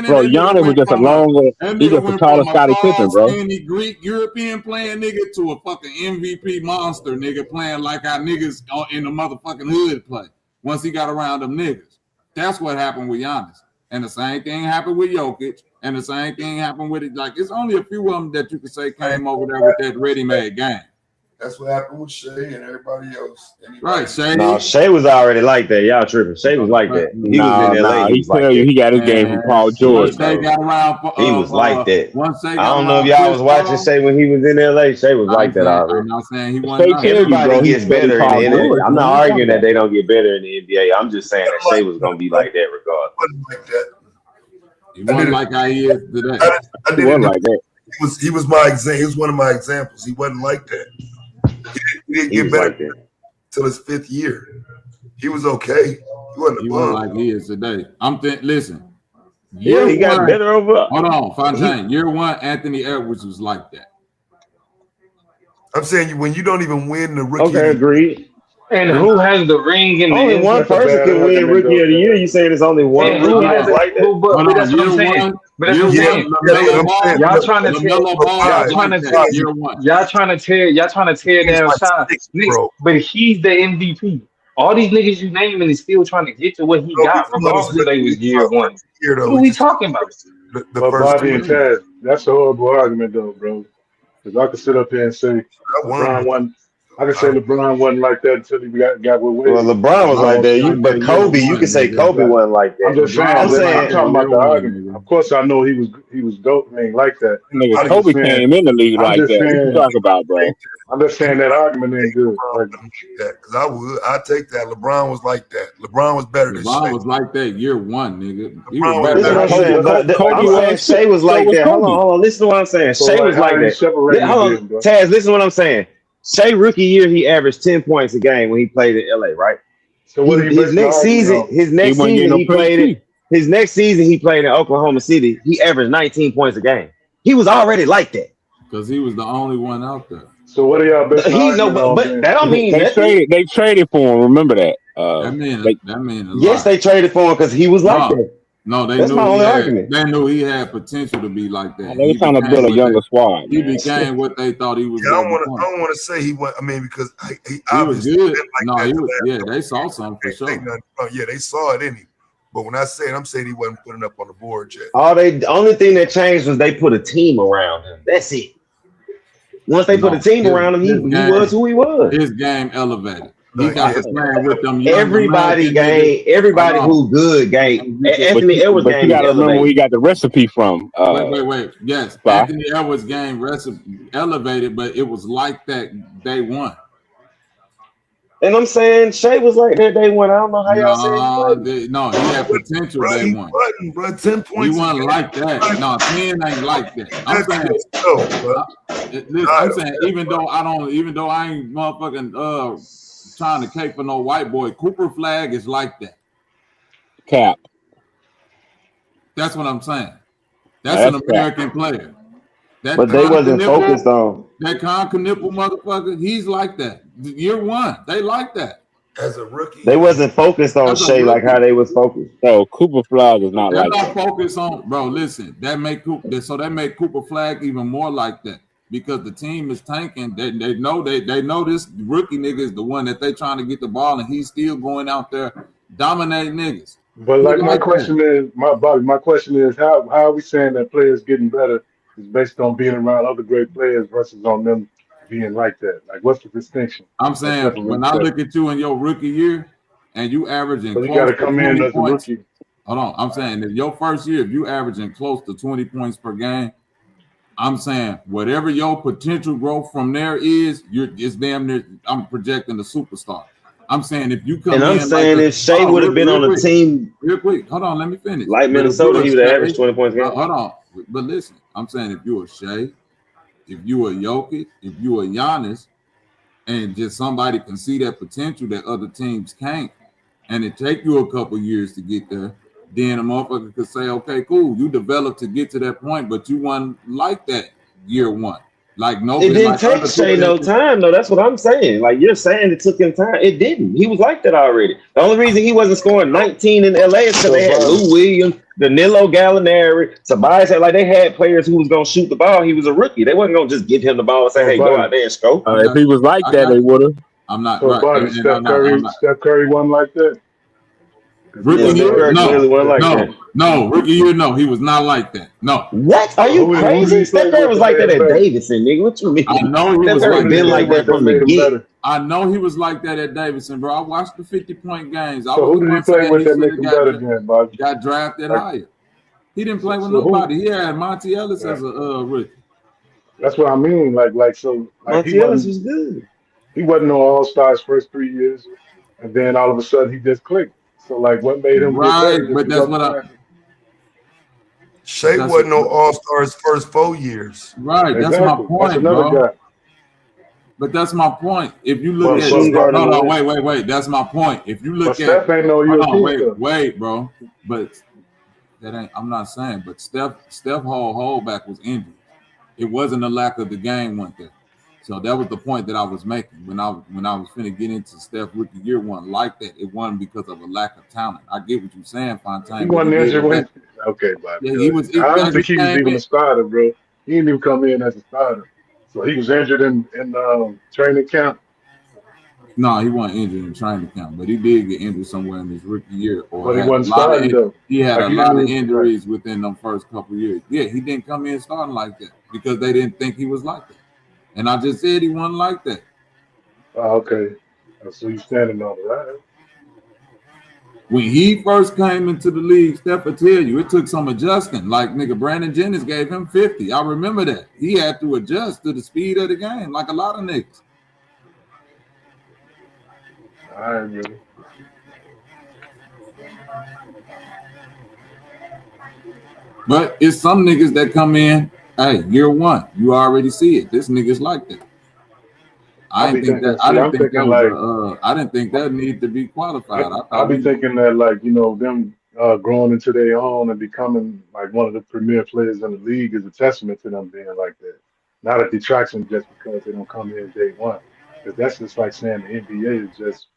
Bro, Giannis was just a longer, he just a taller Scottie Pippen, bro. Any Greek European playing nigga to a fucking MVP monster nigga playing like how niggas in the motherfucking hood play. Once he got around them niggas. That's what happened with Giannis. And the same thing happened with Jokic. And the same thing happened with it. Like, it's only a few of them that you could say came over there with that ready-made game. That's what happened with Shea and everybody else. Right, Shea. No, Shea was already like that. Y'all tripping. Shea was like that. He was in LA. He He was like tell you that. he got his game from Paul George. Once Shea got around, He was like that. once Shea I got don't know if around y'all Chris was watching Paul, Shea when he was in LA. Shea was like that I'm already. not saying he wasn't nice. Everybody bro, he gets studied better in the Paul NBA. George, I'm man. not What you arguing talking that they don't get better in the NBA. I'm just saying that Shea was gonna be like that regardless. Wasn't like that. He wasn't like how he is today. I didn't like that. He was my example. He was one of my examples. He wasn't like that. He didn't get better like that till his 5th year. He was okay. He wasn't He wasn't like he is today. Listen. Yeah, he got better over. Hold on, Fontaine. Year one, Anthony Edwards was like that. I'm saying when you don't even win the rookie. Okay, agreed. And who has the ring in the Only end? one That's a person bad can win argument, Rookie though, of the Year. You saying it's only one and who rookie has that's like that? but that's what I'm saying. But that's what I'm saying. Y'all trying to tear down Shai. But he's the MVP. All these niggas you naming is still trying to get to what he got, regardless of they was year one. What are we talking about? But Bobby and Taz, that's a horrible argument, though, bro. Because I could sit up here and say LeBron wasn't. I could say LeBron wasn't like that until he got with Wade. Well, LeBron was like that. But Kobe, you can say Kobe wasn't like that. I'm just saying. I'm talking about the argument. Of course, I know he was dope. I mean, like that. Nigga, Kobe came in the league like that. What you talking about, bro? I'm just saying that argument ain't good. Because I take that. LeBron was like that. LeBron was better than Shea. LeBron was like that year one, nigga. He LeBron was was better. I'm saying Shea was like that. Hold on. Listen to what I'm saying. Shea was like that. Hold on, Taz. Listen to what I'm saying. Shea rookie year, he averaged 10 points a game when he played in LA, right? So what his next season, he played it. His next season, he played in Oklahoma City. He averaged 19 points a game. He was already like that because he was the only one out there. So what are y'all basing but that don't mean they traded for him. Remember that? That mean a lot. Yes, they traded for him because he was like that. No, That's my only argument. They knew he had potential to be like that. They were trying to build a younger squad. He became what they thought he was. Yeah, I don't want to say he went. I mean, because he was good. He was. Yeah, they saw something for sure. Yeah, they saw it in him. But when I say it, I'm saying he wasn't putting up on the board yet. The only thing that changed was they put a team around him. That's it. Once they put a team around him, he was who he was. His game elevated. He got to playing with them. Everybody who good game. Anthony Edwards game. You got to remember where he got the recipe from. Wait. Yes, Anthony Edwards game elevated, but it was like that day one. And I'm saying Shea was like that day one. I don't know how y'all say he had potential day one. 10 points. He wasn't like that. No, 10 ain't like that. I'm saying even though I ain't motherfucking trying to cape for no white boy, Cooper Flag is like that. Cap. That's what I'm saying. That's an American player. But they wasn't focused on that Con Knipple motherfucker. He's like that. Year one, they like that. As a rookie, they wasn't focused on Shea like how they was focused. No, Cooper Flag is not They're like not that. Focused on, bro. Listen, that make Cooper Flag even more like that because the team is tanking. They know this rookie nigga is the one that they trying to get the ball, and he's still going out there dominating niggas. But like my question is, how are we saying that players getting better is based on being around other great players versus on them being like that? Like, what's the distinction? I'm saying when I look at you in your rookie year and you averaging you got to come in as a rookie. Hold on, I'm saying that your first year, if you averaging close to 20 points per game, I'm saying whatever your potential growth from there is, it's damn near. I'm projecting the superstar. I'm saying if you come and I'm saying if Shea would have been on a team real quick, hold on, let me finish. Like Minnesota, he would have averaged 20 points a game. Hold on, but listen, I'm saying if you a Shea, if you a Jokic, if you a Giannis, and just somebody can see that potential that other teams can't, and it take you a couple years to get there, then a motherfucker could say, okay, cool, you developed to get to that point, but you wasn't like that year one. Like no, it didn't take Shea no time though. That's what I'm saying. Like you're saying, it took him time. It didn't. He was like that already. The only reason he wasn't scoring 19 in LA is because they had Lou Williams, Danilo Gallinari, Tobias. Like they had players who was gonna shoot the ball. He was a rookie. They wasn't gonna just give him the ball and say, "Hey, go out there and score." If he was like that, they would have. I'm not. So, right. Steph Curry wasn't like that. Rookie year, rookie year, no, he was not like that. No. What? Are you crazy? Steph Curry was like that at Davidson, nigga. What you mean? I know he Steph was Curry been like that from the get. I know he was like that at Davidson, bro. I watched the 50-point games. I So was who the did he one play saying with he that make should him have better then, Bob? got drafted higher. He didn't play with So who? nobody. He had Monty Ellis as a rookie. That's what I mean. Like Monty Ellis was good. He wasn't no All Stars first 3 years, and then all of a sudden he just clicked. So like, what made him get Right, better just but that's because what of I. that? Shea wasn't no All Stars first 4 years. Right, that's my Exactly. That's point, another bro. guy. But that's my point. If you look at machine guard in the no, wing. wait. That's my point. If you look But Steph ain't no hold on, European stuff. wait, bro. But that ain't. I'm not saying. But Steph whole holdback was injured. It wasn't a lack of the game went there. So that was the point that I was making when I was finna get into Steph rookie year one like that. It wasn't because of a lack of talent. I get what you're saying, He Fontaine, but he wasn't did injured that. when. Okay, Bob. Yeah, he was. I don't He think he was came even in. a starter, bro. He didn't even come in as a starter. So he was injured in training camp. No, he wasn't injured in training camp, but he did get injured somewhere in his rookie year, or But he had a wasn't lot starting of. though. He had Like a he didn't lot of even like. injuries within them first couple years. Yeah, he didn't come in starting like that because they didn't think he was like that. And I just said he wasn't like that. Oh, okay. So you standing on it, right? When he first came into the league, Steph will tell you it took some adjusting. Like nigga, Brandon Jennings gave him 50. I remember that. He had to adjust to the speed of the game, like a lot of niggas. I ain't really. But it's some niggas that come in, hey, year one, you already see it. This nigga's like that. I I be didn't think thinking. that. I See, didn't I'm think that thinking was like I didn't think that needed to be qualified. I I thought be he. thinking that like them growing into their own and becoming like one of the premier players in the league is a testament to them being like that. Not a detraction just because they don't come in day one. Because that's just like saying the NBA is just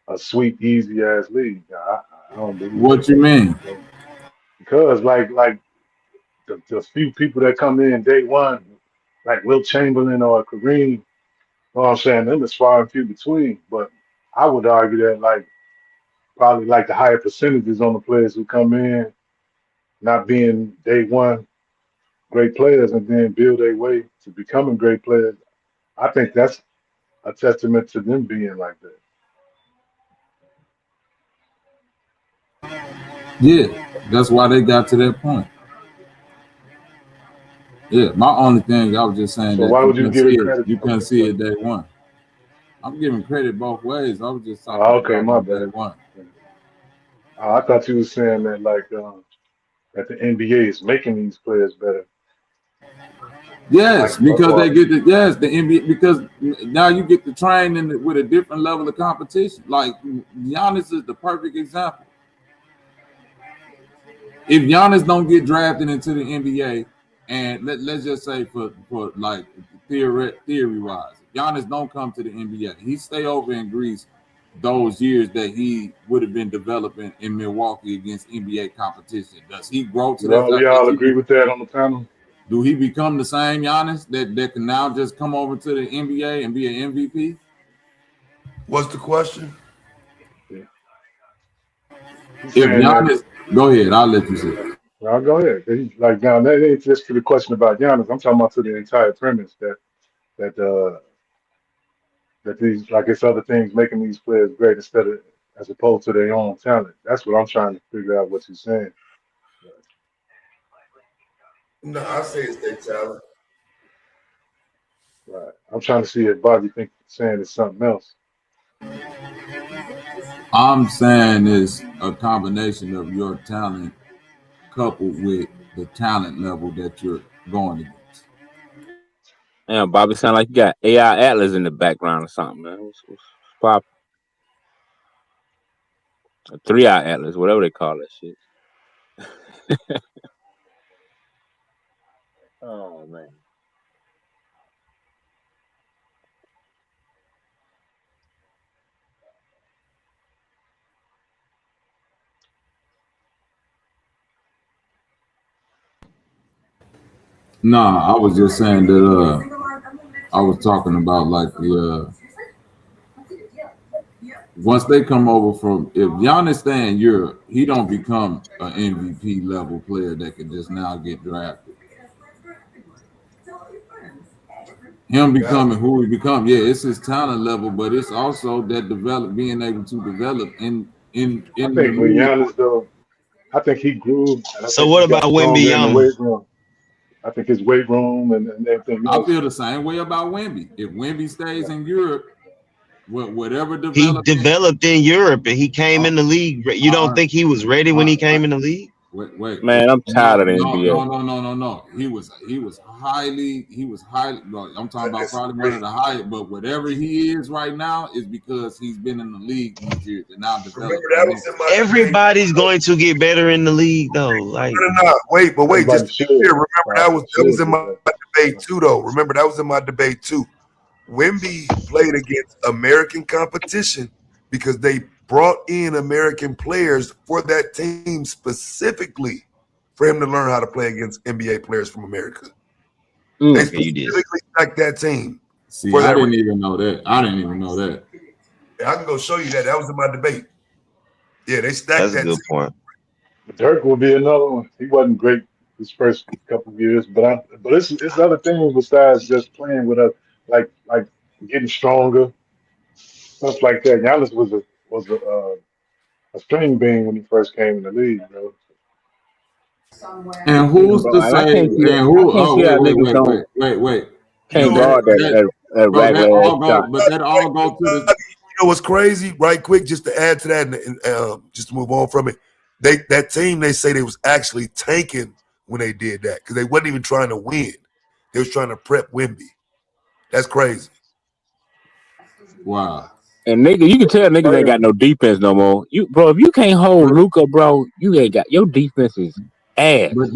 a sweet, easy ass league. I don't believe What that. you mean? Because like the few people that come in day one, like Wilt Chamberlain or Kareem, you know what I'm saying? Them is far and few between. But I would argue that like probably like the higher percentages on the players who come in not being day one great players and then build their way to becoming great players. I think that's a testament to them being like that. Yeah, that's why they got to that point. Yeah, my only thing I was just saying So that why you would you can give see it it. credit? You can Okay, see go it ahead. day one. I'm giving credit both ways. I was just Oh, talking okay, about my on day bad. one. I thought you were saying that like that the NBA is making these players better. Yes, Like because they or get the NBA because now you get to train with a different level of competition. Like Giannis is the perfect example. If Giannis don't get drafted into the NBA, and let's just say for like theory wise, if Giannis don't come to the NBA, he stay over in Greece those years that he would have been developing in Milwaukee against NBA competition. Does he grow to that? we all agree with that on the panel. Do he become the same Giannis that can now just come over to the NBA and be an MVP? What's the question? Yeah. He's If saying that. Giannis, go ahead, I'll let you say it. Well, go ahead. Like now, that ain't just to the question about Giannis. I'm talking about to the entire premise that that these like it's other things making these players great instead of as opposed to their own talent. That's what I'm trying to figure out what you're saying. No, I say it's their talent. Right. I'm trying to see if Bobby thinks saying it's something else. I'm saying it's a combination of your talent coupled with the talent level that you're going against. Damn, Bobby, sound like you got AI Atlas in the background or something, man. What's poppin'? A 3-eye Atlas, whatever they call that shit. Oh man. Nah, I was just saying that I was talking about like Once they come over from, if Giannis stay in Europe, he don't become an MVP level player that can just now get drafted. Him becoming who he become, yeah, it's his talent level, but it's also that being able to develop in I the think with league. Giannis though, I think he grew and I So think what he about got stronger in the Wembyama? weight room. I think his weight room and everything I else. feel the same way about Wemby. If Wemby stays in Europe, whatever He development. developed in Europe and he came in the league. You don't think he was ready when he came in the league? Wait. Man, I'm tired of the NBA. No. He was highly. Bro, I'm talking about probably one of the highest. But whatever he is right now is because he's been in the league these years and now Remember developed. that was in my debate. Everybody's going to get better in the league, though. Like, No. Wait, just Everybody to be should. clear, remember that was in do my that. debate too, though. Remember that was in my debate too. Wemby played against American competition because they brought in American players for that team specifically for him to learn how to play against NBA players from America. They okay, you did. specifically stacked that team. See, I didn't even know that. Yeah, I can go show you that. That was in my debate. Yeah, they stacked That's a that good team. point. Dirk will be another one. He wasn't great his first couple of years, but it's other things besides just playing with us, like getting stronger, stuff like that. Giannis was a string bean when he first came in the league, bro. And Yeah, who's bro. to And say? And I who? can't Oh, see how niggas don't wait. can't guard that Bro, that regular ass all go. shot. But that all go to the. You know what's crazy? Right quick, just to add to that, and just to move on from it, that team they say they was actually tanking when they did that because they wasn't even trying to win; they was trying to prep Wemby. That's crazy. Wow. And nigga, you can tell niggas ain't got no defense no more. Bro, if you can't hold Luka, bro, you ain't got your defense is ass. But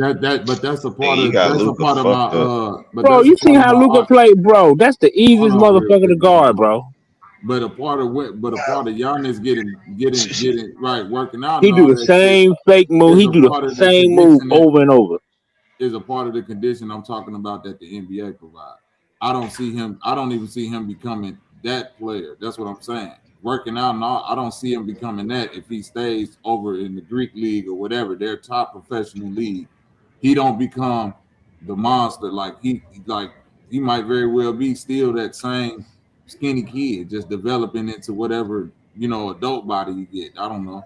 that's a part Man, you of got Luka fucked up. Bro, you see how Luka play, bro? That's the easiest motherfucker to guard, bro. But a part of Giannis getting right, working out He and do all the that shit same fake move. is He a do the part of the same move conditioning. over and over. Is a part of the condition I'm talking about that the NBA provides. I don't even see him becoming that player. That's what I'm saying. Working out and all, I don't see him becoming that if he stays over in the Greek league or whatever, their top professional league. He don't become the monster like he might very well be still that same skinny kid, just developing into whatever, adult body you get. I don't know.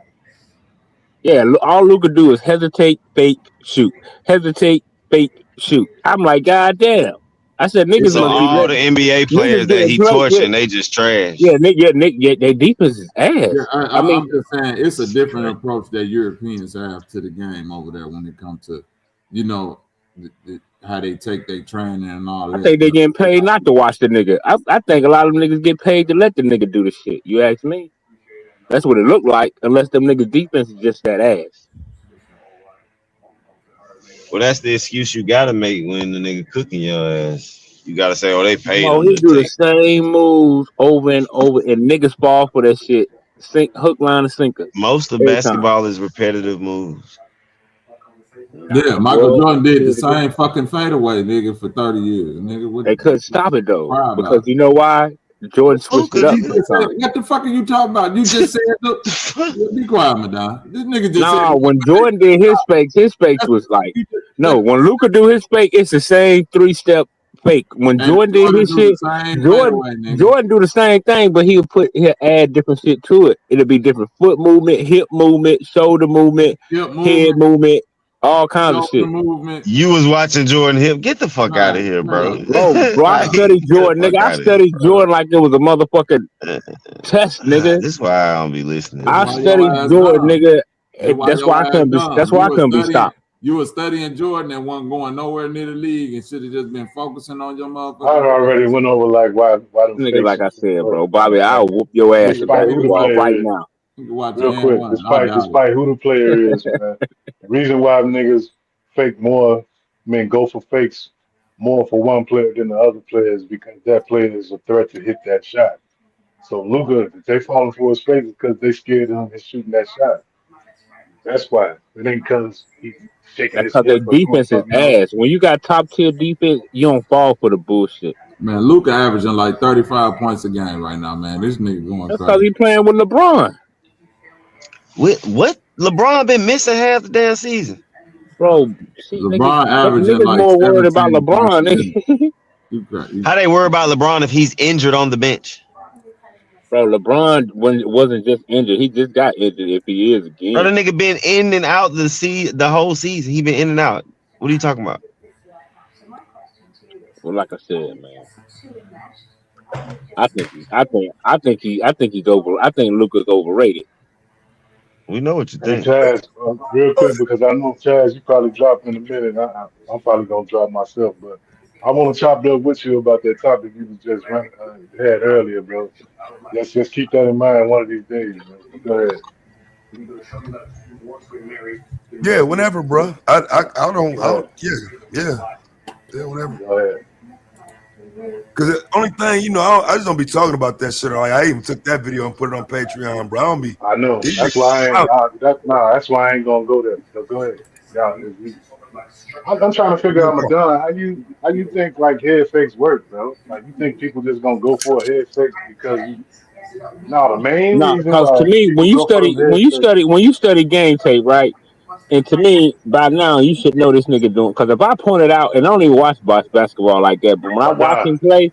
Yeah, all Luka do is hesitate, fake, shoot. Hesitate, fake, shoot. I'm like, God damn. I said niggas So must be all the letting NBA niggas players that getting he played. Yeah, torching, they just trash. their defense is ass. Yeah, I mean, I'm just saying it's a different approach that Europeans have to the game over there when it comes to, how they take their training and all I that think they stuff. getting paid not to watch the nigga. I think a lot of them niggas get paid to let the nigga do the shit. You ask me? That's what it looked like, unless them niggas defense is just that ass. Well, that's the excuse you gotta make when the nigga cooking your ass. You gotta say, oh, they paid No, him he to do the take. same moves over and over, and niggas fall for that shit. Sink, hook, line, and sinker Most of every time. basketball is repetitive moves. Yeah, Michael Well, Jordan did the same fucking fadeaway, nigga, for 30 years. Nigga, what they couldn't stop it though, cry because about? you know why? Jordan switched it Luka, up You nigga. this just said, time. what the fuck are you talking about? You just said, look, be quiet, Madonna. This nigga just said, Nah, when Jordan did his fakes was like, no, when Luca do his fake, it's the same 3-step fake. When and Jordan did Jordan his do the shit, same Jordan fadeaway, nigga. Jordan do the same thing, but he'll add different shit to it. It'll be different foot movement, hip movement, shoulder movement, Hip head movement, movement, all kinds of shoulder shit. movement. You was watching Jordan Hip. Get the fuck out of Right, here, bro. right, Bro, I right. studied Get the Jordan, nigga. fuck I out of here, studied bro. Jordan like it was a motherfucking test, nigga. This is why I don't be listening, That's I why man. your studied ass Jordan, dumb. nigga. That's why That's your why I ass couldn't be. dumb. That's why I couldn't be stopped. You were studying Jordan and wasn't going nowhere near the league and should have just been focusing on your I motherfucking already craft. went over like why them Nigga, fakes like and I shit said, work, bro, man. Bobby, Like I'll whoop your ass in despite who the basketball player right is, now. You can watch real your hand quick, one. I doubt it. despite who the player is, man. The reason why niggas fake more, go for fakes more for one player than the other player is because that player is a threat to hit that shot. So Luka, if they falling for his fake because they scared of him shooting that shot. That's why. It ain't because he's shaking That's his because their hip or doing defense is something else. ass. When you got top tier defense, you don't fall for the bullshit. Man, Luka averaging like 35 points a game right now, man. This nigga going That's because crazy. he playing with LeBron. What? LeBron been missing half the damn season. Bro, see, LeBron averaging niggas like more worried about 17 points a LeBron. game. How they worry about LeBron if he's injured on the bench? Bro, LeBron wasn't just injured. He just got injured if he is Bro, the again. nigga been in and out the whole season. He been in and out. What are you talking about? Well, like I said, man, I think he's over. I think Luka's overrated. We know what you Hey, think. Chaz, real quick, because I know, Chaz, you probably drop in a minute. I'm probably going to drop myself, but I want to chop it up with you about that topic you was just had earlier, bro. Let's just keep that in mind one of these days, man. But go ahead. Yeah, whenever, bro. I don't. Go ahead. Yeah, whenever. Go ahead. Because the only thing, I just don't be talking about that shit. Like, I even took that video and put it on Patreon, bro. I don't be. I know. These That's why I niggas ain't. out. That's why I ain't gonna go there. So go ahead. Yeah, I'm trying to figure out, Madonna, how you think like head fakes work, bro? Like you think people just gonna go for a head fake because you? No, the main No, reason because to why me, people go for them head fakes. when you study game tape, right? And to me, by now you should know this nigga doing. Because if I point it out, and I don't even watch basketball like that, but when I watch Madonna, him play,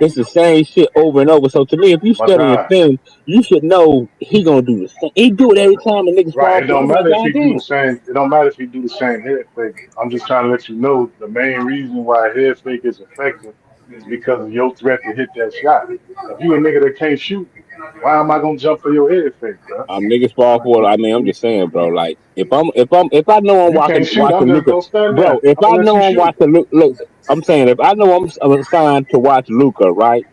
it's the same shit over and over. So to me, if you study a Madonna. film, you should know he gonna do the same. He do it every time the niggas Right. fall It for. don't I'm like, matter if he do goddamn. the same. It don't matter if he do the same head fake. I'm just trying to let you know the main reason why a head fake is effective is because of your threat to hit that shot. If you a nigga that can't shoot, why am I gonna jump for your head fake, bro? Niggas fall for it. I mean, I'm just saying, bro. Like, if I know If I'm you can't shoot, I'm watching just Luca, gonna stand bro. there. If I'm I gonna let you know I'm shoot. watching look, I'm saying if I know I'm assigned to watch Luca, right?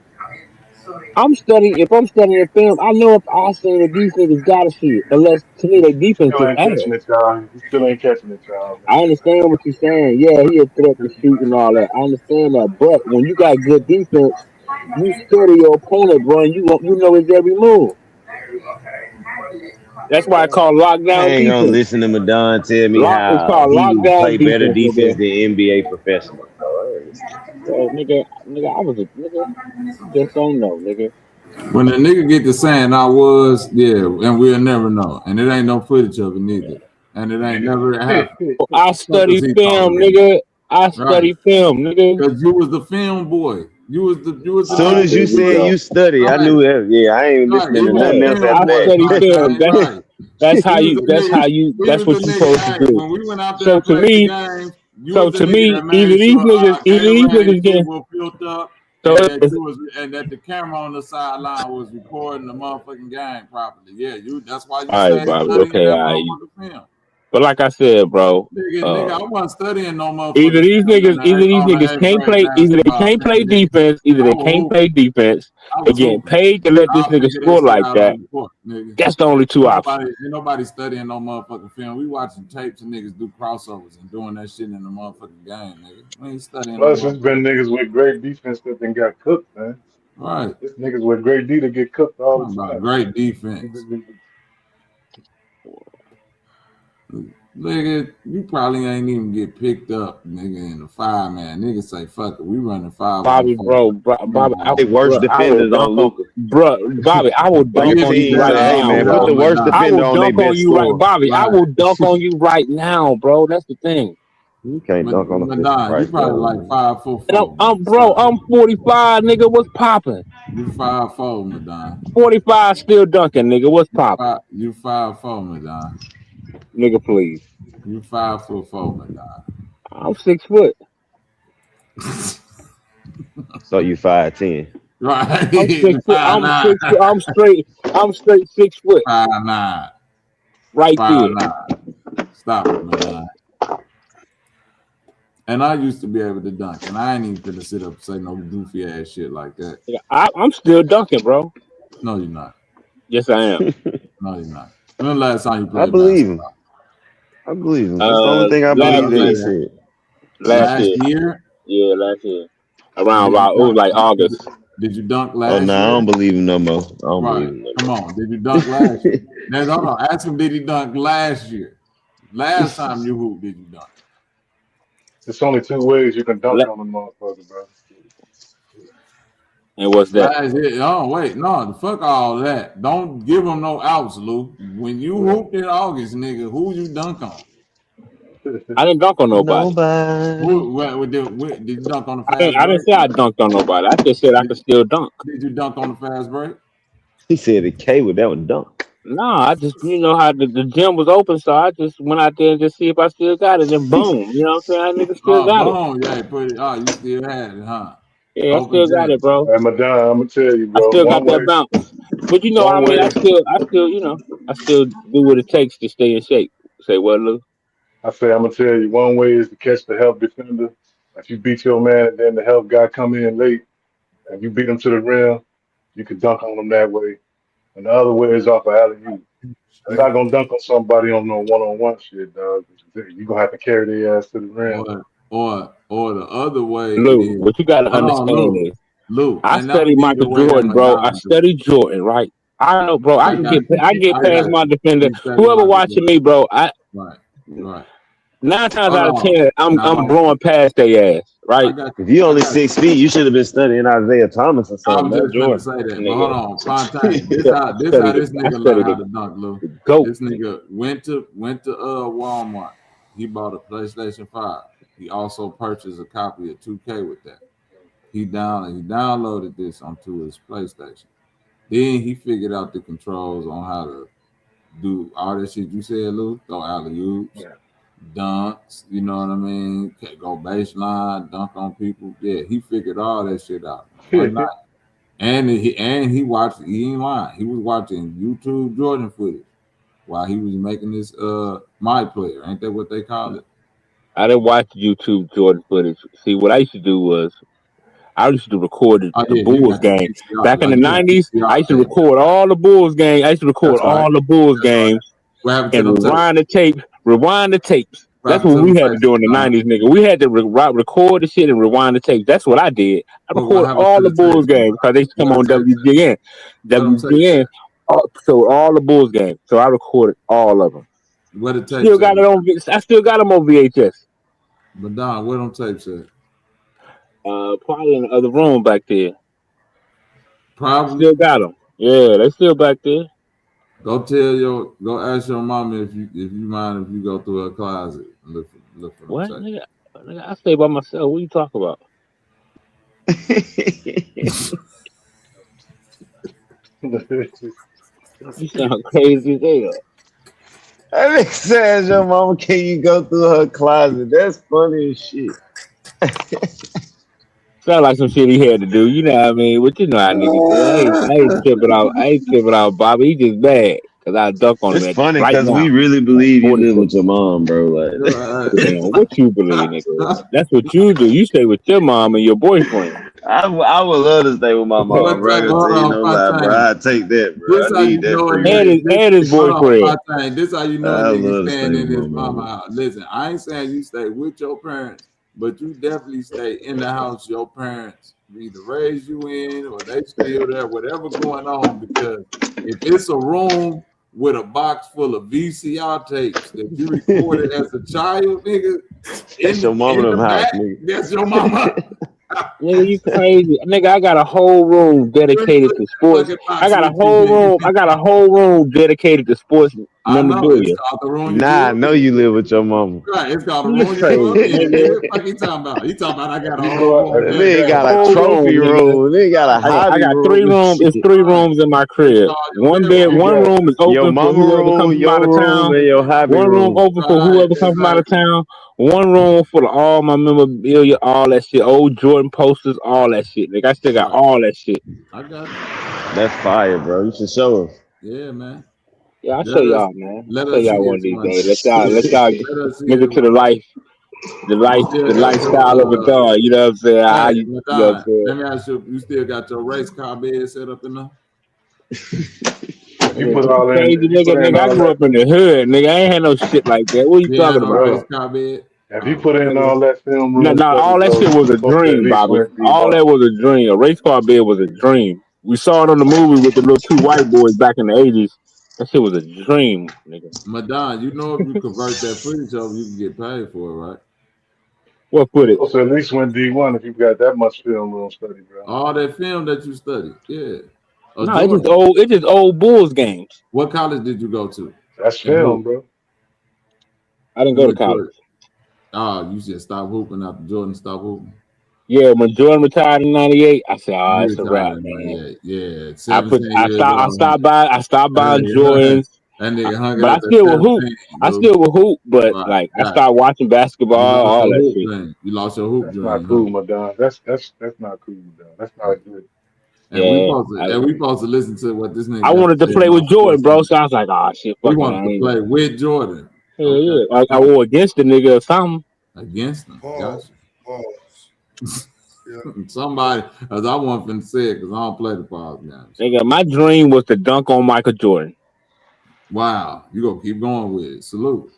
I'm studying. If I'm studying film, I know if I say that these niggas gotta see it. Unless to me, their You defense still is ain't ass. catching it, y'all. You still ain't catching it, y'all, I understand what you're saying. Yeah, he a threat to shoot and all that. I understand that. But when you got good defense, you study your opponent, bro, and you know his every move. That's why I man. call I lockdown ain't gonna defense. listen to Madon tell me It's how called he play lockdown better defense, defense nigga. than NBA professionals, bro. I ain't listening. Bro, nigga, I was a nigga. You just don't know, nigga. When the nigga get to saying I was, yeah, and we'll never know. And it ain't no footage of it neither. And it ain't never happened. I What study is he film, talking nigga. I about? Right. study film, nigga. Because you was the film boy. You was the Soon nigga. as you Here we said go. you study, I Right. knew that. Yeah, I ain't Right. listening He to was nothing the else film after I boy, study my film. man. that. Right. That's He how was you. the nigga. He That's was the what you nigga. supposed to Hey, do. when we went out there So and to played the me, games, you so was the to nigga me, that made sure our Gatorade shit was filled up so and that you was and that the camera on the sideline was recording the motherfucking game properly. Yeah, that's why you all right, stayed Bobby. studying Okay, that all right. motherfucking film. But like I said, bro, Nigga, I wasn't studying no either motherfucking these film niggas, on the eighth can't grade play, either they basketball can't play team, nigga. defense, either I they was can't hooping. play defense. I They was getting hooping. paid to let this I'll nigga figure that score shit like out that. on the court, nigga. That's the only two options. Ain't nobody studying no motherfucking film. We watching tapes and niggas do crossovers and doing that shit in the motherfucking game, nigga. We ain't studying no Plus, it's been motherfucking niggas with great defense that then got cooked, man. right. This niggas with great D that get cooked all Talking the about time. great defense. Nigga, you probably ain't even get picked up, nigga, in the 5-man. Nigga say, fuck it, we running 5 on Bobby, 4. bro, Bobby, They worst I will defenders on dunk on, Luka. Bobby, I will Like dunk a on you team right say, hey now, man, put bro. the worst I defender will on their dunk on best you right, scorer. Bobby. I Right. will dunk on you right now, bro. That's the thing. You can't dunk on a Fisher Madonna, you Price probably player, like man. 5'4", And man. Stop it. I'm 45, nigga. What's popping? You 5'4", Madonna. 45 still dunking, nigga. What's popping? You 5'4", Madonna. Nigga, please. You 5'4", Madonna. I'm 6 foot. So you 5'10". Right. I'm 6 foot. 5'9". I'm straight 6 foot. 5'9". Right there. 5'9". Stop it, Madonna. And I used to be able to dunk, and I ain't even finna sit up and say no goofy ass shit like that. I'm still dunking, bro. No, you're not. Yes, I am. No, you're not. When the last time you I played believe him. basketball? I believe him. That's the only thing I Last believe that he year. said. Last year. Year? Yeah, last year. Around Did about you dunk, like August. did you dunk Oh last no, I year? don't believe him no more. I don't Right. believe him no Come more. on. Did you dunk last year? Now, hold on. Ask him, did he dunk last year? Last time you hooped, did you dunk? There's only two ways you can dunk on a motherfucker, bro. And what's that? Last year, oh wait, no, fuck all that. Don't give them no outs, Lou. When you hooped in August, nigga, who you dunk on? I didn't dunk on nobody. Nobody. Did you dunk on the I fast didn't break? say I dunked on nobody. I just said I could still dunk. Did you dunk on the fast break? He said the K with that one dunk. No, I just how the gym was open, so I just went out there and just see if I still got it. And boom, you know what I'm saying? That nigga still Oh, got it. boom, yeah, put it. Oh, you still had it, huh? Yeah, I Open still got it, gym. bro. Hey, Madonna, I'm gonna tell you, I bro. still got that bounce. But you know, One I mean, way. I still do what it takes to stay in shape. Say what, Lou? I say I'm gonna tell you. One way is to catch the help defender. If you beat your man and then the help guy come in late and you beat him to the rim, you can dunk on him that way. And the other way is off of alley oop. I'm not gonna dunk on somebody on no one-on-one shit, dog. You gonna have to carry their ass to the rim. Or the other way Lou, is, what you gotta hold on, understand Lou. is Lou, I and that's study either Michael way that Jordan, bro. I Madonna do. study Jordan, right? I know, bro. I I can got get I past got my you. defender. You study Whoever Michael watching Jordan. me, bro, Right. 9 times Hold out of on. 10, I'm Now, blowing past their ass, I right? got If you I only got 6 feet, you should have been studying Isaiah Thomas or I something, was not just finna Jordan. say that, but hold Nigga, on, Fontaine. I This how studied this I nigga learned studied how the to dunk, Lou. GOAT. This nigga went to Walmart. He bought a PlayStation 5. He also purchased a copy of 2K with that. He downloaded this onto his PlayStation. Then he figured out the controls on how to do all that shit you said, Lou. Throw alley oops, dunks. You know what I mean? Go baseline, dunk on people. Yeah, he figured all that shit out one night. And he watched. He ain't lying. He was watching YouTube Jordan footage while he was making this my player. Ain't that what they call it? I didn't watch YouTube Jordan footage. See, what I used to do was I used to record Oh the yeah, you Bulls got your game. PCR. Back in Like the you a 90s, I PCR used to table. record all the Bulls games. I used to record That's right. all the Bulls That's right. games What happened to and them tapes? rewind the tapes. What That's happened what to we them had to tapes? do in the 90s, nigga. We had to record the shit and rewind the tapes. That's what I did. I But what recorded happened all to the the Bulls tapes? games because they used to come What on the tapes? WGN. What them tapes WGN. at? So all the Bulls games. So I recorded all of them. What the Still tapes at? got it on. I still got them on VHS. But Don, what them tapes at? Probably in the other room back there. Probably. Still got them. Yeah, they still back there. Go ask your mama if you mind if you go through her closet and look for them What, tapes. nigga, I stay by myself. What you talking about? You sound crazy as hell. That nigga says your mama, can you go through her closet? That's funny as shit. Sound like some shit he had to do. You know what I mean? But you know how niggas do. I ain't tripping out. I ain't tripping out, Bobby. He just mad because I duck on him It's at funny right because now. we really believe you live 46. with your mom, bro. Like, Man, what you believe, nigga? That's what you do. You stay with your mom and your boyfriend. I would love to stay with my mom, What bro. I type? can Hold tell you on, no lie, bro. Fontaine. I take that, bro. This I how need you that know a free nigga. will. And his Hold on, boyfriend. Fontaine. This how you know a I nigga love to stay staying with in my his mama mama. house. Listen, I ain't saying you stay with your parents, but you definitely stay in the house your parents either raised you in or they still there, whatever going on. Because if it's a room with a box full of VCR tapes that you recorded as a child, nigga, That's your mama in the them house, back, nigga. that's your mama. Nigga, you crazy. Nigga, I got a whole room dedicated to sports. Fucking box with you, I nigga. got a whole room dedicated to sports I know it's memorabilia. called the room you Nah, I grew up know in. you live with your mama. Right, it's called the You room you grew up crazy, in, nigga. nigga. Fuck you talking about? You talking about I got a You whole go out room there. Nigga dedicated. got a Whole trophy room, nigga. room. Nigga got a I hobby got room 3 and rooms. It's shit. 3 Right. rooms in my It's crib. called your You One got room is Your open for mama whoever comes room, from out your of room, town. and your hobby One room room. open for right, whoever comes from out of exactly. town. One room full of all my memorabilia, all that shit. Old Jordan posters, all that shit. Nigga, I still got Right. all that shit. I got you. That's fire, bro. You should show us. Yeah, man. Yeah, I'll show Let us y'all, man. I'll let show us see y'all one it of these one days. day. Let y'all Let us see get it into one day. You still the got lifestyle of a your dog. You know what I'm saying? hey, You know what I'm Madonna, saying? let me ask you, you still got your race car bed set up in there? if you Nigga, put what you all in crazy if you nigga? put in Nigga, I all grew that up in the hood, nigga. I ain't had no shit like that. What you You ain't talking no about? race bro, car bed? if you Oh, put in nigga. all that film No, room no, stuff, all that shit you was a supposed to at dream, least Bobby. rent these All out. that was a dream. A race car bed was a dream. We saw it on the movie with the little 2 white boys back in the 80s. That shit was a dream, nigga. Madonna, you know if you convert that footage over, you can get paid for it, right? What You footage? supposed to at least win D1 if you got that much film on study, bro. All that film that you studied, yeah. No, it's just Jordan. old. It's just old Bulls games. What college did you go to? That's And film, hoop. bro. I didn't You go to went college. to you just stopped hooping after Jordan stopped hooping. Yeah, when Jordan retired in '98, I said, "Oh, He it's a wrap, retired in man." 98. Yeah, I put, 17 I years stopped, I old. stopped by, I stopped That buying nigga, Jordans, that nigga hung it but I up at still will hoop. 17, I dude. still will hoop, but Right, like I right. started watching You basketball, lost all your that hoop shit. dream. You lost your hoop That's not dream, huh? cool, Madonna. That's not cool, Madonna. That's not good. And we Yeah, supposed to, listen to what this I nigga got to wanted to say play about with Jordan, sports. bro. So I was like, "Oh shit, We fuck it, I wanted to ain't." play with Jordan. Hell Okay. yeah, I wore against the nigga or something. Against him. Pause. Pause. Yeah. Somebody, as I want to say it, because I don't play the pause games. Nigga, my dream was to dunk on Michael Jordan. Wow. You gonna keep going with it. Salute.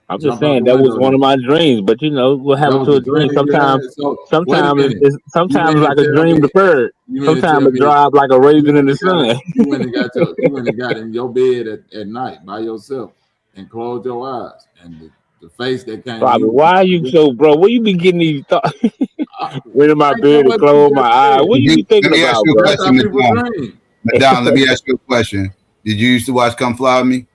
I'm just Jump out saying the that was window one of then. my dreams, but you know what That happened was to the a dream. dream you had. So wait a minute. You Sometimes mean to like a tell dream me? deferred. You mean to Sometimes tell it me drive like a you raisin went in the and got sun. you went and got in your bed at night by yourself and closed your eyes and the face that came to Bobby, you was why are you so, bro? Where you be getting these thoughts? Went in my like that bed and what people closed my just eye. said. What you be Let thinking me ask about, you a bro? That's how question, people Madonna. dream. Madonna, let me ask you a question. Did you used to watch Come Fly With Me?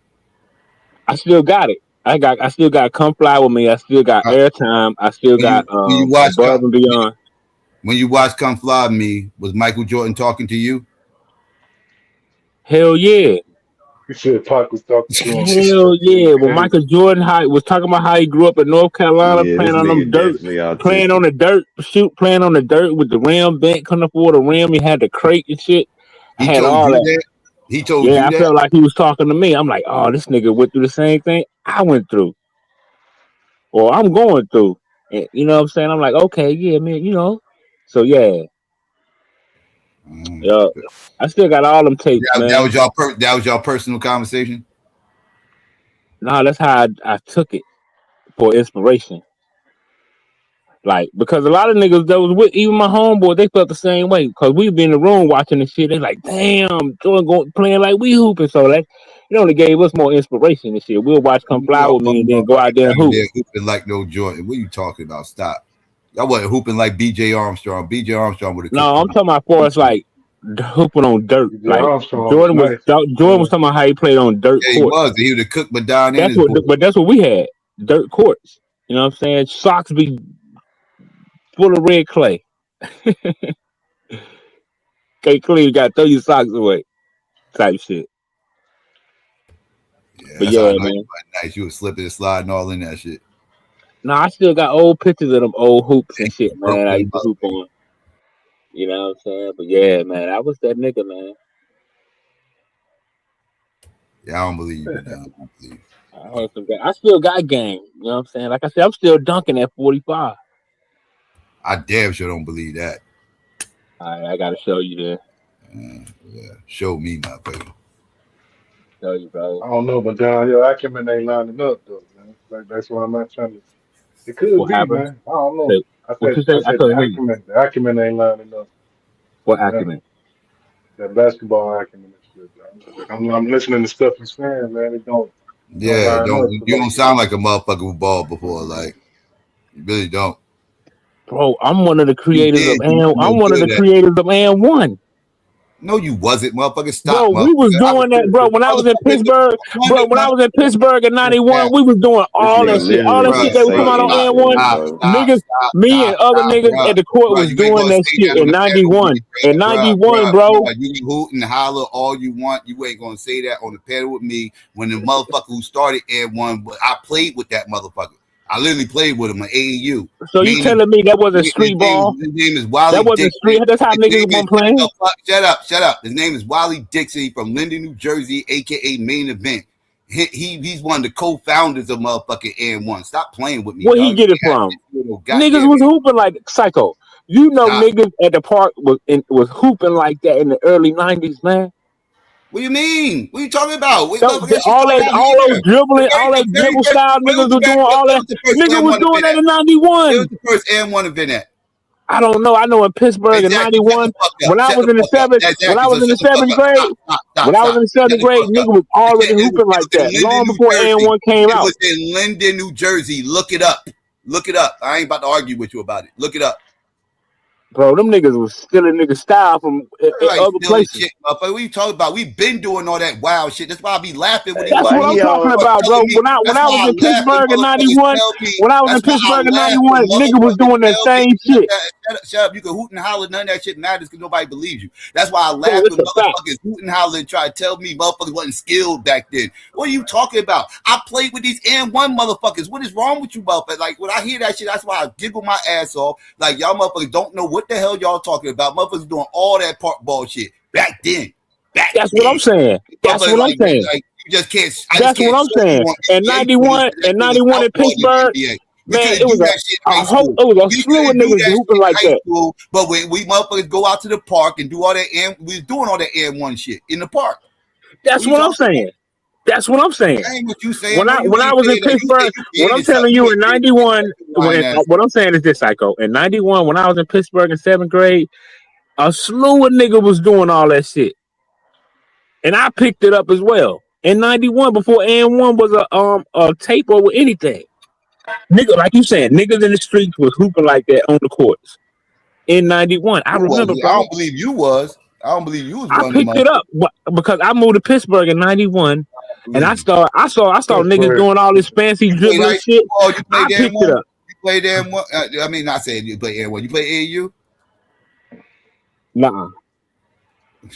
I still got it. I still got Come Fly With Me. I still got Uh, Airtime. I still got when you watch Above and Beyond. when you watch Come Fly With Me, was Michael Jordan talking to you? Hell yeah. He said Pac was talking to him. Hell That's yeah. When crazy. Michael Jordan was talking about how he grew up in North Carolina, Yeah, playing this on them nigga dirt, definitely playing on autistic. the dirt, playing on the dirt with the rim bent, couldn't afford a rim. He had the crate and shit. I He had told all you that. that? He told Yeah, you I that? felt like he was talking to me. I'm like, oh, this nigga went through the same thing I went through, or I'm going through. And, you know what I'm saying? I'm like, okay, yeah, man, you know. So yeah, yeah. I still got all them tapes, That man. was that was your personal conversation? Nah, that's how I took it for inspiration. Like, because a lot of niggas that was with, even my homeboy, they felt the same way. Because we be in the room watching the shit. They like, damn, Jordan playing like we hooping. So that, it only gave us more inspiration and shit. We'll watch Come Fly Y'all With Me and then go out motherfuckers there and down hoop. there hooping like no Jordan. What are you talking about? Stop. Y'all wasn't hooping like B.J. Armstrong. B.J. Armstrong would have cooked No, you. I'm talking about for us like hooping on dirt. DJ Like Armstrong was nice. Jordan was talking about how he played on dirt Yeah, he courts. was. He would have cooked Madonna and his boy. But that's what we had. Dirt courts. You know what I'm saying? Socks be full of red clay. Okay, clean, you gotta throw your socks away. Type shit. Yeah, But that's how I yeah, know you man. was nice. You was slipping and sliding all in that shit. No, I still got old pictures of them old hoops and shit, Broke man. I little used to hoop on. You know what I'm saying? But yeah, man, I was that nigga, man. Yeah, I don't believe you, Madonna. I don't believe you. I had some. I still got game. You know what I'm saying? Like I said, I'm still dunking at 45. I damn sure don't believe that. All right, I gotta show you this. Yeah. Show me, motherfucker. Show you, bro. I don't know, but down your acumen ain't lining up though, man. Like that's why I'm not trying to. It could What be, happened? man. I don't know. Say, what you say? I I said couldn't hear you. the acumen ain't lining up. What Yeah, acumen? that basketball acumen and shit. I'm listening to stuff you're saying, man. It don't Yeah, line up. you don't sound like a motherfucker who balled before. Like you really don't. Bro, I'm one of the You creators of did. You and I'm no one of the good at. creators of and one. No, you wasn't, motherfucker. Bro, Stop, we was motherfucker. I was doing that, bro. When I was in motherfucker. Pittsburgh, bro, when I was in Pittsburgh in '91, we was doing This all nigga that shit. All literally that shit just that we talking say about on and one. anything, Stop, bro. Niggas, me and other niggas bro. at the court Bro, was you ain't doing gonna that say shit that on in the panel with me, '91. In bro. '91, bro. You can hoot and holler all you want. You ain't gonna say that on the panel with me when the motherfucker who started and one. I played with that motherfucker. I literally played with him at AAU. So you telling me that wasn't street ball? His name is Wally That wasn't Dixon. street. That's how His niggas name is been playing. shut up. His name is Wally Dixon from Linden, New Jersey, aka Main Event. He's one of the co-founders of motherfucking N1. Stop playing with me, Where he dog. get it from? Niggas Goddamn was hooping like psycho. You know, stop. niggas at the park was hooping like that in the early '90s, man. What do you mean? What are you talking about? What All motherfucker that shit started out those here? dribbling, all that Very dribble first, style niggas was doing all where that. was the first Nigga was N1 doing event that at? in Where was '91. the first N1 event at? I don't know. I know in Pittsburgh in Exactly. Shut the '91 fuck up. when I Shut was the in the fuck up. seventh. When I Exactly. was So in the shut the fuck seventh up. grade. When I was in the Shut seventh the grade, fuck up. nigga was already It hooping was like that in long Linden, New before Jersey. N1 came It out. was in Linden, New Jersey. Look it up. Look it up. I ain't about to argue with you about it. Look it up. Bro, them niggas was stealing nigga style from other places. Shit, motherfucker. What you talking about? We been doing all that wild shit. That's why I be laughing when these That's what I'm talking about, bro. When I was in Pittsburgh in '91, nigga was doing that same shit. Shut up. You can hoot and holler. None of that shit matters because nobody believes you. That's why I laugh Bro, when motherfuckers hoot and holler and try to tell me motherfuckers wasn't skilled back then. What are you talking about? I played with these N1 motherfuckers. What is wrong with you, motherfuckers? Like, when I hear that shit, that's why I giggle my ass off. Like, y'all motherfuckers don't know what the hell y'all talking about. Motherfuckers doing all that park ball shit back then. What I'm saying. That's what I'm saying. Like, you just can't. That's what I'm saying. In '91 in Pittsburgh, man, it was a slew of niggas hooping like that. School, but when we motherfuckers go out to the park and do all that, and we was doing all that N1 shit in the park. That's what I'm saying. That's what I'm saying. That ain't what you saying. When I was in Pittsburgh, what I'm telling you in '91, what I'm saying is this, Psycho. In '91, when I was in Pittsburgh in 7th grade, a slew of niggas was doing all that shit, and I picked it up as well. In '91, before N1 was a tape or anything, nigga, like you said, niggas in the streets was hooping like that on the courts. In '91, I remember. I don't believe you was. I don't believe you was. I picked it up because I moved to Pittsburgh in '91, and I saw niggas doing all this fancy dribbling shit. I picked it up. You played N1. I mean, not saying you play N1. You play AAU? Nah. I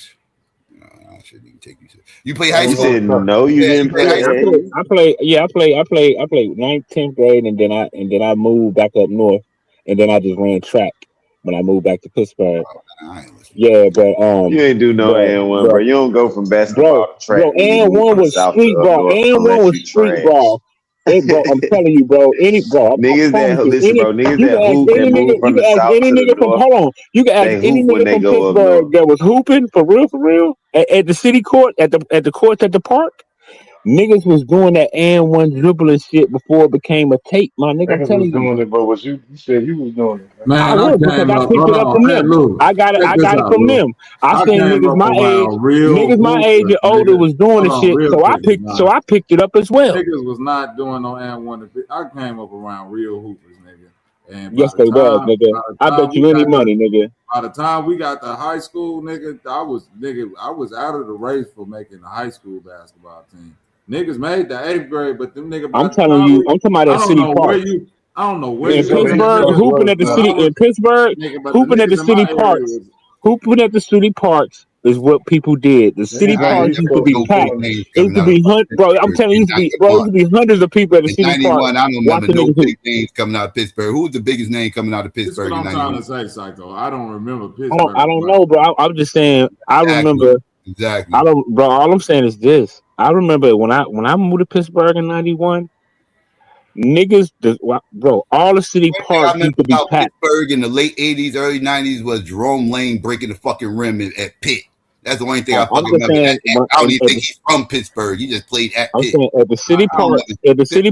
shouldn't even take you. You play high school? You said no, you didn't play. I played 9th, 10th grade, and then I moved back up north, and then I just ran track when I moved back to Pittsburgh. Yeah, but you ain't do no N1, bro. You don't go from basketball to track. Bro, N1 was street ball. N1 was street ball. Hey, bro, I'm telling you, bro. Niggas that hoop and move from the south to the north. Hold on, you can ask any nigga from Pittsburgh that was hooping for real, at the city court, at the courts at the park. Niggas was doing that N1 dribbling shit before it became a tape, my nigga. I'm telling you. Doing it, but you said you was doing it. Man, I was because I picked it up from them. I got it from them. I seen niggas my age and older was doing the shit, so I picked it up as well. Niggas was not doing no N1. I came up around real hoopers, nigga. And yes, they was, nigga. I bet you any money, nigga. By the time we got to high school, nigga, I was out of the race for making the high school basketball team. Niggas made the 8th grade, but them niggas. I'm telling you, I'm talking about that city park. I don't know where in Pittsburgh, hooping at the city in Pittsburgh, hooping at the city parks, hooping at the city parks is what people did. The city parks used to be packed. It used to be bro. I'm telling you, it used to be hundreds of people at the city park. I don't remember no big names coming out of Pittsburgh. Who's the biggest name coming out of Pittsburgh? That's what I'm trying to say, Psycho. I don't remember Pittsburgh. I don't know, bro. I'm just saying. I remember. Exactly. I don't, bro. All I'm saying is this. I remember when I moved to Pittsburgh in '91, niggas, bro, all the city parks used to be packed. Pittsburgh in the late '80s, early '90s was Jerome Lane breaking the fucking rim at Pitt. That's the only thing I fucking remember. I don't even think he's from Pittsburgh. He just played at Pitt. At the city park, the city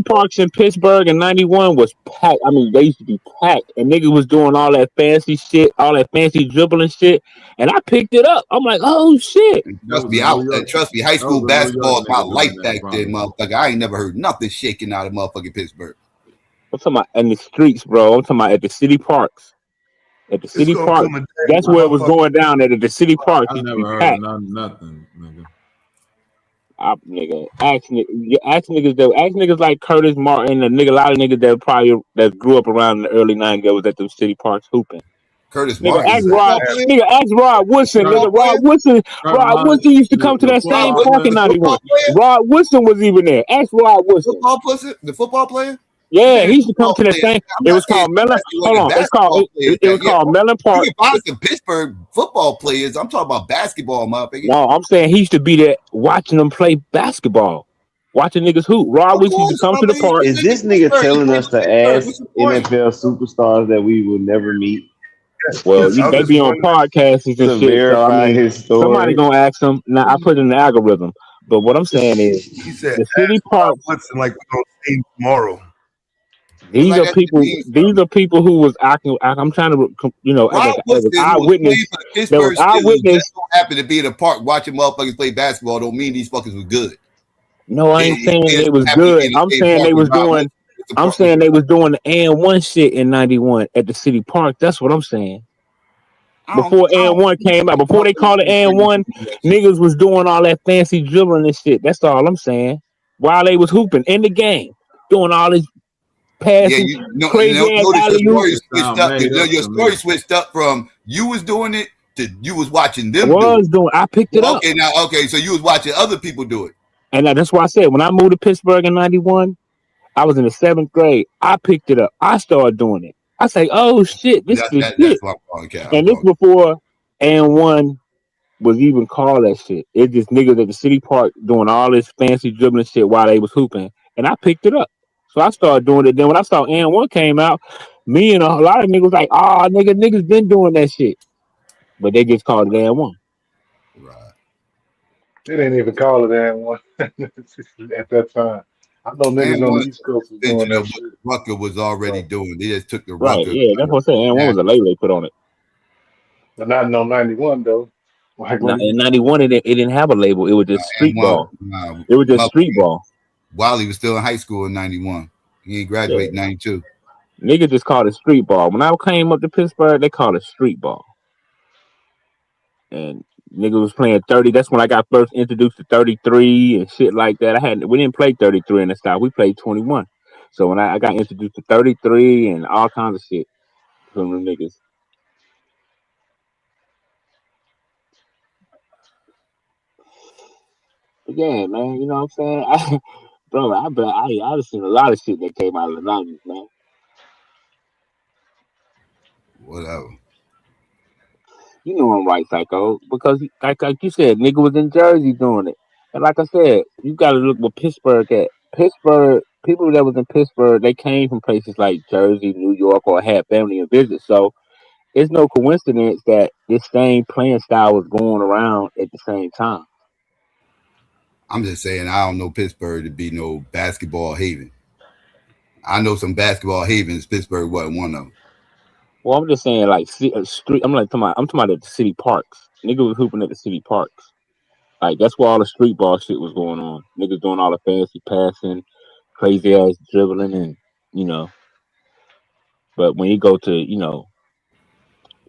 parks in Pittsburgh in '91 was packed. I mean, they used to be packed, and niggas was doing all that fancy shit, all that fancy dribbling shit, and I picked it up. I'm like, oh shit! Trust me, high school basketball is my life back then, motherfucker. I ain't never heard nothing shaking out of motherfucking Pittsburgh. I'm talking about in the streets, bro. I'm talking about at the city parks. At the city park, that's where it was going down. At the city park, I never heard nothing, nigga. Ask niggas like Curtis Martin, a lot of niggas that grew up around in the early '90s that was at the city parks hooping. Curtis Martin. Ask Rod Woodson. Rod Woodson used to come to that same park in '91. Rod Woodson was even there. Ask Rod Woodson. The football player. Yeah, he used to come to the same. It was called Mellon. Hold on, it was called Mellon Park. You can buy some Pittsburgh football players. I'm talking about basketball, motherfucker. No, I'm saying he used to be there watching them play basketball, watching niggas hoop. Rod Woodson used to come to the park. Is this nigga telling us to ask NFL superstars that we will never meet? Well, they be on podcasts and shit. Verify his story. Somebody gonna ask them. Now I put it in the algorithm. But what I'm saying is, he said, the city park. Woodson, like we're gonna see him tomorrow. These are people. These are people who was acting. I'm trying to, as an eyewitness. There was eyewitness. Happen to be in the park watching motherfuckers play basketball. Don't mean these fuckers were good. No, I ain't saying it was good. I'm saying they was doing. I'm saying they was doing the and one shit in '91 at the city park. That's what I'm saying. Before and one came out, before they called it and one, niggas was doing all that fancy dribbling and shit. That's all I'm saying. While they was hooping in the game, doing all this Yeah, passing, you crazy ass notice your alley oop. story switched up. Your story switched up from you was doing it to you was watching them do it. I picked it up. Okay, now so you was watching other people do it. And that's why I said when I moved to Pittsburgh in '91, I was in the 7th grade. I picked it up. I started doing it. I say, oh shit, this is That's shit. what I'm calling Cal. And this before and one was even called that shit. It just niggas at the city park doing all this fancy dribbling shit while they was hooping. And I picked it up. So I started doing it. Then when I saw and one came out, me and a lot of niggas like, oh niggas been doing that shit. But they just called it and one. Right. They didn't even call it and one at that time. I know niggas And on the one East Coast was doing extension that of shit. what Rucker was already doing. They just took the Right, Rucker. yeah, that's what I'm saying. And one was a label they put on it. But not in no 91 though. Like what In '91, it didn't have a label. It was just street ball. It was just street ball. Wiley was still in high school in '91. He ain't graduated in '92. Nigga just called it street ball. When I came up to Pittsburgh, they called it street ball. And nigga was playing 30. That's when I got first introduced to 33 and shit like that. We didn't play 33 in the style. We played 21. So when I got introduced to 33 and all kinds of shit from them niggas. But yeah, man, you know what I'm saying? I've seen a lot of shit that came out of the 90s, man. Whatever. You know I'm right, Psycho. Because like you said, nigga was in Jersey doing it. And like I said, you gotta look where Pittsburgh at. Pittsburgh, people that was in Pittsburgh, they came from places like Jersey, New York, or had family and visit. So it's no coincidence that this same playing style was going around at the same time. I'm just saying, I don't know Pittsburgh to be no basketball haven. I know some basketball havens. Pittsburgh wasn't one of them. Well, I'm just saying, like street. I'm talking about at the city parks. Niggas was hooping at the city parks. Like that's where all the street ball shit was going on. Niggas doing all the fancy passing, crazy ass dribbling, and you know. But when you go to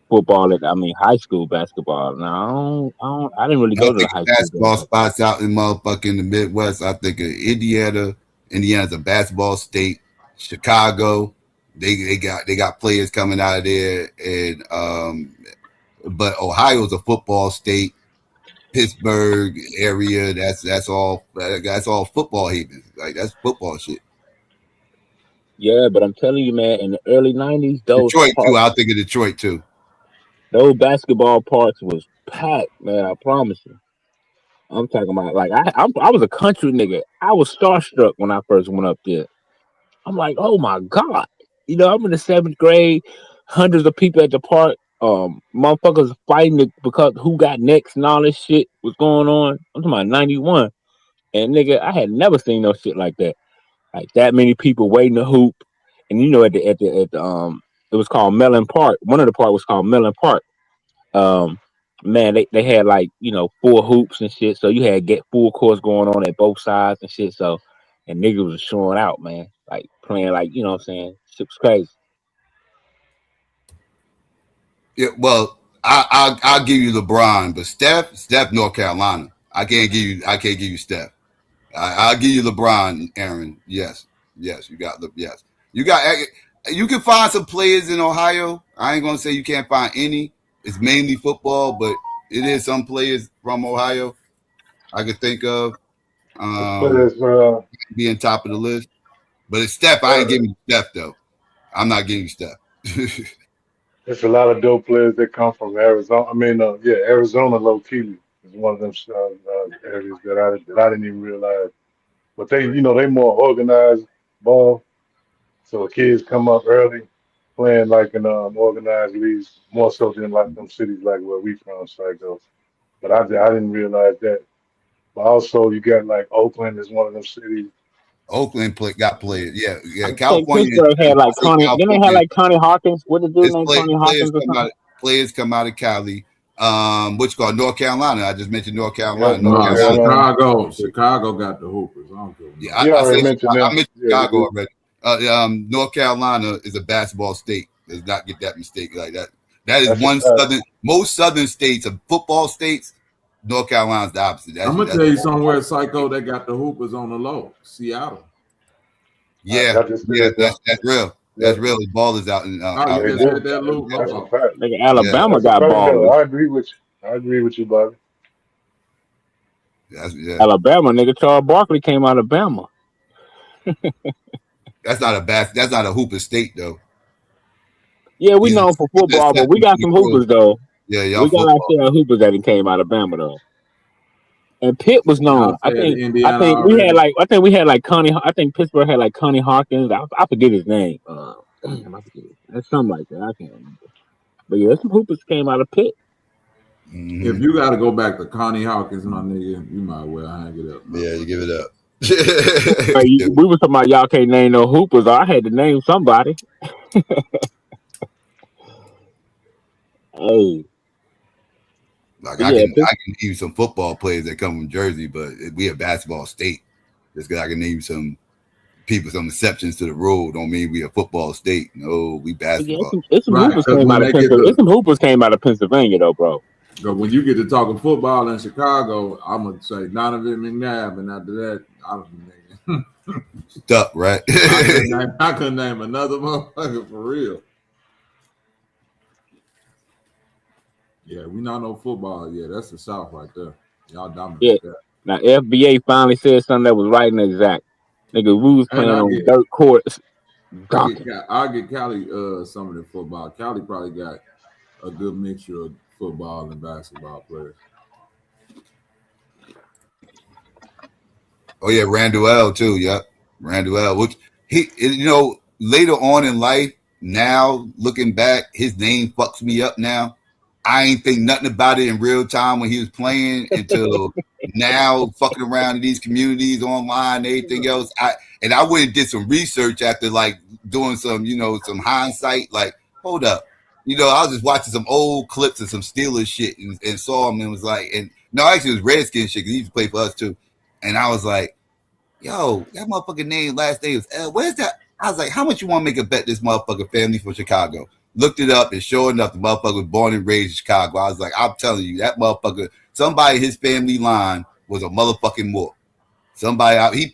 football, high school basketball. Now I didn't really go to the high school basketball spots out in motherfucking the Midwest. I think of Indiana. Indiana's a basketball state. Chicago, they got players coming out of there, and but Ohio's a football state. Pittsburgh area, that's all football havens. Like that's football shit. Yeah, but I'm telling you, man, in the early '90s, Detroit too. I think of Detroit too. Those basketball parks was packed, man. I promise you. I'm talking about like I was a country nigga. I was starstruck when I first went up there. I'm like, oh my god, I'm in the 7th grade, hundreds of people at the park, motherfuckers fighting because who got next and all this shit was going on. I'm talking about '91, and nigga, I had never seen no shit like that. Like that many people waiting to hoop, and at the it was called Mellon Park. One of the park was called Mellon Park. Man, they had like 4 hoops and shit, so you had get full course going on at both sides and shit. So, and niggas was showing out, man, like playing like what I'm saying, shit was crazy. Yeah, well, I'll give you LeBron, but Steph, North Carolina. I can't give you Steph. I'll give you LeBron, Aaron. Yes, you got yes. You can find some players in Ohio. I ain't gonna say you can't find any. It's mainly football, but it is some players from Ohio I could think of being top of the list. But it's Steph. I ain't giving you Steph though. I'm not giving you Steph. There's a lot of dope players that come from Arizona. Arizona low key is one of them areas that I didn't even realize. But they more organized ball. So kids come up early playing like in organized leagues, more so than like them cities like where we from, Psycho. But I didn't realize that. But also you got like Oakland is one of them cities. Oakland got players. Yeah. California. Pittsburgh had like Connie. Then they had like Connie Hawkins. What the dude named Connie Hawkins or something? Players come out of Cali. What's called North Carolina. I just mentioned North Carolina. Chicago got the hoopers. I don't care. I mentioned Chicago already. North Carolina is a basketball state. Let's not get that mistake like that. That is That's a one fact. southern. Most southern states are football states. North Carolina's the opposite. I'm gonna tell you somewhere, Psycho, they got the hoopers on the low. Seattle. Yeah, I just said that. that's real. That's real. The ball is out in Oh, out you in just said that, Luke. That's a fact. Nigga, Alabama That's a got fact though. ballers. I agree with you. I agree with you, Bobby. Alabama, nigga, Charles Barkley came out of Bama. That's not a hooper state though. Yeah, we known for football, but we got some hoopers though. Yeah, y'all We got our football. share of hoopers that came out of Bama though. And Pitt was known. Y'all said Indiana I think we had like Connie. I think Pittsburgh had like Connie Hawkins. I forget his name. Damn, I forget. That's something like that. I can't remember. But yeah, some hoopers came out of Pitt. Mm-hmm. If you got to go back to Connie Hawkins, my nigga, you might well hang it up. Yeah, you give it up. We were talking about y'all can't name no hoopers. I had to name somebody. Hey. Like I can name you some football players that come from Jersey, but we a basketball state. Just because I can name some people, some exceptions to the rule, don't mean we a football state. No, we basketball. It's some hoopers came out of Pennsylvania. It's some hoopers came out of Pennsylvania though, bro. But when you get to talking football in Chicago, I'm gonna say Donovan McNabb, and after that, I don't know. Stuck, right? I couldn't name another motherfucker for real. Yeah, we not know football. Yeah, that's the South right there. Y'all dominate that. Now FBA finally said something that was right and exact. Nigga, we was playing on dirt courts. I'll get Cali some of the football. Cali probably got a good mixture of football and basketball players. Oh yeah, Randall L too. Yep, Randall L. Which later on in life, now looking back, his name fucks me up now. I ain't think nothing about it in real time when he was playing until now, fucking around in these communities online and everything else. I went and did some research after like doing some, some hindsight. Like, hold up, I was just watching some old clips of some Steelers shit and saw him and was like, actually it was Redskin shit because he used to play for us too. And I was like, yo, that motherfucking last name was L. Where's that? I was like, how much you want to make a bet this motherfucker family from Chicago? Looked it up, and sure enough, the motherfucker was born and raised in Chicago. I was like, I'm telling you, that motherfucker, somebody his family line was a motherfucking Moore. Somebody,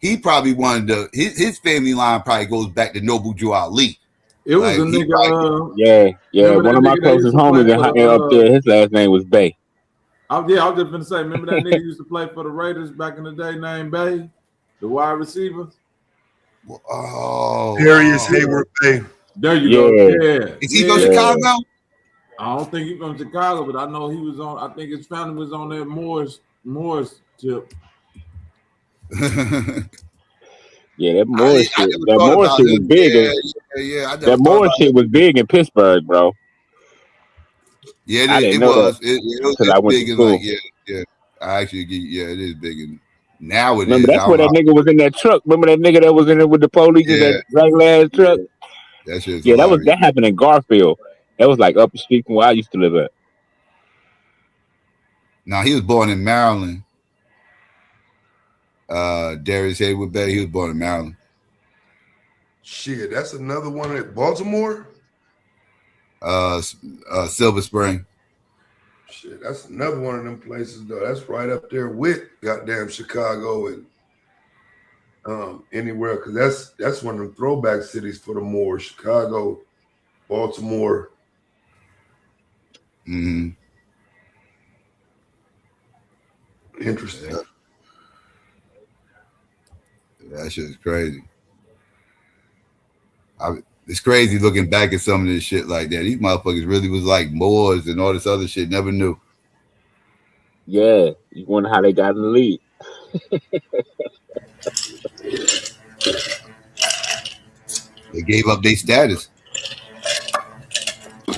he probably wanted to, his family line probably goes back to Noble Drew Ali. It was a nigga. Yeah. One of my closest homies up there, his last name was Bay. I was just gonna say, remember that nigga used to play for the Raiders back in the day named Bay, the wide receiver? Oh, Darius Hayward Bay. There you go. Yeah. Is he from Chicago? I don't think he's from Chicago, but I know he was on. I think his family was on that Morris tip. Yeah, that Morris shit. That Morris shit was big. That Morris shit was big in Pittsburgh, bro. Yeah, it was. It was big in like yeah. I actually it is big in nowadays. Remember that's where that nigga was in that truck. Remember that nigga that was in it with the police in that regular ass truck. That shit's that happened in Garfield. That was like up the street from where I used to live at. Now he was born in Maryland. Darius Hayward Bay. He was born in Maryland. Shit, that's another one at Baltimore. Silver Spring. Shit, that's another one of them places though. That's right up there with goddamn Chicago and anywhere, because that's one of them throwback cities for the Moors. Chicago, Baltimore. Mm-hmm. Interesting. Yeah. That shit is crazy. It's crazy looking back at some of this shit like that. These motherfuckers really was like Moors and all this other shit. Never knew. Yeah, you wonder how they got in the league. They gave up their status.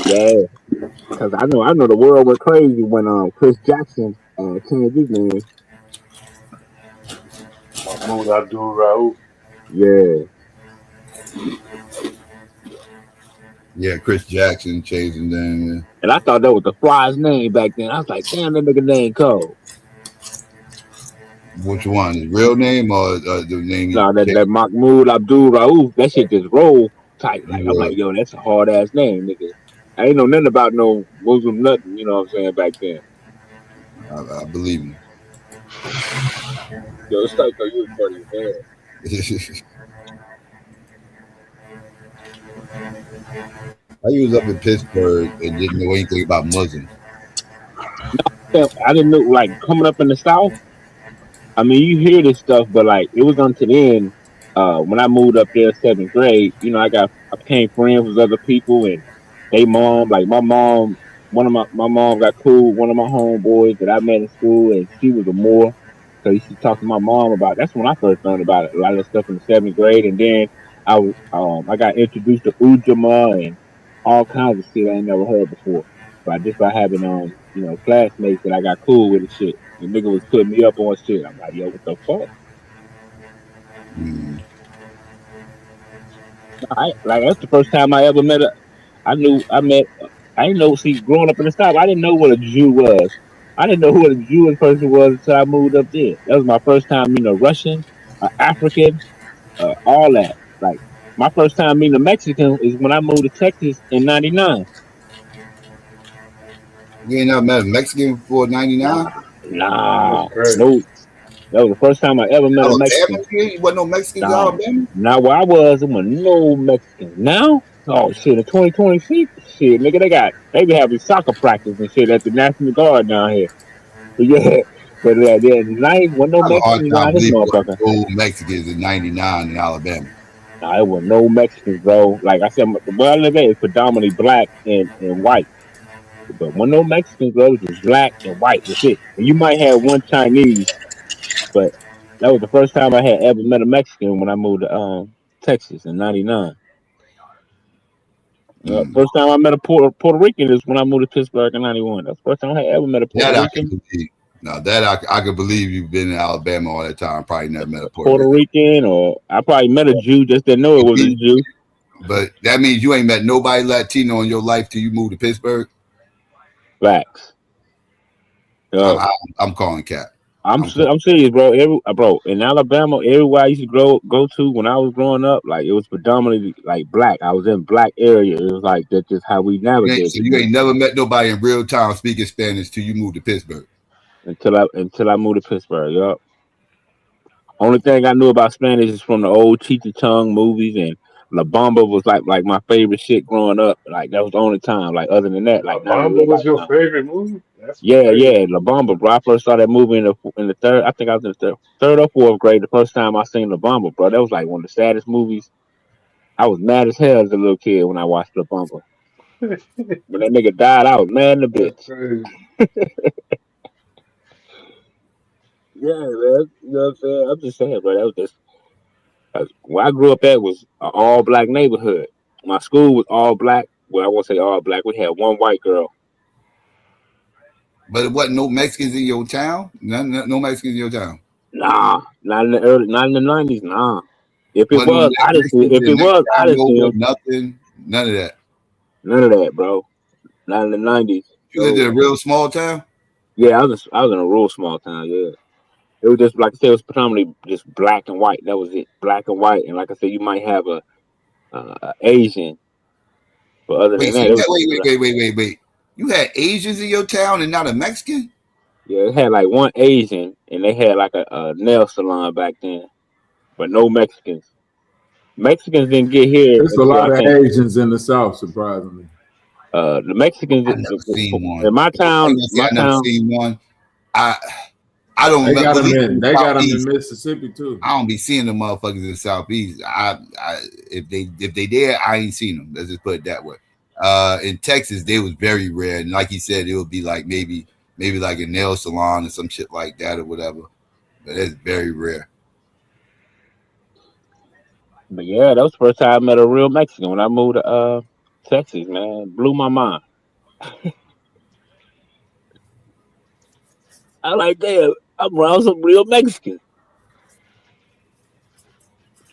Yeah, because I know the world went crazy when Chris Jackson changed his name. Mahmoud Abdul Rauf. Yeah. Yeah, Chris Jackson changed his name. Yeah. And I thought that was the flyest name back then. I was like, damn, that nigga name cold. Which one? His real name or the name he Nah, that changed? Mahmoud Abdul Rauf, that shit just roll tight. Like I'm like, He yo, that's a hard ass name, nigga. I ain't know nothing about no Muslim nothing, you know what I'm saying, back then. I believe him. Yo, it's like, you was funny, man. I was up in Pittsburgh and didn't know anything about Muslims. I didn't know, like, coming up in the South. I mean, you hear this stuff, but like it was until then. When I moved up there, seventh grade, you know, I became friends with other people, and they mom, like my mom, my mom got cool with one of my homeboys that I met in school, and she was a Moor, so she talked to my mom about. That's when I first learned about it, a lot of that stuff in the seventh grade, and then I got introduced to Ujama and all kinds of shit I ain't never heard before. But just by having classmates that I got cool with and shit. The nigga was putting me up on shit. I'm like, yo, what the fuck? Mm. Like that's the first time I ever met a. I knew I met. I didn't know. See, growing up in the South, I didn't know what a Jew was. I didn't know who a Jewish person was until I moved up there. That was my first time meeting a Russian, African, all that. Like my first time meeting a Mexican is when I moved to Texas in '99. You ain't never met a Mexican before Nah, '99? That's nah, crazy. no. That was the first time I ever met a Alabama? Mexican. You wasn't no Mexicans in Nah, Alabama? not where I was. There was no Mexicans. Now, oh shit, in 2026, shit, nigga, they be having soccer practice and shit at the National Guard down here. But yeah, but there night wasn't no I have a hard Mexicans time around this believing motherfucker. there was no Mexicans in '99 in Alabama. Nah, it was no Mexicans, bro. Like I said, where I live at is predominantly black and white. But when no Mexicans, bro, it was just black and white. That's it. And you might have one Chinese, but that was the first time I had ever met a Mexican when I moved to Texas in '99. Mm. First time I met a Puerto Rican is when I moved to Pittsburgh in '91. That's the first time I had ever met a Puerto That I can Rican. believe. Now that I can believe you've been in Alabama all that time. Probably never met a Puerto Puerto Rican. Rican, or I probably met a Jew, just didn't know it was a Jew. But that means you ain't met nobody Latino in your life till you moved to Pittsburgh. Facts. I'm, Yo, I'm, I'm calling cap. I'm serious, bro. Bro, in Alabama, everywhere I used to go to when I was growing up, like it was predominantly like black. I was in black area. It was like that's just how we So navigated, you ain't never met nobody in real time speaking Spanish till you moved to Pittsburgh. until I moved to Pittsburgh. Yup. Only thing I knew about Spanish is from the old Cheech and Chong movies, and La Bamba was like my favorite shit growing up. Like that was the only time. Like other than that, La like not in Bamba real was life. your No. favorite movie? That's Yeah, crazy. yeah, La Bamba, bro. I first saw that movie in the third. I think I was in the third or fourth grade. The first time I seen La Bamba, bro. That was like one of the saddest movies. I was mad as hell as a little kid when I watched La Bamba. When that nigga died, I was mad in the That's bitch. crazy. Yeah, man. You know what I'm saying? I'm just saying, bro. That was just where I grew up at was an all black neighborhood. My school was all black. Well, I won't say all black. We had one white girl. But it wasn't no Mexicans in your town. No Mexicans in your town. Nah, not in the '90s. Nah. If it Wasn't no was, I didn't see. Mexicans If in it next was, I time didn't see over. him. Nothing. None of that. None of that, bro. Not in the '90s. You lived No. in a real small town. Yeah, I was in a real small town. Yeah, it was just like I said, it was predominantly just black and white. That was it, black and white. And like I said, you might have a Asian, but other Wait, than so that, you it had, was just wait. You had Asians in your town and not a Mexican? yeah. It had like one Asian, and they had like a nail salon back then, but no Mexicans. Mexicans didn't get here There's a until lot I of think Asians in the South, surprisingly. the Mexicans I never seen one. in my I ain't town. gonna say My I never town. seen one. I I don't They remember. got Well, at them least in in. the They got them in southeast, Mississippi too. I don't be seeing the motherfuckers in the southeast. If they there, I ain't seen them. Let's just put it that way. In Texas, they was very rare, and like you said, it would be like maybe like a nail salon or some shit like that or whatever. But it's very rare. But yeah, that was the first time I met a real Mexican when I moved to Texas. Man, blew my mind. I like damn, I'm around some real Mexicans,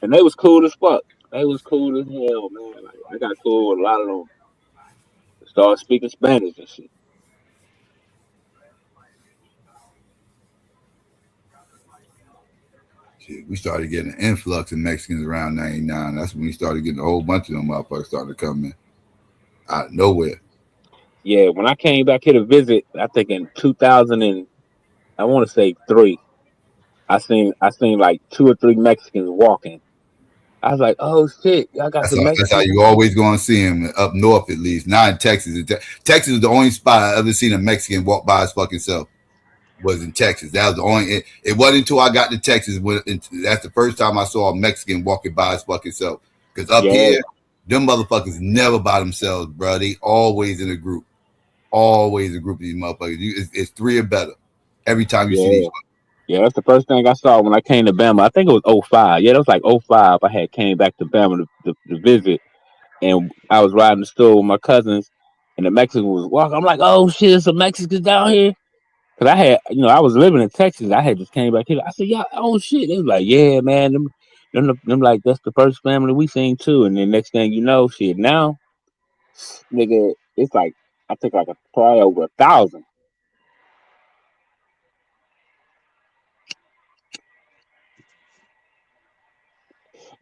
and they was cool as fuck. They was cool as hell, man. Like I got cool with a lot of them. Started speaking Spanish and shit. Shit, we started getting an influx of Mexicans around '99. That's when we started getting a whole bunch of them motherfuckers starting to come in out of nowhere. Yeah, when I came back here to visit, I think in 2000 and I want to say 3, I seen like 2 or 3 Mexicans walking. I was like, oh shit, y'all got some That's how Mexicans. you always going to see them up north, at least. Not in Texas. Texas is the only spot I ever seen a Mexican walk by his fucking self. Was in Texas. That was the only. It wasn't until I got to Texas when that's the first time I saw a Mexican walking by his fucking self. Because up Yeah, here, them motherfuckers never by themselves, bro. They always in a group. Always a group of these motherfuckers. It's 3 or better every time you see these. yeah, yeah. That's the first thing I saw when I came to Bama. I think it was '05. Yeah, that was like '05. I had came back to Bama to visit, and I was riding the store with my cousins, and the Mexican was walking. I'm like, oh shit, there's some Mexicans down here. Cause I had, I was living in Texas. I had just came back here. I said, yeah, oh shit. They was like, yeah, man. Them like that's the first family we seen too. And then next thing you know, shit. Now, nigga, it's like I think like probably over 1,000,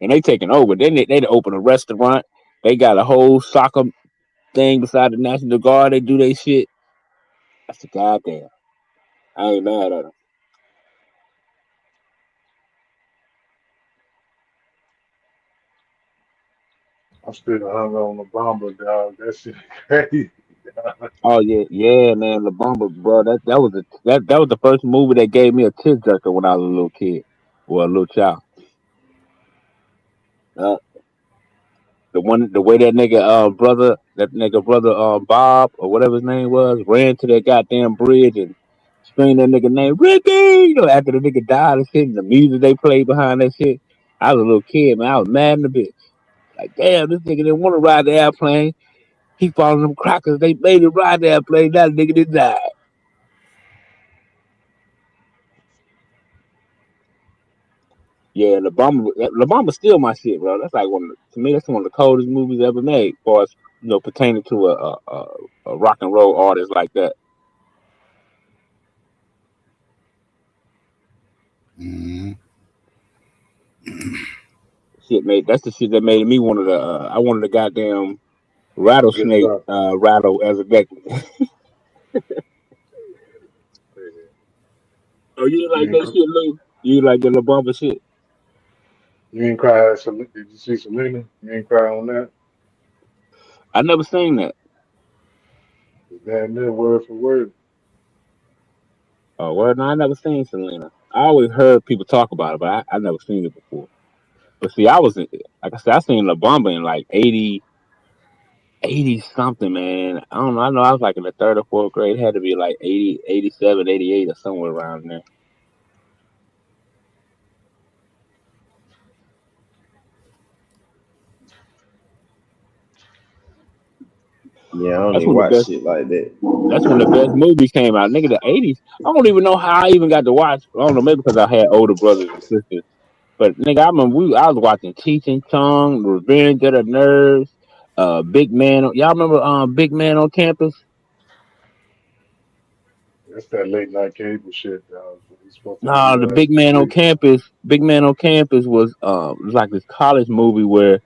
and they taking over. Then they open a restaurant. They got a whole soccer thing beside the National Guard. They do they shit. I said, goddamn, I ain't mad at them. I'm still hung on the bomber, dog. That shit crazy. Dog. Oh yeah, yeah, man, the Bumble, bro. That was the first movie that gave me a tearjerker when I was a little kid, or a little child. Uh, the way that nigga brother Bob or whatever his name was, ran to that goddamn bridge and screamed that nigga name Ricky. After the nigga died and shit, and the music they played behind that shit. I was a little kid, man. I was mad in the bitch. Like, damn, this nigga didn't want to ride the airplane. He followed them crackers. They made him ride the airplane. That nigga did die. Yeah, La Bamba's still my shit, bro. That's like to me, that's one of the coldest movies ever made, for us, pertaining to a rock and roll artist like that. Mm-hmm. That's the shit that made me one of the. I wanted the goddamn Good rattlesnake stuff. rattle as a Becky. Oh, you didn't You like ain't, that shit, Lou? You like the La Bamba shit? you ain't cry at Did you see Selena? You ain't cry on that? I never seen that. It's damn near word for word. Oh, well, no, I never seen Selena. I always heard people talk about it, but I never seen it before. But see, like I said, I seen La Bamba in like 80 something, man. I don't know. I know I was like in the third or fourth grade. It had to be like 80, 87, 88, or somewhere around there. Yeah, I don't That's even when the watch best. shit like that. That's when the best movies came out. Nigga, the '80s. I don't even know how I even got to watch. I don't know, maybe because I had older brothers and sisters. But nigga, I remember I was watching Cheech and Chong, Revenge of the Nerds, Big Man. Y'all remember Big Man on Campus? That's that late night cable shit, dog. It's supposed to be Nah, the Big Man on free. Campus. Big Man on Campus was like this college movie where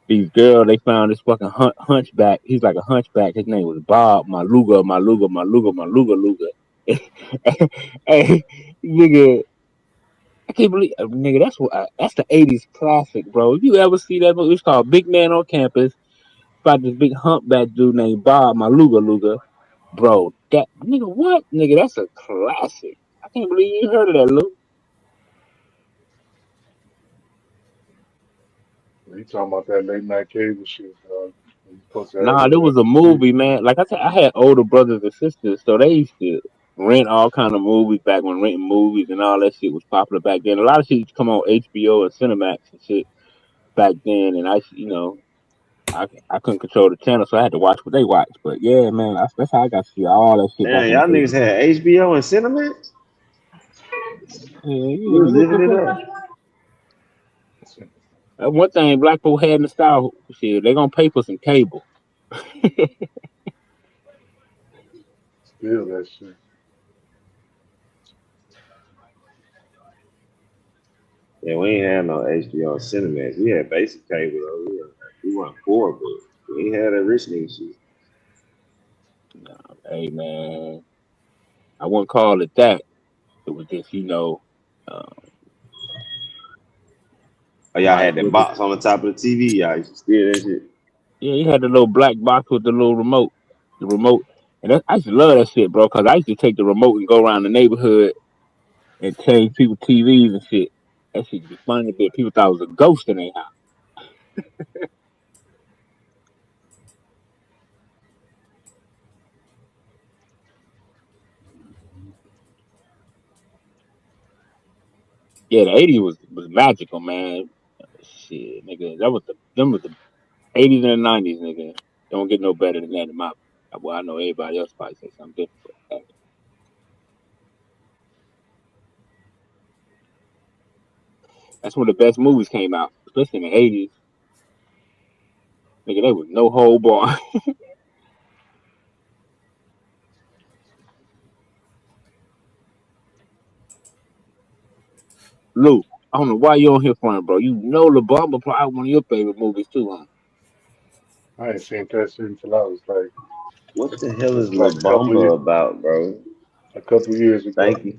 these girls, they found this fucking hunchback. He's like a hunchback. His name was Bob Maluga, Maluga, Maluga, Maluga, Luga. Hey, nigga, I can't believe, nigga. That's the '80s classic, bro. You ever see that movie? It's called Big Man on Campus. About this big humpback dude named Bob Maluga, Luga, bro. That nigga, what nigga? That's a classic. I can't believe you heard of that, Luke. You talking about that late night cable shit, dog. You supposed to have Nah, your there was ass a asleep. movie, man. Like I said, I had older brothers and sisters, so they used to rent all kind of movies back when renting movies and all that shit was popular back then. A lot of shit used to come on HBO and Cinemax and shit back then, and I couldn't control the channel, so I had to watch what they watched. But yeah, man, that's how I got to see all that shit back Damn, in the y'all niggas '80s. had HBO and Cinemax. Yeah, You yeah, was nigga, living it up. that's one thing black people had in the style. Shit, they gonna pay for some cable. Still that shit. Yeah, we ain't had no HBO Cinemax. We had basic cable though. We weren't poor, but we ain't had that rich nigga shit. Hey man, I wouldn't call it that. It was just uh, Oh, y'all like had that really, box on the top of the TV. Y'all used to steal that shit. yeah. He had the little black box with the little remote, the remote, and I used to love that shit, bro. Cause I used to take the remote and go around the neighborhood and change people TVs and shit. That shit be funny, but people thought it was a ghost in their house. Yeah, the '80s was magical, man. Shit, nigga, them was the '80s and the '90s, nigga. Don't get no better than that in my. Well, I know everybody else probably say something different, but that's when the best movies came out, especially in the '80s. Nigga, there was no whole bar. Lou, I don't know why you on here for it, bro. You know La Bamba probably one of your favorite movies too, huh? I ain't seen that shit until I was What the hell is La like Bamba about, bro? a couple years ago. Thank you.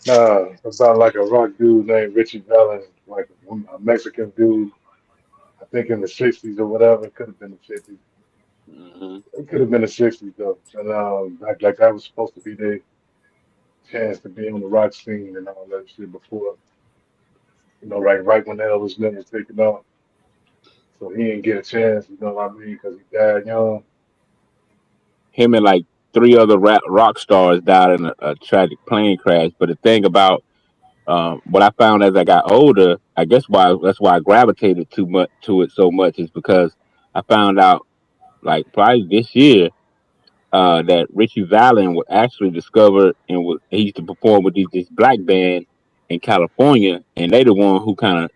Nah, about like a rock dude named Richie Valens, like a Mexican dude. I think in the '60s or whatever. It could have been the '50s. Hmm. It could have been the '60s though. And like that was supposed to be their chance to be on the rock scene and all that shit before, right when Elvis was taken off. So he didn't get a chance. You know what I mean? Because he died young. Him and like three other rock stars died in a tragic plane crash. But the thing about what I found as I got older, I guess why that's why I gravitated too much to it so much is because I found out like probably this year that Richie Valens was actually discovered and he used to perform with this black band in California, and they the one who kind of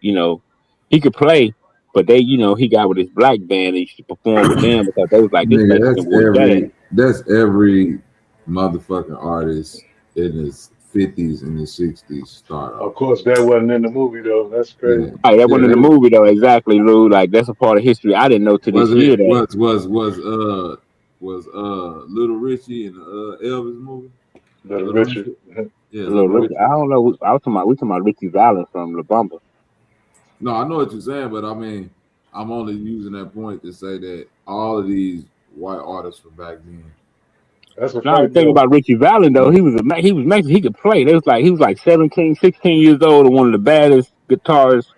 he could play, but he got with his black band and he used to perform with them because they was like this Nigga, Mexican boy jazz. that's every motherfucking artist in his 50s and his 60s start Of off. course, that wasn't in the movie though. That's Yeah, crazy. Right, that yeah. wasn't in the movie though, exactly, Lou. Like that's a part of history I didn't know to Was this year it that was Little Richie in the Elvis movie? Little Little Richard. Richie? Yeah, Little Little Richie. I Richie. don't know. We talking about Richie Valens from La Bamba. No, I know what you're saying, but I mean, I'm only using that point to say that all of these white artists from back then. That's a Now the fact thing though. about Richie Valens though, he was Mexican. He could play. He was like 17, 16 years old and one of the baddest guitarists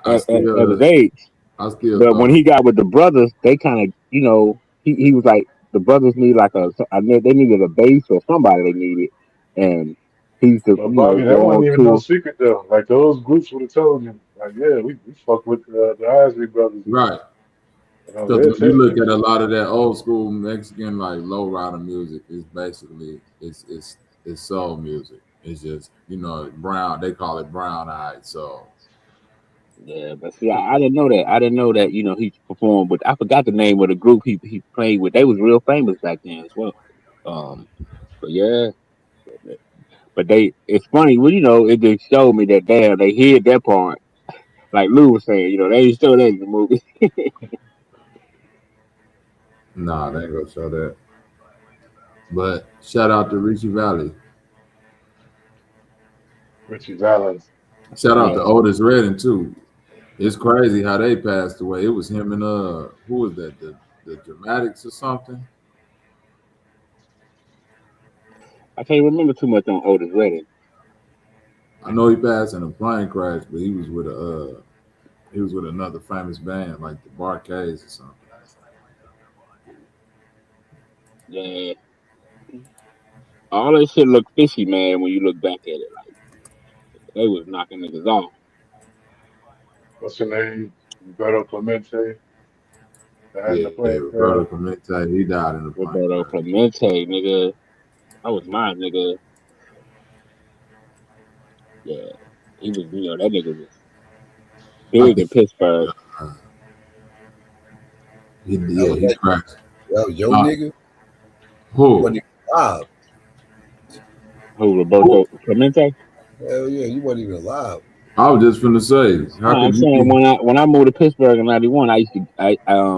I at his still age. But when thought, he got with the brothers, they kind of he was like the brothers need like they needed a bass or somebody they needed, and he used to But Bobby, that go wasn't on even no tour. secret though. Like those groups would have told you, like, yeah, we fuck with the Isley brothers. right. Because They'll when you tell look you. at a lot of that old school Mexican like low rider music, it's basically it's soul music. It's just brown. They call it brown eyed soul. Yeah, but see, I didn't know that. I didn't know that he performed, but I forgot the name of the group he played with. They was real famous back then as well. But yeah, but it's funny. Well, it just showed me that damn they hid that part. Like Lou was saying, they didn't show that in the movie. Nah, they ain't gonna show that. But shout out to Richie Valley. Richie Valens. Shout out to Yeah, Otis Redding too. It's crazy how they passed away. It was him and who was that? The Dramatics or something. I can't remember too much on Otis Redding. I know he passed in a plane crash, but he was with another famous band like the Barcades or something. Yeah, all that shit look fishy, man. When you look back at it, like they was knocking niggas off. What's her name? Roberto Clemente. Died in Yeah, the plane Roberto crash. Clemente, he died in a plane Roberto crash. Clemente, nigga, that was mine, nigga. Yeah, he was. That nigga was I big in think Pittsburgh. uh, That was he that. crashed. That was your Uh, nigga. You who? wasn't even alive. Who? Who? Roberto Clemente? Hell yeah, you wasn't even alive. I was just finna say, how No, I'm could you saying be? when I moved to Pittsburgh in '91, I used to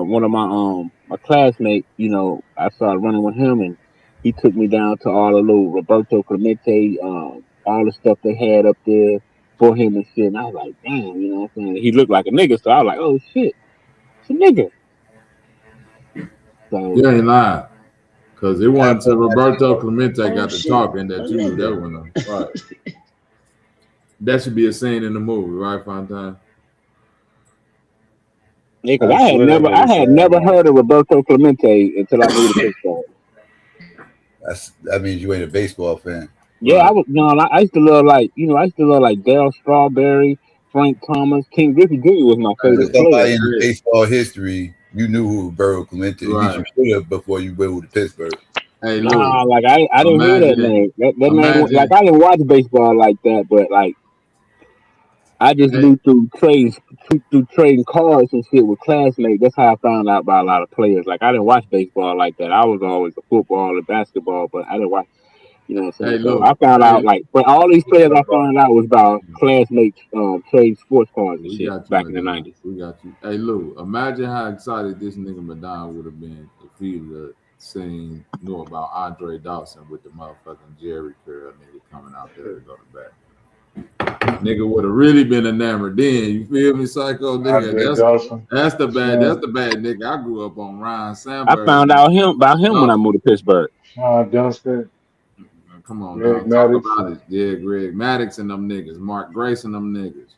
one of my classmates, I started running with him, and he took me down to all the little Roberto Clemente, all the stuff they had up there for him and shit. And I was like, damn, you know what I'm saying? He looked like a nigga, so I was like, oh shit, it's a nigga. You So ain't lying. Because it wasn't until Roberto Clemente Oh got to shit, talking a that you knew that nigga. one. Right. That should be a scene in the movie, right, Fontaine? yeah, because I swear that I nigga had sound never like heard of Roberto Clemente until I moved to Pittsburgh. That means you ain't a baseball fan. Yeah, I Right. was no, I used to love I used to love like Darryl Strawberry, Frank Thomas, King Griffey Jr. was my As favorite player. somebody in Yeah. baseball history, you knew who Roberto Clemente. At least you Right. should have before you moved to Pittsburgh. Hey, Lou, Nah, like I didn't hear that imagine, name. That name like imagine, I didn't watch baseball like that, but like I just hey, knew through trading cards and shit with classmates. That's how I found out about a lot of players. Like I didn't watch baseball like that. I was always a football and basketball, but I didn't watch. You know what I'm saying? hey, So I Lou, found out hey, like, but all these players I found out was about classmates trading sports cards and we shit got you, back in the Madonna. '90s. We got you. Hey, Lou, imagine how excited this nigga Madonna would have been if he would have knew about Andre Dawson with the motherfucking Jerry curl nigga coming out there to go to bat. Nigga would have really been enamored then. You feel me, psycho nigga? Andre Dawson. That's the bad. That's Sean, the bad nigga. I grew up on Ryan I Sandberg. found out about him when I Oh, moved to Pittsburgh. Sean Dunston, come on now, Greg talk Maddux, about it. Yeah, Greg Maddox and them niggas, Mark Grace and them niggas.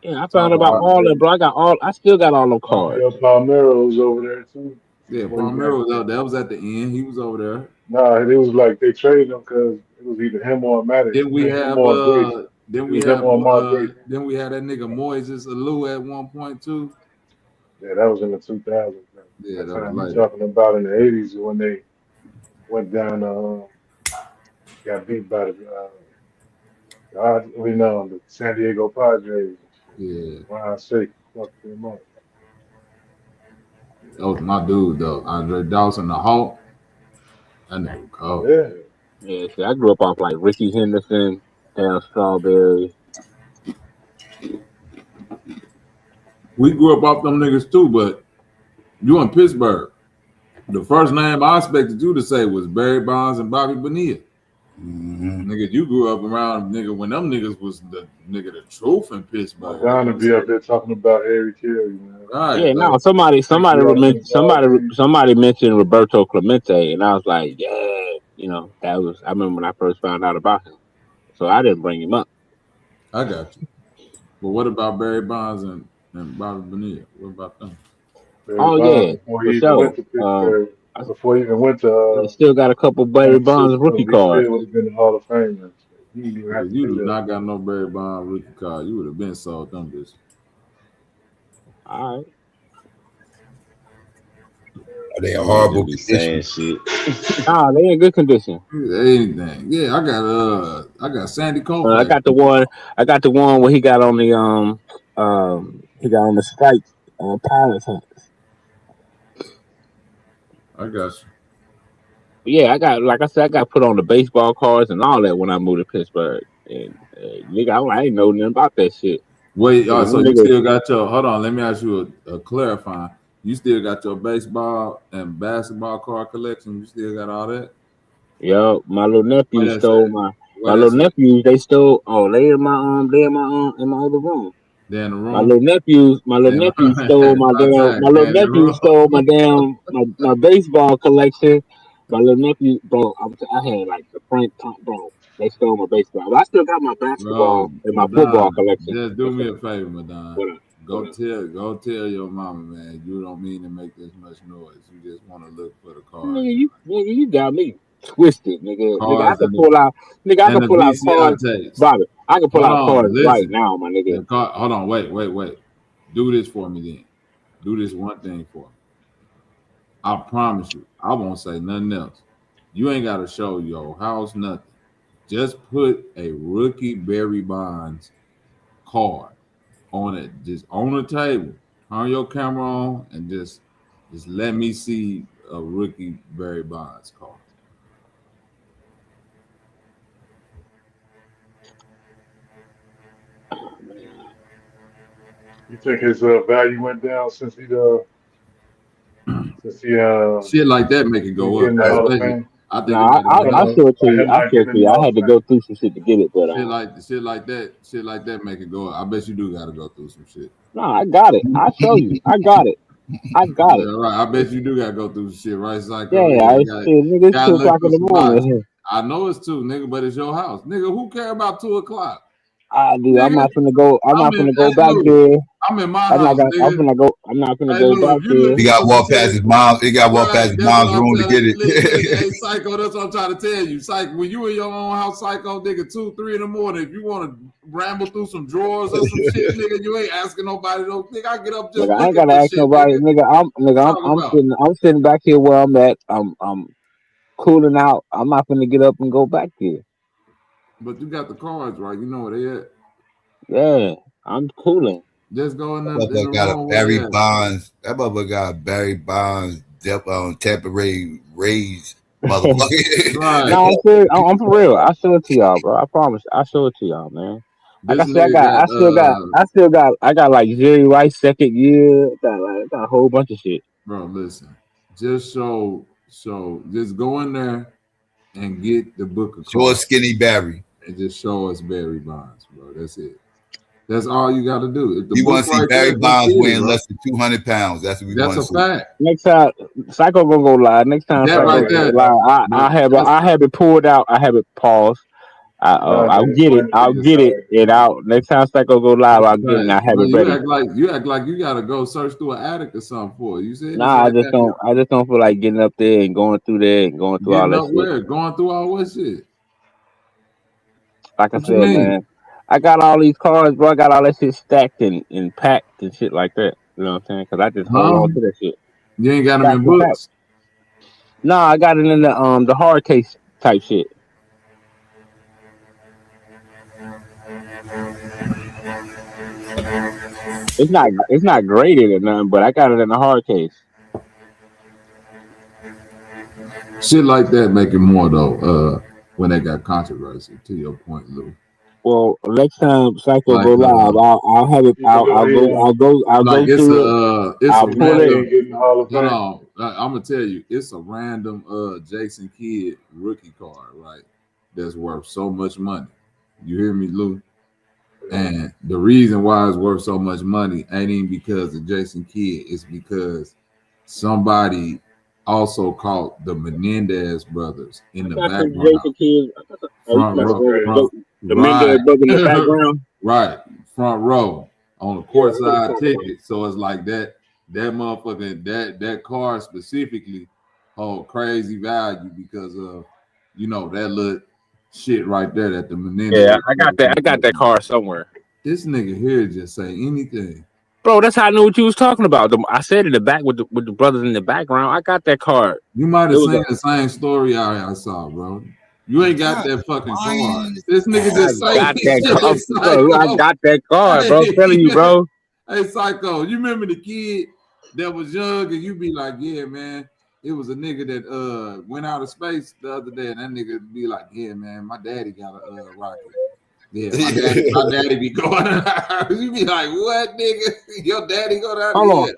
Yeah, I found Talk out about about it. all that, bro. I still got all those cards. Rafael Palmeiro was over there too. Yeah, Before he got Palmer was out. That was at the end. He was over there. Nah, it was like they traded him because it was either him or Maddox. Then I we mean, him have or Grace. It was him or Mark Grace. then we had that nigga Moises Alou at one point too. Yeah, that was in the 2000s. Man. Yeah, That that was time you later. talking about in the 80s when they went down, got beat by we know the San Diego Padres and shit. Yeah, Ron Shake fucked them up. that was my dude though. Andre Dawson, the Hawk. That nigga cold. Yeah, Yeah, see, I grew up off like Ricky Henderson, Darryl Strawberry. We grew up off them niggas too, but you in Pittsburgh. The first name I expected you to say was Barry Bonds and Bobby Bonilla. Mm-hmm. Nigga, you grew up around nigga when them niggas was the truth in Pittsburgh. Madonna be up there talking about Harry Carey, man. Right, Yeah, no, like Take you out to the ball game. somebody mentioned Roberto Clemente, and I was like, yeah, that was. I remember when I first found out about him, so I didn't bring him up. I got you. But what about Barry Bonds and Bobby Bonilla? What about them? Barry Oh Bonds yeah, before for he even sure. went to Pittsburgh, I before he even went to still got a couple Barry San Bonds Francisco, rookie he cards. still would have been the Hall of Famer. So he didn't even Yeah, have to you do do that. not got no Barry Bonds rookie card. You would have been sold them bitches. All right. Are they a That nigga horrible just be saying condition? shit. Nah, they in good condition. Anything. Yeah, I got Sandy I Koufax. got the one. I got the one where he got on the he got on the strike Pirates hat. I got you. Yeah, I got like I said, I got put on the baseball cards and all that when I moved to Pittsburgh. And nigga, I ain't know nothing about that shit. Wait, Nigga, so them you niggas, still got your hold on, let me ask you a clarifying. You still got your baseball and basketball card collection? You still got all that? yo, my little Where nephew that's stole at? my Where little that's at? nephews. They stole. Oh, they in my other room. They in the My room? little nephews, my little They in nephew stole the my damn. My they little in the nephew room. stole my damn my baseball collection. My little nephew, bro, I had like the Frank Tom, bro. They stole my baseball, but I still got my basketball Bro, and my football Madonna, collection. just do What's me up? a favor, Madonna. What up? What up? Go tell your mama, man, you don't mean to make this much noise. You just want to look for the cards, Nigga, you got me twisted, nigga. Nigga, I cards could pull out. Nigga, I and could the pull out VCR cards, tapes. Bobby. I could pull Hold out on, cards right listen. now, my nigga. Hold on, wait. Do this for me then. Do this one thing for me. I promise you, I won't say nothing else. You ain't got to show your house nothing. Just put a rookie Barry Bonds card on it, just on the table. Turn your camera on and just let me see a rookie Barry Bonds card. You think his value went down since he Shit like that make it didn't go get up. in the Hall of Especially, Fame? I think Nah, about it go I down. still to By you. him I not still getting to in the you. I Hall of had to Fame? go through some shit to get it, but Shit like that make it go up. I bet you do got to go through some shit. nah, I got it. I'll show you. I got it. I got it. Yeah, right. I bet you do got to go through some shit, right, Psycho? Yeah, Yeah, I shit, nigga. It's got to 2 o'clock look in through the some logic. morning. I know it's 2, nigga, but it's your house, nigga. Who care about 2 o'clock, I do. I'm nigga? not finna go. I'm not finna go Hey, back Lou, there. I'm in my I'm not house, gonna. I'm nigga. finna go. I'm not finna Hey, go Lou, back if you there. looking He got for some walk past shit, his mom. He got walk right? past his That's what mom's I'm room to telling get you. Nigga, hey, it. Psycho, that's what I'm trying to tell you. Psycho, when you in your own house, Psycho, nigga, 2, 3 in the morning, if you want to ramble through some drawers or some shit, nigga, you ain't asking nobody. No, nigga, I get up just Nigga, I ain't looking gotta for ask shit, nobody. nigga. Nigga, Talking about. I'm sitting back here where I'm at. I'm cooling out. I'm not finna get up and go back there. But you got the cards, right? You know where they at. Yeah, I'm cooling. Just go in That the motherfucker got a room where they Barry at. Bonds. That motherfucker got a Barry Bonds temporary raise, motherfucker. Right. No, I'm serious. I'm for real. I show it to y'all, bro. I promise. I show it to y'all, man. Like I This said, nigga got I got like XyayX second year. I got a whole bunch of shit. bro, listen. Just just go in there and get the book of Short, cards skinny Barry. and just show us Barry Bonds, bro. That's it. That's all you got to do. If the We book want to see right Barry there, go Bonds get it, weighing bro. less than 200 pounds. That's what we That's want a to see. fact. Next time, Psycho gonna go live. Next time, That Psycho right go there. live. I have it pulled out. I have it paused. I'll get it. I'll get it. And out next time Psycho go live, I'll get it. And I have Bro, it you ready. act like you gotta go search through an attic or something for it. You said it's Nah, I right just there. don't. I just don't feel like getting up there and going through there and going through all Getting that up shit. where? Going through all what shit? Like I What you said, mean? man, I got all these cards, bro. I got all that shit stacked and packed and shit like that. You know what I'm saying? Because I just hold Huh? on to that shit. You ain't got them Stacked in and packed. books? Nah, I got it in the hard case type shit. It's not graded or nothing, but I got it in the hard case. Shit like that make it more though, when they got controversy, to your point, Lou. Well, next time Psycho Like go live, I'll have it. Even though I'll like go through it. it's a I'll even though pull he it. ain't random. getting the Hall of Hold Fame. on, I'm gonna tell you, it's a random Jason Kidd rookie card, right? That's worth so much money. You hear me, Lou? And the reason why it's worth so much money ain't even because of Jason Kidd. It's because somebody also caught the Menendez brothers in I the got some background, Jason Kidd. You front That's row, crazy. the right, Mendez brother in the background. right, front row on a Yeah, that's what I'm courtside talking about. ticket. So it's like that motherfucker, that car specifically hold crazy value because of that little shit right there that the Yeah, Menendez I got brothers that. I got got that going on. card somewhere. This nigga here just say anything. Bro, that's how I knew what you was talking about. I said in the back with the brothers in the background. I got that card. You might It have was seen the same story I saw, bro. You ain't got God, that fucking card. lying This nigga I just say got that card, shit, bro. I Psycho. got that card, bro. I'm telling you, Hey, bro. hey, Psycho, you remember the kid that was young and you be like, yeah, man, it was a nigga that went out of space the other day, and that nigga be like, yeah, man, my daddy got a rocket. Yeah, my daddy be going. You be like, what, nigga? Your daddy go down Hold on. here?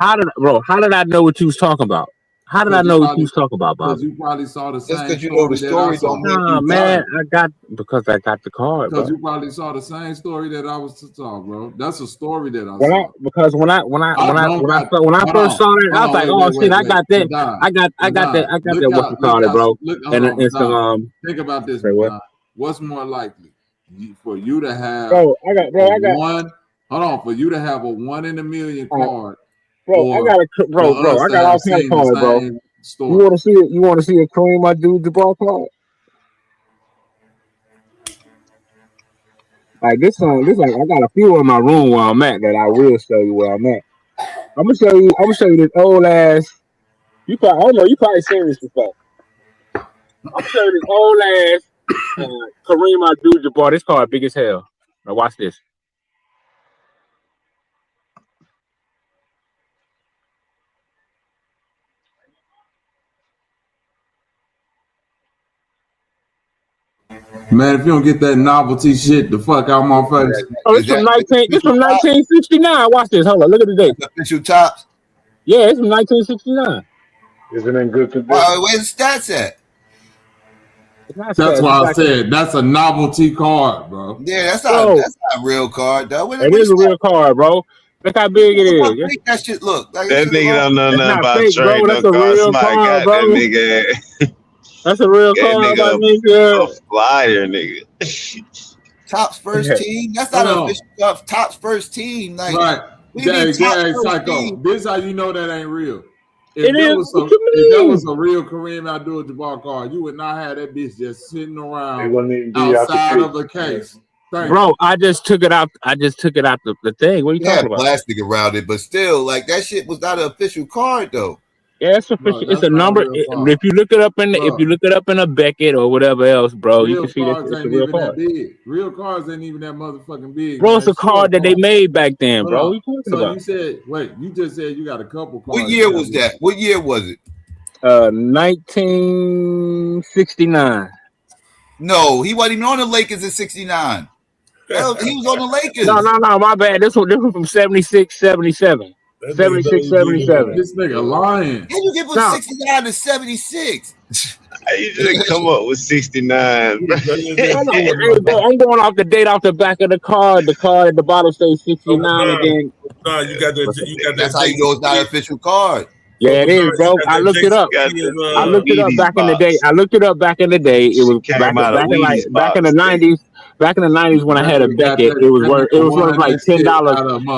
How did I know what you was talking about? How did I Because you know what you probably was talking about, because Bobby? you probably saw the Just same because you know the story that I story don't saw. make Nah, you man, right. because I got the card, Because bro. you probably saw the same story that I was to talk, bro. That's a story that I When I saw. because when I when I I when I don't when I got. when I Hold first on, saw that, I was like, wait, oh shit, I wait. got that. Sadon, I got that. I got that. What you call it, bro? Hold And on, it's Sadon. some Think about this, say what? Sadon. What's more likely for you to have Bro, a one? Hold on, for you to have a 1 in a million card, I or got for bro, us I to got have all kind of seen the cards, bro. same You story. want to see it? You want to see a Kareem Abdul-Jabbar card? Like this song, I got a few in my room where I'm at that I will show you where I'm at. I'm gonna show you. I'm gonna show you this old ass. I don't know. You probably seen this before. I'm gonna show you this old ass Kareem Abdul-Jabbar. This card big as hell. Now watch this. Man, if you don't get that novelty shit the fuck out my face. Oh, it's from 1969. Watch this. Hold on, look at the date. Official tops. Yeah, it's from 1969. Is it in good condition? Where's the stats at? That's why I said that's a novelty card, bro. Yeah, that's not a real card, though. It is a real card, bro. Look how big it is. How big that shit look. Like, That nigga don't know nothing about fake, trade. bro. That's a real card, bro. That nigga. That's a real That card, my nigga nigga. a flyer, nigga. Top's first team. That's not an official Top's first team. Like, right. Yeah, Psycho. This is how you know that ain't real. If It that, is. was if that was a real Kareem Abdul-Jabbar card, you would not have that bitch just sitting around outside of the case. Bro, I just took it out. I just took it out the thing. What are you talking about? Plastic around it, but still, like that shit was not an official card, though. Yeah, it's official. It's a number. If you look it up in a Beckett or whatever else, bro, you can see that it's a real card. Real cards ain't even that motherfucking big. Bro, it's a card that they made back then, bro. What are you talking about? You said, wait, you just said you got a couple cards. What year was that? What year was it? 1969. No, he wasn't even on the Lakers in 69. He was on the Lakers. No, my bad. This one from 76, 77. 76, 77. This nigga lying. How you get from 69 to 76? You just come up with 69. Bro. Hey, bro, I'm going off the date off the back of the card. The card at the bottom says 69 again. No, you got that. That's how you know it's not an official card. Yeah, it is, bro. I looked it up. I looked it up back in the day. It was back in the 90s. Back in the 90s when I had a Beckett, it was worth like $10.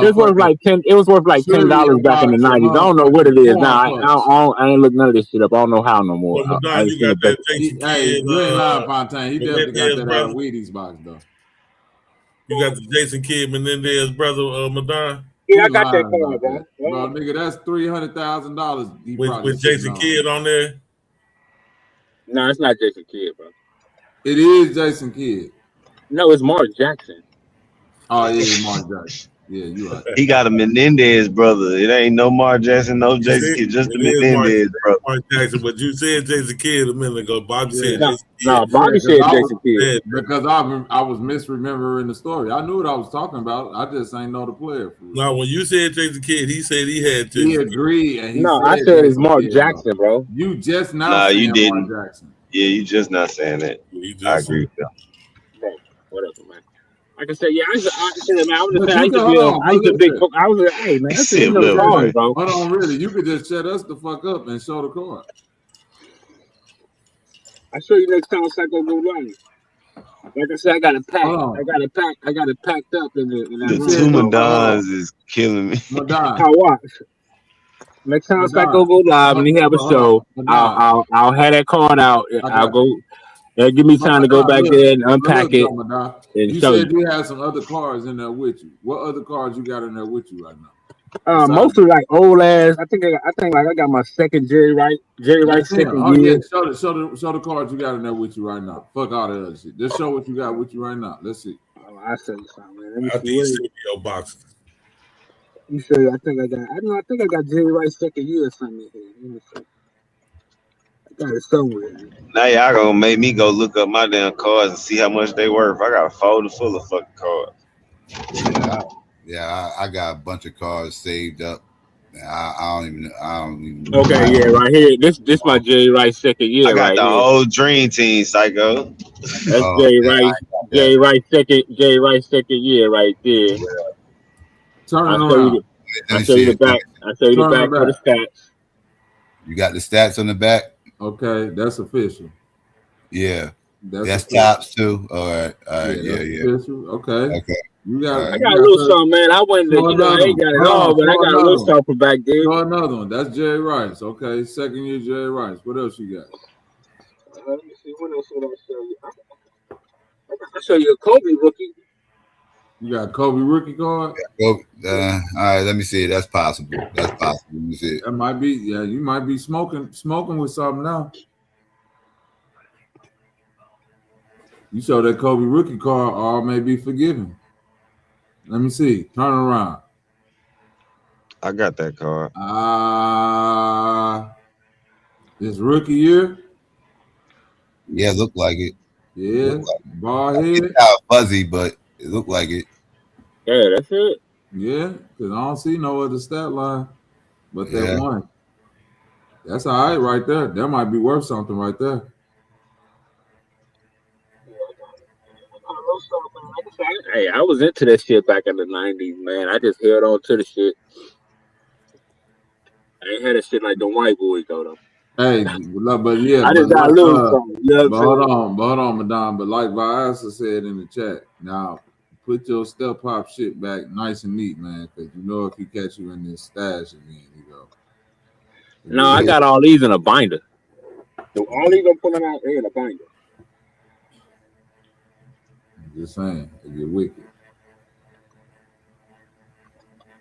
It was worth like $10 back in the 90s. I don't know what it is now. I ain't looked none of this shit up. I don't know how no more. You ain't lying, Fontaine. He definitely got that out of Wheaties box though. You got the Jason Kidd Menendez brother, Madonna. Yeah, I got that card, bro. Bro, nigga, that's $300,000. With Jason Kidd on there. No, it's not Jason Kidd, bro. It is Jason Kidd. No, it's Mark Jackson. Oh yeah, Mark Jackson. Yeah, you right. He got a Menendez brother. It ain't no Mark Jackson, no Jason Kidd, just the Menendez brother. Mark Jackson, but you said Jason Kidd a minute ago. Bobby said Jason Kidd. No, Bobby said Jason Kidd. Because I was misremembering the story. I knew what I was talking about. I just ain't know the player. No, when you said Jason Kidd, he said he had to. He agreed. And I said it's Mark Jackson, bro. You just now saying you didn't. Mark Jackson. Yeah, you just not saying that. I agree with that. Whatever, man. Like I said, yeah, I used to be hey, man, that's a card, bro. Hold on, really, you could just shut us the fuck up and show the card. I'll show you next time Psycho go live. Like I said, I got it packed. I got it packed up in the two Madons is killing me. How watch? Next time Psycho go live and he have a show, I'll have that card out. I'll go. Give me time to go back there and unpack it. You said you had some other cards in there with you. What other cards you got in there with you right now? Mostly like old ass. I think I got my second Jerry Rice second year. Yeah. Show the cards you got in there with you right now. Fuck all that other shit. Just show what you got with you right now. Let's see. I'll show you something, man. Let me see your boxes. You show you. I think I got Jerry Rice second year or something here. Let me see. Got it somewhere. Now y'all gonna make me go look up my damn cards and see how much they worth. I got a folder full of fucking cards. Yeah, I got a bunch of cards saved up. I don't even. Okay, yeah, right here. This my Jerry Rice second year. I got right the here. whole dream team, Psycho. That's Jerry Rice. Jerry Rice second year right there. I'll show you the back. I'll show you the back for the stats. You got the stats on the back. Okay, that's official. Yeah, that's tops too. All right, yeah. Official. Okay. You got. I got a little something, man. I went. I ain't got it all, but I got a little something from back there. Show another one. That's Jerry Rice. Okay, second year Jerry Rice. What else you got? Let me see. What else would I show you? I'll show you a Kobe rookie. You got a Kobe rookie card? All right, let me see. That's possible. Let me see. That might be. Yeah, you might be smoking with something now. You show that Kobe rookie card, all may be forgiven. Let me see. Turn around. I got that card. This rookie year? Yeah, look like it. Yeah, bald I think head. it's kind of fuzzy, but it looked like it. Yeah, that's it. Yeah, because I don't see no other stat line but that Yeah. one. That's all right right there. That might be worth something right there. Hey, I was into that shit back in the '90s, man. I just held on to the shit. I ain't had that shit like the white boys though. Hey, but yeah, I but just got like a little something. You know what I'm saying? but hold on, Madame. But like Viasa said in the chat, now put your step pop shit back nice and neat, man, because you know if he catch you in this stash again, you go. No, I got all these in a binder. So all these I'm pulling out in a binder. Just saying, if you're wicked.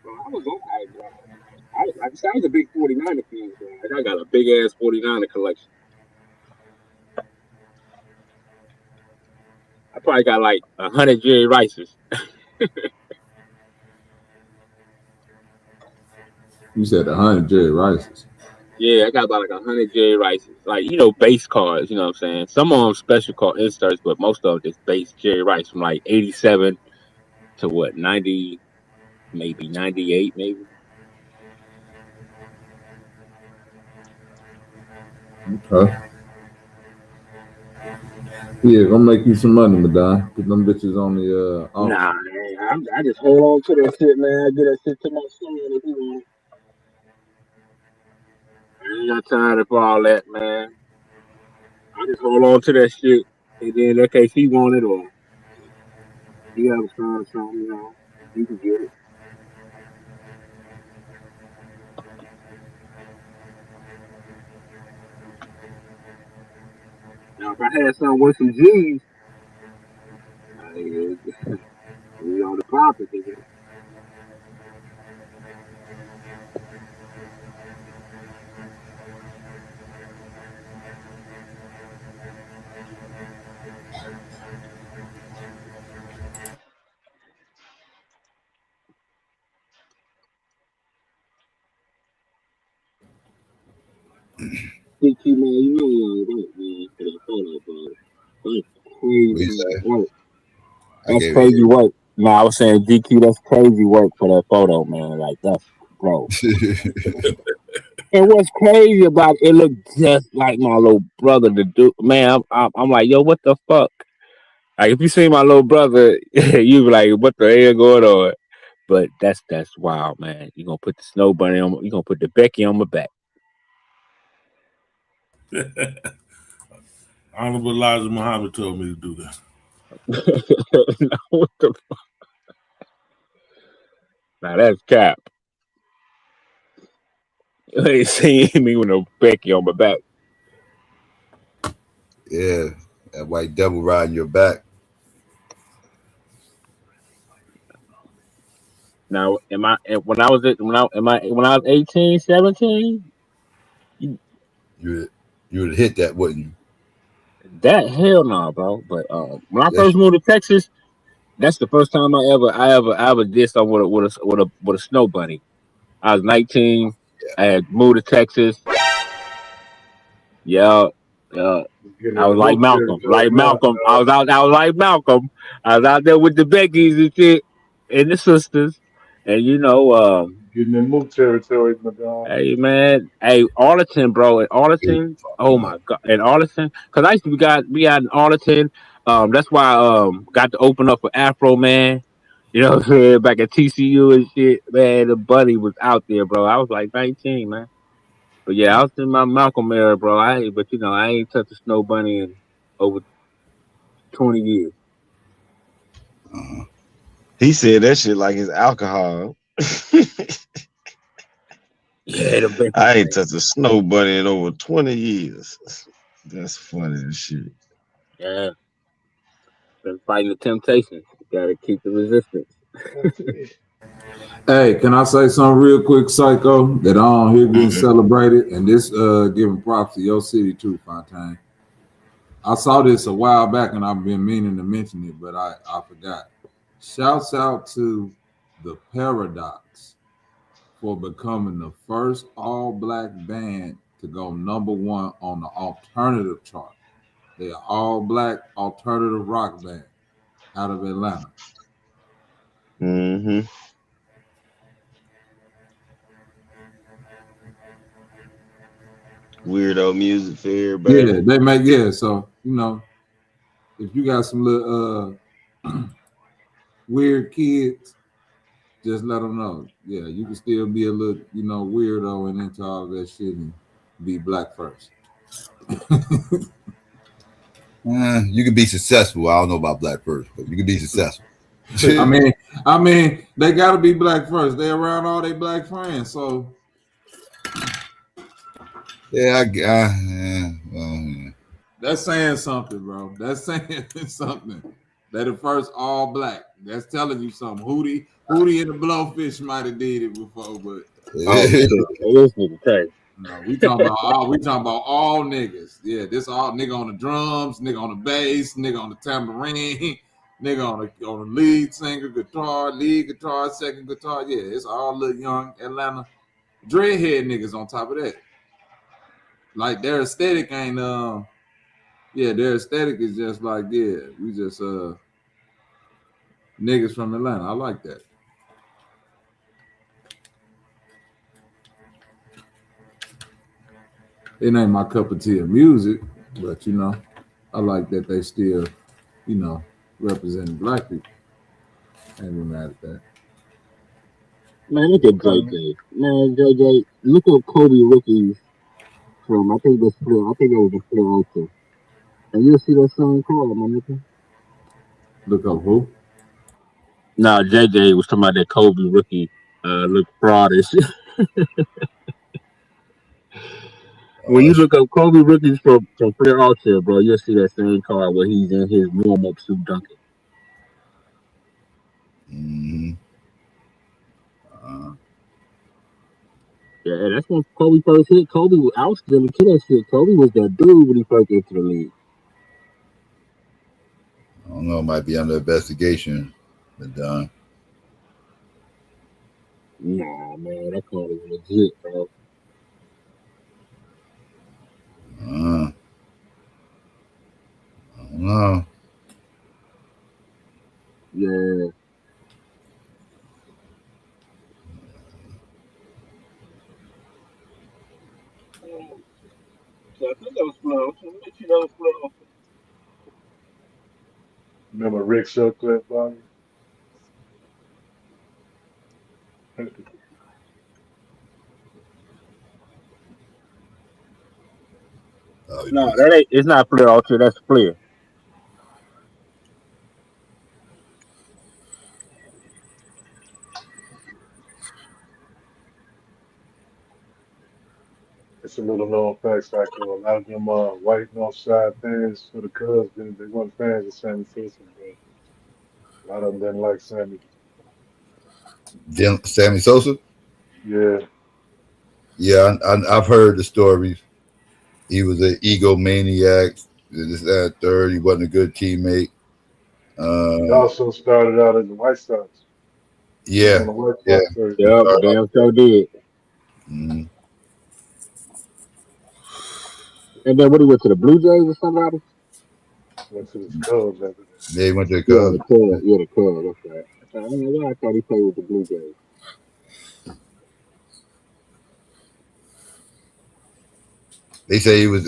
Bro, I was I was a big 49er fan, bro. Like, I got a big ass 49er collection. I probably got like 100 Jerry Rices. You said 100 Jerry Rices. Yeah, I got about like 100 Jerry Rices. Like, you know, base cards, you know what I'm saying? Some of them special card inserts, but most of them just base Jerry Rice from like 87 to what, 90, maybe 98, maybe. Okay. Yeah, gonna make you some money, Madonna. Put them bitches on the auction. Nah, man, I just hold on to that shit, man. I get that shit to my son if he want it. I ain't got time for all that, man. I just hold on to that shit, and then in case he want it or he have a son or something, you know, he can get it. Now, if I had something with some G's, we on the profit, nigga. DQ, man, you know you ain't right, man, for that photo, bro. That's What you crazy say? work. I That's gave crazy work. No, I was saying DQ, that's crazy work for that photo, man. Like, that's, bro. it. And what's crazy about it, it looked just like my little brother, the dude. Man, I'm like, yo, what the fuck? Like, if you see my little brother, you be like, what the hell going on? But that's wild, man. You gonna put the snow bunny on? You gonna put the Becky on my back? Honorable Elijah Muhammad told me to do that. No, what the fuck? Now that's cap. You ain't seen me with no Becky on my back. Yeah, that white devil riding your back. Now, when I was when I was 18, 17, You would hit that, wouldn't you? that hell no, bro. But when I Yes. first moved to Texas, that's the first time I ever did something with a snow bunny. I was 19. I had moved to Texas. Yeah, yeah. Getting I in the was like mook Malcolm, territory now. I was like Malcolm. I was out there with the Beckys and shit, and the sisters, and you know, Getting in mook territory, Madonna. hey man, hey Arlington, bro, in Arlington. Oh my god, in Arlington, because I used to be out in Arlington. That's why I got to open up for Afro Man. You know what I'm saying? Back at TCU and shit, man. The buddy was out there, bro. I was like 19, man. But yeah, I was in my Malcolm era, bro. But you know, I ain't touched a snow bunny in over 20 years. He said that shit like it's alcohol. Yeah, the best. I ain't touched a snow bunny in over 20 years. That's funny as shit. Yeah, been fighting the temptation. You gotta keep the resistance. Hey, can I say something real quick, Psycho, that I don't hear getting celebrated? And this giving props to your city too, Fontaine. I saw this a while back and I've been meaning to mention it, but I forgot. Shouts out to the Paradox for becoming the first all-black band to go #1 on the alternative chart. They're all black alternative rock band out of Atlanta. Mm-hmm. Weirdo music for everybody. Yeah, they make So if you got some little weird kids, just let them know. Yeah, you can still be a little weirdo and into all that shit and be black first. You can be successful. I don't know about black first, but you can be successful. I mean, they got to be black first. They around all their black friends, so yeah, that's saying something, bro. That's saying something. They're the first all black. That's telling you something. Hootie and the Blowfish might have did it before, but Oh shit, this nigga crazy. no, we talking about all niggas. Yeah, this all nigga on the drums, nigga on the bass, nigga on the tambourine, nigga on the lead singer, lead guitar, second guitar. Yeah, it's all little young Atlanta dreadhead niggas on top of that. Like their aesthetic ain't their aesthetic is just like, we just niggas from Atlanta. I like that. It ain't my cup of tea of music, but I like that they still, representing black people. Ain't be mad at that. Man, look at JJ. Man, JJ, look up Kobe rookies from I think that was the Flare Ultra. And you'll see that same card, my nigga. Look up who? Nah, JJ was talking about that Kobe rookie look fraud and shit. When you look up Kobe rookies from Flare Ultra, bro, you'll see that same card where he's in his warm up suit dunking. Mm-hmm. Yeah, that's when Kobe first hit. I was still into that shit. Kobe was that dude when he first entered the league. I don't know. It might be under investigation, but Nah, man, that card is legit, bro. I don't know. Yeah. So I think that was Flare. So let me see that was Flare. Remember Rick Sutcliffe, Bobby? No, that ain't. It's not Flare Ultra. That's Flare. It's a little known fact, like a lot of them white Northside fans for the Cubs, they weren't fans of Sammy Sosa, but a lot of them didn't like Sammy. Sammy Sosa? Yeah. Yeah, I've heard the stories. He was an egomaniac. This, that, third. He wasn't a good teammate. He also started out as the White Sox. He was Yeah, on the White yeah. Sox first. Yep, damn so did. Mm-hmm. And then what he went to the Blue Jays or somebody? Went to the Cubs after that. Yeah, he went to the Yeah, the Cubs. Cubs. Yeah, the Cubs. That's right. I don't know why I thought he played with the Blue Jays. They say he was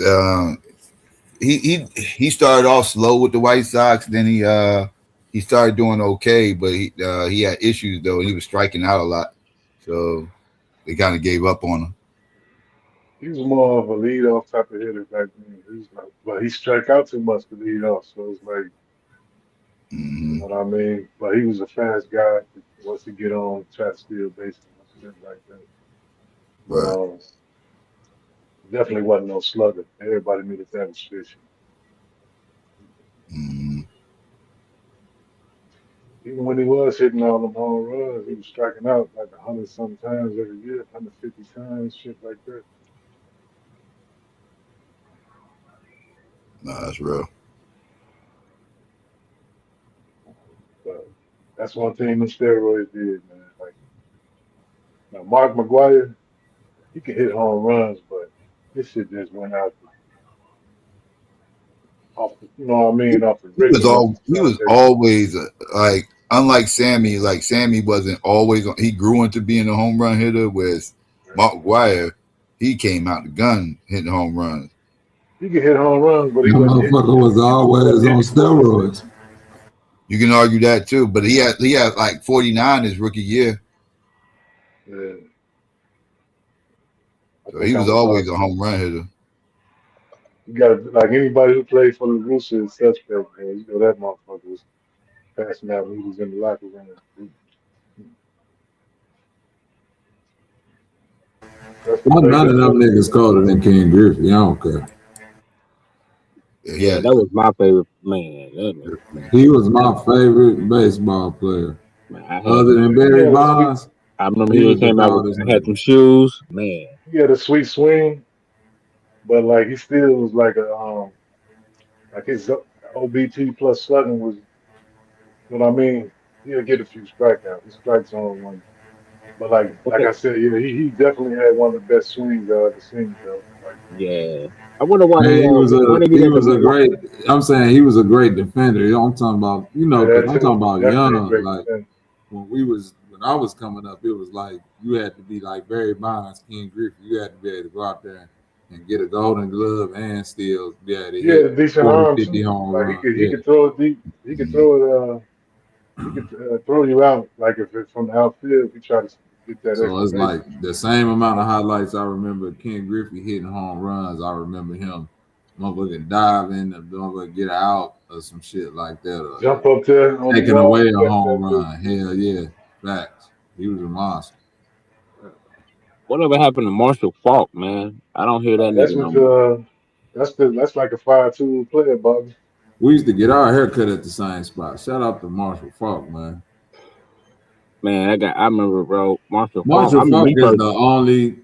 he started off slow with the White Sox. Then he started doing okay, but he had issues though. He was striking out a lot, so they kind of gave up on him. He was more of a leadoff type of hitter back then. He was like, but he struck out too much to lead off, so it's like, you Mm-hmm. know what I mean? But he was a fast guy. Once he get on, try to steal bases and shit like that. But Right. definitely wasn't no slugger. Everybody knew that was fishy. Mm-hmm. Even when he was hitting all them home runs, he was striking out like 100 sometimes every year, 150 times, shit like that. No, that's real. But that's one thing the steroids did, man. Like now, Mark McGuire, he can hit home runs, but this shit just went out. off the, you know what I mean, off the He was ripping. That's the he stuff was that always like unlike Sammy. Like Sammy wasn't always. He grew into being a home run hitter. Whereas Mark McGwire, he came out the gun hitting home runs. he could hit home runs, but That he wasn't hitting. motherfucker was He always wasn't on hitting corners. steroids. You can argue that too, but he had like 49 his rookie year, Yeah, I so think he was I'm a always a 5-2. home run hitter. You got to like anybody who played for the Roosters is suspect, man. You know that motherfucker was passing out when he was in the locker room. That's the None play of that them broke. niggas colder than Ken Griffey. I don't care. Yeah, that was my favorite man. That nigga, He was my favorite baseball player. man, I had Other them. than He Barry had a sweet. Bonds, I remember he he was the came out with doggiest had nigga. some shoes, man. He had a sweet swing, but like he still was like a like his OBT plus slugging was. You know what I mean? He'll get a few strikeouts. His strike zone one. But like Okay. I said, yeah, he definitely had one of the best swings I've ever seen, though. Like Yeah, I wonder why Man, why they do he that to was a Milwaukee. great. I'm saying he was a great defender. I'm talking about yeah, because that I'm talking too. about Definitely a young. great Like defender. when I was coming up, it was like you had to be like Barry Bonds, Ken Griffey. You had to be able to go out there and get a Golden Glove and still be able to He had hit a decent 40, arm 50 too. home Like runs. he Yeah. could throw it deep. He could throw it. He could throw you out. Like if it's from the outfield, if you try to get that So extra it's base. like the same amount of highlights I remember Ken Griffey hitting home runs. I remember him motherfucking diving, motherfucker get out or some shit like that. Or Jump up there on the taking away wall. a Catch home that too. run. Hell yeah. Facts. He was a monster. Whatever happened to Marshall Falk, man? I don't hear that nigga That's no what. more. That's like a 5-2 player, Bobby. We used to get our haircut at the same spot. Shout out to Marshall Falk, man. Man, I remember, bro, Marshall Falk. I Marshall remember Falk he is first. the only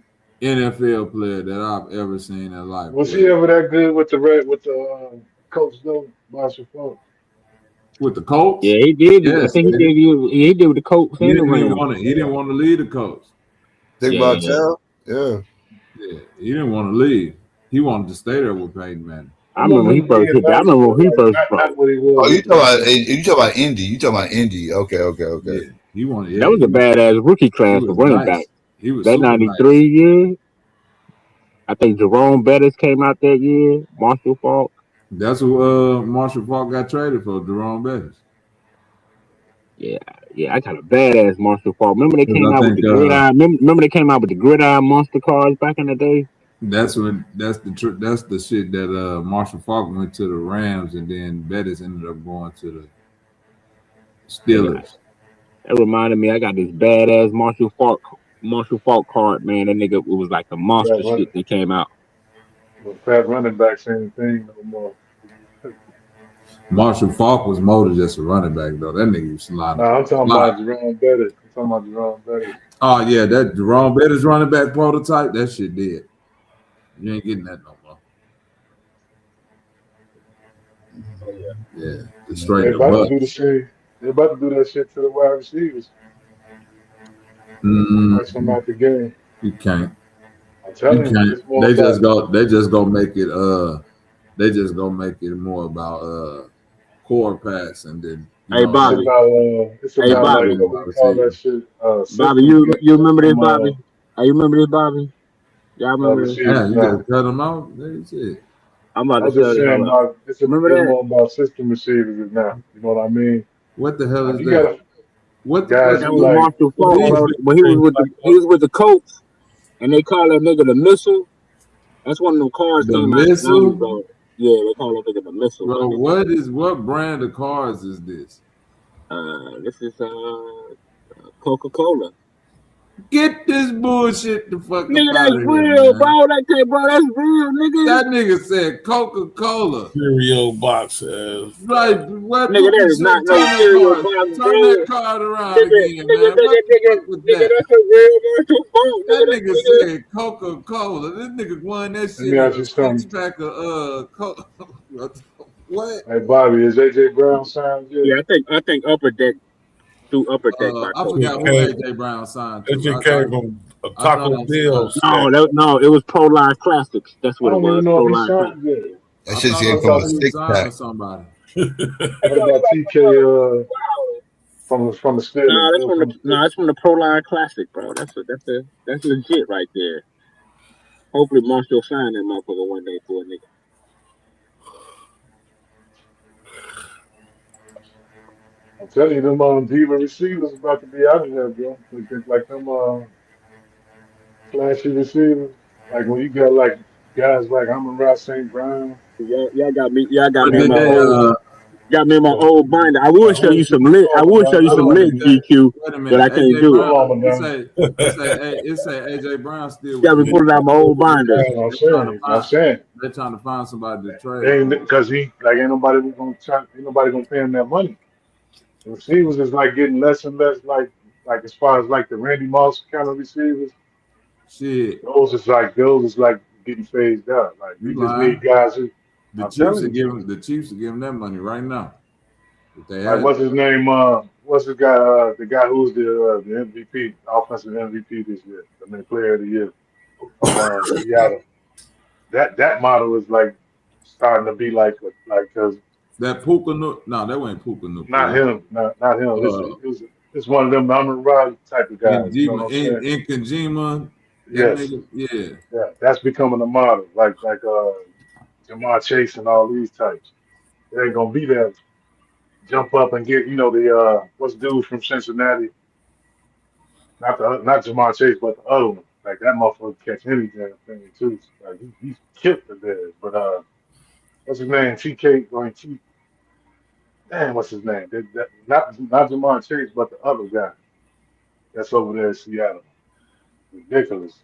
NFL player that I've ever seen in life Was he play ever that good with the coach though, Marshall Falk? with the Colts. Yeah, he did. I Yes, think he nigga. did. He did with the Colts He and the didn't even Rams. want to. He didn't want to leave the Colts. Think Yeah, about Cal. Yeah, Yeah, he didn't want to leave. He wanted to stay there with Peyton Manning. I I remember remember he him first being hit that. I nice, remember but when he like first not broke. what he oh, was you with talking Peyton about Manning. you talking about Indy? You talking about Indy? Okay. Yeah, he wanted. That Yeah, was a badass rookie he class for was running back. nice. He was That super nice. '93 year, I think Jerome Bettis came out that year. Marshall Falk. That's what Marshall Falk got traded for, Jerome Bettis. Yeah, yeah, I got a badass Marshall Falk. Remember they Because came I out with think the gridiron. Remember they came out with the gridiron monster cars back in the day. that's the shit that Marshall Falk went to the Rams and then Bettis ended up going to the Yeah, Steelers. that reminded me. I got this badass Marshall Falk card. Man, that nigga, it was like the monster Fat shit run, that came out. but fat running backs ain't a thing no more. Marshall Falk was more than just a running back though. That nigga was sliding. Nah, I'm talking about Jerome Bettis. I'm talking about Jerome Bettis. Oh yeah, that Jerome Bettis running back prototype, that shit did. You ain't getting that no more. Yeah, the straight They the about to butt. do the shit. They about to do that shit to the wide receivers. Price them out the game. You can't. I'm You telling you, can't. it's more about. They just go make it they just gonna make it more about core pass and then Hey Bobby. It's Hey about like Bobby. what we call that shit. Bobby, you remember this, Bobby? Hey, you remember this, Bobby? Y'all remember this? Yeah, you just cut them out. That's it. I'm about I to was show just this. saying Hold up. about it's Remember that? more about system receivers now. You know what I mean? What the hell Like is you that? got What the guys fuck? That who was like Marshall Falk, These bro. When he was with the Colts, and they call that nigga the missile. That's one of them cars the came out in the '90s, missile? bro. Yeah, they call that nigga the missile, my Bro, nigga. what brand of cars is this? This is Coca-Cola. Get this bullshit the fuck up Nigga, out that's of here, real, man. bro. That's real, nigga. That nigga said Coca-Cola. Cereal box ass. Right, what Nigga, that is not no cereal box, turn bro. that card around Nigga, again, man. What the fuck was nigga, that? that's a real Marshall Falk, That nigga. nigga That said Coca-Cola. This nigga won that let me shit in ask a you six something. pack of Coca. What? Hey Bobby, is AJ Brown signed yet? Yeah, I think Upper Deck through Upper Deck by I Coca forgot who Okay. AJ Brown signed That to. shit came from a I thought Taco I Bell saw. snack. No, it was Pro Line Classics. That's I what it don't even was. know Pro if he Line signed Classics. yet. That I shit thought came I from saw a he was six signed to pack. somebody. What about TK from the Steelers? Dude from the That's Steelers. from the Pro Line Classic, bro. That's legit right there. Hopefully, Monster will sign that motherfucker one day for a nigga. I'm telling you, them diva receivers about to be out of there, bro. Like them flashy receivers. Like when you got like guys like Amon-Ra St. Brown. Y'all got me. Y'all got But me in did my they old. Got me in my But old binder. I will show you who some you lit. I talking will show about? you some lit GQ, wait a but minute, I can't AJ do it. Brown. Hold on, It man. say AJ Brown still with Got the me pulling out my Eagles. old binder. I'm They trying to saying, I'm find saying. they're trying to find somebody to trade They for. because he like ain't nobody gonna pay him that money. The receivers is like getting less and less like as far as like the Randy Moss kind of receivers. Shit, Those is like getting phased out. Like you you just need lying. guys who The I'm Chiefs telling are you. giving that money right now. If they Like had what's his name? What's the guy? The guy who's the MVP, offensive MVP this year, I mean Player of the Year from Seattle. That model is like starting to be like because that Puka no, that wasn't Puka not Nacua. him, not him. Uh, It's one of them. I'm a ride type of guys. You know what I'm saying? in Kojima, that Yes, nigga, yeah. yeah. That's becoming a model. Like Jamar Chase and all these types. It ain't gonna be that jump up and get the what's the dude from Cincinnati? Not Jamar Chase, but the other one. Like that motherfucker catch any damn thing too. Like he's killed the dead. But what's his name? TK going T. Damn, what's his name? Not Jamar Chase, but the other guy that's over there in Seattle. Ridiculous.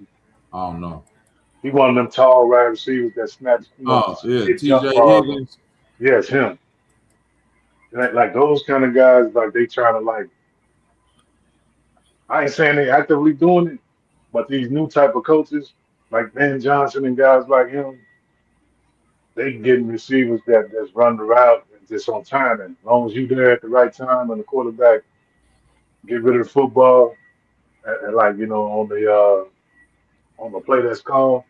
I don't know. He one of them tall wide receivers that snatch, Oh yeah, get jump TJ balls. Higgins. Yes, him. Like those kind of guys, like they trying to like. I ain't saying they actively doing it, but these new type of coaches, like Ben Johnson and guys like him, they getting receivers that's run the route and just on timing. As long as you there at the right time and the quarterback get rid of the football and like on the play that's called,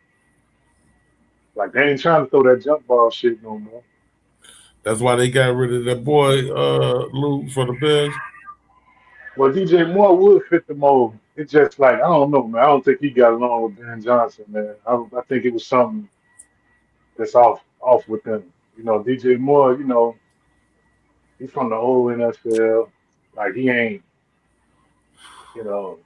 like they ain't trying to throw that jump ball shit no more. That's why they got rid of that boy Lou for the Bears. Well, DJ Moore would fit the mold. It's just like I don't know, man. I don't think he got along with Ben Johnson, man. I think it was something that's off with them. DJ Moore, he's from the old NFL. Like he ain't, you know,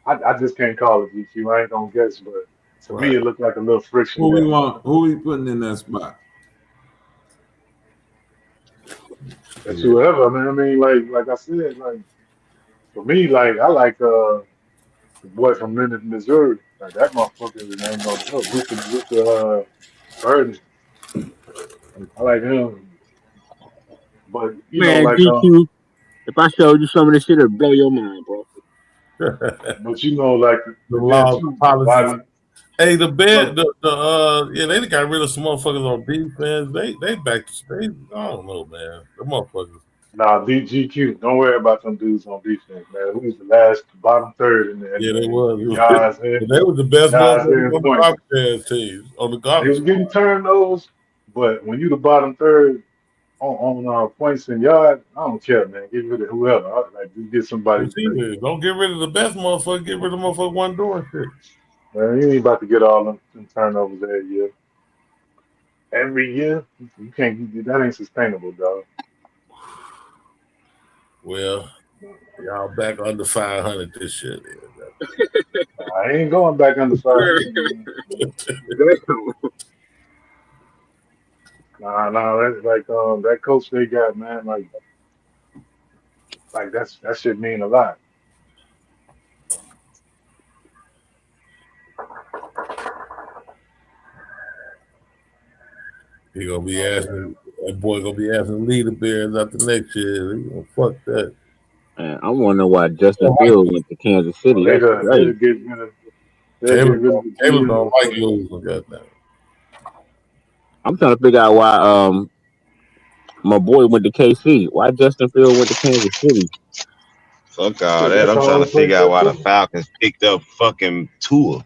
I just can't call it GQ. I ain't gonna guess, but to me Right. it looked like a little friction Who we there. want? Who we putting in that spot? That's Yeah. whoever. I mean, like I said, like for me, like I like the boy from Memphis, Missouri. Like that motherfucker ain't no joke. Luka Burden. I like him. But Man, like GQ. If I showed you some of this shit, it'd blow your mind, bro. like The and then laws, the too, policies. Bobby. Hey, the bed, Look, they got rid of some motherfuckers on defense. They back to state. I don't know, man. The motherfuckers. nah, DGQ. Don't worry about them dudes on defense, man. We was the last bottom third in Yeah, they the was. yards and They was the best motherfuckers on the points. garbage ass teams. On the They was garbage. getting turnovers, but when you the bottom third on points and yards, I don't care, man. Get rid of whoever. Like just get somebody great. Don't get rid of the best motherfucker. Get rid of the motherfucker one door shit. Man, you ain't about to get all them turnovers every year. Every year, you can't. That ain't sustainable, dog. Well, y'all back under 500 this shit. I ain't going back under 500, man. Nah, that's like that coach they got, man. Like that shit mean a lot. He gonna be asking that boy gonna be asking to lead the Bears after next year. He gonna fuck that. Man, I want to know why Justin Fields went to Kansas City. That's They'll crazy. get rid of the Caleb GM don't like before. losing. Goddamn. I'm trying to figure out why my boy went to KC. Why Justin Fields went to Kansas City? Fuck all Shit, that. that's I'm the trying only to figure place out that why the took him. Falcons picked up fucking Tua.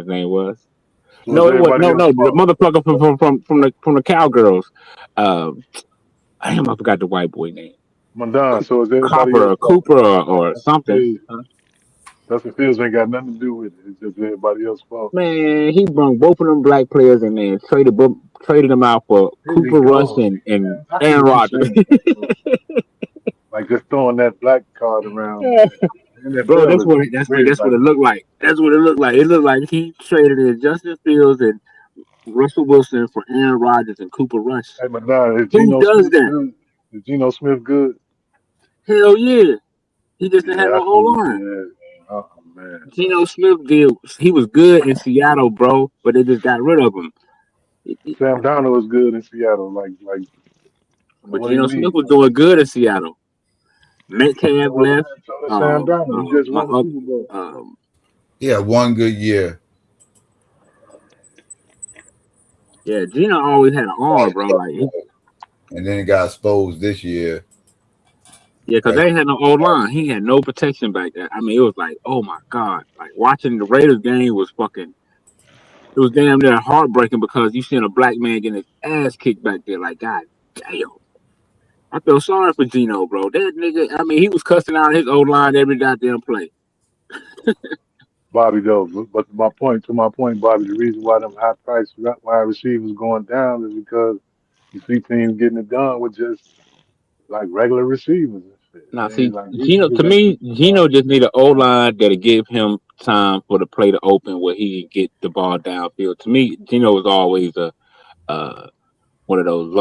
his name was. Was No, it was everybody no, else? no. The motherfucker from the Cowgirls. Damn, I forgot the white boy name. Madon. So is everybody Copper else or fault? Cooper or something. Fields, Justin Fields ain't got nothing to do with it. It's just everybody else's fault. Man, he brought both of them black players in there, traded them out for Here we Cooper Rush go. See, and I see Aaron what you're Rodgers. saying, bro. Like just throwing that black card around. Bro, NFL is weird that's what like it that. looked like. That's what it looked like. It looked like he traded in Justin Fields and Russell Wilson for Aaron Rodgers and Cooper Rush. Hey, Madon, is Who Geno does Smith that? good? Is Geno Smith good? Hell yeah. He just didn't have Yeah, no I see O what line. you did. Oh man, bro. Geno Smith he was good in Seattle, bro, but they just got rid of him. Sam Darnold was good in Seattle. Like But what do you Geno Smith mean? was doing good in Seattle. Metcalf So left. was Sam Darnold. He just My won the Super Bowl. Yeah, one good year. Yeah, Geno always had an arm, bro. Like, And then it got exposed this year. yeah, because they ain't had no O line. He had no protection back there. I mean, it was like, oh my god, like watching the Raiders game was fucking. It was damn near heartbreaking because you seen a black man getting his ass kicked back there. Like, god damn. I feel sorry for Geno, bro. That nigga, I mean, he was cussing out his O line every goddamn play. Bobby though, but to my point, Bobby, the reason why them high priced wide receivers going down is because you see teams getting it done with just like regular receivers and shit. Now, They ain't see, like these Geno, to niggas ain't me, getting the Geno ball. just need an O line that'll give him time for the play to open where he can get the ball downfield. To me, Geno was always a one of those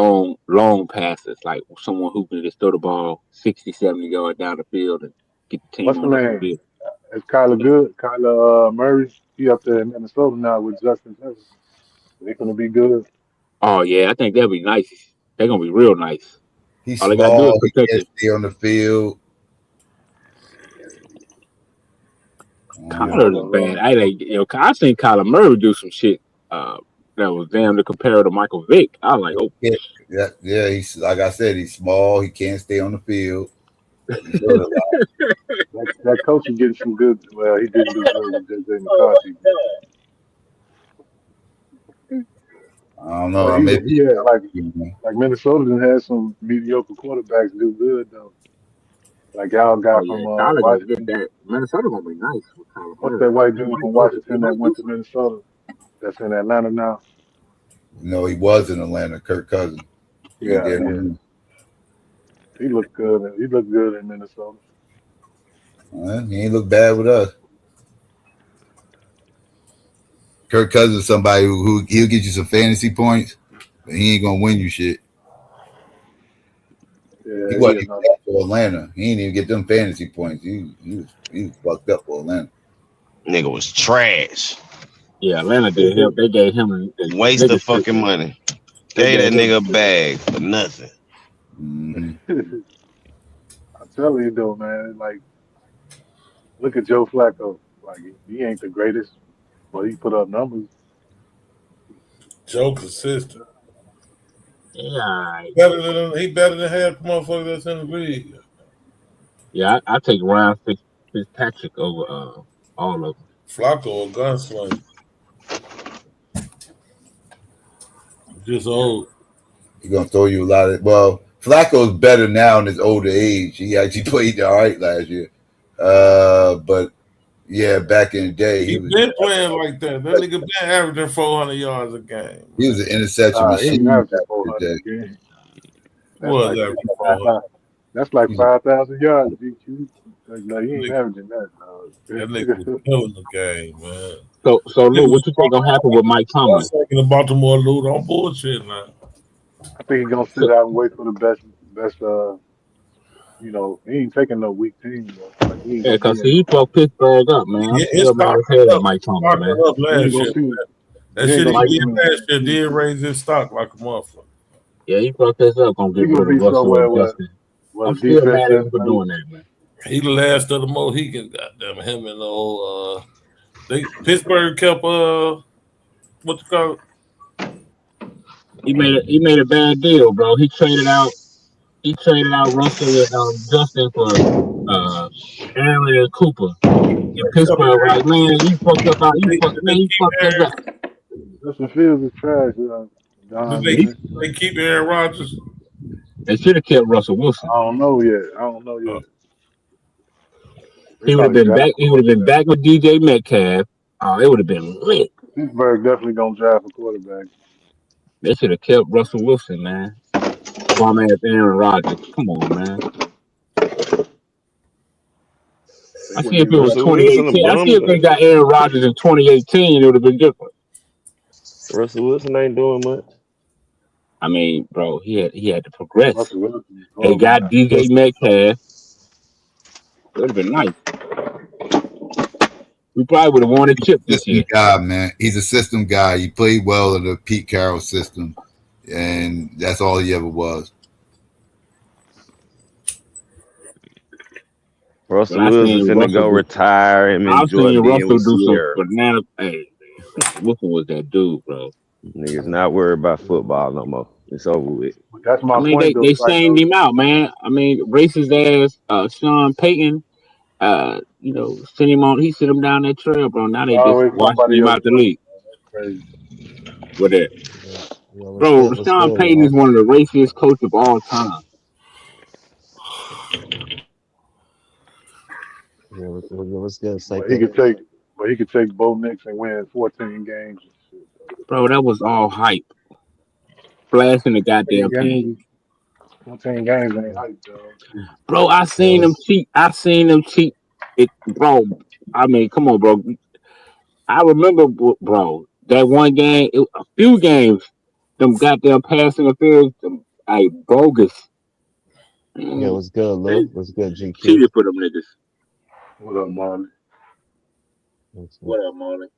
long passes, like someone who can just throw the ball 60, 70 yards down the field and get the team What's the on the name? field. Is Kyler good? Kyler Murray. He up there in Minnesota now with Justin Herbert. They gonna be good. Oh yeah, I think that'll be nice. They're gonna be real nice. He's All they gotta do is small. He protect can't him. stay on the field. Yeah, Kyler is bad. I seen Kyler Murray do some shit that was damn to compare to Michael Vick. I was like, oh, Yeah. He's like I said, he's small. He can't stay on the field. He showed a lot. that coach is getting some good. Well, he didn't do good with J.J. McCarthy. I don't know. But Maybe he had like Minnesota done had some mediocre quarterbacks do good though. Like y'all oh got yeah, from Kyler gonna get Washington. that. Minnesota gonna be nice with Kyler What's Murray. that white He dude might, from he Washington that might went do to something. Minnesota? That's in Atlanta now. he was in Atlanta. Kirk Cousins. He ain't Yeah, there no yeah. more. He looked good. He looked good in Minnesota. He ain't look bad with us. Kirk Cousins is somebody who he'll get you some fantasy points, but he ain't gonna win you shit. He Yeah, he wasn't even enough. that for Atlanta. He didn't even get them fantasy points. He was fucked up for Atlanta. Nigga was trash. Yeah, Atlanta did him. They gave him the Waste of nigga shit. fucking money. They Gave that gave him. nigga a bag for nothing. Mm-hmm. I'm telling you though, man. Like, look at Joe Flacco. Like, he ain't the greatest, but he put up numbers. Joe consistent. Yeah, He better than half the motherfuckers that's in the league. yeah. I take Ryan Fitzpatrick over all of them. Flacco a gunslinger. Just old. He's gonna throw you a lot of. Well, Flacco's better now in his older age. He actually played all right last year. But yeah, back in the day, He been playing like that. That nigga been averaging 400 yards a game. He was an interception He ain't machine averaging back in the 400 day. a game. That's Was like averaging 400. 5,000. That's like He's 5,000 yards. DQ. Like, he ain't Nigga, averaging that. that nigga was killing the game, man. So Nigga Lou, was what you think gonna happen with Mike Tomlin? taking the Baltimore loot on bullshit now. I think he's gonna sit out and wait for the best. He ain't taking no weak team though. Like he ain't Yeah, gonna be cause in he no. fucked Pittsburgh up, man. I'm It still mad stock as hell at up. Mike Tomlin, Stock man. up You ain't last gonna year. see. That You ain't shit he gonna Mike, see did him. last year did raise his stock like a motherfucker. yeah, he fucked us up. Gonna He get rid gonna of be Russell somewhere and where Justin. where I'm the still defense mad at just him for plays. doing that, man. He the last of the Mohicans, goddamn him and the old Pittsburgh kept what you call it? He made a bad deal, bro. He traded out Russell and Justin for Aaron and Cooper. In Pittsburgh, like, man, you fucked us up. Justin Fields is trash. Did Don they Yeah, man. they keep Aaron Rodgers? They should have kept Russell Wilson. I don't know yet. They He would have probably been draft back. a He would have been quarterback. back with DJ Metcalf. Oh, it would have been lit. Pittsburgh definitely gonna draft a quarterback. They should have kept Russell Wilson, man. Bum ass Aaron Rodgers. Come on, man. They I see wouldn't if even it was draft Russell him. Wilson a 2018. I see if they bum. got Aaron Rodgers in 2018, it would have been different. Russell Wilson ain't doing much. I mean, bro, he had to progress. Russell Wilson is They horrible got now. DJ Metcalf. It would have been nice. We probably would have won a chip this System year. guy, man. He's a system guy. He played well in the Pete Carroll system, and that's all he ever was. But Russell I Wilson seen finna Russell go do. retire and I enjoy seen being Russell with do some Sierra. banana. Hey, Russell Wilson was that dude, bro. Niggas not worried about football no more. It's over with. But that's I my mean, point, though, they shamed Psycho. him out, man. I mean, racist ass Sean Payton. Sent him on. He sent him down that trail, bro. Now It's they just always watching somebody him else's out the money, league man. That's crazy. with it, Yeah, what's bro. good? What's Sean good, Payton is y'all? one of the raciest coaches of all time, Yeah, what's good, But he Psycho? could take, but he could take Bo Nix and win 14 games and shit. bro. That was all hype, flashing the 14 goddamn pen. games, 14 games ain't hype, dog. Bro, I Yeah, seen them cheat. It, bro. I mean, come on, bro. I remember, bro, that one game, a few games, them goddamn passing interference, them, bogus. yeah, Mm, what's good, they Lou? What's good, GQ? cheated for them niggas. What up, Marley? What's good? What up, Marlon?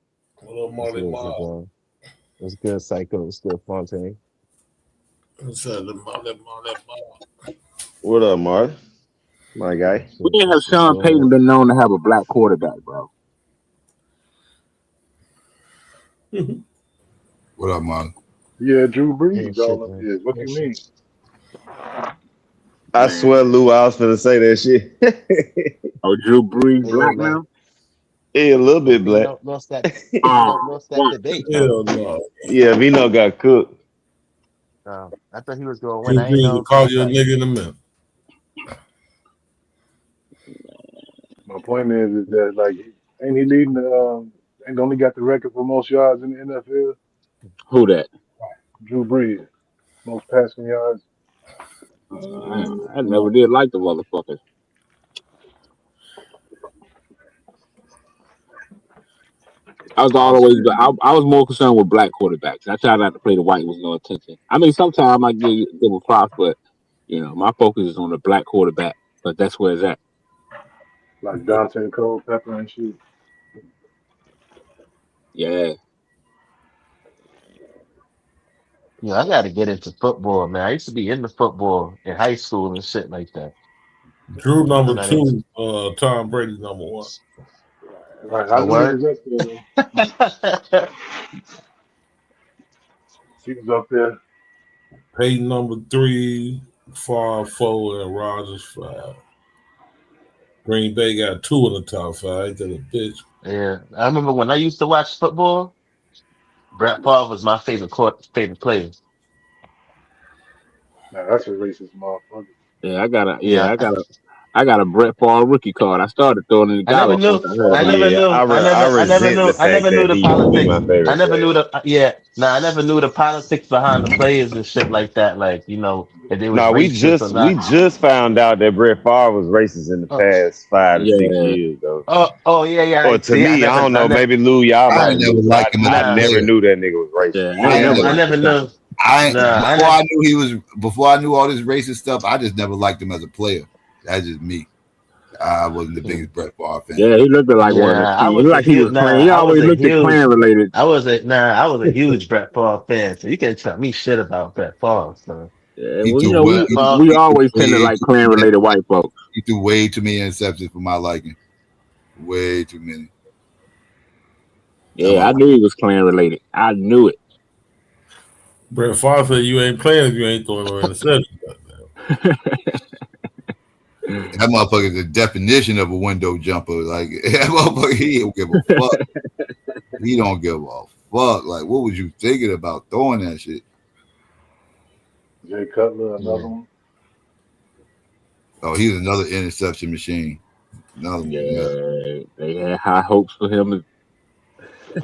What up, What's Marty good, Marl? Ziggy? What's good, Psycho? What's good, Fontaine? What's up, Marl? What up, Mark? My guy. When have What's Sean going Payton on? been known to have a black quarterback, bro? What up, man? Yeah, Drew Ain't Brees all shit, them man. years. What you mean? I swear, Man. Lou, I was finna say that shit. Oh, Drew Brees Hey, yo, black man. now? He a little Hey, bit black. Vino lost that. Vino Oh, lost that fuck. debate, huh? Hell no. Yeah, Vino got cooked. I thought he was going to win. Drew I ain't Brees will know. call I you a thought. nigga in a minute. My point is that like, ain't he leading the, ain't only got the record for most yards in the NFL? Who that? Drew Brees, most passing yards. I never did like the motherfuckers. I was I'm always, saying, I was more concerned with black quarterbacks. I tried not to play the white with no attention. I mean, sometimes I give a props, but my focus is on the black quarterback, but that's where it's at. like Dante Culpepper and shit. Yeah, Yeah, I got to get into football, man. I used to be into football in high school and shit like that. Drew I'm number not into. two, Tom Brady number one. Like I Oh, knew he word? was up there though. He was up there. Peyton number three, Favre four, and Rodgers five. Green Bay got two in the top five. To the bitch. Yeah, I remember when I used to watch football. Brett Favre was my favorite player. Nah, that's a racist motherfucker. yeah, Yeah, I got a Brett Favre rookie card. I started throwing in the I never gala knew. once I heard Oh I about it. never yeah, knew. I resent the I fact never knew that the he used to be politics. my I favorite never player. knew the. Yeah, nah, I never knew the politics behind the players and shit like that. Like if they was No, racist or we not. just found out that Brett Favre was racist in the Oh, past 5 to 6 Yeah, years, though. oh yeah, yeah. Or to See, me, I don't know. Maybe Lou, y'all I might ain't nah, never knew, but liked him as I a nah, never player. knew that nigga was racist. yeah, I I ain't ain't never never. I liked never the guy. knew. I Nah, I before ne- I knew he was before I knew all this racist stuff. I just never liked him as a player. That's just me. I wasn't the biggest Brett Favre fan. Yeah, he looked like one of the Yeah, I Clan. He was looked a like he was huge. clan. Nah, He I was always a looked at huge. clan related. I was a huge Brett Favre fan. So you can't tell me shit about Brett Favre. So Yeah, He well, threw well. Brett Favre. we He threw always tend to way like too clan many. related white folks. He threw way too many interceptions for my liking. Way too many. That Yeah, I motherfucker. knew he was clan related. I knew it. Brett Favre said you ain't playing if you ain't throwing no interception. That motherfucker is the definition of a window jumper. Like that motherfucker, he don't give a fuck. He don't give a fuck. Like, what was you thinking about throwing that shit? Jay Cutler, another Yeah, one. Oh, he's another interception machine. Another one. Yeah. Yeah, they had high hopes for him.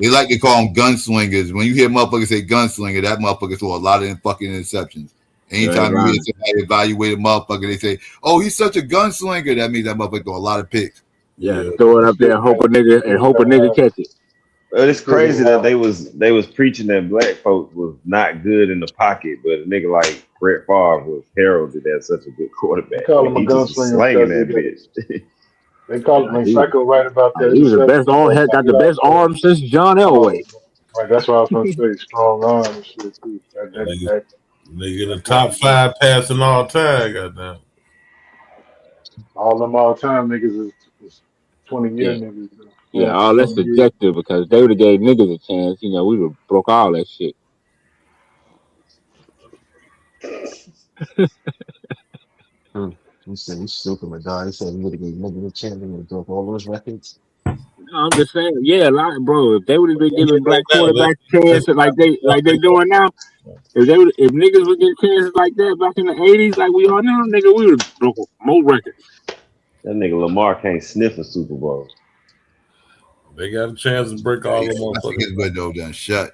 They like to call them gunslingers. When you hear motherfuckers say gunslinger, that motherfucker throw a lot of fucking interceptions. You ain't Anytime you hear lying. somebody evaluate a motherfucker, they say, "Oh, he's such a gunslinger." That means that motherfucker throw a lot of picks. Yeah, Yeah. throw it This up there, shit hope a nigga, and hope a nigga catch it. But it's is crazy that wild. they was preaching that black folks was not good in the pocket, but a nigga like Brett Favre was heralded as such a good They quarterback. call Nigga, him a he just was gunslinger slanging because he that got. bitch. They call him. Nah, When Psycho right about that he was the best interception, he arm. got Had got the cited out best for arm since John strong. Elway. Right, that's what I was gonna say. Strong arm and shit too. Nigga, the That's what top he did. 5 passing all time. Goddamn. All them all time niggas is 20-year Yeah, niggas yeah. playing for All that's 20 years. subjective because they would have gave niggas a chance. You know, we would have broke all that shit. He said he's stupid, my dog. He said he would have given nigga a chance and broke all those records. I'm just saying, yeah, like bro, if they would have been giving black Right now, quarterbacks chances like they doing now, if niggas would get chances like that back in the '80s, like we are now, nigga, we would have broke more records. That nigga Lamar can't sniff a Super Bowl. they got a chance to break Yeah, all the I think his motherfuckers. window done shut.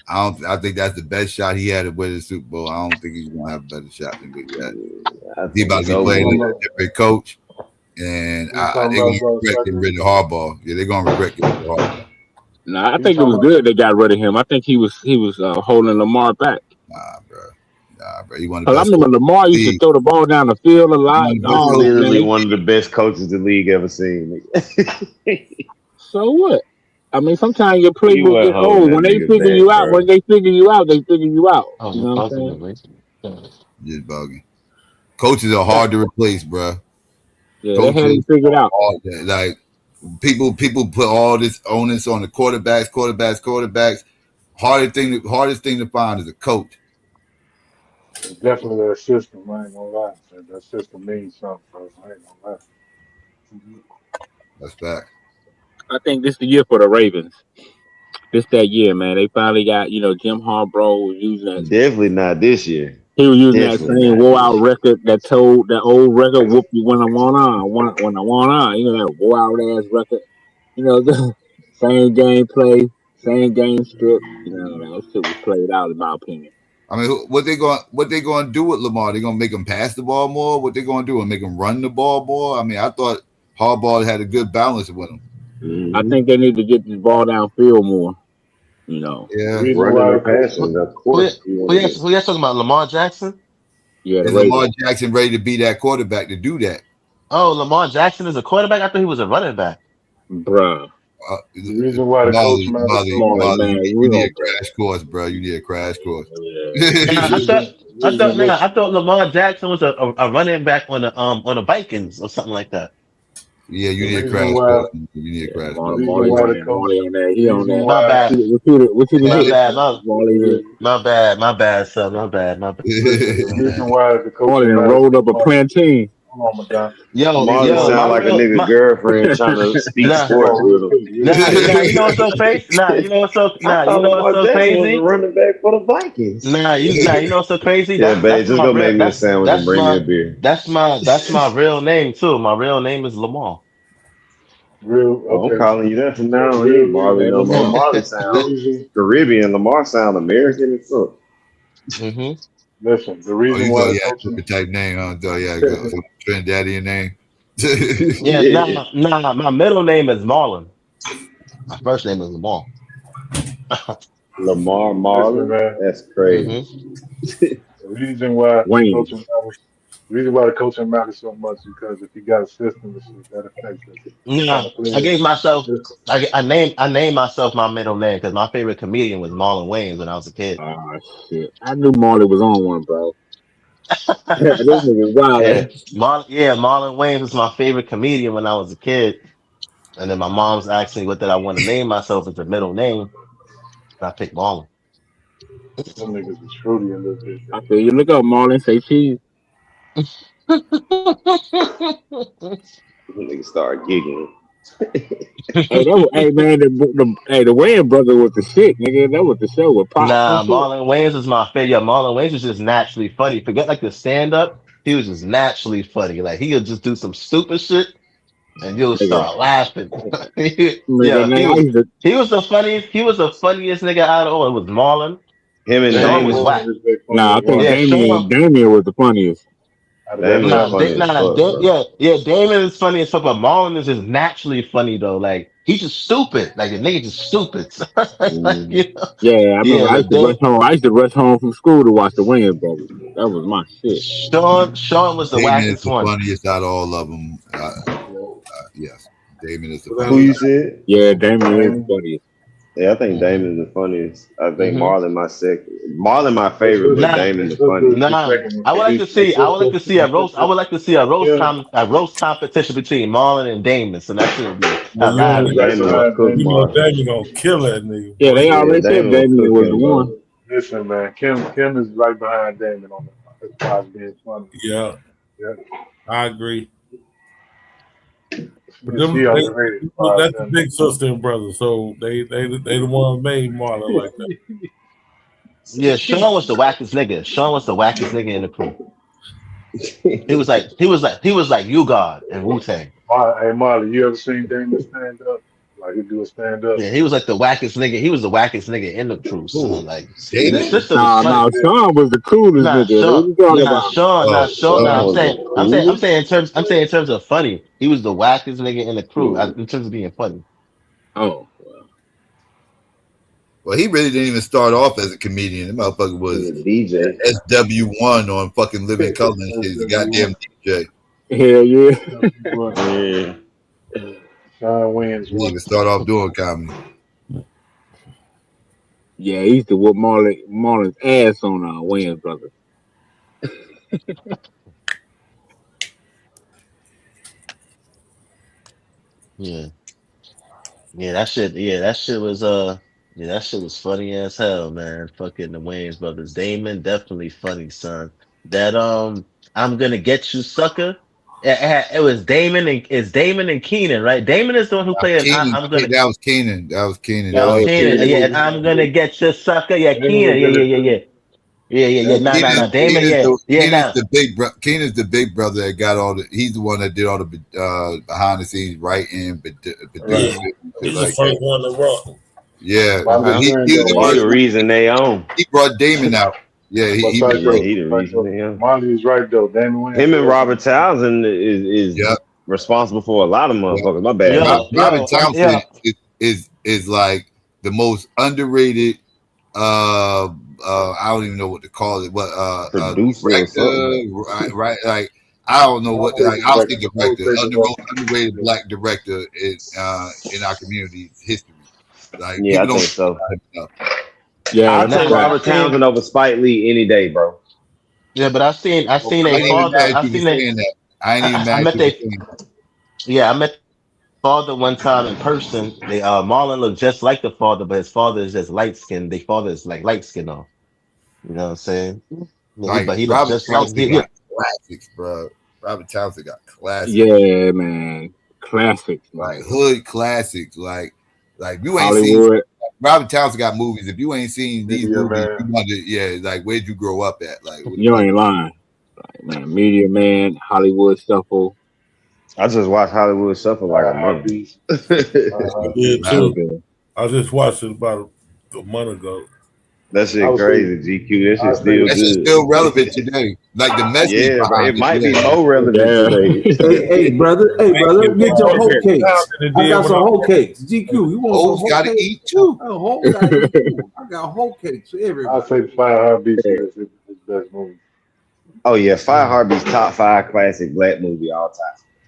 I think that's the best shot he had to win the Super Bowl. I don't think he's gonna have a better shot than what he had. I He think about to it's be You over playing talking with. under a about? different coach, and You talking they're gonna about regret getting Psycho? rid of Harbaugh. Yeah, they're gonna regret getting rid of Harbaugh. Nah, I You think it talking was about? good they got rid of him. I think he was holding Lamar back. Bro. He one of the Cause I best remember coaches Lamar in the used to league. throw the ball down the field a He lot. one of the best All coaches that, in the Literally man. league. one of the best coaches the league ever seen. Nigga. So what? I mean, sometimes your He playbook wasn't get holding old. that When they nigga figure back, you out, bro. they figure you out. You know what I'm saying? Ultimately. Just bugging. Coaches are hard to replace, bro. Yeah, they had Coaches him figured are out. hard. Like people put all this onus on the quarterbacks. Hardest thing to find is a coach. It's definitely that system. I ain't gonna lie. That system means something, bro. I ain't gonna lie. That's fact. I think this the year for the Ravens. This that year, man. They finally got Jim Harbaugh was using that. Definitely not this year. He was using that Definitely same not wore this out year. record that told that old record whoop you when I want on, when I want on. That wore out ass record. The same gameplay, same game script. That shit was played out in my opinion. I mean, what they going to do with Lamar? They going to make him pass the ball more? What they going to do? And make him run the ball more? I mean, I thought Harbaugh had a good balance with him. I Mm-hmm. think they need to get this ball downfield more. You know. The Yeah. reason Running why or the coach, passing, of Who, course you want to get. who y'all talking about? Lamar Jackson? Yeah, the Is Lamar Ravens. Jackson ready to be that quarterback to do that? Oh, Lamar Jackson is a quarterback? I thought he was a running back. Bruh. Uh, the reason why the coach matters so much. Man, You we need gonna a crash course, bro. You need a crash course. Nah, The reason, I listen, thought Lamar Jackson was a running back on the Vikings or something like that. Yeah, you the need a reason crash why, course. You need a Yeah, crash the course. reason Marley why on the that. coach, Marley on that. the He on reason that. My why, bad. What you My did? bad. Marley, My bad, son. My bad. listen, the reason why the Marley coaching done matters rolled so up a much. plantain. Hold on, Madonna. The Yo, reason Marlon why, yo, sound my like a real nigga my girlfriend trying to speak nah hold sports on, real with him. quick, real quick. you know what's so crazy? I thought You know what's Lamar so Jackson was a crazy? running back for the Vikings. You know what's so crazy? Yeah, babe, That's just my go real make me a sandwich and bring me a beer. that's my real name too. My real name is Lamar. Real, Oh, I'm okay. calling you that from The now on. You real ain't Marley Hey, reason, no more. Lamar. Marley the sound reason, Caribbean. Lamar sound American as fuck. hmm listen, the Oh, reason you why thought the he had a coaching, different type name, huh? Thought he had a Trinidadian name. Yeah, Yeah. my middle name is Marlon. My first name is Lamar. Lamar listen, Marley. man, That's hmm crazy. the reason why the Wayne. coaching matters, the reason why the coaching matters so much is because if you got a system and shit, that affects the kind Nah, of players the system. I named myself my middle name because my favorite comedian was Marlon Wayans when I was a kid. Ah, shit. I knew Marley was on one, bro. This nigga wild. Marlon Wayans was my favorite comedian when I was a kid. And then my mom's asked me what did I want to name myself as a middle name, and I picked Marlon. Them niggas is fruity a little bit. I feel you. Look up Marley. Say cheese. Nigga start giggling. Hey man, the Wayne brother was the shit, nigga. That was the show with pops and Nah, shit. Marlon Wayans is my favorite. Yeah, Marlon Wayans is just naturally funny. Forget like the stand up. he was just naturally funny. Like he'll just do some stupid shit and you'll start laughing. Yeah, he was the funniest. He was the funniest nigga out of all. It was Marlon. Him and Sean was Damon. whack. Nah, I think Yeah, Sean. Damien was the funniest. Damon was funny as fuck, bro. Yeah. Damon is funny as fuck, but Marlon is just naturally funny though. Like he's just stupid. Like the nigga just stupid. Like, you know? Yeah, I remember. Yeah, I but used to rush home. I used to rush home from school to watch the Wayans brothers. That was my shit. Sean was the Damon is wackest the one. funniest out of all of them. Yes, Damon is the Who funniest. you said? Yeah, Damon is the funniest. Yeah, I think Damon is the funniest. I think Marlon my second. Marlon my Let's favorite, do but Nah, Damon the let's do funniest. the nah. second one. I would like to see. I would like to see a roast. I would like to see a Yeah. roast competition between Marlon and Damon. So that shit would be Well, you know, hilarious. Damon will cook you know Marlon. Damien gonna kill that nigga. Yeah, Boy. they Yeah, already said Damon will Damien cook was him, the bro. one. Listen, man. Kim is right behind Damon on the as far as being funny. Yeah, Yeah. I agree. But She them, underrated as far as that's the them. big sister and brother, so they the one made Marlon like that. Yeah, Sean was the wackest nigga. Sean was the wackest nigga in the crew. He was like you God and Wu Tang. Hey Marley, you ever seen Damon stand up? Like he do a stand up. Yeah, he was like the wackest nigga. He was the wackest nigga in the crew. So like the Damon? sister was funny. Sean was the coolest nigga. What you talking about? Sean. Sean was the coolest. I'm saying in terms of funny. He was the wackest nigga in the crew in terms of being funny. Oh, Well, he really didn't even start off as a comedian. The motherfucker was DJ. SW1 on fucking Living Color and shit. He's a goddamn DJ. Hell yeah. Yeah. Sean wins. He didn't even start off doing comedy. Yeah, he used to whoop Marlon's ass on Wayans brothers. Yeah. Yeah, that shit was that shit was funny as hell, man. Fucking the Wayans brothers. Damon definitely funny, son. That I'm gonna get you, sucker. It was Damon and Keenan, right? Damon is the one who played I'm gonna. That was Keenan. That was Keenan. That was Keenan. Yeah, and I'm gonna get you, sucker. Yeah, Keenan. Yeah. Nah. Damon. Keenan's the big brother that got all the. He's the one that did all the behind the scenes writing, producing. He's the first one to rock. Yeah, He the reason they own. He brought Damon out. Yeah, he the reason they own. Marley is right though. Damon Him and Robert Townsend is responsible for a lot of motherfuckers. My bad. Robert Townsend is like the most underrated. I don't even know what to call it. What producer director, right? Like I don't know what. Like I'll say director, underrated black director in our community's history. Like yeah, I think so. Yeah, I'll take Robert Townsend over Spike Lee any day, bro. Yeah, but I've seen a father. I ain't even mad. I met father one time in person. Marlon looked just like the father, but his father is just light skinned. The father is like light skin off. You know what I'm saying? Like, but he looks just like classics, bro. Robert Townsend got classics. Yeah, man, classics, like hood classics, like you ain't Hollywood. seen Robert Townsend got movies. If you ain't seen these movies, you wonder, like where'd you grow up at? Like you ain't lying, like, man. Media Man, Hollywood Shuffle. I just watched Hollywood Shuffle like a month. Yeah, too. I just watched it about a month ago. That shit crazy, GQ. That shit still good. That shit still relevant today. Like the message. Yeah, it might be more relevant today. Hey, brother, get your whole cakes. I got some whole cakes. GQ, you want some whole gotta cakes? eat too. I got whole cakes for everybody. I'll say the Five Heartbeats is his best movie. Oh yeah, Five Heartbeats top 5 classic black movie all time.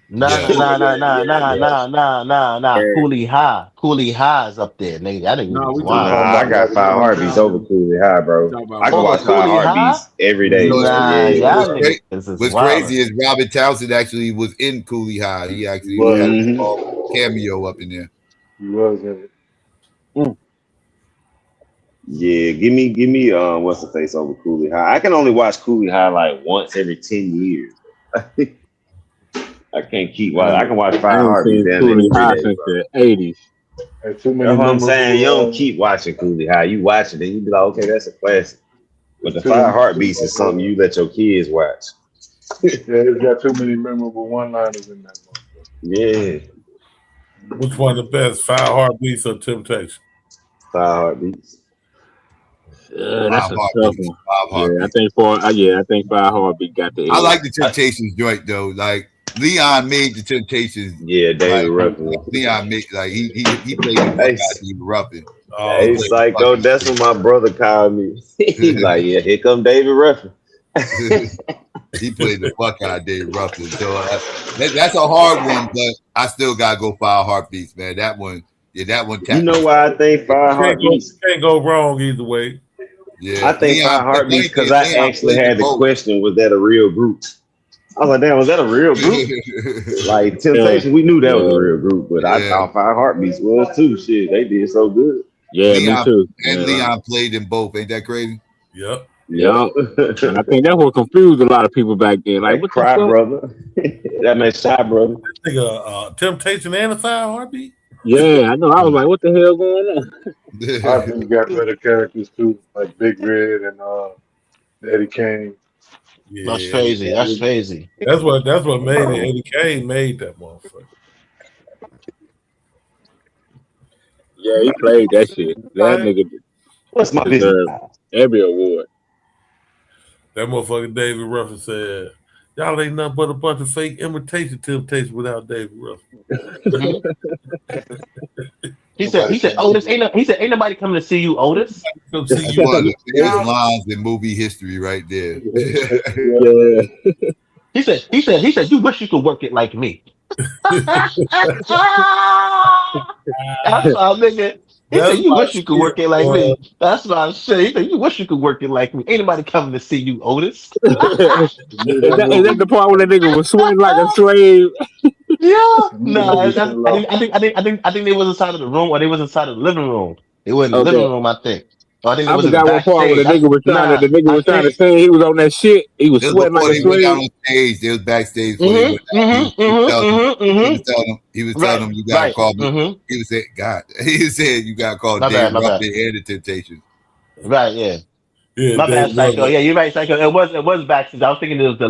Nah. Coolie High is up there, nigga. I got Five Heartbeats over Coolie High, bro. I can watch Five Heartbeats every day. What's crazy is Robert Townsend actually was in Coolie High. He actually had a small cameo up in there. He was in it. Yeah, give me what's the face over Coolie High. I can only watch Coolie High like once every 10 years. I can't keep watching. I can watch Five Heartbeats Coolie High since the 80s. That's what I'm saying. You don't keep watching Coolie High. You watch it, then you be like, okay, that's a classic. But the Five Heartbeats is something you let your kids watch. it's got too many memorable one-liners in that motherfucker. Yeah. Which one the best? 5 Heartbeats or Temptation? 5 Heartbeats. That's a tough one. 5 Heartbeats. I think 5 Heartbeat got the I edge. like the Temptations joint though. Like Leon made the Temptations. Yeah, David Ruffin. Leon made he played the fuck out of David Ruffin. Hey, Psycho, that's what my brother called me. He's like, yeah, here come David Ruffin. He played the fuck out of David Ruffin. So that's a hard one, but I still gotta go 5 Heartbeats, man. That one. You know why I think 5 Heartbeats can't go wrong either way. Yeah, I think Leon, 5 Heartbeats because I actually had the question: was that a real group? I was like, damn, was that a real group? Like Temptation, we knew that was a real group, but I thought 5 Heartbeats was too. Shit, they did so good. Yeah, Leon, me too. And Leon played in both. Ain't that crazy? Yep. And I think that's what confused a lot of people back then. Like, what Cry the fuck? Brother. That man Shy Brother. Temptation and a 5 Heartbeat? Yeah, I know. I was like, what the hell going on? Heartbeat got better characters too, like Big Red and Eddie Kane. Yeah, That's crazy. That's crazy. That's what made it. Eddie Kane made that motherfucker. Yeah, he played that shit. That nigga. What's my business? Every award. That motherfucker David Ruffin said, "Y'all ain't nothing but a bunch of fake imitation Temptation without David Ruffin." He said, Otis, ain't nobody coming to see you, Otis. One of the biggest lines in movie history right there. He said, you wish you could work it like me. That's my nigga. He said, you wish you could work it like me. That's my shit. He said, you wish you could work it like me. Ain't nobody coming to see you, Otis. Is that the part where that nigga was sweating like a slave? Yeah. No, I think they was inside of the room, or they was inside of the living room. They were in the living room, I think. Or I think I forgot what part where the nigga was trying to sing. He was on that shit. He was sweating like a slave. On stage, they was backstage. He was telling them, you gotta call me. He was saying, God, he said you gotta call Dave Ruffin and the Temptations. Right, yeah. My bad, Psycho. Yeah, you're right, Psycho. It was backstage. I was thinking it was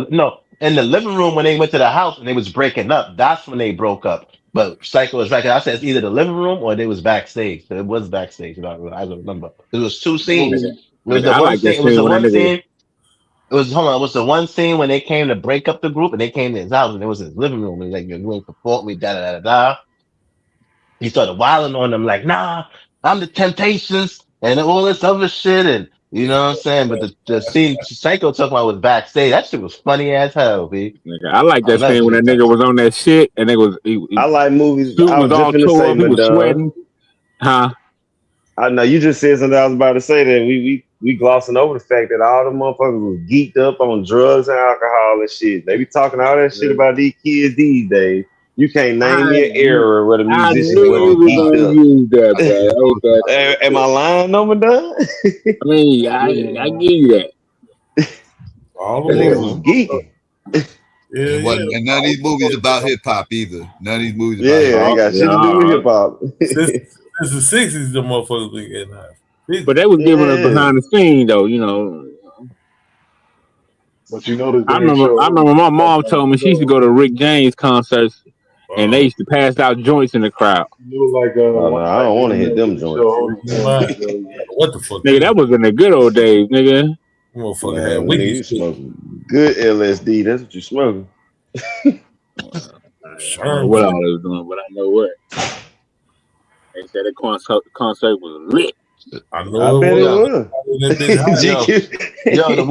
in the living room when they went to the house and they was breaking up. That's when they broke up. But Psycho was right. I said it's either the living room or they was backstage. So it was backstage. I remember. It was two scenes. It was the one scene. It was the one scene. It was the one scene when they came to break up the group and they came to his house and it was his living room. And like, you ain't support me, da da da da. He started wilding on them like, nah, I'm the Temptations and all this other shit. And you know what I'm saying? But the scene Psycho talking about was backstage. That shit was funny as hell, B. I like that scene when that nigga was on that shit and I like movies. Suit was all tore up. He was sweating. Huh? I know you just said something I was about to say that we glossing over the fact that all the motherfuckers was geeked up on drugs and alcohol and shit. They be talking all that shit about these kids these days. You can't name me an era where the musicians wasn't geeked up. Use that, bro. Am I lying, no, done? I mean, I give you that. All the niggas was geeking. And none of these movies about hip hop either. None of these movies about hip hop. Ain't got shit to do with hip hop. Since the 60s, the motherfuckers been getting high. But they was giving us behind the scene though, you know. But you know, I remember my mom told me she used to go to Rick James concerts and they used to pass out joints in the crowd. Like, I don't want to hit them joints. What the fuck? Nigga, that was in the good old days, nigga. Motherfucker had weed. Smoking good LSD. That's what you smoking. I don't know what all they was doing, but I know what. They said the concert was lit. I know it was. Yo, the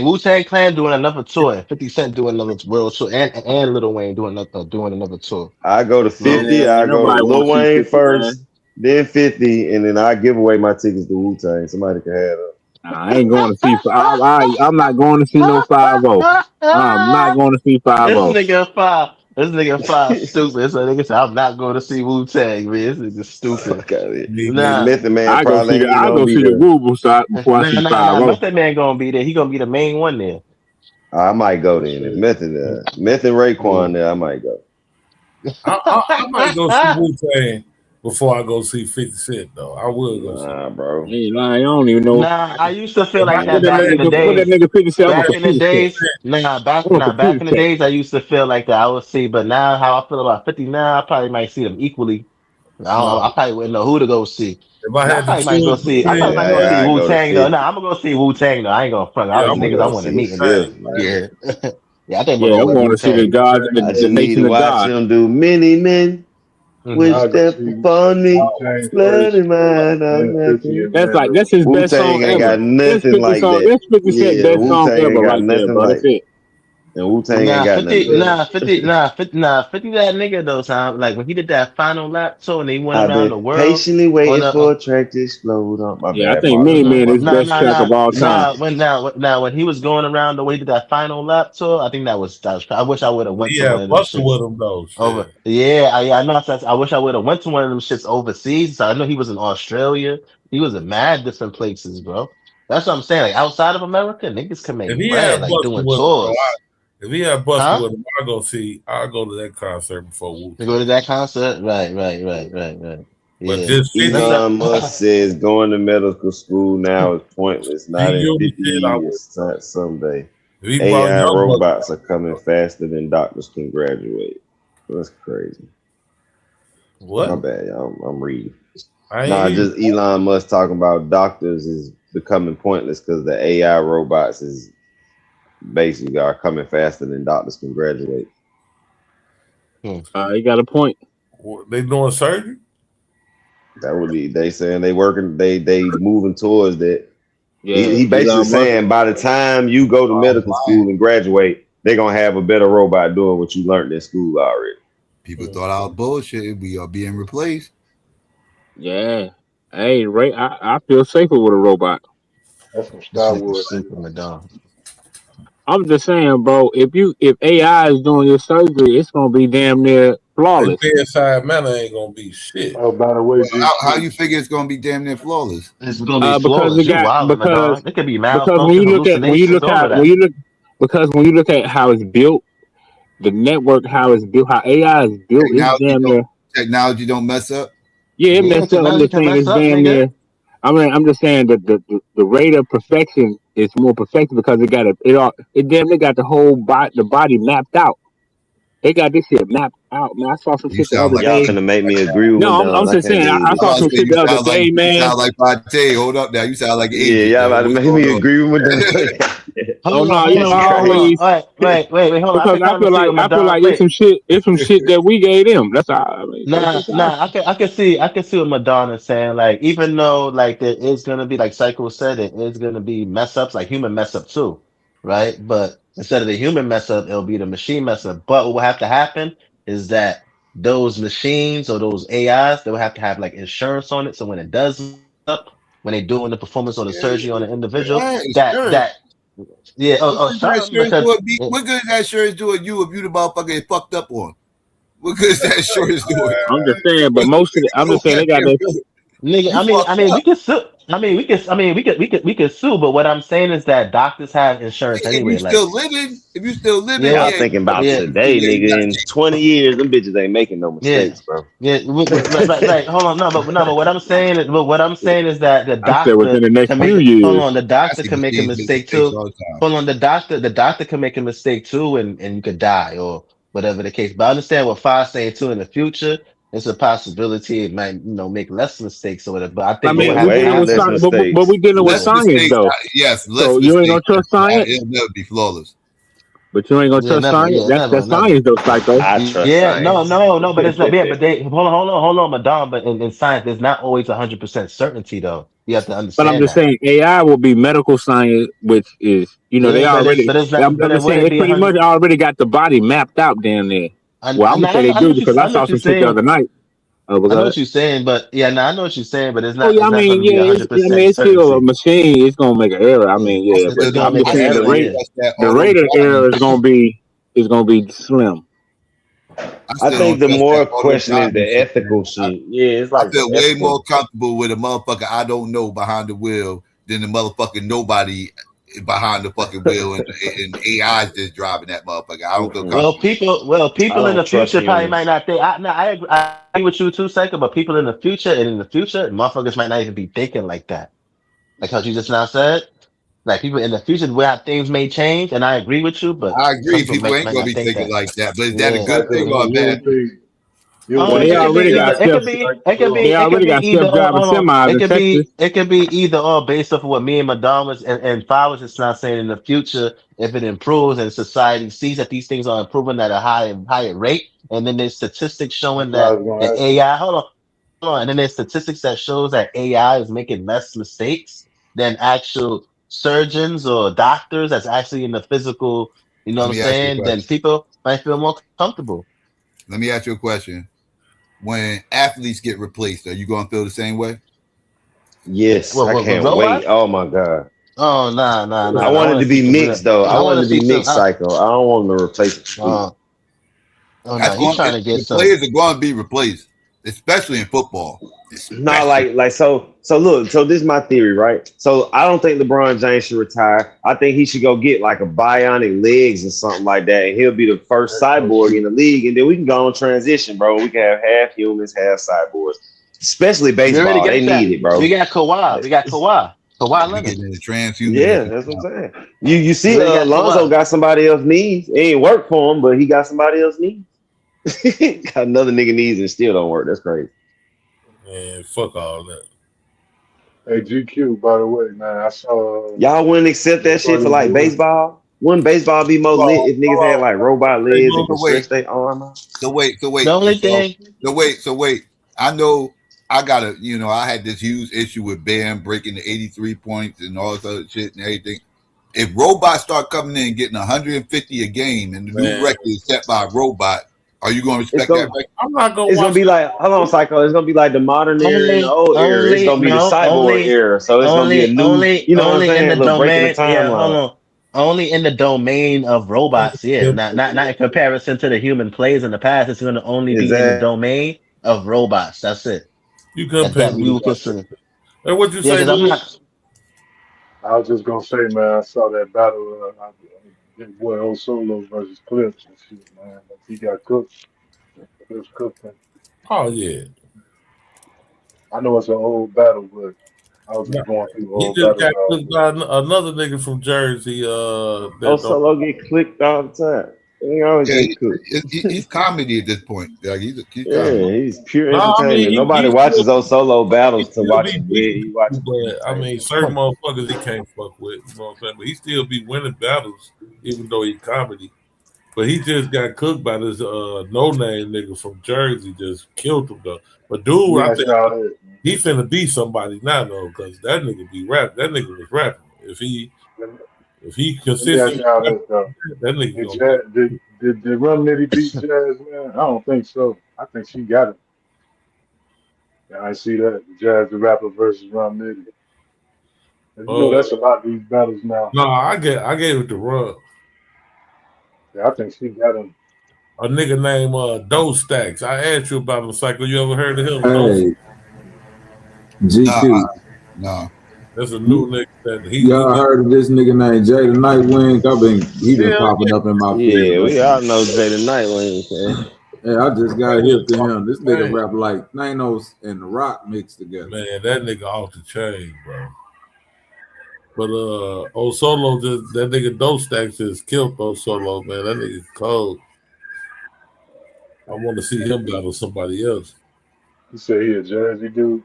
Wu-Tang Clan doing another tour. 50 Cent doing another world tour, and Lil Wayne doing another tour. I go to 50. I go to Lil Wayne first, then 50, and then I give away my tickets to Wu-Tang. Somebody can have them. I ain't going to see. I'm not going to see no 5-0. I'm not going to see 5-0. This nigga five stupid. So nigga said, I'm not going to see Wu-Tang, man. This nigga stupid. Nah. Method Man I go see the Wu before I see 5-0. Method Man gonna be there. He gonna be the main one there. I might go then. If Method Raekwon there, I might go. I might go see Wu-Tang before I go see 50 Cent though. I will go see. Nah, bro. Hey, nah, I don't even know. Nah, I used to feel If I like get that Put that back in the that nigga, put that days. nigga 50 Cent. I'm gonna Back put in the 50 Cent. days, I'm gonna put 50 back in the Cent. days, I used to feel like that. I would see, but now how I feel about 50 now, I probably might see them equally. no, I probably wouldn't know who to go see. if I But had to choose I probably between, might Yeah, go see I Wu go to Tang though. 50. Nah, I'm gonna go see Wu Tang though. I ain't gonna front. I yeah, was I'm the gonna niggas I go Go want to see see the meet. same Swift, man. man. Yeah, yeah. I think I'm gonna Yeah, go I'm with going Wu to see the Tang. gods, I the just need nation to of watch God. him do many men Mm-hmm. will I go step see upon me. Wu-Tang Blood first, in mine, I'm then 50 nothing. and That's then like the that's his Wu best song Tang ain't ever. got nothing like that. That's 50 Cent Yeah, best Wu song Tang ever ain't got right there, nothing bro. That's like, it. and Wu Tang ain't got nothing better. 50 that nigga though, Tom. Like when he did that final lap tour and he went I've around been the world patiently on waiting a for a track to explode on my Yeah, I bad think part. Mini Man My is fault. best track of all time. when he was going around the way he did that final lap tour, I think that was I wish I would have went He to one had of them Buster shits with him though. over. Shit. Yeah, I know. I wish I would have went to one of them shits overseas. So I know he was in Australia. He was in mad different places, bro. That's what I'm saying. Like outside of America, niggas can If make he bread, had like Buster doing with him, bro, tours. if he had Buster Huh? with him, I'll go to that concert before Wu To go to Tang. that concert? Right. But Yeah. just 50, That's a Elon Musk says going to medical school now is pointless. he Not in usually 50 said I would. years, not someday. If he brought AI young Buster, robots are coming faster than doctors can graduate. That's crazy. My what? bad, y'all. I'm reading. I ain't Nah, hear you. just Elon Musk talking about doctors is becoming pointless because the AI robots is basically are coming faster than doctors can graduate. You got a point. They doing surgery? That would be they saying they working they moving towards that. Yeah, He basically Elon Musk. saying by the time you go to medical school and graduate, they're gonna have a better robot doing what you learned in school already. People thought I was bullshit. We are being replaced. Yeah. Hey, Ray, I feel safer with a robot. That's some this Star nigga Wars super shit. Madonna. I'm just saying, bro. If AI is doing your surgery, it's gonna be damn near That flawless. bedside manner ain't gonna be shit. Oh, by the way, How GQ. you figure it's gonna be damn near flawless? It's gonna be Because flawless. it You got wild, Madonna. It could be because malfunction, hallucinations, all of that. when you look at how it's built, the network, how it's built, how AI is built, it's Technology damn don't near. technology don't mess up. Yeah, it Yeah, messed up. I'm technology just can saying mess it's up, damn nigga. near. I mean, I'm just saying that the rate of perfection is more perfected because it damn near got the body mapped out. They got this shit mapped out, man. I saw some You shit the sound other like Y'all day. finna make me right now. agree with No, I'm Madonna. I just can't saying. believe I I'm this saw about to some shit. say shit the other day, you man. sound like Pate. Hold up now. You sound like Yeah, Asia, y'all yo. about to What's make going me on? agree with Madonna. Oh no, you know That's I crazy. always Wait, hold on. I because could kind of see what I feel Madonna. like Wait, it's some shit that we gave them. That's all. I mean, that's just all. I can see what Madonna's saying. Like, even though like there is gonna be like Psycho said, it is gonna be mess ups, like human mess up too, right? But instead of the human mess up, it'll be the machine mess up. But what will have to happen is that those machines or those AIs, they will have to have like insurance on it. So when it does mess up, when they're doing the performance or the surgery on an individual, Yeah, sure. that yeah, What good is that something insurance because doing? What good is that insurance doing you if you the motherfucker is fucked up on? What good is that insurance doing? I'm just saying, but I'm just saying they got this. nigga, You fucked we up. can sue. We could sue. But what I'm saying is that doctors have insurance If you anyway. Like, still living, yeah, Y'all yeah, you thinking about yeah, today, yeah, you gotta nigga. In take 20 years, them bitches ain't making no yeah, mistakes, bro. yeah. Right. Hold on, but what I'm saying is, that the I said doctor within the next can make few it. Hold years. on, the doctor nasty can make a machines make mistake mistakes too. all the time. Hold on, the doctor can make a mistake too, and you could die or whatever the case. But I understand what Five's saying too. In the future, it's a possibility it might, make less mistakes or whatever. But I I think what would mean, have to Way less happen. but mistakes. we dealing with Less Yeah, science mistakes, though. yes, So less you ain't gonna mistakes. trust science, It'll never be flawless. but you ain't gonna yeah, trust never, science. yeah, That's never. science though, Psycho. I trust Yeah, science. no, but it's not. Yeah, but hold on, Madame. But in science, there's not always 100% certainty, though. You have to But I'm understand just that. saying AI will be medical science, which is they Yeah, already. I'm it just saying wouldn't they be pretty much 100. already got the body mapped out down there. Well, I'm gonna say they I know do what you, because I I know saw what you're some shit the saying. other night. I know Because what you're saying, but yeah, no, I know what you're saying, but oh yeah, I it's not going mean to be yeah, I mean 100% it's still a certainty. machine. It's gonna make an error. I Yeah, mean I yeah, but still it's don't gonna I'm make just an saying I error. don't Yeah, trust that the auto rate of error driving. is gonna be slim. I I still think don't the trust that more auto question is driving the shit, ethical man. shit. Yeah, it's I like the feel way ethical. more comfortable with a motherfucker I don't know behind the wheel than the motherfucking nobody behind the fucking wheel and AI is just driving that motherfucker. I don't feel Well, comfortable. people in the trust future probably might humans. not think. I agree with you too, Seiko. But people in the future, motherfuckers might not even be thinking like that. Like how you just now said. Like people in the future, where things may change, and I agree with you. But I some agree. people People ain't might gonna not be think thinking that. like that. But is that a Yeah. good thing or a You bad don't thing? think you don't Well, think they It could be already either. got It could be. It could be. they It could already be got either. self-driving Hold on. semis in Texas. It could be either or based off of what me and Madonna was and Fa was just not saying in the future. If it improves and society sees that these things are improving at a higher rate, and then there's statistics that's showing what I that was gonna the ask you. AI. Hold on. And then there's statistics that shows that AI is making less mistakes than actual surgeons or doctors that's actually in the physical. You know what Let I'm me ask you a saying? Then question. people might feel more comfortable. Let me ask you a question. When athletes get replaced, are you gonna feel the same way? Yes, I With can't wait. robots? Oh my god. Oh, nah. I I want it want to to see be some mixed real. though. I I want want it to to be see some. mixed, Psycho. I don't want them to replace it completely. Oh no, That's he's going. trying to get The some. players are going to be replaced, especially in football. No, Especially. so look, so this is my theory, right? So I don't think LeBron James should retire. I think he should go get like a bionic legs or something like that, and he'll be the first That's so cyborg in the stupid. league, and then we can go on transition, bro. We can have half humans, half cyborgs. Especially We already baseball, they got that. need it, bro. We got Kawhi. We got Kawhi. Kawhi We Leonard. getting into transhumanism Yeah, that's what I'm now. saying. You We see, already got Lonzo Kawhi. got somebody else's knees. It ain't work for him, but he got somebody else's knees. Got another nigga knees and still don't work. That's crazy. Man, fuck all that. Hey GQ, by the way, man, Y'all wouldn't accept I that saw shit for your like boy. baseball? Wouldn't baseball be more lit if niggas had like robot Hey, legs and look, could So wait, stretch their arm out? so wait, so The wait. only thing. So wait. I know I got a, I had this huge issue with Bam breaking the 83 points and all this other shit and everything. If robots start coming in and getting 150 a game and the new man, record is set by a robot, are you going to It's respect that gonna record? I'm not gonna it's gonna watch be that. like, hold on, Psycho. It's gonna be like the modern era and the Only, old era. It's only, gonna be the no, cyborg era. So it's gonna be a new, you know what I'm only in saying? the A little break in the domain. Yeah, hold timeline. on. Only in the domain of robots. Yeah, not in comparison to the human plays in the past. It's going to only be in the Exactly. domain of robots. That's it. You couldn't pay That me we to will watch that. consider. And what you Yeah, say, because I'm Lou? not. I was just gonna say, man, I saw that battle. Big boy old solo versus Clips and shit, man. He got cooked. Clips cooked him. Oh yeah. I know it's an old battle, but I was No, just going through he old just battle got rounds. cooked by another nigga from Jersey. Oh, That don't. Solo get clicked all the time. He always Yeah, get cooked. he's comedy at this point. Like he's comedy. Yeah, he's pure No, I mean entertainment. Nobody he watches still those solo he battles to still watch be him win. beating He watches people, for but I mean certain entertainment. motherfuckers he can't fuck with. You know what I'm saying? But he still be winning battles, even though he comedy. But he just got cooked by this no name nigga from Jersey. Just killed him though. But Let dude, me I ask think y'all this, man. he finna be somebody now though, because that nigga be rap. That nigga was rapping. Let me, If he let me ask consistently y'all rapping, this though. that nigga Did gonna be. Jazz, did Rum Nitty beat Jazz, man? I don't think so. I think she got it. Yeah, I see that. Jazz the rapper versus Rum Nitty. And you know Uh, that's a lot of these battles now. no, I gave it to Rub. Yeah, I think she got him. A nigga named Doe Stacks. I asked you about him, Cycle. You ever heard of him? Doe. Hey, Nah, GQ. nah. That's a new nigga that he Y'all got. heard of this nigga named Jay the Nightwing? He been Hell popping up in my feed Yeah, we lately. all know Jay the Nightwing, man. Yeah, I just got That hip nigga to off him. This the nigga chain. rap like Thanos and The Rock mixed together. Man, that nigga off the chain, bro. But Solo just that nigga Doe Stacks just killed Solo, man. That nigga cold. I want to see him battle somebody else. He said he a Jersey dude.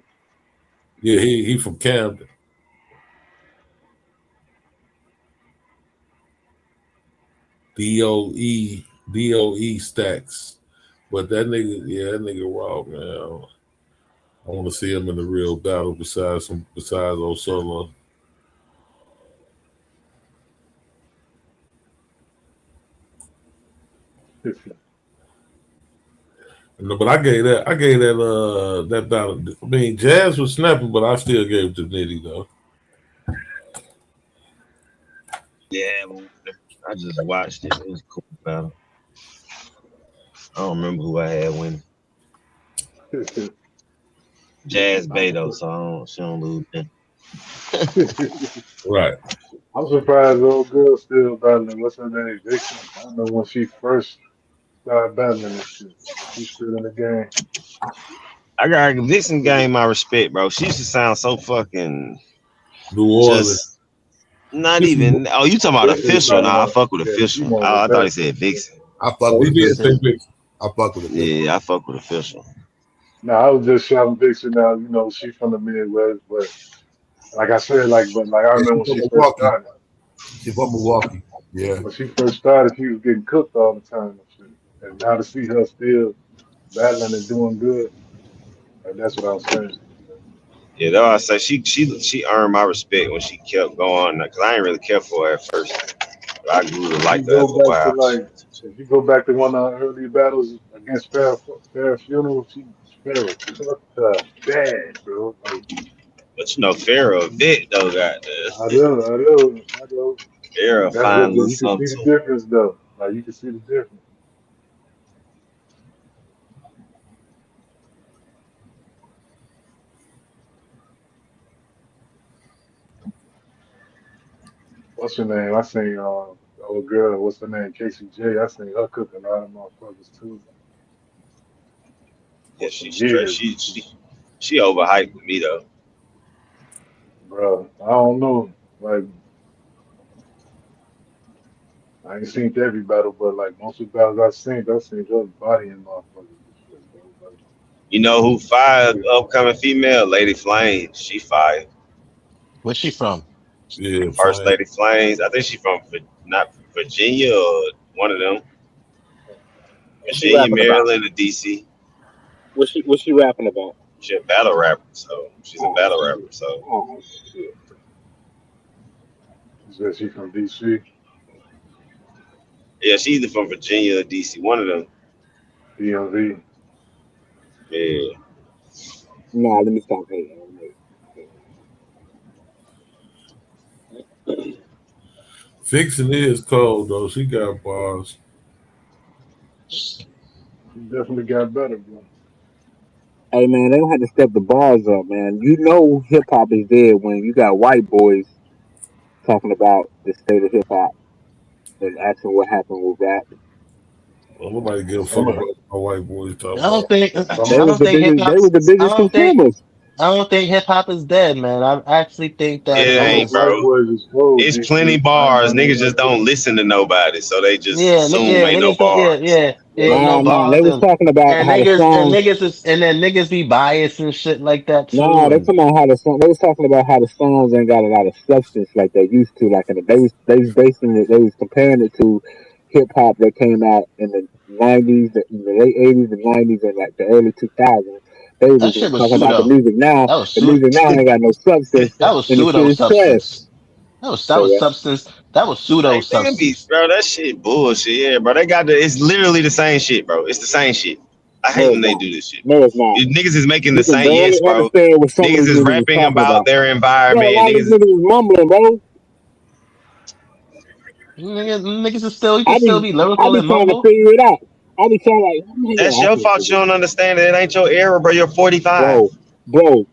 Yeah, he from Camden. DOE Stacks. But that nigga raw, man. I want to see him in the real battle besides Solo. No, but I gave that battle. I mean, Jazz was snapping, but I still gave it to Nitty though. Yeah, I just watched it. It was a cool battle. I don't remember who I had winning. Jazz Beto, so she don't lose then. Right. I'm surprised the old girl still battling. What's her name? Vixen. I don't know when she first started battling this shit. She's still in the game. I got Vixen gained my respect, bro. She used to sound so fucking New Orleans. just not even. Oh, you talking about Vixen official? probably Nah, I one. fuck with Yeah, she official. one of Oh, I the thought he best. said Vixen. I fuck Oh, with he did official. say Vixen. I fuck with official. Yeah, I fuck with official. No, I was just shouting Vixen now. You know, she from the Midwest, but like I said, but I Yeah, remember she when from she first Milwaukee. started. She from Milwaukee. Yeah. When she first started, she was getting cooked all the time and shit. And now to see her still battling and doing good, like, that's what I'm saying. Yeah, though I say she earned my respect when she kept going because I ain't really care for her at first. But I grew to If like you her go after a back to while. if you go back to one of her early battles against Fair Funeral, Fair cooked her bad, bro. Like, But you know, Pharaoh Vic though got the I know. Pharaoh That's what fine little you can see something the too. difference though. Like you can see the difference. What's her name? I seen old girl. What's her name? Casey J. I seen her cooking a lot of motherfuckers too Yeah, for some she's straight. years, She overhyped with me though. bro. I don't know. Like I ain't seen every battle, but like most of the battles I seen her bodying motherfuckers and shit, bro. Like, You know who fired upcoming female? Lady Flames. She fired. Where's she from? Yeah, First fine. Lady Flames. I think she from not Virginia or one of them. What's she Virginia, rapping about? Maryland, or DC. What's she rapping about? She's a battle rapper, so she's a Oh battle shit. rapper. So Oh shit. she said she from DC, yeah, she's either from Virginia or DC. One of them. DMV. Yeah. Nah, let me stop hating. Fixing is cold though. She got bars. She definitely got better, bro. Hey man, they don't have to step the bars up, man. You know hip hop is dead when you got white boys talking about the state of hip hop and asking what happened with rap. Well, nobody give a Some fuck of about my white boys I talking don't about. think some I of don't think hip hop. They was the I biggest don't think consumers. I don't think hip hop is dead, man. I actually think that It some of the ain't, white bro. boys is cold, It's plenty DC. I ain't bars. gonna Niggas just lie to don't you. listen to nobody, so they just yeah, assume yeah, ain't no niggas don't bars. yeah, no Nah, they bars was talking about and how the songs. then niggas be biased and shit like that too. Nah, they And talking about how the song. They was talking about how the songs ain't got a lot of substance like they used to. Like they was basing it. They was comparing it to hip hop that came out in the '90s, in the late '80s and '90s, and like the early 2000s. They that was shit was talking about the pseudo. music now. That was The pseudo. music now ain't got no substance, That was and the shit pseudo is trash. substance. That So was what? substance. That was pseudo Like nigga be, substance. bro. That shit bullshit. Yeah, bro. They got the. It's literally the same shit, bro. It's the same shit. I hate No, it's when they not. do this shit, bro. No, it's not. Niggas is making the You can same. barely Yes, bro. understand what some of Niggas these is niggas is rapping talking about about. their Bro, a environment. lot of these Niggas. niggas is mumbling, bro. Niggas is still, you can I still be be I lyrical be and trying to mumble. figure it out. I be trying like, yeah, That's I your can't fault. figure You it don't out. understand it. It ain't your era, bro. You're 45.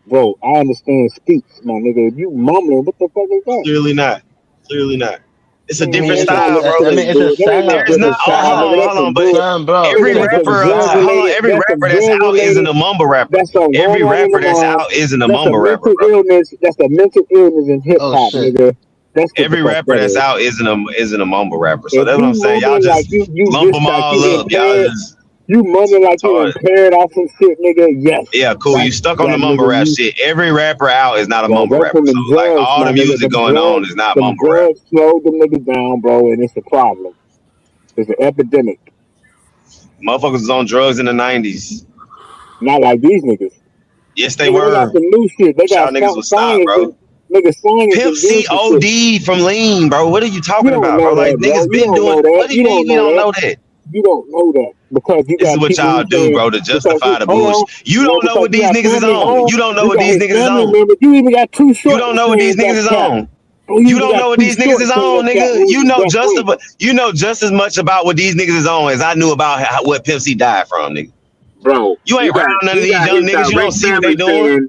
Bro, I understand speech, my nigga. If you mumbling, what the fuck is that? Clearly not. Clearly not. It's a I mean, different Man, it's a, got style, no bro. I mean, sense, it's a dude. That ain't no style. There's It's not. a different Oh, style, hold style, nigga. on, That's hold on. some But drug, son, bro. every nigga. It's That's some rapper, drug hold on. related. Every That's some rapper that's drug out isn't related. a mumble rapper. That's some Every going on in rapper the that's mind. out isn't a That's a mumble rapper, mental bro. illness. That's a mental illness in hip oh hop, shit. nigga. That's what the Every fuck rapper that that's is. out isn't a mumble rapper. So If that's what you I'm saying. Y'all mumbling like just you lump just them like all you up. Y'all impaired, just you mumbling like you retarded. impaired off some shit, nigga. Yes, Yeah, cool. You stuck on the that mumble nigga. rap You shit. Every rapper out is not a bro, mumble that's rapper. from So them like drugs, all my the nigga. music going on is not Them mumble rap. drugs slowed them niggas down, bro, and it's a problem. It's an epidemic. Motherfuckers was on drugs in the 90s. Not like these niggas. Yes, they Nigga, they got were. some new shit. They got Y'all niggas was stop, science and bro. nigga science Pimp and doing C some O shit. D from Lean, bro. What are you You talking don't about, bro? know Like that, bro. niggas You been don't doing. know that. What do you You mean don't we know don't that. know that? You don't know that because you This is got what people y'all who do, saying bro, to because justify the hold on, bullshit. You no, don't know because what you these got niggas is family on. home, You don't know you what got these his niggas is family on. members. You even got Too You Short don't know what these saying niggas that's is cap. on. Oh, you You even don't got know what Too these niggas Short is saying on, that's cap. nigga. Who's his best friend, You know just as much about what these niggas is on as I knew about what Pimp C died from, nigga. bro? You ain't around none of You these got young his niggas. You don't direct see what they family doing. saying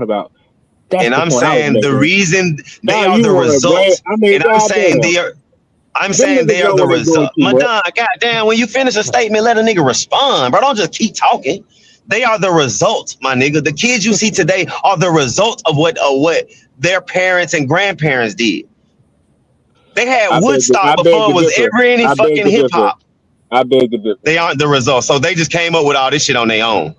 talking about. That's And the I'm point I was saying the making. reason they Now are you the want to blame? results. I mean, And I'm saying goddamn, they are. I'm them saying niggas they are know the when they doing result. too much. Madonna, goddamn, when you finish a statement, let a nigga respond, bro. Don't just keep talking. They are the result, my nigga. The kids you see today are the result of what their parents and grandparents did. They had Woodstock before it was ever any fucking hip hop. I beg to differ. They aren't the result. So they just came up with all this shit on their own.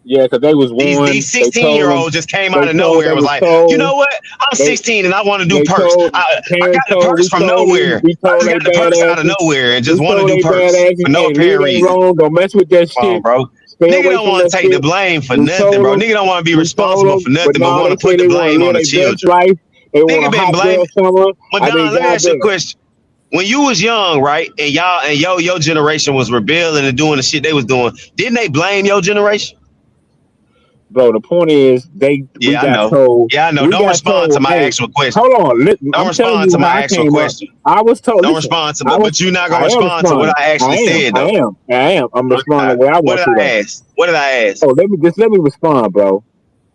Yeah, because they was warned. These 16-year-olds just came out of nowhere and was like, you know what? I'm 16 and I want to do perks. I got the perks from nowhere. I just got the perks out of nowhere and just want to do perks for no apparent reason. Wrong. Don't mess with that shit. Come on, bro. Nigga don't want to take the blame for nothing, bro. Nigga don't want to be responsible for nothing, but want to put the blame on the children. Nigga been blaming. Madonna, let me ask you a question. When you was young, right, and your generation was rebelling and doing the shit they was doing, didn't they blame your generation? Bro, the point is, we got told. Yeah, I know. Don't respond to my actual question. Hold on. Don't respond to my actual question. I was told. Don't respond to, but you're not gonna respond to what I actually said, though. I am. I'm responding where I want to. What did I ask? Oh, let me respond, bro.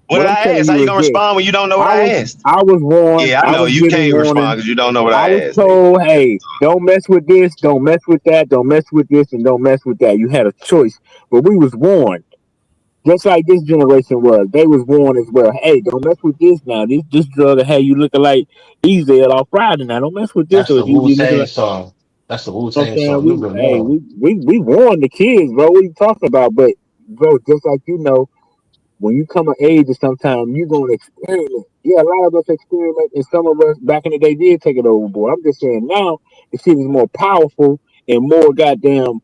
What did I ask? How you gonna respond when you don't know what I asked? I was warned. Yeah, I know you can't respond because you don't know what I asked. I was told, hey, don't mess with this, don't mess with that, don't mess with this, and don't mess with that. You had a choice, but we was warned. Just like this generation was, they was warned as well. Hey, don't mess with this now. This drug will have you looking like Ezel off Friday now. Don't mess with this. That's the Wu-Tang song. That's the Wu-Tang song. We warned the kids, bro. What are you talking about? But bro, just like you know, when you come of age or sometime, you're gonna experiment. Yeah, a lot of us experiment, and some of us back in the day did take it overboard. I'm just saying now the shit is more powerful and more goddamn.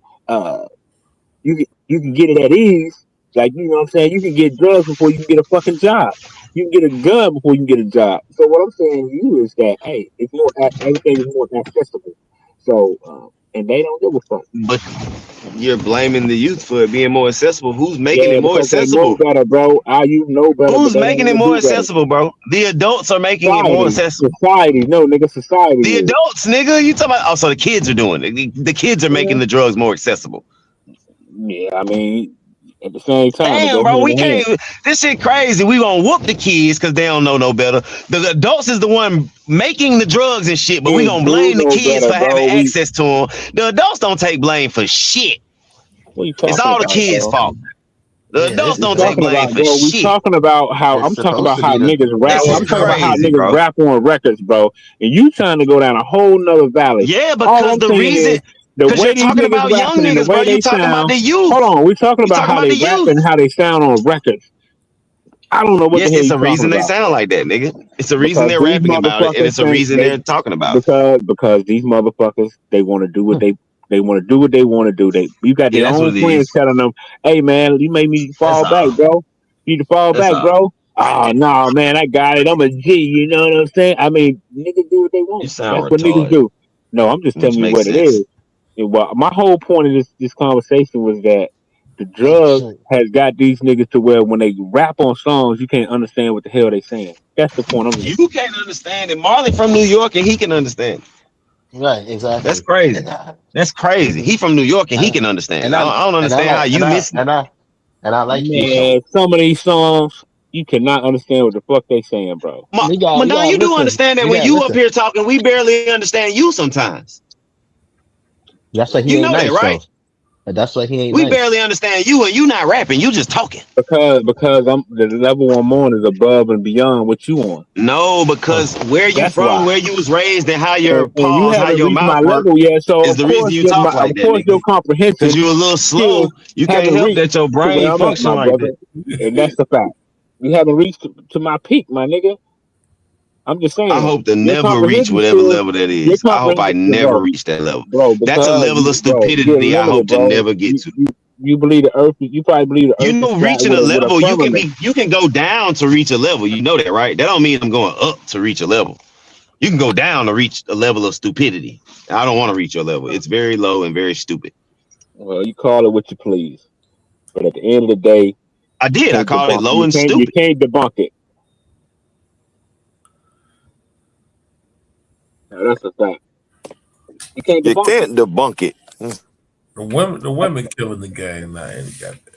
You can get it at ease. Like, you know what I'm saying? You can get drugs before you can get a fucking job. You can get a gun before you can get a job. So what I'm saying to you is that, hey, it's more, everything is more accessible. So, and they don't give a fuck. But you're blaming the youth for it being more accessible. Who's making it more accessible? They know better, bro. You know better. Who's making it more accessible, bro? The adults are making it more accessible. Society, no, nigga, society. The adults, nigga. You talking about? Oh, so the kids are doing it. The kids are making the drugs more accessible. Yeah, I mean, at the same time, damn, bro, we can't. This shit crazy. We gonna whoop the kids because they don't know no better. The adults is the one making the drugs and shit, but we gonna blame the kids for having access to them. The adults don't take blame for shit. It's all the kids' fault. The adults don't take blame for shit. We talking about how I'm talking about how niggas rap. I'm talking about how niggas rap on records, bro. And you trying to go down a whole nother valley. Yeah, because the reason. Because you're talking about young niggas, bro. You talking about the youth. Hold on, we're talking about how they rap and how they sound on records. I don't know what the hell it's a reason they sound like that, nigga. It's a reason they're rapping about it, and it's a reason they're talking about it. Because these motherfuckers, they want to do what they want to do what they want to do. You got their own friends telling them, "Hey man, you made me fall back, bro. You need to fall back, bro." Oh no, man, I got it. I'm a G. You know what I'm saying? I mean, niggas do what they want. That's what niggas do. No, I'm just telling you what it is. Well, my whole point of this conversation was that the drug has got these niggas to where when they rap on songs, you can't understand what the hell they saying. That's the point. You can't understand it. Marley from New York and he can understand. Right, exactly. That's crazy. That's crazy. He from New York and he can understand. I don't understand how you miss it. And I like some of these songs. You cannot understand what the fuck they saying, bro. Madonna, you do understand that when you up here talking, we barely understand you sometimes. That's why he ain't nice, right? That's why he ain't. We barely understand you, and you not rapping. You just talking. Because I'm the level I'm on is above and beyond what you on. No, because where you from, where you was raised, and how your pause, how your mouth work, so is the reason you talk like that. Of course, your comprehension. Because you're a little slow. You can't help that your brain function like that. And that's the fact. You haven't reached to my peak, my nigga. I'm just saying. I hope to never reach whatever level that is. I hope I never reach that level. Bro, that's a level of stupidity I hope to never get to. You believe the earth? You probably believe the earth. You know, reaching a level, you can go down to reach a level. You know that, right? That don't mean I'm going up to reach a level. You can go down to reach a level of stupidity. I don't want to reach your level. It's very low and very stupid. Well, you call it what you please, but at the end of the day, I did. I called it low and stupid. You can't debunk it. No, that's a fact. You can't debunk it. The women killing the game now. Ain't got that.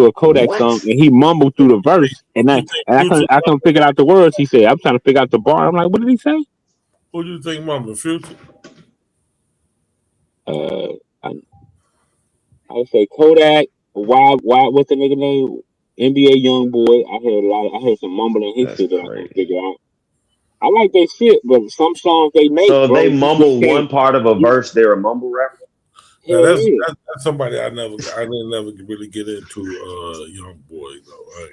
to a Kodak What? song, and he mumbled through the verse, and I couldn't figure out the words he said. I'm trying to figure out the bar. I'm like, what did he say? Who do you think, Mama? Future? I would say Kodak. Why? What's the nigga name? NBA Young Boy. I heard some mumbling his That's shit that I couldn't crazy. figure out. I like their shit, but some songs they make, So if bro, they you just mumble can't. one part of a verse, they're a mumble rapper. Now Hell yeah. that's somebody I didn't never really get into. Young Boy though.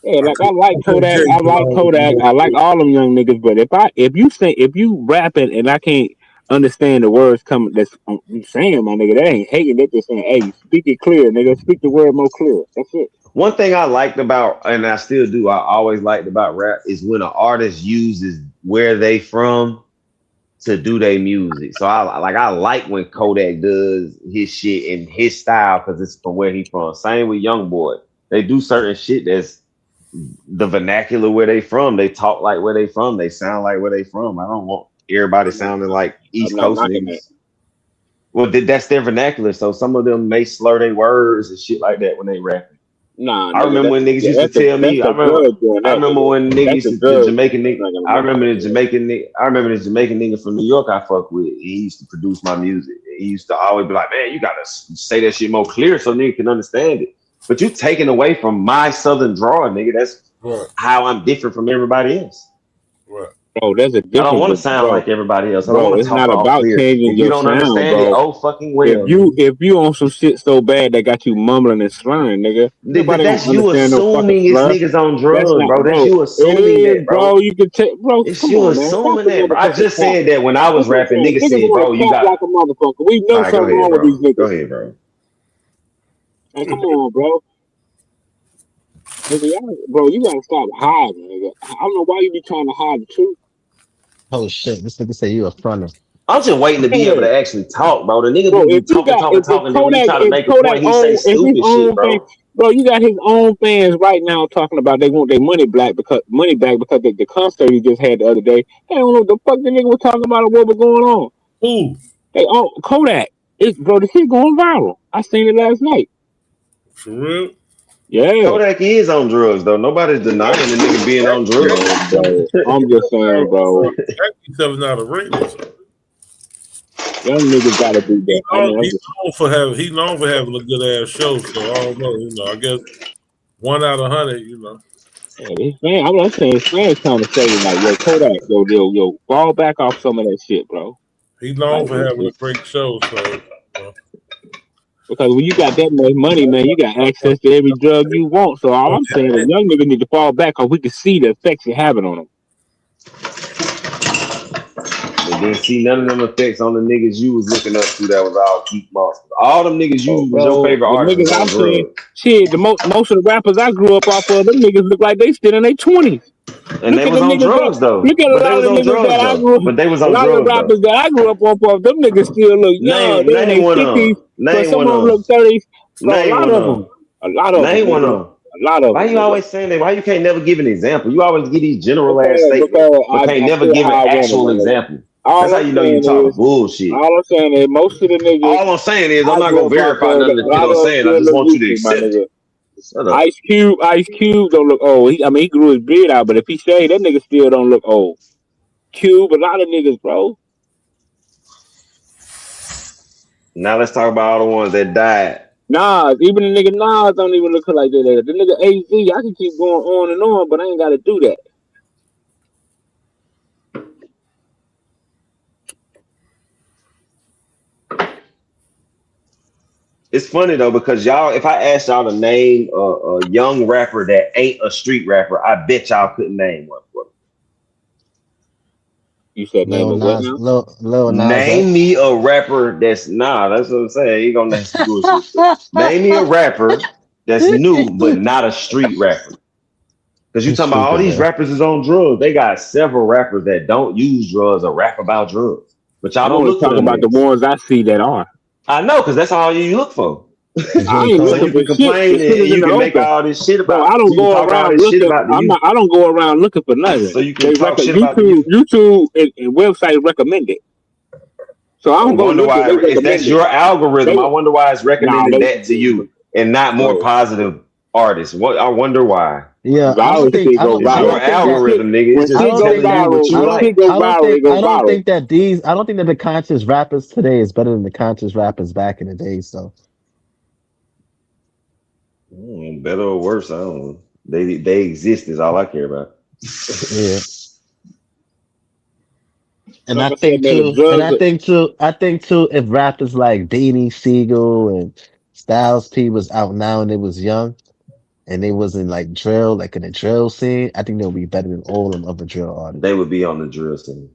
Yeah, like I like I couldn't Kodak, tell I you like Kodak, I like all them young niggas. But if you rapping and I can't understand the words coming. That's I'm saying, my nigga. That ain't hating. They just saying, hey, speak it clear, nigga. Speak the word more clear. That's it. One thing I liked about, and I still do, I always liked about rap is when an artist uses where they from to do their music. So I like when Kodak does his shit in his style because it's from where he from. Same with YoungBoy. They do certain shit that's the vernacular where they from. They talk like where they from. They sound like where they from. I don't want everybody sounding like I'm East not Coast knocking that. niggas. Well, that's their vernacular. So some of them may slur their words and shit like that when they rap. Nah, I nigga. remember when niggas used to tell That's me. a drug doing I that, remember nigga. when niggas That's a used to the drug. Jamaican nigga. I'm not gonna I lie. remember the Jamaican nigga. I remember the Jamaican nigga from New York. I fuck with. He used to produce my music. He used to always be like, "Man, you gotta say that shit more clear so nigga can understand it." But you taking away from my southern draw, nigga. That's Right. how I'm different from everybody else. Right. Bro, there's a I don't difference, want to sound bro. like everybody else. I don't Bro, want to it's talk not all about clear. changing If you your don't sound, understand it, bro. oh fucking well. If you on some shit so bad that got you mumbling and slurring, nigga, But nobody don't that's you understand no fucking assuming it's slur. niggas on That's drugs, not, bro. That's bro. you It assuming is, that, bro. bro. You can take, bro. It's Come you on, man. Stop assuming the that, bro. I motherfucking just cap. said that when I was That's what I'm rapping, saying. niggas Niggas said, want bro, to you cap got. like a motherfucker. We All know right, go something ahead, wrong with bro. these Go niggas. ahead, bro. Man, come on, bro. Nigga, bro, you gotta stop hiding, nigga. I don't know why you be trying to hide the truth. Oh shit! This nigga say you a fronter. I'm just waiting to be able Yeah. to actually talk, bro. The nigga Bro, be talking, talking, talking. Then when he try to If make a Kodak point, he say own, if his stupid shit, own thing, bro. bro, you got his own fans right now talking about they want their money back because the concert he just had the other day. They don't know what the fuck the nigga was talking about or what was going on. Who? They own Kodak. Bro, the shit going viral. I seen it last night. For real? Yeah. Kodak is on drugs, though. Nobody's denying the nigga being on drugs. Bro, I'm just saying, bro. He's selling out arenas. Young niggas gotta do that. I mean, I'm He's just, known for having a good ass show. So I don't know. I guess 1 out of 100. yeah, his fans, I'm saying his fans trying to say like, yo, Kodak, yo, fall back off some of that shit, bro. He's known Like, for having a great show. So because when you got that much money, man, you got access to every drug you want. So all I'm saying is, young niggas need to fall back because we can see the effects it having on them. And then see none of them effects on the niggas you was looking up to that was all keep monsters. All them niggas Oh, you was your bro, favorite the artists niggas was on I'm seeing, drugs. shit, most of the rappers I grew up off of, them niggas look like they still in their 20s. And Look they at was the on niggas that drugs though. look at a But they lot of was the on niggas drugs that I though. grew. But they was A on lot of the drugs rappers though. that I grew up off of, them niggas still look young. They in Name their one of 50s, them. but Name some one of them of them. look 30s. Bro, Name one of them. a lot of them, Name one nigga, of them. a lot of Why them, you nigga. always saying that? Why you can't never give an example? You always give these general ass statements, Because but can't I never feel give an how I want it, actual my nigga. example. That's how you know you talking bullshit. All I'm saying is, most of the niggas All I'm saying is I'm I not grew gonna up off verify of, nothing a the kid lot I'm of them saying. I still just look want you to youthful, my accept it. nigga. Shut up. Ice Cube don't look old. He grew his beard out, but if he shaved, that nigga still don't look old. Cube, a lot of niggas, bro. Now let's talk about all the ones that died. Nas, even the nigga Nas don't even look like that. The nigga AZ, I can keep going on and on, but I ain't gotta do that. It's funny though because y'all, if I asked y'all to name a young rapper that ain't a street rapper, I bet y'all couldn't name one. You said name of what now? Lil Nas Name X. me a rapper that's that's what I'm saying. He gonna name some bullshit. Name me a rapper that's new but not a street rapper. Because you talking about all Stupid these man. rappers is on drugs. They got several rappers that don't use drugs or rap about drugs. But y'all I'm don't only look for talking them about the niggas. ones I see that are. I know, because that's all you look for. I J. ain't So Cole. looking you for can shit. complain The shit is and in you the can make open, all this shit bro. about you can talk all this shit about the youth. I don't go around looking for nothing. So you can They talk shit about the YouTube, youth. and websites recommend it. So I I don't go wonder looking. why They if that's recommend it. your algorithm, They I wonder why it's nah. recommending that to you and not more Bro. positive artists. What I wonder why. Yeah, I always shit go It's I your viral. don't think that algorithm, nigga. When It's I just shit don't go think telling you that what viral, you I when don't like. shit go I don't viral, think it go I don't viral. think that I don't think that the conscious rappers today is better than the conscious rappers back in the day. So Better or worse, I don't know. They exist is all I care about. yeah. And Like I said, man, the drugs. I think too, if rappers like Beanie Siegel and Styles P was out now and they was young and they wasn't like drill, like in the drill scene, I think they'll be better than all them other drill artists. They would be on the drill scene.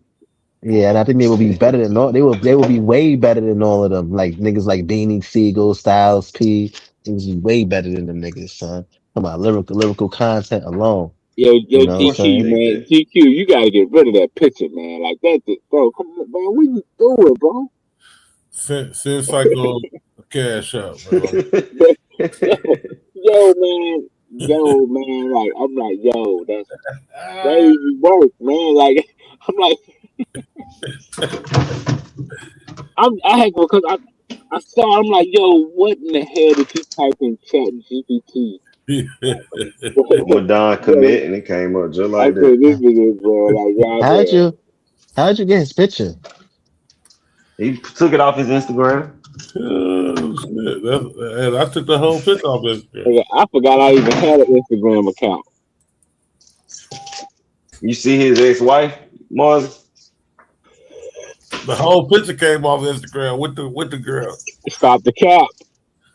Yeah, and I think they will be better than all. They will be way better than all of them. Like niggas like Beanie Siegel, Styles P. It was way better than them niggas, son. Come on, lyrical content alone. Yo, You yo, know what I'm course you GQ, saying? think man, that. GQ, you gotta get rid of that picture, man. Like that, bro. Come on, bro. What you doing, bro? Send Psycho a cash out, man. Yo, man. Like I'm like, yo, that's crazy work, man. Like I'm like, I had because I saw. I'm like, yo, what in the hell did you type in Chat GPT? Madonna Yo, commit and it came up just I like said that. this nigga, bro. Like, How'd goddamn. you get his picture? He took it off his Instagram. Oh, shit. And I took the whole picture off Instagram. Nigga, I forgot I even had an Instagram account. You see his ex-wife, Marlon? The whole picture came off Instagram with the girl. Stop the cap.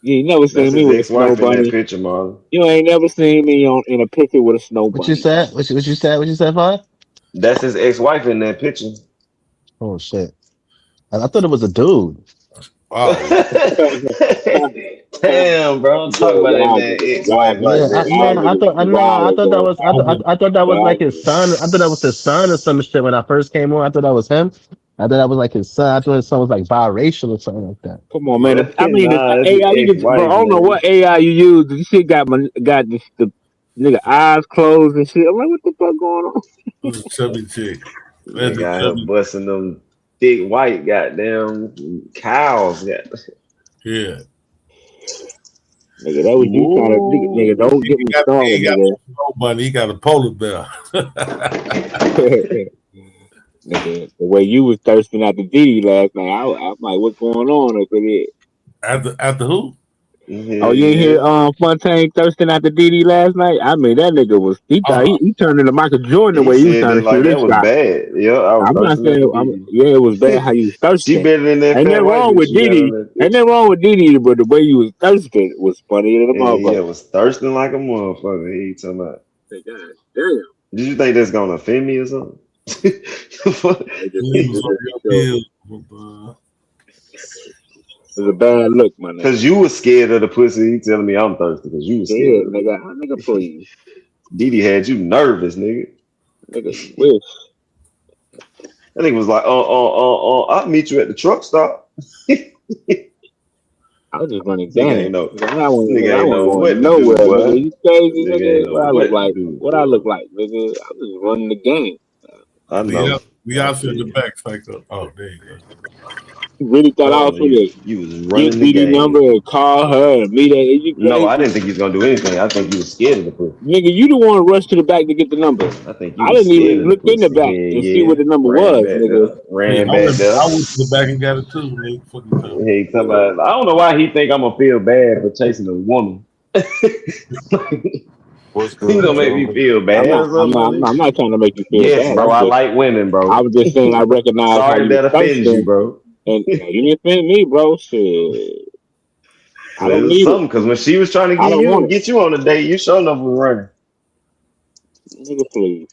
You ain't never That's seen me his with a snow ex-wife in that bunny. picture, Marlon. You ain't never seen me in a picture with a snow What you bunny. said? What you said? What you said, Five? That's his ex-wife in that picture. Oh shit! I thought it was a dude. Oh, Damn, bro! Don't talk Yo, about that y'all man niggas, ex-wife like that, I man. thought wildin', bro. I thought that was Y'all like his niggas. son. I thought that was his son or some shit when I first came on. I thought that was him. I thought that was like his son. I thought his son was like biracial or something like that. Come on, man. I mean, the Nah, that's his AI. Bro, I ex-wife, don't know man. what AI you use. This shit got the nigga eyes closed and shit. I'm like, what the fuck going on? it's a chubby chick. That's Nigga a out here chubby. busting them thick white goddamn cows. Yeah. Nigga, that was you trying to nigga. Don't get me He started, ain't got nigga. no snow bunny. He got a polar bear. Nigga, the way you was thirsting out the Diddy last night, I'm like, what's going on up in it? After who? Oh, you ain't hear Fontaine thirsting out the Diddy last night? I mean, that nigga was he turned into Michael Jordan the He way he was said trying it to shoot like that his was shot. bad. Yeah, I was I'm not thirsting at the saying Diddy. yeah, it was bad how you was She thirsting. better than that Ain't fat nothing white wrong bitch with you got on Diddy. that Ain't picture. nothing wrong with Diddy, but the way you was thirsting was funnier than a Yeah, motherfucker. was thirsting like a motherfucker. He talking about. God damn. Did you think that's gonna offend me or something? It He was on your pills. was a bad look, my nigga. Cause you was scared of the pussy. He telling me I'm thirsty because you was scared Yeah, of the pussy. nigga, please. Didi had you nervous, nigga. Nigga, wish. That nigga was like, I'll meet you at the truck stop. I was just running Nigga ain't game. know. Nigga, I wasn't Nigga ain't know going what to do, nowhere, nigga. boy. You crazy, Nigga ain't nigga? know what to do, What I boy. look like, nigga? I was just running the game. I know. We all said the back cycle. Oh, there you go. You really thought I was Oh, gonna you was get running the Didi number game. and call her and meet her? Are you No, I crazy? didn't think he was gonna do anything. I think you was scared of the pussy. Nigga, you the one rushed to the back to get the number. I think you I was didn't scared even of the look in the pussy. back and see Yeah. what the number Ran was, back nigga. there. Hey, Ran I back there. went to the back and got it too, nigga. Fucking time. Hey, talking about, I don't know why he think I'm gonna feel bad for chasing a woman. What's He good, gonna make me gentlemen? feel bad or something, my nigga? I'm not trying to make you feel Yes, bad. bro. I like women, I bro. was just saying I recognize how Sorry if you was that offends you, thirsting, bro. and you didn't offend me, bro. Shit, I It don't was need it. something because when she was trying to I don't want get you on a date, you sure enough was running. it, nigga. Please.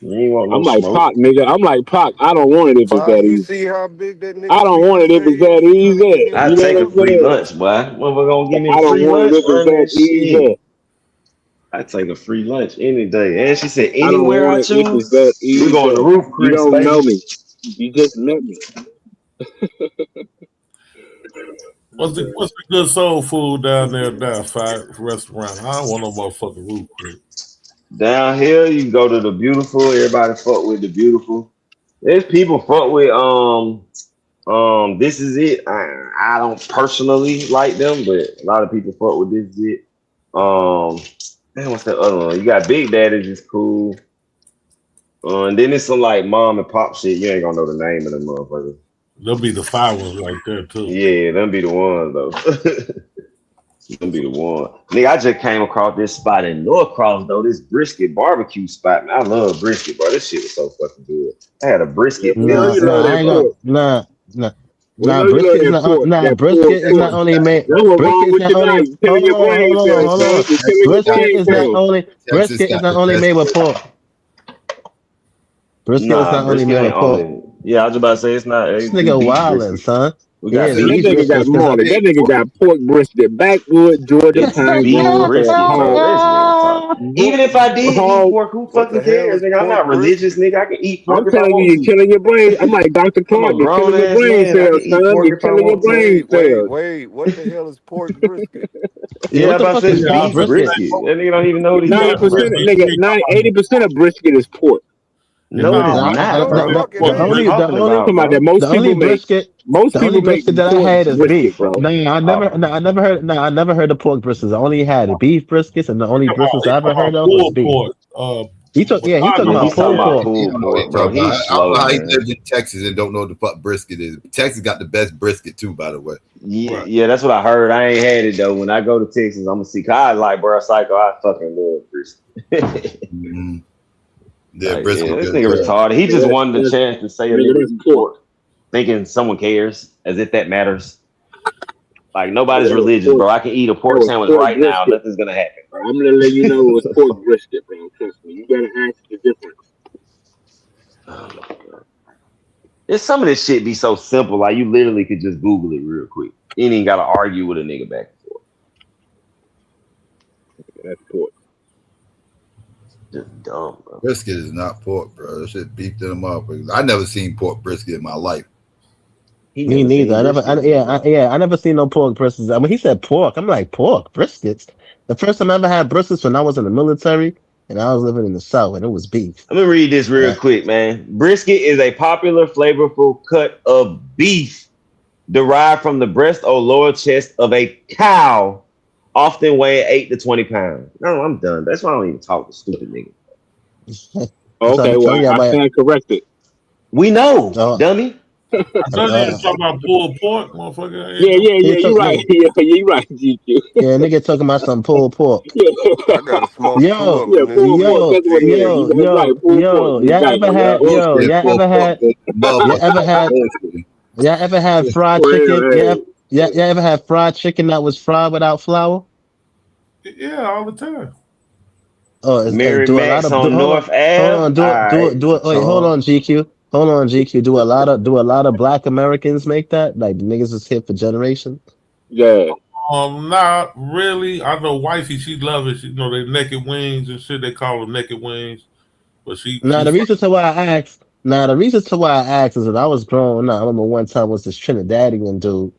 You ain't want no I'm like smoke. Pac, nigga. I'm like Pac. I don't want it if it's that You easy. see how big that I nigga don't feet want you it if say it's is? that You know, he easy. hit I You know me take a what up. I'm free saying? lunch, boy. Motherfucker gonna give me I a don't free want it lunch? if it's Run that that easy. shit. I take a free lunch any day. And she said, I don't anywhere want I it if it's that choose, we going to easy. Roof You Chris, don't know baby. me. You just met me. What's the good soul food down there down five restaurant? I don't want no motherfucking roof, Chris. Down here, you can go to the Beautiful. Everybody fuck with the Beautiful. There's people fuck with This Is It. I don't personally like them, but a lot of people fuck with This Is It. Man, what's that other one? You got Big Daddy's is cool. And then it's some like mom and pop shit. You ain't gonna know the name of them motherfuckers. There'll be the five ones right there too. Yeah, them be the ones though. Them be the one. Nigga, I just came across this spot in Norcross though. This brisket barbecue spot. Man, I love brisket, bro. This shit was so fucking good. I had a brisket We know pita Nah, you love nah, salad, I that ain't gonna. bro. pork. We know you love Brisket is that not. pork. That pork, Brisket is pork. not only made. That's what's Brisket wrong is with not your only. night. Killing your brain cells, Hold man. on. You're killing your Brisket brain is not cells. only. Texas Brisket is got not the only best made with pork. pork. Brisket is not only brisket made ain't with pork. only. Yeah, I was about to say it's not. This We nigga beef wildin', brisket. son. We got Yeah, That beef beef. nigga got brisket. Marley. That nigga got pork brisket, backwood, Georgia It's pine beef bone, brisket, bro. hog, This nigga talk. Even if I did eat hog. pork, who What the fucking hell cares, is nigga? I'm pork not religious, brisket? nigga. I can eat pork I'm if I telling you, want you're to. killing your brain. I'm like Dr. I'm a Clark. You're grown killing your ass brain man. I can cells, eat son. pork You're if I killing your want to. brain cells. What the hell is pork brisket? Yeah, Yeah, I'm what the about to fuck say is it's Yeah, I beef was beef gonna brisket? say, brisket. That nigga don't even know what he yeah, 90%, talking about. brisket. nigga, You ain't talking about 80% of brisket is pork. No, it is no, I not, No, the bro. fuck it What are you ain't. talking Talking about, about that bro? The only brisket, most the only people make brisket that I pork had is brisket, beef. bro. No, I never heard. No, I never heard of pork briskets. I only had beef briskets, and the only briskets he I talking ever heard about of was pulled beef. pork. He talking Chicago Yeah, about he's don't talking pulled know about that. pork. He pulled don't know what pork, he bro. talking about. He's I don't know slow, how he man. lives in Texas and don't know what the fuck brisket is. Texas got the best brisket too, by the way. Yeah, Right. yeah, that's what I heard. I ain't had it though. When I go to Texas, I'm gonna see. 'Cause I like, bro, psycho. I fucking love brisket. Mm-hmm. Yeah, Like, yeah, brisket this good. nigga Yeah. retarded. He just That's, wanted the that's, chance to say a nigga, nigga that's eat pork. pork, thinking someone cares, as if that matters. Like Nigga, nobody's that was religious, pork. bro. I can eat a That pork was sandwich pork right now. brisket. Nothing's gonna happen, I'm gonna let you know it was pork brisket, bro. Trust me. You gotta ask the difference. bro. There's some of this shit be so simple. Like you literally could just Google it real quick. You ain't even gotta argue with a nigga back and forth. That's pork. Just dumb, bro. Brisket is not pork, bro. That shit beef them up. I never seen pork brisket in my life. He Me never neither. seen brisket. I never seen no pork briskets. I mean, he said pork. I'm like, pork briskets. The first time I ever had briskets when I was in the military and I was living in the South, and it was beef. Let me read this real Uh, quick, man. Brisket is a popular, flavorful cut of beef derived from the breast or lower chest of a cow, often weighing 8 to 20 pounds. No, I'm done. That's why I don't even talk to stupid niggas. that's what I Okay, be well, telling you I about. stand corrected. We know, Uh, dummy. I uh, told you uh, to talk about pulled pork, motherfucker. I ain't Yeah, no yeah, he yeah. took You right. nigga, Yeah, you right, GQ. yeah, nigga talking about some pulled pork. Yeah, I gotta smoke two Yo, of them yeah. in this Pulled bitch. pork. yo, That's what it Damn. is. yo, That's right. yo, Pulled pork. yo. You right. Yeah, Bullshit, pork pork. Y'all Motherfucker. ever had, Bullshit. y'all ever had fried well, chicken? hey. Y'all ever had fried chicken that was fried without flour? Yeah, all the time. Oh, Mary do a lot Max of on North hold Ave. on, All right, wait, hold Charles. on, GQ, hold on, GQ. Do a lot of Black Americans make that? Like the niggas is here for generations. Yeah. Not really. I know wifey, she love it. She, you know, they naked wings and shit. They call them naked wings. But Now she the reason to why I asked, is that I was growing up. I remember one time was this Trinidadian dude,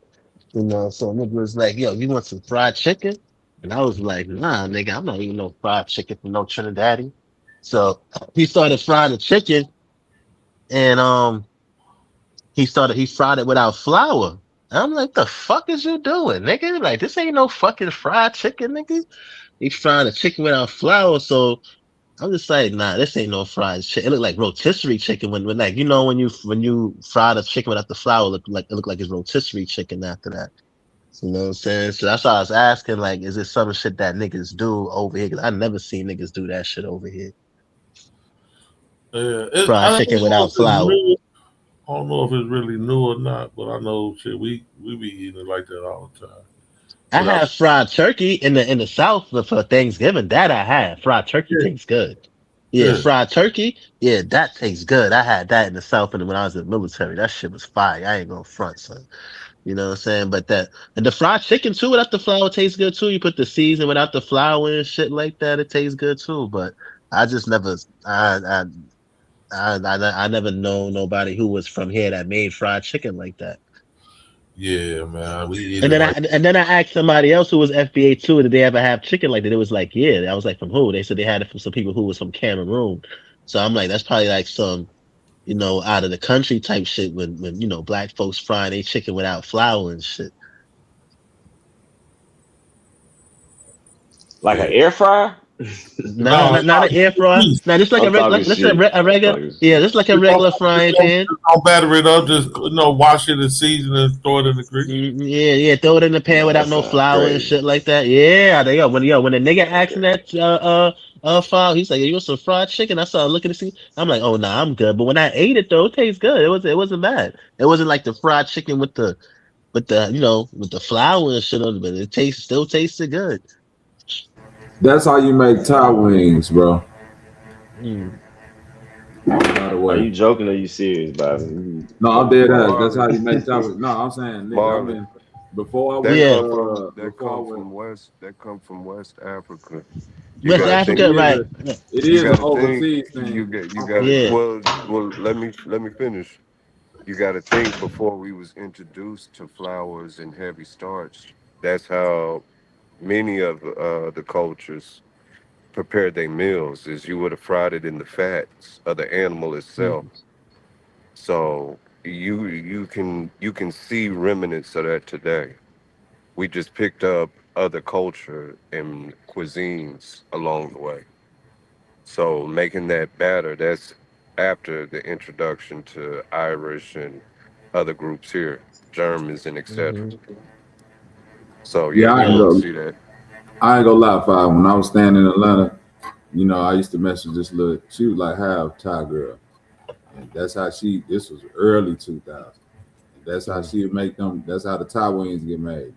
you know, so nigga was like, "Yo, you want some fried chicken?" And I was like, "Nah, nigga, I'm not eating no fried chicken from no Trinidadian." So he started frying the chicken, and he fried it without flour. And I'm like, "The fuck is you doing, nigga? Like this ain't no fucking fried chicken, nigga." He fried the chicken without flour, so I'm just like, nah, this ain't no fried chicken. It looked like rotisserie chicken when like you know when you fry the chicken without the flour, it looked like it's rotisserie chicken after that. You know what I'm saying? So that's why I was asking, like, is it some shit that niggas do over here? Because I never seen niggas do that shit over here. yeah, Fried I don't chicken know if without it's flour. new. I don't know if it's really new or not, but I know shit. We be eating it like that all the time. I But had fried turkey in the South for Thanksgiving. That I had. Fried turkey yeah, tastes good. Yeah, yeah, fried turkey. Yeah, that tastes good. I had that in the South and when I was in the military. That shit was fire. I ain't gonna front, son. You know what I'm saying? But and the fried chicken too without the flour tastes good too. You put the season without the flour and shit like that, it tastes good too. But I just never, I never know nobody who was from here that made fried chicken like that. yeah, man. We eat And it then like I asked somebody else who was FBA too, did they ever have chicken like that? It was like, yeah. I was like, from who? They said they had it from some people who was from Cameroon. So I'm like, that's probably like some, you know, out of the country type shit when you know black folks frying their chicken without flour and shit. Like an yeah. air fryer? Nah, No, not an air fryer. Nah, just like I'm talking shit. a I'm regular, talking yeah, shit. just like a just don't, regular frying pan. just don't batter it up. Just wash it and season and throw it in the grease. Yeah, throw it in the pan Nah, that without no sounds flour and crazy. shit like that. Yeah, when the nigga Sound asking crazy. that file, he's like, "You want some fried chicken?" I started looking to see. I'm like, "Oh nah, I'm good." But when I ate it though, it tastes good. It wasn't bad. It wasn't like the fried chicken with the with the flour and shit on it, but still tasted good. That's how you make Thai wings, bro. Mm. By the Are way. you joking or you serious, Bobby? No, I'm dead ass. That's how Marley, you make chocolate. No, I'm saying, nigga, I've Marley. been before I That went Yeah, come from before I went West Africa. You West gotta it think. Africa, is right? a it You is an gotta think. overseas You thing. get. You Okay. gotta. Yeah. Well. Let me finish. You gotta think before we was introduced to flours and heavy starch. That's how many of the cultures prepared their meals. Is you would have fried it in the fats of the animal itself. So you can see remnants of that today. We just picked up other culture and cuisines along the way. So making that batter, that's after the introduction to Irish and other groups here, Germans and etc. Hmm. So yeah, Yeah, we Yeah. gonna see that. I ain't gonna lie, Five. When I was staying in Atlanta, I used to mess with this little. She was like half Thai girl, and that's how she. This was early 2000. That's how Mm. she would make them. That's how the Thai wings get made.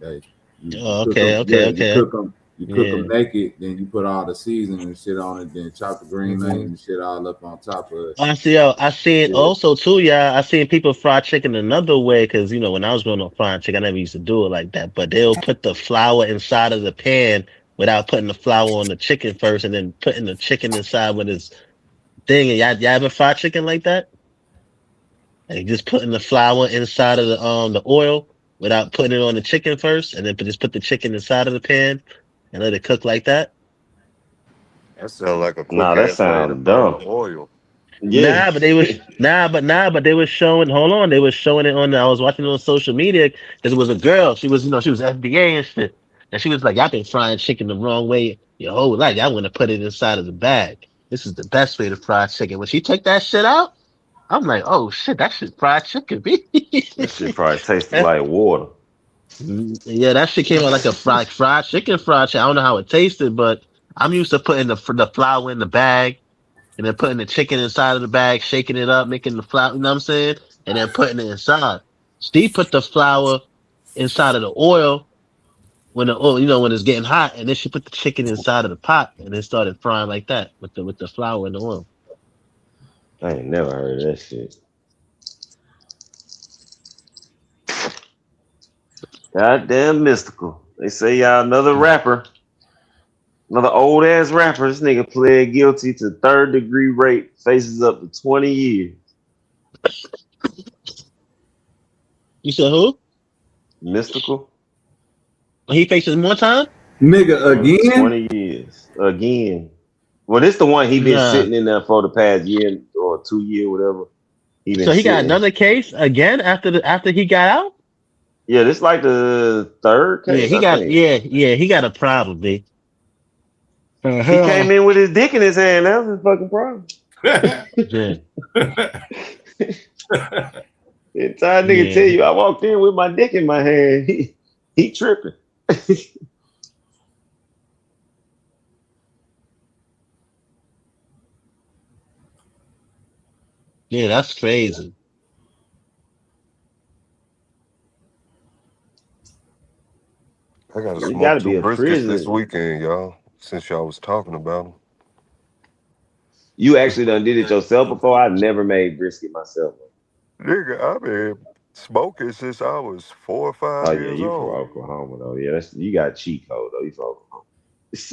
You Oh, cook them. okay, Yeah, okay, you okay. cook them. You cook them Yeah. naked. Then you put all the seasoning and shit on it. Then chop the green Hmm. onion and shit all up on top of it. I see. I see it Yeah. also too. Yeah, I seen people fry chicken another way because when I was growing up frying chicken, I never used to do it like that. But they'll put the flour inside of the pan without putting the flour on the chicken first, and then putting the chicken inside with its thing. And y'all ever fry chicken like that? Like just putting the flour inside of the oil without putting it on the chicken first, and then just put the chicken inside of the pan and let it cook like that. That sounds like a quick Nah, that ass way to sounds burn the dumb. oil. Yeah. Nah, but they was but they was showing. Hold on, they was showing it on. I was watching it on social media because it was a girl. She was she was FBA and shit, and she was like, "Y'all been frying chicken the wrong way your whole life. Y'all want to put it inside of the bag. This is the best way to fry chicken." When she took that shit out, I'm like, "Oh shit, that shit fried chicken, B." That shit probably tasted like water. Yeah, that shit came out like a fried chicken fried chicken. I don't know how it tasted, but I'm used to putting the flour in the bag and then putting the chicken inside of the bag, shaking it up, making the flour, you know what I'm saying? And then putting it inside. Steve put the flour inside of the oil when the oil, when it's getting hot, and then she put the chicken inside of the pot and then started frying like that with the flour and the oil. I ain't never heard of that shit. Goddamn mystical. They say y'all another rapper, another old ass rapper. This nigga pled guilty to third degree rape, faces up to 20 years. You said who? Mystical? He faces more time? Nigga again. 20 years. Again. Well, this the one he been Nah. sitting in there for the past year or 2 year, whatever. He been So he got sitting. another case again after he got out? Yeah, this like the third Yeah, case, I think. he got a problem, B. He came Uh-huh. in with his dick in his hand. That was his fucking problem. Yeah. The entire nigga tell Yeah. you I walked in with my dick in my hand. He tripping. Yeah, that's crazy. I gotta You smoke gotta two be a briskets this prison. weekend, y'all. Since y'all was talking about them. You actually done did it yourself before. I never made brisket myself. Nigga, I've been smoking since I was 4 or 5 Oh yeah, years you from old. Oklahoma though. Yeah, you got cheat code though. You from Oklahoma.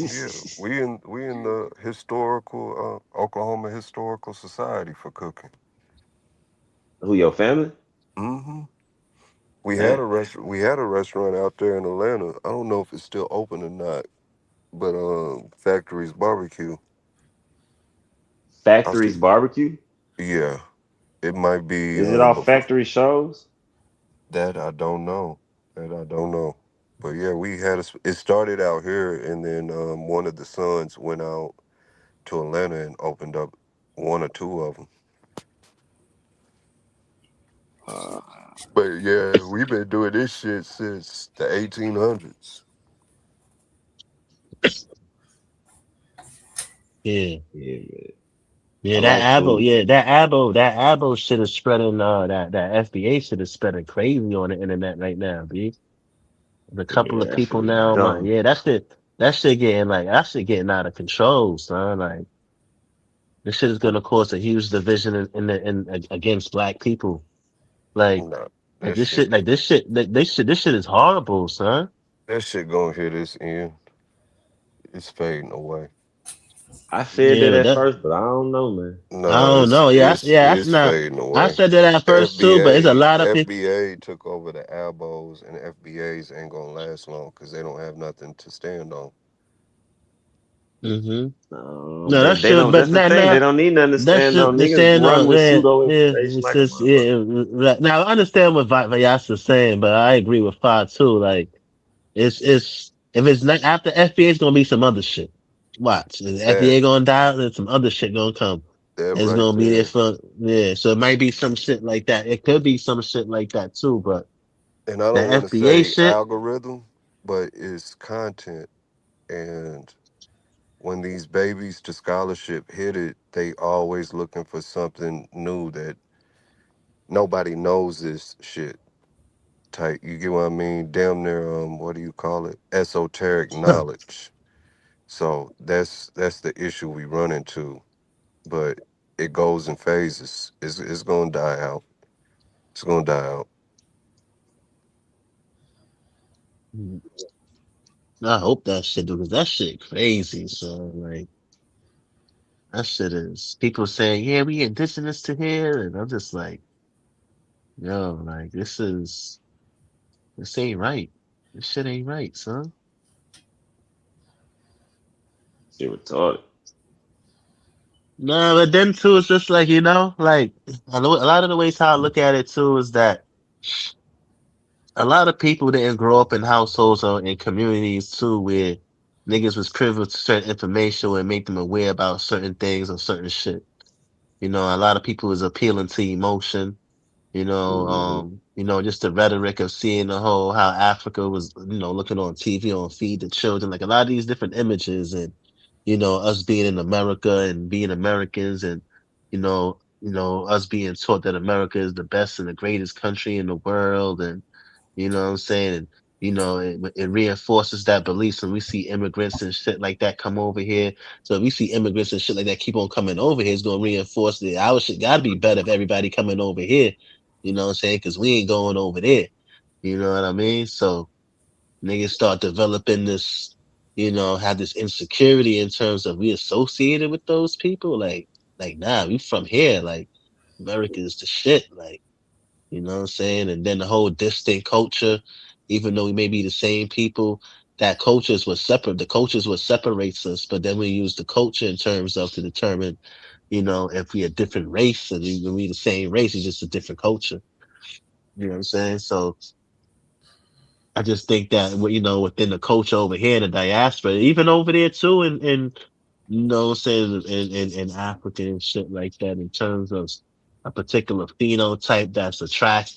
Yeah, we in the historical Oklahoma Historical Society for cooking. Who your family? Hmm We had Damn. a restaurant. We had a restaurant out there in Atlanta. I don't know if it's still open or not, but Factory's Barbecue. I Factories see. barbecue. Yeah, it might be. Is it all Before factory shows? that, I don't know. That I don't know. But yeah, we had it started out here, and then one of the sons went out to Atlanta and opened up one or two of them. Uh, But yeah, we've been doing this shit since the 1800s. Yeah. yeah, man. I Yeah, like food. that Abo shit is spreading, that FBA shit is spreading crazy on the internet right now, B. A couple Yeah, of that people shit is now, like, dumb. yeah, that shit getting out of control, son. Like, This shit is gonna cause a huge division in against black people. Like, Nah, like that this shit, shit, like this shit is horrible, son. that shit gonna hit its end. It's fading away. I said Yeah, that but at that first, but I don't know, man. I No, don't know. Yeah, that's it's not. fading I away. said that at first too, but it's a lot of people. FBA took over the elbows, and FBAs ain't gonna last long because they don't have nothing to stand on. Hmm. No, No, that but they should, don't. but That's the now, thing. They now don't need nothing to that stand should on. the Niggas saying run with yeah, pseudo yeah, information it's like a just yeah. motherfucker. Right. Now I understand what Vyas is saying, but I agree with Five too. Like it's if it's not after FBA, it's gonna be some other shit. Watch, the That FBA gonna die, then some other shit gonna come. that It's right gonna be there there. for yeah. So it might be some shit like that. It could be some shit like that too, but And I the don't want to FBA say shit. algorithm, but it's content. And when these babies to scholarship hit it, they always looking for something new that nobody knows this shit. Type, you get what I mean? Damn near what do you call it? Esoteric knowledge. So that's the issue we run into. But it goes in phases. It's gonna die out. It's gonna die out. I hope that shit do because that shit crazy. So like that shit is people saying, yeah, we indigenous to here, and I'm just like, yo, like this ain't right. This shit ain't right, son. Shit retarded. No, but then too, it's just like like I know a lot of the ways how I look at it too is that a lot of people didn't grow up in households or in communities too where niggas was privileged to certain information and make them aware about certain things or certain shit. A lot of people is appealing to emotion. Mm-hmm. Just the rhetoric of seeing the whole how Africa was, looking on TV on Feed the Children, like a lot of these different images and, us being in America and being Americans and, us being taught that America is the best and the greatest country in the world. And, you know what I'm saying? And, it reinforces that belief. So we see immigrants and shit like that come over here. So if we see immigrants and shit like that keep on coming over here, it's going to reinforce that our shit got to be better if everybody coming over here. You know what I'm saying? Because we ain't going over there. You know what I mean? So niggas start developing this, have this insecurity in terms of we associated with those people. Like nah, we from here. Like America is the shit. Like, you know what I'm saying? And then the whole distinct culture, even though we may be the same people, that culture is what separate. The culture is what separates us. But then we use the culture in terms of to determine, if we a different race and when we the same race, it's just a different culture. You know what I'm saying? So I just think that within the culture over here in the diaspora, even over there too, in what I'm saying in Africa and shit like that, in terms of a particular phenotype that's attractive